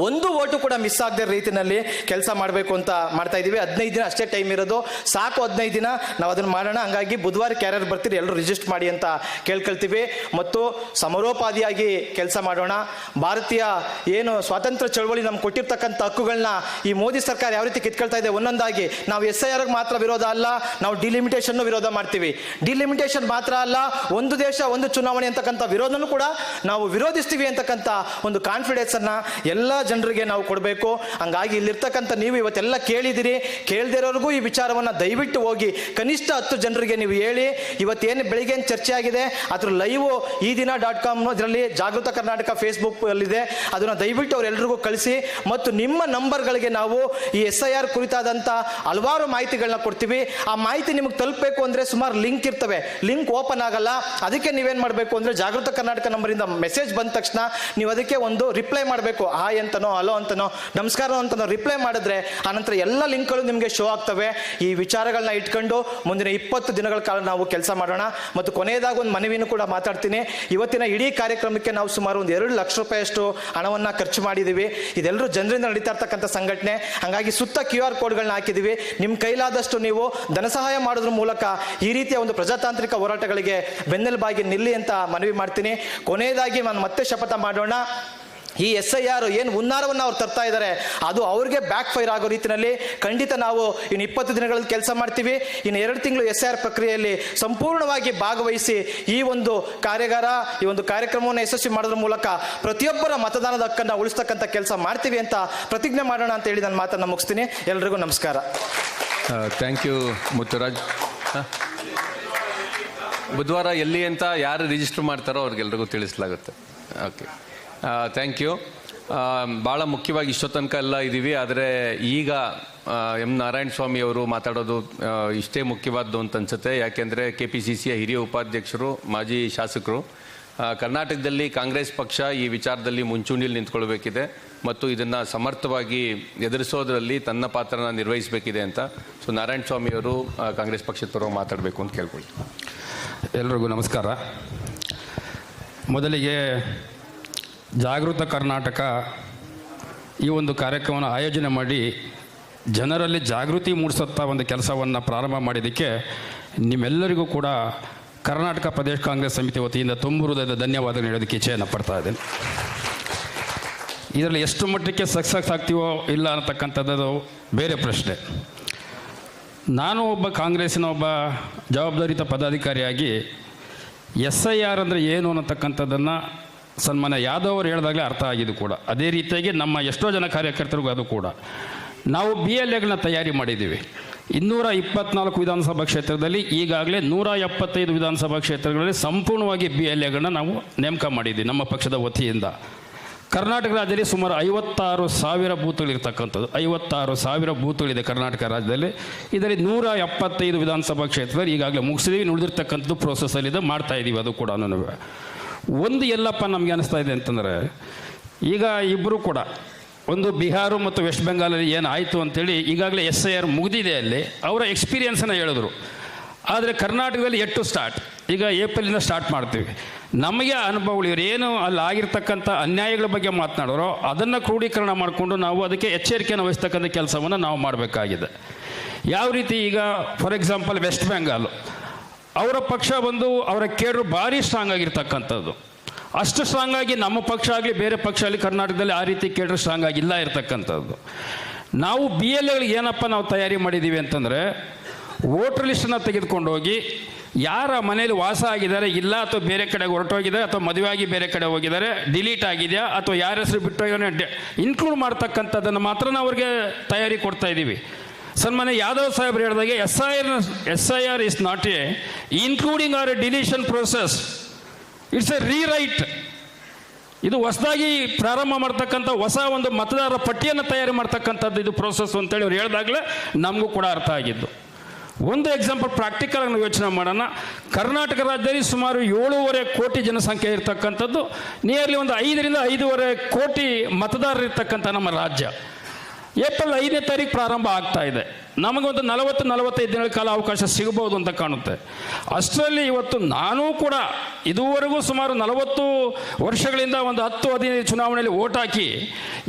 ಒಂದು ಓಟು ಕೂಡ ಮಿಸ್ ಆಗದ ರೀತಿಯಲ್ಲಿ ಕೆಲಸ ಮಾಡಬೇಕು ಅಂತ ಮಾಡ್ತಾ ಇದ್ದೀವಿ. 15 ದಿನ ಅಷ್ಟೇ ಟೈಮ್ ಇರೋದು, ಸಾಕು 15 ದಿನ ನಾವು ಅದನ್ನು ಮಾಡೋಣ. ಹಂಗಾಗಿ ಬುಧವಾರಕ್ಕೆ ಯಾರ್ಯಾರು ಬರ್ತೀರಿ ಎಲ್ಲರೂ ರಿಜಿಸ್ಟರ್ ಮಾಡಿ ಅಂತ ಕೇಳ್ಕೊಳ್ತೀವಿ. ಮತ್ತು ಸಮರೋಪಾದಿಯಾಗಿ ಕೆಲಸ ಮಾಡೋಣ. ಭಾರತೀಯ ಏನು ಸ್ವಾತಂತ್ರ್ಯ ಚಳವಳಿ ನಮ್ಗೆ ಕೊಟ್ಟಿರ್ತಕ್ಕಂಥ ಹಕ್ಕುಗಳನ್ನ ಈ ಮೋದಿ ಸರ್ಕಾರ ಯಾವ ರೀತಿ ಕಿತ್ಕೊಳ್ತಾ ಇದೆ ಒಂದೊಂದಾಗಿ, ನಾವು SIR ಮಾತ್ರ ವಿರೋಧ ಅಲ್ಲ, ನಾವು ಡಿಲಿಮಿಟೇಷನ್ ವಿರೋಧ ಮಾಡ್ತೀವಿ. ಡಿಲಿಮಿಟೇಷನ್ ಮಾತ್ರ ಅಲ್ಲ, ಒಂದು ದೇಶ ಒಂದು ಚುನಾವಣೆ ಅಂತಕ್ಕಂಥ ವಿರೋಧನೂ ಕೂಡ ನಾವು ವಿರೋಧಿಸ್ತೀವಿ ಅಂತಕ್ಕಂಥ ಒಂದು ಕಾನ್ಫಿಡೆನ್ಸ್ ಅನ್ನ ಎಲ್ಲ ಜನರಿಗೆ ನಾವು ಕೊಡಬೇಕು. ಹಂಗಾಗಿ ಇಲ್ಲಿರ್ತಕ್ಕಂಥ ನೀವು ಇವತ್ತೆಲ್ಲ ಕೇಳಿದಿರಿ, ಕೇಳದಿರೋರ್ಗೂ ಈ ವಿಚಾರವನ್ನ ದಯವಿಟ್ಟು ಹೋಗಿ ಕನಿಷ್ಠ 10 ಜನರಿಗೆ ನೀವು ಹೇಳಿ. ಇವತ್ತೇನು ಬೆಳಿಗ್ಗೆ ಚರ್ಚೆ ಆಗಿದೆ ಅದ್ರ ಲೈವ್ ಈ ದಿನ.com ಇದರಲ್ಲಿ ಜಾಗೃತ ಕರ್ನಾಟಕ ಫೇಸ್ಬುಕ್ ಅಲ್ಲಿದೆ, ಅದನ್ನ ದಯವಿಟ್ಟು ಅವರೆಲ್ಲರಿಗೂ ಕಳಿಸಿ. ಮತ್ತು ನಿಮ್ಮ ನಂಬರ್ಗಳಿಗೆ ನಾವು ಈ SIR ಕುರಿತಾದಂಥ ಹಲವಾರು ಮಾಹಿತಿಗಳನ್ನ ಕೊಡ್ತೀವಿ. ಆ ಮಾಹಿತಿ ನಿಮಗೆ ತಲುಪಬೇಕು ಅಂದ್ರೆ ಸುಮಾರು ಲಿಂಕ್ ಇರ್ತವೆ, ಲಿಂಕ್ ಓಪನ್ ಆಗಲ್ಲ. ಅದಕ್ಕೆ ನೀವೇನ್ ಮಾಡಬೇಕು ಅಂದ್ರೆ ಜಾಗೃತ ಕರ್ನಾಟಕ ನಂಬರಿಂದ ಮೆಸೇಜ್ ಬಂದ ತಕ್ಷಣ ನೀವು ಅದಕ್ಕೆ ಒಂದು ರಿಪ್ಲೈ ಮಾಡಬೇಕು, ಹಾಯ್ ಅಂತನೋ ಹಲೋ ಅಂತನೋ ನಮಸ್ಕಾರ ಅಂತನೋ ರಿಪ್ಲೈ ಮಾಡಿದ್ರೆ ಆನಂತರ ಎಲ್ಲ ಲಿಂಕ್ಗಳು ನಿಮಗೆ ಶೋ ಆಗ್ತವೆ. ಈ ವಿಚಾರಗಳನ್ನ ಇಟ್ಕೊಂಡು ಮುಂದಿನ 20 ದಿನಗಳ ಕಾಲ ನಾವು ಕೆಲಸ ಮಾಡೋಣ. ಮತ್ತು ಕೊನೆಯದಾಗಿ ಒಂದು ಮನವಿನೂ ಕೂಡ ಮಾತಾಡ್ತೀನಿ. ಇವತ್ತಿನ ಇಡೀ ಕಾರ್ಯಕ್ರಮಕ್ಕೆ ನಾವು ಸುಮಾರು ಒಂದು 2 ಲಕ್ಷ ರೂಪಾಯಿಯಷ್ಟು ಹಣವನ್ನ ಖರ್ಚು ಮಾಡಿದ್ದೀವಿ. ಇದೆಲ್ಲರೂ ಜನರಿಂದ ನಡೀತಾ ಇರ್ತಕ್ಕಂಥ ಸಂಘಟನೆ. ಹಂಗಾಗಿ ಸುತ್ತ QR ಕೋಡ್ಗಳನ್ನ ಹಾಕಿದ್ದೀವಿ. ನಿಮ್ಮ ಕೈಲಾದಷ್ಟು ನೀವು ಧನ ಸಹಾಯ ಮಾಡೋದ್ರ ಮೂಲಕ ಈ ರೀತಿಯ ಒಂದು ಪ್ರಜಾತಾಂತ್ರಿಕ ಹೋರಾಟಗಳಿಗೆ ಬೆನ್ನೆಲುಬಾಗಿ ನಿಲ್ಲಿ ಅಂತ ಮನವಿ ಮಾಡ್ತೀನಿ. ಕೊನೆಯದಾಗಿ ನಾನು ಮತ್ತೆ ಶಪಥ ಮಾಡೋಣ, ಈ SIR ಏನು ಹುನ್ನಾರವನ್ನು ಅವ್ರು ತರ್ತಾ ಇದ್ದಾರೆ ಅದು ಅವ್ರಿಗೆ ಬ್ಯಾಕ್ ಫೈರ್ ಆಗೋ ರೀತಿಯಲ್ಲಿ ಖಂಡಿತ ನಾವು ಇನ್ನು 20 ದಿನಗಳಲ್ಲಿ ಕೆಲಸ ಮಾಡ್ತೀವಿ. ಇನ್ನು 2 ತಿಂಗಳು SIR ಪ್ರಕ್ರಿಯೆಯಲ್ಲಿ ಸಂಪೂರ್ಣವಾಗಿ ಭಾಗವಹಿಸಿ ಈ ಒಂದು ಈ ಒಂದು ಕಾರ್ಯಕ್ರಮವನ್ನು ಯಶಸ್ವಿ ಮಾಡೋದ್ರ ಮೂಲಕ ಪ್ರತಿಯೊಬ್ಬರ ಮತದಾನದ ಹಕ್ಕನ್ನು ಉಳಿಸ್ತಕ್ಕಂಥ ಕೆಲಸ ಮಾಡ್ತೀವಿ ಅಂತ ಪ್ರತಿಜ್ಞೆ ಮಾಡೋಣ ಅಂತ ಹೇಳಿ ನನ್ನ ಮಾತನ್ನು ಮುಗಿಸ್ತೀನಿ. ಎಲ್ರಿಗೂ ನಮಸ್ಕಾರ. Thank you Muthuraj. ಬುಧವಾರ ಎಲ್ಲಿ ಅಂತ ಯಾರು ರಿಜಿಸ್ಟರ್ ಮಾಡ್ತಾರೋ ಅವ್ರಿಗೆಲ್ರಿಗೂ ತಿಳಿಸಲಾಗುತ್ತೆ. Okay, thank you. ಭಾಳ ಮುಖ್ಯವಾಗಿ ಇಷ್ಟೋ ತನಕ ಎಲ್ಲ ಇದ್ದೀವಿ, ಆದರೆ ಈಗ ನಾರಾಯಣ ಸ್ವಾಮಿ ಅವರು ಮಾತಾಡೋದು ಇಷ್ಟೇ ಮುಖ್ಯವಾದ್ದು ಅಂತ ಅನ್ಸುತ್ತೆ. ಯಾಕೆಂದರೆ KPCCಯ ಹಿರಿಯ ಉಪಾಧ್ಯಕ್ಷರು, ಮಾಜಿ ಶಾಸಕರು, ಕರ್ನಾಟಕದಲ್ಲಿ ಕಾಂಗ್ರೆಸ್ ಪಕ್ಷ ಈ ವಿಚಾರದಲ್ಲಿ ಮುಂಚೂಣಿಯಲ್ಲಿ ನಿಂತ್ಕೊಳ್ಬೇಕಿದೆ ಮತ್ತು ಇದನ್ನು ಸಮರ್ಥವಾಗಿ ಎದುರಿಸೋದ್ರಲ್ಲಿ ತನ್ನ ಪಾತ್ರನ ನಿರ್ವಹಿಸಬೇಕಿದೆ ಅಂತ. ಸೊ ನಾರಾಯಣ ಸ್ವಾಮಿ ಅವರು ಕಾಂಗ್ರೆಸ್ ಪಕ್ಷದವರು ಮಾತಾಡಬೇಕು ಅಂತ ಕೇಳ್ಕೊಳ್ಳಿ. ಎಲ್ರಿಗೂ ನಮಸ್ಕಾರ. ಮೊದಲಿಗೆ ಜಾಗೃತ ಕರ್ನಾಟಕ ಈ ಒಂದು ಕಾರ್ಯಕ್ರಮವನ್ನು ಆಯೋಜನೆ ಮಾಡಿ ಜನರಲ್ಲಿ ಜಾಗೃತಿ ಮೂಡಿಸುತ್ತಾ ಒಂದು ಕೆಲಸವನ್ನು ಪ್ರಾರಂಭ ಮಾಡಿದ್ದಕ್ಕೆ ನಿಮ್ಮೆಲ್ಲರಿಗೂ ಕೂಡ ಕರ್ನಾಟಕ ಪ್ರದೇಶ ಕಾಂಗ್ರೆಸ್ ಸಮಿತಿ ವತಿಯಿಂದ ತುಂಬ ಹೃದಯದ ಧನ್ಯವಾದ ನೀಡೋದಕ್ಕೆ ಇಚ್ಛೆಯನ್ನು ಪಡ್ತಾ ಇದ್ದೇನೆ. ಇದರಲ್ಲಿ ಎಷ್ಟು ಮಟ್ಟಕ್ಕೆ ಸಕ್ಸಸ್ ಆಗ್ತೀವೋ ಇಲ್ಲ ಅನ್ನತಕ್ಕಂಥದ್ದು ಬೇರೆ ಪ್ರಶ್ನೆ. ನಾನು ಒಬ್ಬ ಕಾಂಗ್ರೆಸ್ಸಿನ ಒಬ್ಬ ಜವಾಬ್ದಾರಿತ ಪದಾಧಿಕಾರಿಯಾಗಿ SIR ಅಂದರೆ ಏನು ಅನ್ನತಕ್ಕಂಥದ್ದನ್ನು ಸನ್ಮಾನ್ಯ ಯಾದವ್ ಅವರು ಹೇಳಿದಾಗಲೇ ಅರ್ಥ ಆಗಿದ್ದು ಕೂಡ, ಅದೇ ರೀತಿಯಾಗಿ ನಮ್ಮ ಎಷ್ಟೋ ಜನ ಕಾರ್ಯಕರ್ತರಿಗೂ ಅದು ಕೂಡ ನಾವು BLAಗಳನ್ನ ತಯಾರಿ ಮಾಡಿದ್ದೀವಿ. 224 ವಿಧಾನಸಭಾ ಕ್ಷೇತ್ರದಲ್ಲಿ ಈಗಾಗಲೇ 175 ವಿಧಾನಸಭಾ ಕ್ಷೇತ್ರಗಳಲ್ಲಿ ಸಂಪೂರ್ಣವಾಗಿ BLAಗಳನ್ನ ನಾವು ನೇಮಕ ಮಾಡಿದ್ದೀವಿ ನಮ್ಮ ಪಕ್ಷದ ವತಿಯಿಂದ. ಕರ್ನಾಟಕ ರಾಜ್ಯದಲ್ಲಿ ಸುಮಾರು 56,000 ಬೂತ್ಗಳಿರ್ತಕ್ಕಂಥದ್ದು, 56,000 ಬೂತ್ಗಳಿದೆ ಕರ್ನಾಟಕ ರಾಜ್ಯದಲ್ಲಿ. ಇದರಲ್ಲಿ 175 ವಿಧಾನಸಭಾ ಕ್ಷೇತ್ರದಲ್ಲಿ ಈಗಾಗಲೇ ಮುಗಿಸಿದೀವಿ, ಉಳಿದಿರ್ತಕ್ಕಂಥದ್ದು ಪ್ರೋಸೆಸ್ಸಲ್ಲಿದೆ, ಮಾಡ್ತಾ ಇದ್ದೀವಿ. ಅದು ಕೂಡ ಒಂದು ಎಲ್ಲಪ್ಪ ನಮಗೆ ಅನಿಸ್ತಾ ಇದೆ ಅಂತಂದರೆ, ಈಗ ಇಬ್ಬರು ಕೂಡ ಒಂದು ಬಿಹಾರ ಮತ್ತು ವೆಸ್ಟ್ ಬೆಂಗಾಲಲ್ಲಿ ಏನಾಯಿತು ಅಂತೇಳಿ ಈಗಾಗಲೇ SIR ಮುಗಿದಿದೆ, ಅಲ್ಲಿ ಅವರ ಎಕ್ಸ್ಪೀರಿಯನ್ಸನ್ನು ಹೇಳಿದ್ರು. ಆದರೆ ಕರ್ನಾಟಕದಲ್ಲಿ ಎಟ್ಟು ಸ್ಟಾರ್ಟ್, ಈಗ ಏಪ್ರಿಲಿಂದ ಸ್ಟಾರ್ಟ್ ಮಾಡ್ತೀವಿ. ನಮಗೆ ಅನುಭವಗಳು ಇವರು ಏನು ಅಲ್ಲಿ ಆಗಿರ್ತಕ್ಕಂಥ ಅನ್ಯಾಯಗಳ ಬಗ್ಗೆ ಮಾತನಾಡೋರು ಅದನ್ನು ಕ್ರೋಢೀಕರಣ ಮಾಡಿಕೊಂಡು ನಾವು ಅದಕ್ಕೆ ಎಚ್ಚರಿಕೆಯನ್ನು ವಹಿಸ್ತಕ್ಕಂಥ ಕೆಲಸವನ್ನು ನಾವು ಮಾಡಬೇಕಾಗಿದೆ. ಯಾವ ರೀತಿ ಈಗ ಫಾರ್ ಎಕ್ಸಾಂಪಲ್ ವೆಸ್ಟ್ ಬೆಂಗಾಲ್ ಅವರ ಪಕ್ಷ ಬಂದು ಅವರ ಕೇಡರು ಭಾರಿ ಸ್ಟ್ರಾಂಗ್ ಆಗಿರ್ತಕ್ಕಂಥದ್ದು. ಅಷ್ಟು ಸ್ಟ್ರಾಂಗ್ ಆಗಿ ನಮ್ಮ ಪಕ್ಷ ಆಗಲಿ ಬೇರೆ ಪಕ್ಷ ಆಗಲಿ ಕರ್ನಾಟಕದಲ್ಲಿ ಆ ರೀತಿ ಕೇಡರು ಸ್ಟ್ರಾಂಗ್ ಆಗಿಲ್ಲ ಇರತಕ್ಕಂಥದ್ದು. ನಾವು BLAಗಳಿಗೆ ಏನಪ್ಪ ನಾವು ತಯಾರಿ ಮಾಡಿದ್ದೀವಿ ಅಂತಂದರೆ, ವೋಟರ್ ಲಿಸ್ಟನ್ನು ತೆಗೆದುಕೊಂಡು ಹೋಗಿ ಯಾರ ಮನೇಲಿ ವಾಸ ಆಗಿದ್ದಾರೆ ಇಲ್ಲ, ಅಥವಾ ಬೇರೆ ಕಡೆಗೆ ಹೊರಟೋಗಿದ್ದಾರೆ, ಅಥವಾ ಮದುವೆ ಆಗಿ ಬೇರೆ ಕಡೆ ಹೋಗಿದ್ದಾರೆ, ಡಿಲೀಟ್ ಆಗಿದೆಯಾ, ಅಥವಾ ಯಾರ ಹೆಸರು ಬಿಟ್ಟೋಗಿರೋ ಇನ್ಕ್ಲೂಡ್ ಮಾಡ್ತಕ್ಕಂಥದ್ದನ್ನು ಮಾತ್ರ ನಾವು ಅವ್ರಿಗೆ ತಯಾರಿ ಕೊಡ್ತಾ ಇದ್ದೀವಿ. ಸನ್ಮಾನ್ಯ ಯಾದವ್ ಸಾಹೇಬ್ರು ಹೇಳಿದಾಗೆ SIR is not a including or a deletion process, it's a rewrite. ಇದು ಹೊಸದಾಗಿ ಪ್ರಾರಂಭ ಮಾಡ್ತಕ್ಕಂಥ ಹೊಸ ಒಂದು ಮತದಾರರ ಪಟ್ಟಿಯನ್ನು ತಯಾರಿ ಮಾಡ್ತಕ್ಕಂಥದ್ದು ಇದು ಪ್ರೋಸೆಸ್ ಅಂತೇಳಿ ಅವ್ರು ಹೇಳಿದಾಗಲೇ ನಮಗೂ ಕೂಡ ಅರ್ಥ ಆಗಿದ್ದು. ಒಂದು ಎಕ್ಸಾಂಪಲ್ ಪ್ರಾಕ್ಟಿಕಲ್ ಆಗಿ ನಾವು ಯೋಚನೆ ಮಾಡೋಣ. ಕರ್ನಾಟಕ ರಾಜ್ಯದಲ್ಲಿ ಸುಮಾರು 7.5 ಕೋಟಿ ಜನಸಂಖ್ಯೆ ಇರ್ತಕ್ಕಂಥದ್ದು, ನಿಯರ್ಲಿ ಒಂದು 5 ರಿಂದ 5.5 ಕೋಟಿ ಮತದಾರರು ಇರ್ತಕ್ಕಂಥ ನಮ್ಮ ರಾಜ್ಯ. ಏಪ್ರಿಲ್ 5ನೇ ತಾರೀಕು ಪ್ರಾರಂಭ ಆಗ್ತಾ ಇದೆ. ನಮಗೊಂದು 40-45 ದಿನಗಳ ಕಾಲ ಅವಕಾಶ ಸಿಗಬಹುದು ಅಂತ ಕಾಣುತ್ತೆ. ಅಷ್ಟರಲ್ಲಿ ಇವತ್ತು ನಾನೂ ಕೂಡ ಇದುವರೆಗೂ ಸುಮಾರು 40 ವರ್ಷಗಳಿಂದ ಒಂದು 10-15 ಚುನಾವಣೆಯಲ್ಲಿ ಓಟ್ ಹಾಕಿ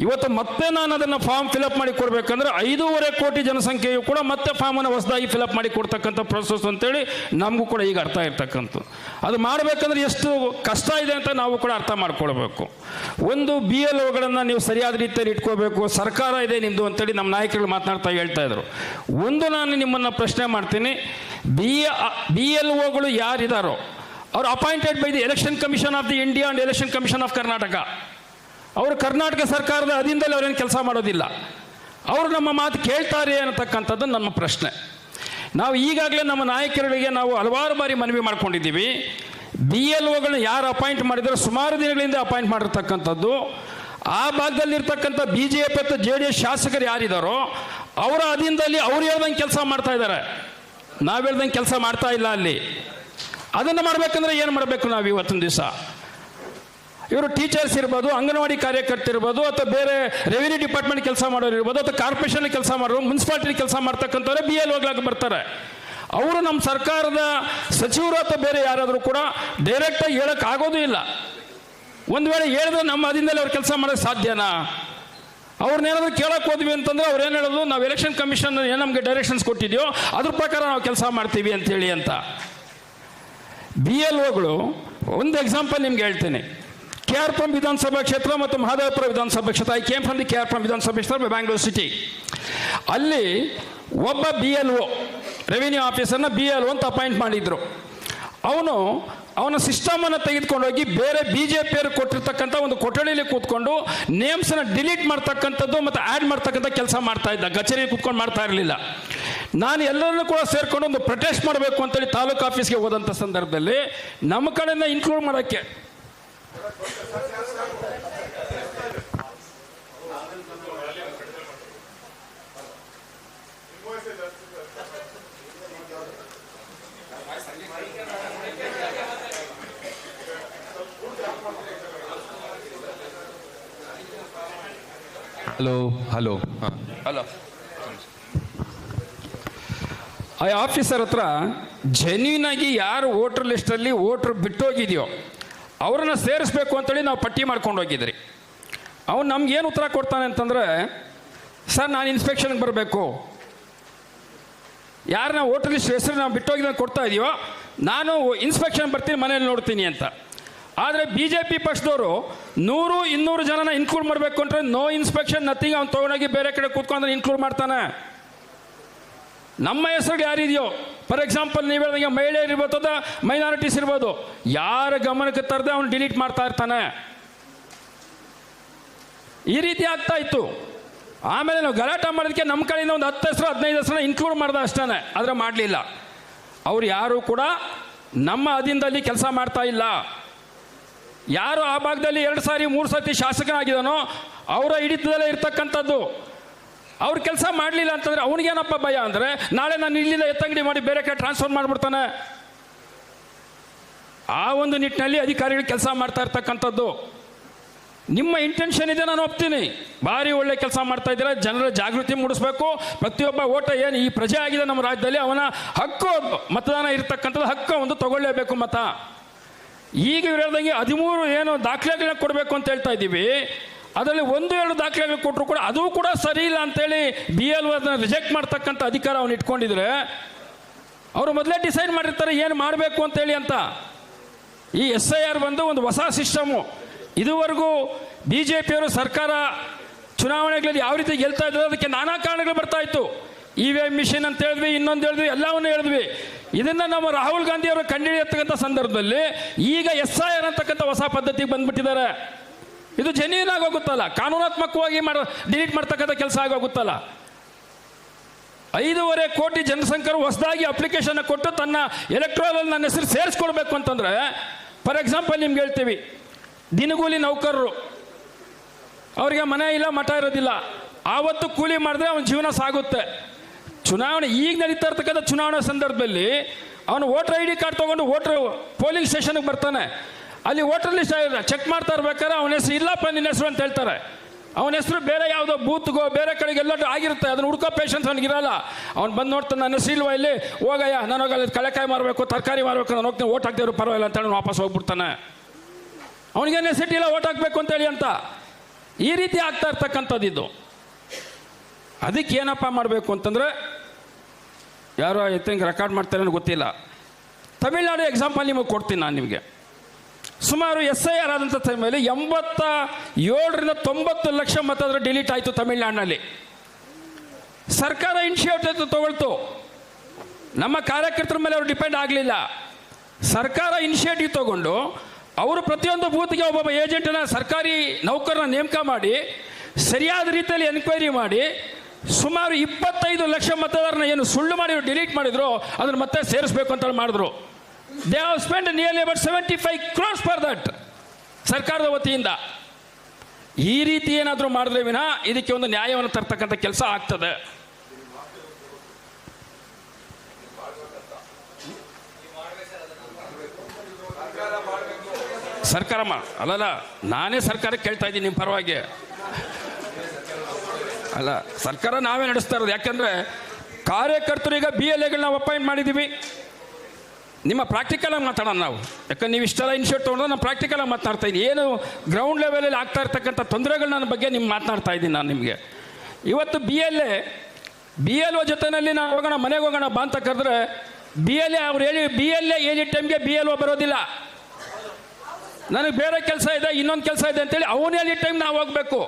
ಇವತ್ತು ಮತ್ತೆ ನಾನು ಅದನ್ನು ಫಾರ್ಮ್ ಫಿಲಪ್ ಮಾಡಿ ಕೊಡಬೇಕಂದ್ರೆ 5.5 ಕೋಟಿ ಜನಸಂಖ್ಯೆಯು ಕೂಡ ಮತ್ತೆ ಫಾರ್ಮನ್ನು ಹೊಸದಾಗಿ ಫಿಲಪ್ ಮಾಡಿ ಕೊಡ್ತಕ್ಕಂಥ ಪ್ರೊಸೆಸ್ ಅಂತೇಳಿ ನಮಗೂ ಕೂಡ ಈಗ ಅರ್ಥ ಇರ್ತಕ್ಕಂಥದ್ದು. ಅದು ಮಾಡಬೇಕಂದ್ರೆ ಎಷ್ಟು ಕಷ್ಟ ಇದೆ ಅಂತ ನಾವು ಕೂಡ ಅರ್ಥ ಮಾಡ್ಕೊಳ್ಬೇಕು. ಒಂದು BLOಗಳನ್ನು ನೀವು ಸರಿಯಾದ ರೀತಿಯಲ್ಲಿ ಇಟ್ಕೋಬೇಕು, ಸರ್ಕಾರ ಇದೆ ನಿಮ್ಮದು ಅಂತೇಳಿ ನಮ್ಮ ನಾಯಕರು ಮಾತನಾಡ್ತಾ ಹೇಳ್ತಾ ಇದ್ರು. ಒಂದು ನಾನು ನಿಮ್ಮನ್ನು ಪ್ರಶ್ನೆ ಮಾಡ್ತೀನಿ, BLOಗಳು ಯಾರಿದ್ದಾರೋ ಅವರು appointed by the election commission of the India and election commission of Karnataka. ಅವರು ಕರ್ನಾಟಕ ಸರ್ಕಾರದ ಅಧೀನದಲ್ಲಿ ಅವರೇನು ಕೆಲಸ ಮಾಡೋದಿಲ್ಲ. ಅವರು ನಮ್ಮ ಮಾತು ಕೇಳ್ತಾರೆ ಅನ್ನತಕ್ಕಂಥದ್ದು ನಮ್ಮ ಪ್ರಶ್ನೆ. ನಾವು ಈಗಾಗಲೇ ನಮ್ಮ ನಾಯಕರುಗಳಿಗೆ ನಾವು ಹಲವಾರು ಬಾರಿ ಮನವಿ ಮಾಡ್ಕೊಂಡಿದ್ದೀವಿ. BLOಗಳನ್ನ ಯಾರು ಅಪಾಯಿಂಟ್ ಮಾಡಿದಾರೋ ಸುಮಾರು ದಿನಗಳಿಂದ ಅಪಾಯಿಂಟ್ ಮಾಡಿರ್ತಕ್ಕಂಥದ್ದು. ಆ ಭಾಗದಲ್ಲಿರ್ತಕ್ಕಂಥ BJP ಮತ್ತು JDS ಶಾಸಕರು ಯಾರಿದ್ದಾರೋ ಅವರ ಅಧೀನದಲ್ಲಿ ಅವ್ರು ಹೇಳ್ದಂಗೆ ಕೆಲಸ ಮಾಡ್ತಾ ಇದ್ದಾರೆ, ನಾವು ಹೇಳ್ದಂಗೆ ಕೆಲಸ ಮಾಡ್ತಾ ಇಲ್ಲ ಅಲ್ಲಿ. ಅದನ್ನು ಮಾಡಬೇಕಂದ್ರೆ ಏನು ಮಾಡಬೇಕು ನಾವು ಇವತ್ತಿನ ದಿವಸ? ಇವರು ಟೀಚರ್ಸ್ ಇರ್ಬೋದು, ಅಂಗನವಾಡಿ ಕಾರ್ಯಕರ್ತರಿರ್ಬೋದು, ಅಥವಾ ಬೇರೆ ರೆವಿನ್ಯೂ ಡಿಪಾರ್ಟ್ಮೆಂಟ್ ಕೆಲಸ ಮಾಡೋರು ಇರ್ಬೋದು, ಅಥವಾ ಕಾರ್ಪೊರೇಷನ್ ಕೆಲಸ ಮಾಡೋರು, ಮುನ್ಸಿಪಾಲಿಟಿ ಕೆಲಸ ಮಾಡ್ತಕ್ಕಂಥವ್ರೆ BLOಗಳಾಗಿ ಬರ್ತಾರೆ. ಅವರು ನಮ್ಮ ಸರ್ಕಾರದ ಸಚಿವರು ಅಥವಾ ಬೇರೆ ಯಾರಾದರೂ ಕೂಡ ಡೈರೆಕ್ಟಾಗಿ ಹೇಳಕ್ಕೆ ಆಗೋದು ಇಲ್ಲ. ಒಂದು ವೇಳೆ ಹೇಳಿದ್ರೆ ನಮ್ಮ ಅಧೀನದಲ್ಲಿ ಅವ್ರು ಕೆಲಸ ಮಾಡೋಕ್ಕೆ ಸಾಧ್ಯನಾ? ಅವ್ರನ್ನೇನಾದ್ರು ಕೇಳಕ್ಕೆ ಹೋದ್ವಿ ಅಂತಂದ್ರೆ ಅವ್ರು ಏನು ಹೇಳೋದು, ನಾವು ಎಲೆಕ್ಷನ್ ಕಮಿಷನ್ ಏನು ನಮಗೆ ಡೈರೆಕ್ಷನ್ಸ್ ಕೊಟ್ಟಿದೆಯೋ ಅದ್ರ ಪ್ರಕಾರ ನಾವು ಕೆಲಸ ಮಾಡ್ತೀವಿ ಅಂತೇಳಿ ಅಂತ. BLOಗಳು ಒಂದು ಎಕ್ಸಾಂಪಲ್ ನಿಮ್ಗೆ ಹೇಳ್ತೇನೆ. KR ವಿಧಾನಸಭಾ ಕ್ಷೇತ್ರ ಮತ್ತು ಮಹದೇವಪುರ ವಿಧಾನಸಭಾ ಕ್ಷೇತ್ರ, I came from the KR ವಿಧಾನಸಭಾ ಕ್ಷೇತ್ರ, ಬ್ಯಾಂಗ್ಳೂರ್ ಸಿಟಿ. ಅಲ್ಲಿ ಒಬ್ಬ BLO ರೆವಿನ್ಯೂ ಆಫೀಸರ್ನ BLO ಅಂತ ಅಪಾಯಿಂಟ್ ಮಾಡಿದ್ರು. ಅವನ ಸಿಸ್ಟಮನ್ನು ತೆಗೆದುಕೊಂಡೋಗಿ ಬೇರೆ BJPಯವರು ಕೊಟ್ಟಿರ್ತಕ್ಕಂಥ ಒಂದು ಕೊಠಡಿಯಲ್ಲಿ ಕೂತ್ಕೊಂಡು ನೇಮ್ಸನ್ನು ಡಿಲೀಟ್ ಮಾಡ್ತಕ್ಕಂಥದ್ದು ಮತ್ತು ಆ್ಯಡ್ ಮಾಡ್ತಕ್ಕಂಥ ಕೆಲಸ ಮಾಡ್ತಾ ಇದ್ದ. ಕಚೇರಿ ಕೂತ್ಕೊಂಡು ಮಾಡ್ತಾ ಇರಲಿಲ್ಲ. ನಾನು ಎಲ್ಲರನ್ನೂ ಕೂಡ ಸೇರ್ಕೊಂಡು ಒಂದು ಪ್ರೊಟೆಸ್ಟ್ ಮಾಡಬೇಕು ಅಂತೇಳಿ ತಾಲೂಕು ಆಫೀಸ್ಗೆ ಹೋದಂಥ ಸಂದರ್ಭದಲ್ಲಿ ನಮ್ಮ ಕಡೆಯಿಂದ ಇನ್ಕ್ಲೂಡ್ ಮಾಡೋಕ್ಕೆ ಹಲೋ ಆ ಆಫೀಸರ್ ಹತ್ರ ಜೆನ್ಯೂನ್ ಆಗಿ ಯಾರು ವೋಟರ್ ಲಿಸ್ಟಲ್ಲಿ ವೋಟ್ರ್ ಬಿಟ್ಟೋಗಿದೆಯೋ ಅವರನ್ನು ಸೇರಿಸ್ಬೇಕು ಅಂತೇಳಿ ನಾವು ಪಟ್ಟಿ ಮಾಡ್ಕೊಂಡು ಹೋಗಿದ್ರಿ. ಅವನು ನಮ್ಗೇನು ಉತ್ತರ ಕೊಡ್ತಾನೆ ಅಂತಂದರೆ, ಸರ್ ನಾನು ಇನ್ಸ್ಪೆಕ್ಷನ್ಗೆ ಬರಬೇಕು, ಯಾರನ್ನ ವೋಟರ್ ಲಿಸ್ಟ್ ಹೆಸರು ನಾವು ಬಿಟ್ಟೋಗಿದ್ದನ್ನು ಕೊಡ್ತಾ ಇದೆಯೋ ನಾನು ಇನ್ಸ್ಪೆಕ್ಷನ್ ಬರ್ತೀನಿ, ಮನೇಲಿ ನೋಡ್ತೀನಿ ಅಂತ. ಆದರೆ BJP ಪಕ್ಷದವರು 100-200 ಜನನ ಇನ್ಕ್ಲೂಡ್ ಮಾಡಬೇಕು ಅಂದರೆ ನೋ ಇನ್ಸ್ಪೆಕ್ಷನ್ ನಥಿಂಗ್, ಅವ್ನು ತೊಗೊಂಡೋಗಿ ಬೇರೆ ಕಡೆ ಕೂತ್ಕೊಂಡ್ರೆ ಇನ್ಕ್ಲೂಡ್ ಮಾಡ್ತಾನೆ. ನಮ್ಮ ಹೆಸರು ಯಾರಿದೆಯೋ, ಫಾರ್ ಎಕ್ಸಾಂಪಲ್ ನೀವು ಹೇಳಿದಂಗೆ ಮಹಿಳೆಯರು ಇರ್ಬೋದು ಅಥವಾ ಮೈನಾರಿಟೀಸ್ ಇರ್ಬೋದು, ಯಾರ ಗಮನಕ್ಕೆ ತರದೆ ಅವನು ಡಿಲೀಟ್ ಮಾಡ್ತಾ ಇರ್ತಾನೆ. ಈ ರೀತಿ ಆಗ್ತಾ ಇತ್ತು. ಆಮೇಲೆ ನಾವು ಗಲಾಟೆ ಮಾಡೋದಕ್ಕೆ ನಮ್ಮ ಕಡೆಯಿಂದ ಒಂದು 10 ಹೆಸರು 15 ಹೆಸರನ್ನ ಇನ್ಕ್ಲೂಡ್ ಮಾಡ್ದೆ ಅಷ್ಟೇ, ಆದರೆ ಮಾಡಲಿಲ್ಲ. ಅವ್ರು ಯಾರು ಕೂಡ ನಮ್ಮ ಅಧೀನದಲ್ಲಿ ಕೆಲಸ ಮಾಡ್ತಾ ಇಲ್ಲ. ಯಾರು ಆ ಭಾಗದಲ್ಲಿ 2 ಸಾರಿ 3 ಸರ್ತಿ ಶಾಸಕನಾಗಿದ್ದಾನೋ ಅವರ ಹಿಡಿತದಲ್ಲೇ ಇರ್ತಕ್ಕಂಥದ್ದು. ಅವ್ರು ಕೆಲಸ ಮಾಡಲಿಲ್ಲ ಅಂತಂದರೆ ಅವನಿಗೇನಪ್ಪ ಭಯ ಅಂದರೆ ನಾಳೆ ನಾನು ಇಲ್ಲಿಂದ ಎತ್ತಂಗಡಿ ಮಾಡಿ ಬೇರೆ ಕಡೆ ಟ್ರಾನ್ಸ್ಫರ್ ಮಾಡಿಬಿಡ್ತಾನೆ. ಆ ಒಂದು ನಿಟ್ಟಿನಲ್ಲಿ ಅಧಿಕಾರಿಗಳು ಕೆಲಸ ಮಾಡ್ತಾ ಇರ್ತಕ್ಕಂಥದ್ದು. ನಿಮ್ಮ ಇಂಟೆನ್ಷನ್ ಇದೆ, ನಾನು ಒಪ್ತೀನಿ, ಭಾರಿ ಒಳ್ಳೆ ಕೆಲಸ ಮಾಡ್ತಾ ಇದ್ದೀರಾ. ಜನರ ಜಾಗೃತಿ ಮೂಡಿಸ್ಬೇಕು. ಪ್ರತಿಯೊಬ್ಬ ಓಟ ಏನು ಈ ಪ್ರಜೆ ಆಗಿದೆ ನಮ್ಮ ರಾಜ್ಯದಲ್ಲಿ, ಅವನ ಹಕ್ಕು ಮತದಾನ ಇರತಕ್ಕಂಥದ್ದು, ಹಕ್ಕು ಒಂದು ತಗೊಳ್ಳೇಬೇಕು ಮತ. ಈಗ ಇವ್ರು ಹೇಳ್ದಂಗೆ 13 ಏನು ದಾಖಲೆಗಳನ್ನ ಕೊಡಬೇಕು ಅಂತ ಹೇಳ್ತಾ ಇದ್ದೀವಿ. ಅದರಲ್ಲಿ 1-2 ದಾಖಲೆಗಳು ಕೊಟ್ಟರು ಕೂಡ ಅದು ಕೂಡ ಸರಿ ಇಲ್ಲ ಅಂತೇಳಿ BLO ಅದನ್ನ ರಿಜೆಕ್ಟ್ ಮಾಡ್ತಕ್ಕಂಥ ಅಧಿಕಾರ ಅವನು ಇಟ್ಕೊಂಡಿದ್ರೆ ಅವರು ಮೊದಲೇ ಡಿಸೈಡ್ ಮಾಡಿರ್ತಾರೆ ಏನು ಮಾಡಬೇಕು ಅಂತೇಳಿ ಅಂತ. ಈ SIR ಬಂದು ಒಂದು ಹೊಸ ಸಿಸ್ಟಮು. ಇದುವರೆಗೂ BJPಯವರು ಸರ್ಕಾರ ಚುನಾವಣೆಗಳಲ್ಲಿ ಯಾವ ರೀತಿ ಗೆಲ್ತಾ ಇದ್ರು ಅದಕ್ಕೆ ನಾನಾ ಕಾರಣಗಳು ಬರ್ತಾ ಇತ್ತು. EVM ಮಿಷಿನ್ ಅಂತ ಹೇಳಿದ್ವಿ, ಇನ್ನೊಂದು ಹೇಳಿದ್ವಿ, ಎಲ್ಲವನ್ನೂ ಹೇಳಿದ್ವಿ. ಇದನ್ನ ನಮ್ಮ ರಾಹುಲ್ ಗಾಂಧಿ ಅವರು ಕಂಡುಹಿಡಿಯತಕ್ಕಂಥ ಸಂದರ್ಭದಲ್ಲಿ ಈಗ SIR ಅಂತಕ್ಕಂಥ ಹೊಸ ಪದ್ಧತಿಗೆ ಬಂದ್ಬಿಟ್ಟಿದ್ದಾರೆ. ಇದು ಜೆನ್ಯೂನ್ ಆಗೋಗುತ್ತಲ್ಲ, ಕಾನೂನಾತ್ಮಕವಾಗಿ ಡಿಲೀಟ್ ಮಾಡ್ತಕ್ಕಂಥ ಕೆಲಸ ಆಗೋಗುತ್ತಲ್ಲ. 5.5 ಕೋಟಿ ಜನಸಂಖ್ಯೆರು ಹೊಸದಾಗಿ ಅಪ್ಲಿಕೇಶನ್ ಕೊಟ್ಟು ತನ್ನ ಎಲೆಕ್ಟ್ರೋಲಲ್ಲಿ ನನ್ನ ಹೆಸರು ಸೇರಿಸ್ಕೊಳ್ಬೇಕು ಅಂತಂದ್ರೆ, ಫಾರ್ ಎಕ್ಸಾಂಪಲ್ ನಿಮ್ಗೆ ಹೇಳ್ತೀವಿ, ದಿನಗೂಲಿ ನೌಕರರು, ಅವರಿಗೆ ಮನೆ ಇಲ್ಲ, ಮಠ ಇರೋದಿಲ್ಲ, ಆವತ್ತು ಕೂಲಿ ಮಾಡಿದ್ರೆ ಅವನ ಜೀವನ ಸಾಗುತ್ತೆ. ಚುನಾವಣೆ ಈಗ ನಡೀತಾ ಇರ್ತಕ್ಕಂಥ ಚುನಾವಣೆ ಸಂದರ್ಭದಲ್ಲಿ ಅವನು ವೋಟರ್ ID ಕಾರ್ಡ್ ತೊಗೊಂಡು ಪೋಲಿಂಗ್ ಸ್ಟೇಷನ್ಗೆ ಬರ್ತಾನೆ. ಅಲ್ಲಿ ವೋಟರ್ ಲಿಸ್ಟ್ ಚೆಕ್ ಮಾಡ್ತಾ ಇರ್ಬೇಕಾದ್ರೆ ಅವನ ಹೆಸರು ಇಲ್ಲಪ್ಪ ನಿನ್ನ ಹೆಸರು ಅಂತ ಹೇಳ್ತಾರೆ. ಅವನ ಹೆಸರು ಬೇರೆ ಯಾವುದೋ ಬೂತ್ಗೋ ಬೇರೆ ಕಡೆಗೆ ಎಲ್ಲರೂ ಆಗಿರುತ್ತೆ. ಅದನ್ನು ಹುಡ್ಕೋ ಪೇಷನ್ಸ್ ಅವನಿಗಿರಲ್ಲ. ಅವ್ನು ಬಂದು ನೋಡ್ತಾನೆ, ನನ್ನ ಹೆಸರು ಇಲ್ವಾ ಇಲ್ಲಿ, ಹೋಗಯ್ಯ ನಾನು ಹೋಗಲ್ಲ, ಕಳೆಕಾಯಿ ಮಾರಬೇಕು, ತರಕಾರಿ ಮಾರಬೇಕು, ನಾನು ಹೋಗ್ತೀನಿ, ಓಟ್ ಹಾಕ್ತಿದ್ರು ಪರವಾಗಿಲ್ಲ ಅಂತೇಳಿ ವಾಪಸ್ ಹೋಗ್ಬಿಡ್ತಾನೆ. ಅವನಿಗೆ ನೆಸಿಟಿ ಇಲ್ಲ ಓಟ್ ಹಾಕ್ಬೇಕು ಅಂತೇಳಿ ಅಂತ. ಈ ರೀತಿ ಆಗ್ತಾ ಇರ್ತಕ್ಕಂಥದ್ದು ಇದು. ಅದಕ್ಕೆ ಏನಪ್ಪ ಮಾಡಬೇಕು ಅಂತಂದರೆ, ಯಾರೋ ಐ ಥಿಂಕ್ ರೆಕಾರ್ಡ್ ಮಾಡ್ತಾರೆ ಅನ್ನೋ ಗೊತ್ತಿಲ್ಲ, ತಮಿಳ್ನಾಡು ಎಕ್ಸಾಂಪಲ್ ನಿಮಗೆ ಕೊಡ್ತೀನಿ ನಾನು ನಿಮಗೆ. ಸುಮಾರು SIR ಆದಂಥ ಟೈಮಲ್ಲಿ 87ರಿಂದ 90 ಲಕ್ಷ ಮತದಾರರು ಡಿಲೀಟ್ ಆಯಿತು ತಮಿಳ್ನಾಡಿನಲ್ಲಿ. ಸರ್ಕಾರ ಇನಿಷಿಯೇಟಿವ್ ತಗೊಳ್ತು, ನಮ್ಮ ಕಾರ್ಯಕರ್ತರ ಮೇಲೆ ಅವರು ಡಿಪೆಂಡ್ ಆಗಲಿಲ್ಲ. ಸರ್ಕಾರ ಇನಿಷಿಯೇಟಿವ್ ತಗೊಂಡು ಅವರು ಪ್ರತಿಯೊಂದು ಬೂತ್ಗೆ ಒಬ್ಬೊಬ್ಬ ಏಜೆಂಟನ್ನ ಸರ್ಕಾರಿ ನೌಕರನ ನೇಮಕ ಮಾಡಿ ಸರಿಯಾದ ರೀತಿಯಲ್ಲಿ ಎನ್ಕ್ವೈರಿ ಮಾಡಿ ಸುಮಾರು 25 ಲಕ್ಷ ಮತದಾರನ ಏನು ಸುಳ್ಳು ಮಾಡಿ ಡಿಲೀಟ್ ಮಾಡಿದ್ರು ಅದನ್ನು ಮತ್ತೆ ಸೇರಿಸಬೇಕು ಅಂತ ಮಾಡಿದ್ರು. They have spend nearly about 75 crores for that ಸರ್ಕಾರದ ವತಿಯಿಂದ. ಈ ರೀತಿ ಏನಾದರೂ ಮಾಡಿದ್ರೆ ವಿನಃ ಇದಕ್ಕೆ ಒಂದು ನ್ಯಾಯವನ್ನು ತರ್ತಕ್ಕಂಥ ಕೆಲಸ ಆಗ್ತದೆ. ಸರ್ಕಾರ ಅಲ್ಲಲ್ಲ, ನಾನೇ ಸರ್ಕಾರಕ್ಕೆ ಕೇಳ್ತಾ ಇದ್ದೀನಿ ನಿಮ್ಮ ಪರವಾಗಿ. ಅಲ್ಲ, ಸರ್ಕಾರ ನಾವೇ ನಡೆಸ್ತಾ ಇರೋದು. ಯಾಕೆಂದರೆ ಕಾರ್ಯಕರ್ತರು ಈಗ BLAಗಳನ್ನ ನಾವು ಅಪಾಯಿಂಟ್ ಮಾಡಿದ್ದೀವಿ. ನಿಮ್ಮ ಪ್ರಾಕ್ಟಿಕಲಾಗಿ ಮಾತಾಡೋಣ ನಾವು, ಯಾಕಂದ್ರೆ ನೀವು ಇಷ್ಟೆಲ್ಲ ಇನಿಷಿಯೇಟಿವ್ ತೊಗೊಂಡ್ರೆ ನಾನು ಪ್ರಾಕ್ಟಿಕಲಾಗಿ ಮಾತನಾಡ್ತಾ ಇದ್ದೀನಿ. ಏನು ಗ್ರೌಂಡ್ ಲೆವೆಲಲ್ಲಿ ಆಗ್ತಾ ಇರ್ತಕ್ಕಂಥ ತೊಂದರೆಗಳ ಬಗ್ಗೆ ನಿಮ್ಗೆ ಮಾತನಾಡ್ತಾ ಇದ್ದೀನಿ ನಾನು ನಿಮಗೆ. ಇವತ್ತು BLO ಜೊತೆಯಲ್ಲಿ ನಾವು ಹೋಗೋಣ, ಮನೆಗೆ ಹೋಗೋಣ ಬಾ ಅಂತ ಕರೆದ್ರೆ BLA ಅವ್ರು ಹೇಳಿ ಟೈಮ್ಗೆ BLO ಬರೋದಿಲ್ಲ. ನನಗೆ ಬೇರೆ ಕೆಲಸ ಇದೆ, ಇನ್ನೊಂದು ಕೆಲಸ ಇದೆ ಅಂತೇಳಿ ಅವನು ಹೇಳಿ ಟೈಮ್ ನಾವು ಹೋಗಬೇಕು.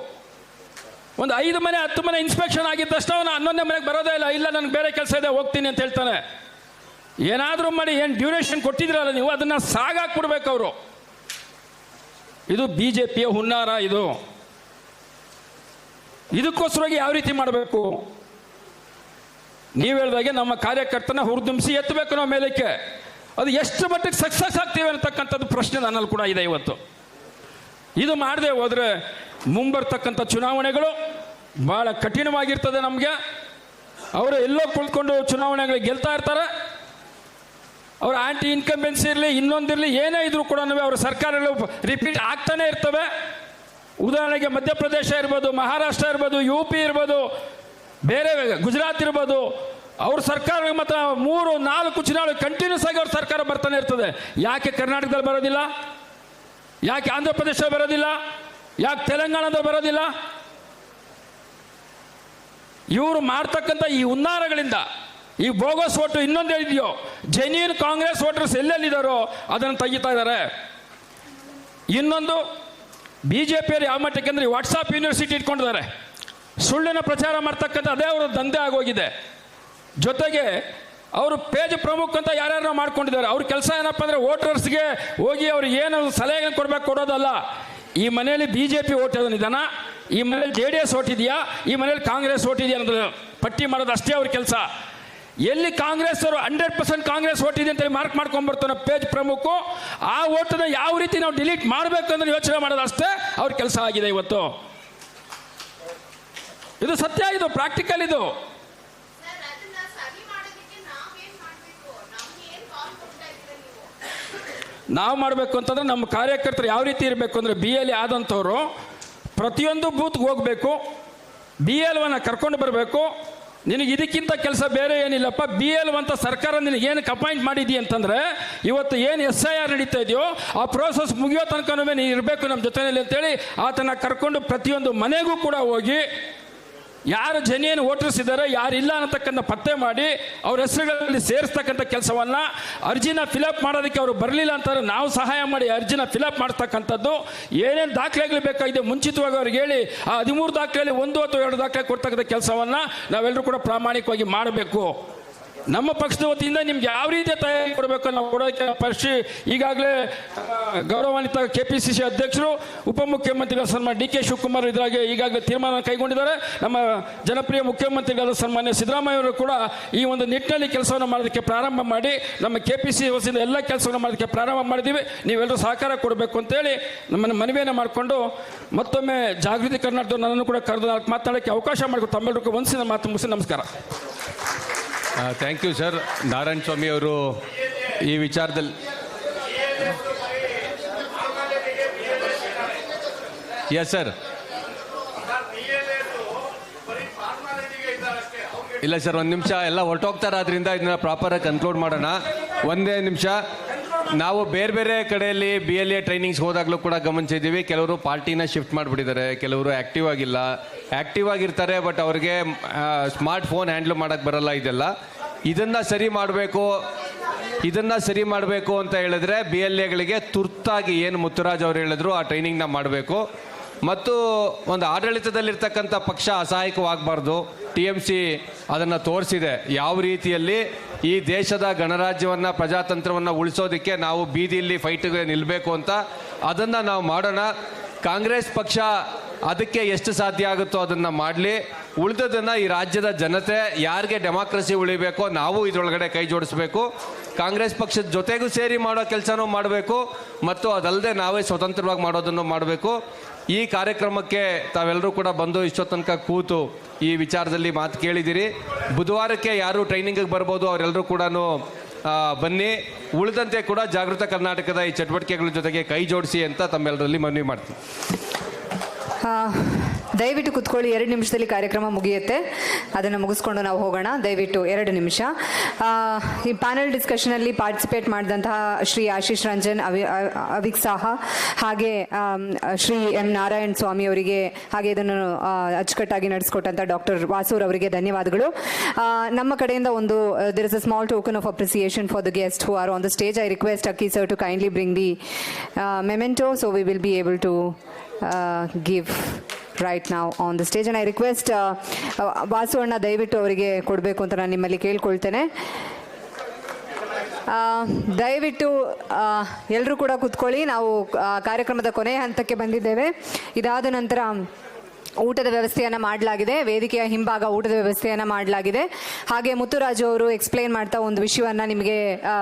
ಒಂದು 5 ಮನೆ 10 ಮನೆ ಇನ್ಸ್ಪೆಕ್ಷನ್ ಆಗಿದ್ದಷ್ಟು ಅವನು 11ನೇ ಮನೆಗೆ ಬರೋದೇ ಇಲ್ಲ, ನನಗೆ ಬೇರೆ ಕೆಲಸ ಇದೆ ಹೋಗ್ತೀನಿ ಅಂತ ಹೇಳ್ತಾನೆ. ಏನಾದರೂ ಮಾಡಿ ಏನು ಡ್ಯೂರೇಷನ್ ಕೊಟ್ಟಿದ್ರಲ್ಲ ನೀವು, ಅದನ್ನು ಸಾಗಾಕ್ಬಿಡ್ಬೇಕು ಅವರು. ಇದು BJPಯ ಹುನ್ನಾರ. ಇದಕ್ಕೋಸ್ಕರವಾಗಿ ಯಾವ ರೀತಿ ಮಾಡಬೇಕು, ನೀವು ಹೇಳಿದಾಗೆ ನಮ್ಮ ಕಾರ್ಯಕರ್ತನ ಹುರಿದುಂಬಿಸಿ ಎತ್ತಬೇಕು ನಾವು ಮೇಲಕ್ಕೆ. ಅದು ಎಷ್ಟು ಮಟ್ಟಿಗೆ ಸಕ್ಸಸ್ ಆಗ್ತೀವಿ ಅಂತಕ್ಕಂಥದ್ದು ಪ್ರಶ್ನೆ ನನ್ನಲ್ಲಿ ಕೂಡ ಇದೆ ಇವತ್ತು. ಇದು ಮಾಡದೆ ಹೋದರೆ ಮುಂಬರ್ತಕ್ಕಂಥ ಚುನಾವಣೆಗಳು ಭಾಳ ಕಠಿಣವಾಗಿರ್ತದೆ ನಮಗೆ. ಅವರು ಎಲ್ಲೋ ಕುಳಿತುಕೊಂಡು ಚುನಾವಣೆಗಳಿಗೆ ಗೆಲ್ತಾ ಇರ್ತಾರೆ. ಅವ್ರ ಆಂಟಿ ಇನ್ಕಂಬೆನ್ಸಿ ಇರಲಿ, ಇನ್ನೊಂದಿರಲಿ, ಏನೇ ಇದ್ರೂ ಕೂಡ ಅವರ ಸರ್ಕಾರಗಳು ರಿಪೀಟ್ ಆಗ್ತಾನೆ ಇರ್ತವೆ. ಉದಾಹರಣೆಗೆ ಮಧ್ಯಪ್ರದೇಶ ಇರ್ಬೋದು, ಮಹಾರಾಷ್ಟ್ರ ಇರ್ಬೋದು, UP ಇರ್ಬೋದು, ಬೇರೆ ಗುಜರಾತ್ ಇರ್ಬೋದು, ಅವ್ರ ಸರ್ಕಾರ ಮತ್ತು 3-4 ಚುನಾವಣೆ ಕಂಟಿನ್ಯೂಸ್ ಆಗಿ ಅವ್ರ ಸರ್ಕಾರ ಬರ್ತಾನೆ ಇರ್ತದೆ. ಯಾಕೆ ಕರ್ನಾಟಕದಲ್ಲಿ ಬರೋದಿಲ್ಲ? ಯಾಕೆ ಆಂಧ್ರ ಪ್ರದೇಶ ಬರೋದಿಲ್ಲ? ಯಾಕೆ ತೆಲಂಗಾಣದಲ್ಲಿ ಬರೋದಿಲ್ಲ? ಇವರು ಮಾಡ್ತಕ್ಕಂಥ ಈ ಹುನ್ನಾರಗಳಿಂದ, ಈ ಬೋಗಸ್ ಓಟು, ಇನ್ನೊಂದು ಹೇಳಿದೆಯೋ ಜೆನ್ಯೂನ್ ಕಾಂಗ್ರೆಸ್ ವೋಟರ್ಸ್ ಎಲ್ಲೆಲ್ಲಿದ್ದಾರೋ ಅದನ್ನು ತೆಗಿತಾ ಇದ್ದಾರೆ. ಇನ್ನೊಂದು BJPಯವರು ಯಾವ ಮಟ್ಟಕ್ಕೆ ಅಂದರೆ ವಾಟ್ಸಾಪ್ ಯೂನಿವರ್ಸಿಟಿ ಇಟ್ಕೊಂಡಿದ್ದಾರೆ, ಸುಳ್ಳಿನ ಪ್ರಚಾರ ಮಾಡ್ತಕ್ಕಂಥ ಅದೇ ಅವರ ದಂಧೆ ಆಗೋಗಿದೆ. ಜೊತೆಗೆ ಅವರು ಪೇಜ್ ಪ್ರಮುಖ ಅಂತ ಯಾರ್ಯಾರು ಮಾಡ್ಕೊಂಡಿದ್ದಾರೆ. ಅವ್ರ ಕೆಲಸ ಏನಪ್ಪ ಅಂದರೆ ವೋಟರ್ಸ್ಗೆ ಹೋಗಿ ಅವ್ರಿಗೆ ಏನು ಸಲಹೆಗಳನ್ನು ಕೊಡೋದಲ್ಲ. ಈ ಮನೆಯಲ್ಲಿ BJP ಓಟ್ ನಿಧಾನ, ಈ ಮನೇಲಿ JDS ಓಟ್ ಇದೆಯಾ, ಈ ಮನೇಲಿ ಕಾಂಗ್ರೆಸ್ ಓಟ್ ಇದೆಯಾ ಅನ್ನೋದು ಪಟ್ಟಿ ಮಾಡೋದು ಅಷ್ಟೇ ಅವ್ರ ಕೆಲಸ. ಎಲ್ಲಿ ಕಾಂಗ್ರೆಸ್ ಅವರು 100% ಕಾಂಗ್ರೆಸ್ ಓಟ್ ಇದೆ ಅಂತೇಳಿ ಮಾರ್ಕ್ ಮಾಡ್ಕೊಂಡ್ಬರ್ತಾನೆ ಪೇಜ್ ಪ್ರಮುಖ, ಆ ಓಟನ್ನ ಯಾವ ರೀತಿ ನಾವು ಡಿಲೀಟ್ ಮಾಡಬೇಕು ಅಂದ್ರೆ ಯೋಚನೆ ಮಾಡೋದು ಅಷ್ಟೇ ಅವ್ರ ಕೆಲಸ ಆಗಿದೆ ಇವತ್ತು. ಇದು ಸತ್ಯ, ಇದು ಪ್ರಾಕ್ಟಿಕಲ್. ಇದು ನಾವು ಮಾಡಬೇಕು ಅಂತಂದ್ರೆ ನಮ್ಮ ಕಾರ್ಯಕರ್ತರು ಯಾವ ರೀತಿ ಇರಬೇಕು ಅಂದರೆ BLA ಆದಂಥವ್ರು ಪ್ರತಿಯೊಂದು ಬೂತ್ಗೆ ಹೋಗಬೇಕು, BLOನ ಕರ್ಕೊಂಡು ಬರಬೇಕು. ನಿನಗೆ ಇದಕ್ಕಿಂತ ಕೆಲಸ ಬೇರೆ ಏನಿಲ್ಲಪ್ಪ, BLO ಅಂತ ಸರ್ಕಾರ ನಿನಗೇನಕ್ಕೆ ಅಪಾಯಿಂಟ್ ಮಾಡಿದ್ದೀಯ ಅಂತಂದರೆ ಇವತ್ತು ಏನು SIR ನಡೀತಾ ಇದೆಯೋ ಆ ಪ್ರೋಸೆಸ್ ಮುಗಿಯೋ ತನಕ ನೀನು ಇರಬೇಕು ನಮ್ಮ ಜೊತೆಯಲ್ಲಿ ಅಂತೇಳಿ ಆತನ ಕರ್ಕೊಂಡು ಪ್ರತಿಯೊಂದು ಮನೆಗೂ ಕೂಡ ಹೋಗಿ ಯಾರು ಜೆನ್ಯೂನ್ ವೋಟರ್ಸ್ ಇದ್ದಾರೆ ಯಾರಿಲ್ಲ ಅನ್ನತಕ್ಕಂಥ ಪತ್ತೆ ಮಾಡಿ ಅವ್ರ ಹೆಸರುಗಳಲ್ಲಿ ಸೇರಿಸ್ತಕ್ಕಂಥ ಕೆಲಸವನ್ನು, ಅರ್ಜಿನ ಫಿಲಪ್ ಮಾಡೋದಕ್ಕೆ ಅವರು ಬರಲಿಲ್ಲ ಅಂತಾರೆ ನಾವು ಸಹಾಯ ಮಾಡಿ ಅರ್ಜಿನ ಫಿಲಪ್ ಮಾಡ್ತಕ್ಕಂಥದ್ದು, ಏನೇನು ದಾಖಲೆಗಳು ಬೇಕಾಗಿದೆ ಮುಂಚಿತವಾಗಿ ಅವ್ರಿಗೆ ಹೇಳಿ ಆ 13 ದಾಖಲೆಯಲ್ಲಿ 1 ಅಥವಾ 2 ದಾಖಲೆ ಕೊಡ್ತಕ್ಕಂಥ ಕೆಲಸವನ್ನು ನಾವೆಲ್ಲರೂ ಕೂಡ ಪ್ರಾಮಾಣಿಕವಾಗಿ ಮಾಡಬೇಕು. ನಮ್ಮ ಪಕ್ಷದ ವತಿಯಿಂದ ನಿಮ್ಗೆ ಯಾವ ರೀತಿಯ ತಯಾರಿ ಕೊಡಬೇಕು ನಾವು ಕೊಡೋಕ್ಕೆ ಈಗಾಗಲೇ ಗೌರವಾನ್ವಿತ KPCC ಅಧ್ಯಕ್ಷರು, ಉಪಮುಖ್ಯಮಂತ್ರಿಗಳ ಸನ್ಮಾನ್ಯ DK ಶಿವಕುಮಾರ್ ಇದ್ರಾಗೆ ಈಗಾಗಲೇ ತೀರ್ಮಾನ ಕೈಗೊಂಡಿದ್ದಾರೆ. ನಮ್ಮ ಜನಪ್ರಿಯ ಮುಖ್ಯಮಂತ್ರಿಗಳಾದ ಸನ್ಮಾನ್ಯ ಸಿದ್ದರಾಮಯ್ಯ ಅವರು ಕೂಡ ಈ ಒಂದು ನಿಟ್ಟಿನಲ್ಲಿ ಕೆಲಸವನ್ನು ಮಾಡೋದಕ್ಕೆ ಪ್ರಾರಂಭ ಮಾಡಿ ನಮ್ಮ KPCC ವತಿಯಿಂದ ಎಲ್ಲ ಕೆಲಸವನ್ನು ಮಾಡೋದಕ್ಕೆ ಪ್ರಾರಂಭ ಮಾಡಿದ್ದೀವಿ. ನೀವೆಲ್ಲರೂ ಸಹಕಾರ ಕೊಡಬೇಕು ಅಂತೇಳಿ ನಮ್ಮನ್ನು ಮನವಿಯನ್ನು ಮಾಡಿಕೊಂಡು ಮತ್ತೊಮ್ಮೆ ಜಾಗೃತಿ ಕರ್ನಾಟಕದವರು ನನ್ನನ್ನು ಕೂಡ ಕರೆದು ಮಾತನಾಡೋಕ್ಕೆ ಅವಕಾಶ ಮಾಡಿಕೊಂಡು ತಮ್ಮೆಲ್ಲರಿಗೂ ಒಂದ್ಸಿನ ಮಾತು ಮುಗಿಸಿ ನಮಸ್ಕಾರ. Thank you sir. Narayana Swamy ಅವರು ಈ ವಿಚಾರದಲ್ಲಿ ಎಸ್ ಸರ್. ಇಲ್ಲ ಸರ್, ಒಂದು ನಿಮಿಷ, ಎಲ್ಲ ಹೊರಟೋಗ್ತಾರೆ, ಆದ್ದರಿಂದ ಇದನ್ನ ಪ್ರಾಪರಾಗಿ ಕನ್ಕ್ಲೂಡ್ ಮಾಡೋಣ. ಒಂದೇ ನಿಮಿಷ. ನಾವು ಬೇರೆ ಬೇರೆ ಕಡೆಯಲ್ಲಿ BLA ಟ್ರೈನಿಂಗ್ಸ್ ಹೋದಾಗಲೂ ಕೂಡ ಗಮನಿಸಿದ್ದೀವಿ, ಕೆಲವರು ಪಾರ್ಟಿನ ಶಿಫ್ಟ್ ಮಾಡಿಬಿಟ್ಟಿದ್ದಾರೆ, ಕೆಲವರು ಆ್ಯಕ್ಟಿವ್ ಆಗಿಲ್ಲ, ಆ್ಯಕ್ಟಿವ್ ಆಗಿರ್ತಾರೆ ಬಟ್ ಅವ್ರಿಗೆ ಸ್ಮಾರ್ಟ್ ಫೋನ್ ಹ್ಯಾಂಡ್ಲ್ ಮಾಡೋಕ್ಕೆ ಬರಲ್ಲ. ಇದನ್ನು ಸರಿ ಮಾಡಬೇಕು ಅಂತ ಹೇಳಿದ್ರೆ BLAಗಳಿಗೆ ತುರ್ತಾಗಿ ಏನು ಮುತ್ತುರಾಜ್ ಅವರು ಹೇಳಿದ್ರು ಆ ಟ್ರೈನಿಂಗ್ನ ಮಾಡಬೇಕು. ಮತ್ತು ಒಂದು ಆಡಳಿತದಲ್ಲಿರ್ತಕ್ಕಂಥ ಪಕ್ಷ ಅಸಹಾಯಕವಾಗಬಾರ್ದು. TMC ಅದನ್ನು ತೋರಿಸಿದೆ ಯಾವ ರೀತಿಯಲ್ಲಿ ಈ ದೇಶದ ಗಣರಾಜ್ಯವನ್ನು ಪ್ರಜಾತಂತ್ರವನ್ನು ಉಳಿಸೋದಕ್ಕೆ ನಾವು ಬೀದಿಯಲ್ಲಿ ಫೈಟ್ಗೆ ನಿಲ್ಲಬೇಕು ಅಂತ. ಅದನ್ನು ನಾವು ಮಾಡೋಣ. ಕಾಂಗ್ರೆಸ್ ಪಕ್ಷ ಅದಕ್ಕೆ ಎಷ್ಟು ಸಾಧ್ಯ ಆಗುತ್ತೋ ಅದನ್ನು ಮಾಡಲಿ. ಉಳಿದದನ್ನು ಈ ರಾಜ್ಯದ ಜನತೆ ಯಾರಿಗೆ ಡೆಮಾಕ್ರಸಿ ಉಳಿಬೇಕೋ ನಾವು ಇದರೊಳಗಡೆ ಕೈ ಜೋಡಿಸ್ಬೇಕು. ಕಾಂಗ್ರೆಸ್ ಪಕ್ಷದ ಜೊತೆಗೂ ಸೇರಿ ಮಾಡೋ ಕೆಲಸನೂ ಮಾಡಬೇಕು ಮತ್ತು ಅದಲ್ಲದೆ ನಾವೇ ಸ್ವತಂತ್ರವಾಗಿ ಮಾಡೋದನ್ನು ಮಾಡಬೇಕು. ಈ ಕಾರ್ಯಕ್ರಮಕ್ಕೆ ತಾವೆಲ್ಲರೂ ಕೂಡ ಬಂದು ಇಷ್ಟೊತ್ತು ತನಕ ಕೂತು ಈ ವಿಚಾರದಲ್ಲಿ ಮಾತು ಕೇಳಿದ್ದೀರಿ. ಬುಧವಾರಕ್ಕೆ ಯಾರು ಟ್ರೈನಿಂಗಿಗೆ ಬರ್ಬೋದು ಅವರೆಲ್ಲರೂ ಕೂಡ ಬನ್ನಿ. ಉಳಿದಂತೆ ಕೂಡ ಜಾಗೃತ ಕರ್ನಾಟಕದ ಈ ಚಟುವಟಿಕೆಗಳ ಜೊತೆಗೆ ಕೈ ಜೋಡಿಸಿ ಅಂತ ತಮ್ಮೆಲ್ಲರಲ್ಲಿ ಮನವಿ ಮಾಡ್ತೀನಿ. ದಯವಿಟ್ಟು ಕುತ್ಕೊಳ್ಳಿ, 2 ನಿಮಿಷದಲ್ಲಿ ಕಾರ್ಯಕ್ರಮ ಮುಗಿಯುತ್ತೆ. ಅದನ್ನು ಮುಗಿಸ್ಕೊಂಡು ನಾವು ಹೋಗೋಣ. ದಯವಿಟ್ಟು 2 ನಿಮಿಷ. ಈ ಪ್ಯಾನಲ್ ಡಿಸ್ಕಷನಲ್ಲಿ ಪಾರ್ಟಿಸಿಪೇಟ್ ಮಾಡಿದಂತಹ ಶ್ರೀ ಆಶೀಶ್ ರಂಜನ್, ಅವಿಕ್ ಸಾಹಾ, ಹಾಗೆ ಶ್ರೀ M. ನಾರಾಯಣ ಸ್ವಾಮಿ ಅವರಿಗೆ, ಹಾಗೆ ಇದನ್ನು ಅಚ್ಚುಕಟ್ಟಾಗಿ ನಡೆಸಿಕೊಟ್ಟಂಥ ಡಾಕ್ಟರ್ ವಾಸೂರ್ ಅವರಿಗೆ ಧನ್ಯವಾದಗಳು. ನಮ್ಮ ಕಡೆಯಿಂದ ಒಂದು there is a small token of appreciation for the guests who are on the stage. I request Aki sir to kindly bring the memento so we will be able to give right now on the stage, and I request Vasu ಅಣ್ಣ ದಯವಿಟ್ಟು ಅವರಿಗೆ ಕೊಡಬೇಕು ಅಂತ ನಾನು ನಿಮ್ಮಲ್ಲಿ ಕೇಳ್ಕೊಳ್ತೇನೆ. ದಯವಿಟ್ಟು ಎಲ್ಲರೂ ಕೂಡ ಕುತ್ಕೊಳ್ಳಿ. ನಾವು ಕಾರ್ಯಕ್ರಮದ ಕೊನೆಯ ಹಂತಕ್ಕೆ ಬಂದಿದ್ದೇವೆ. ಇದಾದ ನಂತರ ಊಟದ ವ್ಯವಸ್ಥೆಯನ್ನು ಮಾಡಲಾಗಿದೆ. ವೇದಿಕೆಯ ಹಿಂಭಾಗ ಊಟದ ವ್ಯವಸ್ಥೆಯನ್ನು ಮಾಡಲಾಗಿದೆ. ಹಾಗೆ ಮುತ್ತುರಾಜು ಅವರು ಎಕ್ಸ್ಪ್ಲೇನ್ ಮಾಡ್ತಾ ಒಂದು ವಿಷಯವನ್ನು ನಿಮಗೆ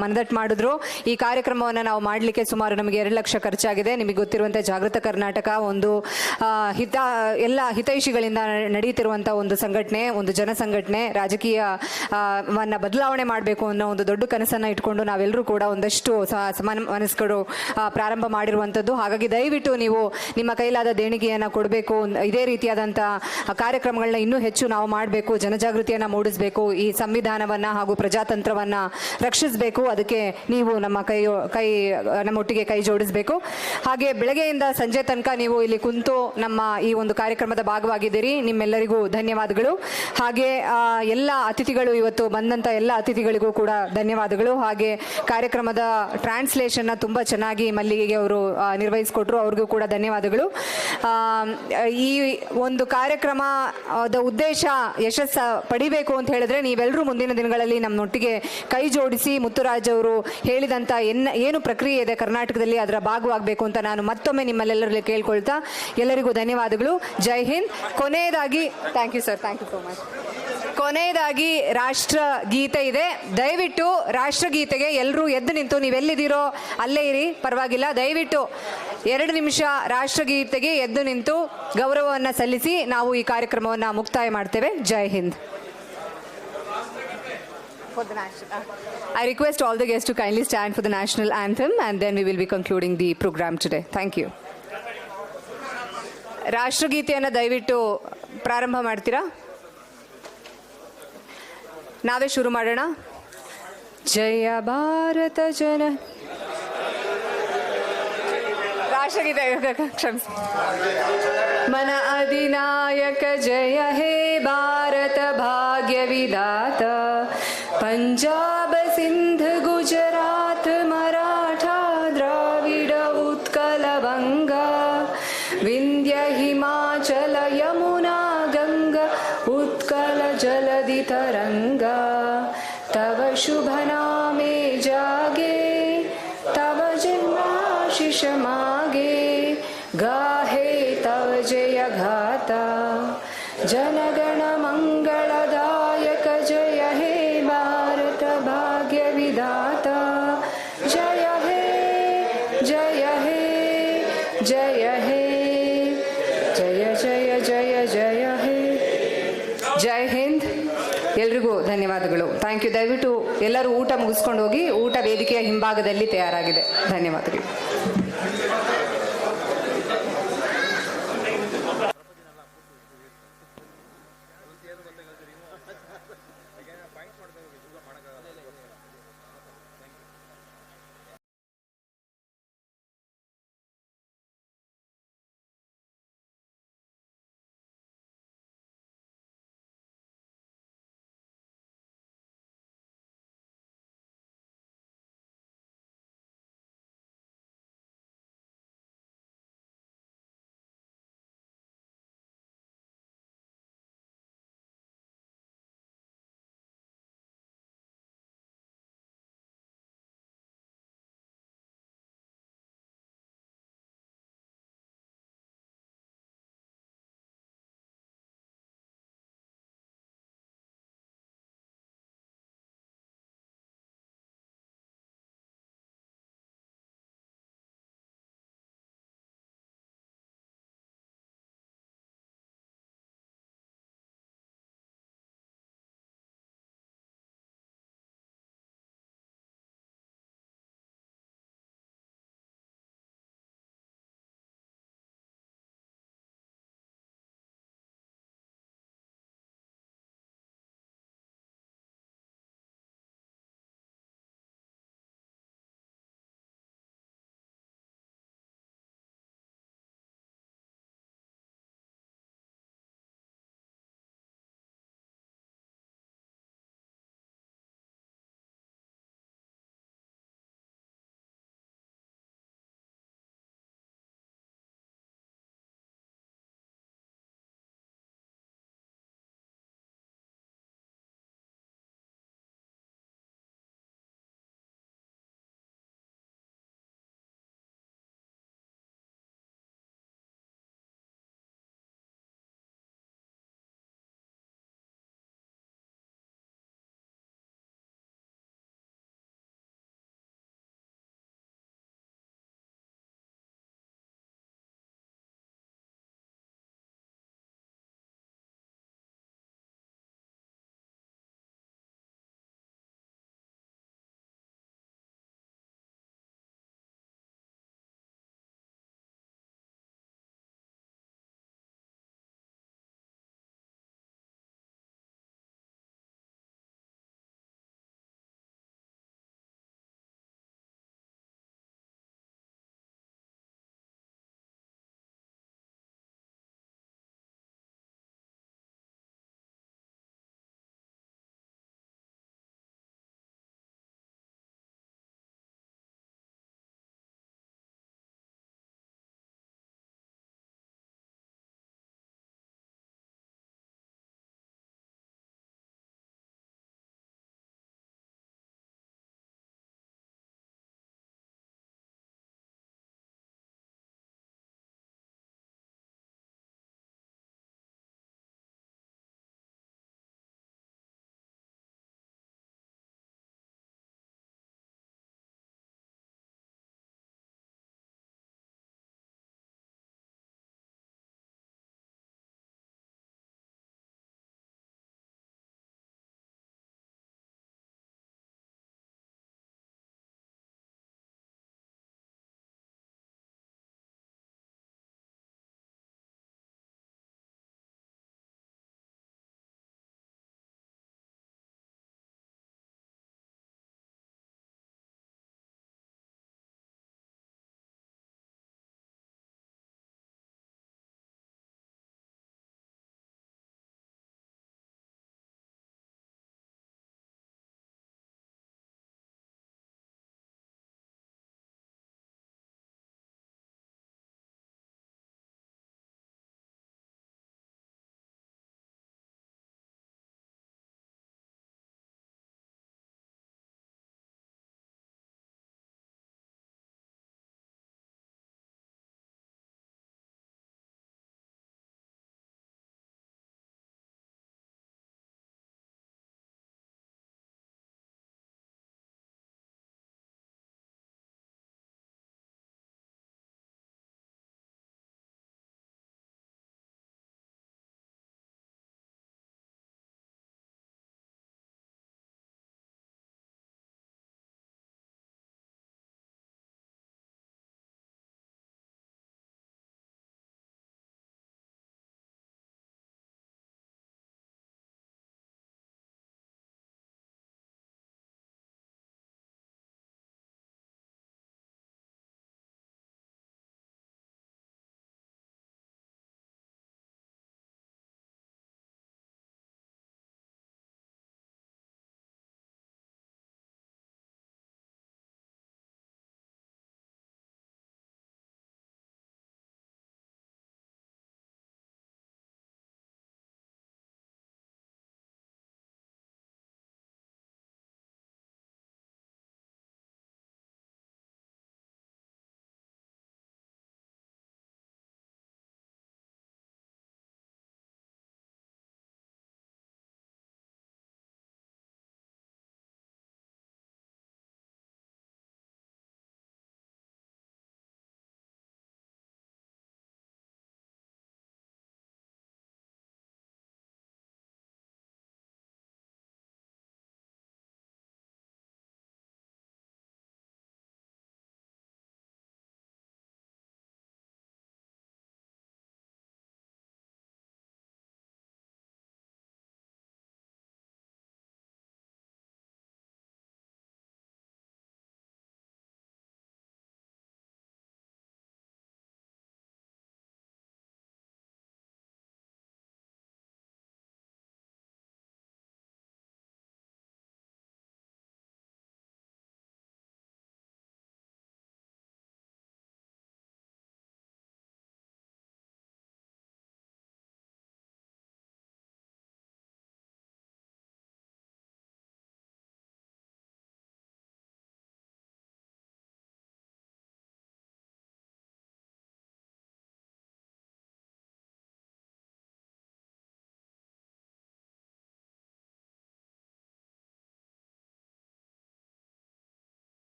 ಮನದಟ್ಟು ಮಾಡಿದ್ರು. ಈ ಕಾರ್ಯಕ್ರಮವನ್ನು ನಾವು ಮಾಡಲಿಕ್ಕೆ ಸುಮಾರು ನಮಗೆ 2 ಲಕ್ಷ ಖರ್ಚಾಗಿದೆ. ನಿಮಗೆ ಗೊತ್ತಿರುವಂತೆ ಜಾಗೃತ ಕರ್ನಾಟಕ ಒಂದು ಎಲ್ಲ ಹಿತೈಷಿಗಳಿಂದ ನಡೀತಿರುವಂಥ ಒಂದು ಸಂಘಟನೆ, ಒಂದು ಜನಸಂಘಟನೆ. ರಾಜಕೀಯವನ್ನ ಬದಲಾವಣೆ ಮಾಡಬೇಕು ಅನ್ನೋ ಒಂದು ದೊಡ್ಡ ಕನಸನ್ನು ಇಟ್ಕೊಂಡು ನಾವೆಲ್ಲರೂ ಕೂಡ ಒಂದಷ್ಟು ಸಮಾನ ಮನಸ್ಕರು ಪ್ರಾರಂಭ ಮಾಡಿರುವಂಥದ್ದು. ಹಾಗಾಗಿ ದಯವಿಟ್ಟು ನೀವು ನಿಮ್ಮ ಕೈಲಾದ ದೇಣಿಗೆಯನ್ನು ಕೊಡಬೇಕು. ಇದೇ ರೀತಿಯಾದಂಥ ಕಾರ್ಯಕ್ರಮಗಳನ್ನ ಇನ್ನೂ ಹೆಚ್ಚು ನಾವು ಮಾಡಬೇಕು, ಜನಜಾಗೃತಿಯನ್ನು ಮೂಡಿಸಬೇಕು, ಈ ಸಂವಿಧಾನವನ್ನು ಹಾಗೂ ಪ್ರಜಾತಂತ್ರವನ್ನು ರಕ್ಷಿಸಬೇಕು. ಅದಕ್ಕೆ ನೀವು ನಮ್ಮೊಟ್ಟಿಗೆ ಕೈ ಜೋಡಿಸಬೇಕು. ಹಾಗೆ ಬೆಳಗ್ಗೆಯಿಂದ ಸಂಜೆ ತನಕ ನೀವು ಇಲ್ಲಿ ಕುಂತು ನಮ್ಮ ಈ ಒಂದು ಕಾರ್ಯಕ್ರಮದ ಭಾಗವಾಗಿದ್ದೀರಿ. ನಿಮ್ಮೆಲ್ಲರಿಗೂ ಧನ್ಯವಾದಗಳು. ಹಾಗೆ ಎಲ್ಲ ಅತಿಥಿಗಳು, ಇವತ್ತು ಬಂದಂಥ ಎಲ್ಲ ಅತಿಥಿಗಳಿಗೂ ಕೂಡ ಧನ್ಯವಾದಗಳು. ಹಾಗೆ ಕಾರ್ಯಕ್ರಮದ ಟ್ರಾನ್ಸ್ಲೇಷನ್ನ ತುಂಬ ಚೆನ್ನಾಗಿ ಮಲ್ಲಿಗೆ ಅವರು ನಿರ್ವಹಿಸಿಕೊಟ್ರು, ಅವ್ರಿಗೂ ಕೂಡ ಧನ್ಯವಾದಗಳು. ಈ ಒಂದು ಕಾರ್ಯಕ್ರಮದ ಉದ್ದೇಶ ಯಶಸ್ಸು ಪಡಿಬೇಕು ಅಂತ ಹೇಳಿದ್ರೆ ನೀವೆಲ್ಲರೂ ಮುಂದಿನ ದಿನಗಳಲ್ಲಿ ನಮ್ಮೊಟ್ಟಿಗೆ ಕೈ ಜೋಡಿಸಿ ಮುತ್ತುರಾಜ್ ಅವರು ಹೇಳಿದಂಥ ಏನು ಪ್ರಕ್ರಿಯೆ ಇದೆ ಕರ್ನಾಟಕದಲ್ಲಿ ಅದರ ಭಾಗವಾಗಬೇಕು ಅಂತ ನಾನು ಮತ್ತೊಮ್ಮೆ ನಿಮ್ಮಲ್ಲೆಲ್ಲರಲ್ಲಿ ಕೇಳ್ಕೊಳ್ತಾ ಎಲ್ಲರಿಗೂ ಧನ್ಯವಾದಗಳು. ಜೈ ಹಿಂದ್. ಕೊನೆಯದಾಗಿ thank you sir, thank you so much. ಕೊನೆಯದಾಗಿ ರಾಷ್ಟ್ರಗೀತೆ ಇದೆ. ದಯವಿಟ್ಟು ರಾಷ್ಟ್ರಗೀತೆಗೆ ಎಲ್ಲರೂ ಎದ್ದು ನಿಂತು, ನೀವೆಲ್ಲಿದ್ದೀರೋ ಅಲ್ಲೇ ಇರಿ, ಪರವಾಗಿಲ್ಲ, ದಯವಿಟ್ಟು 2 ನಿಮಿಷ ರಾಷ್ಟ್ರಗೀತೆಗೆ ಎದ್ದು ನಿಂತು ಗೌರವವನ್ನು ಸಲ್ಲಿಸಿ ನಾವು ಈ ಕಾರ್ಯಕ್ರಮವನ್ನು ಮುಕ್ತಾಯ ಮಾಡ್ತೇವೆ. ಜೈ Hind. I request all the guests to kindly stand for the national anthem and then we will be concluding the program today. Thank you. ರಾಷ್ಟ್ರಗೀತೆಯನ್ನು ದಯವಿಟ್ಟು ಪ್ರಾರಂಭ ಮಾಡ್ತೀರಾ? ನಾವೇ ಶುರು ಮಾಡೋಣ. ಜಯ ಭಾರತ ಜನ ರಾಷ್ಟ್ರಗೀತೆ ಕ್ಷಮಿಸಿ. ಮನ ಅಧಿನಾಯಕ ಜಯ ಹೇ ಭಾರತ ಭಾಗ್ಯ ವಿಧಾತ, ಪಂಜಾಬ ಸಿಂಧ ಗುಜರಾತ್ ಮರಾಠ ದ್ರಾವಿಡ ಉತ್ಕಲ ಬಂಗ, ವಿಂಧ್ಯ ಹಿಮಾಚಲ ಯಮುನಾ ಗಂಗಾ उत्कल जलधि तरंगा, तव शुभ नामे जागे, तव जन्माशिष मागे, गाहे तव जय गाथा, जनगण मंगलदायक जय हे भारत भाग्य विधाता, जय हे जय हे जय हे जय जय जय जय हे. ಜೈ ಹಿಂದ್. ಎಲ್ರಿಗೂ ಧನ್ಯವಾದಗಳು. Thank you. ದಯವಿಟ್ಟು ಎಲ್ಲರೂ ಊಟ ಮುಗಿಸ್ಕೊಂಡು ಹೋಗಿ. ಊಟ ವೇದಿಕೆಯ ಹಿಂಭಾಗದಲ್ಲಿ ತಯಾರಾಗಿದೆ. ಧನ್ಯವಾದಗಳು.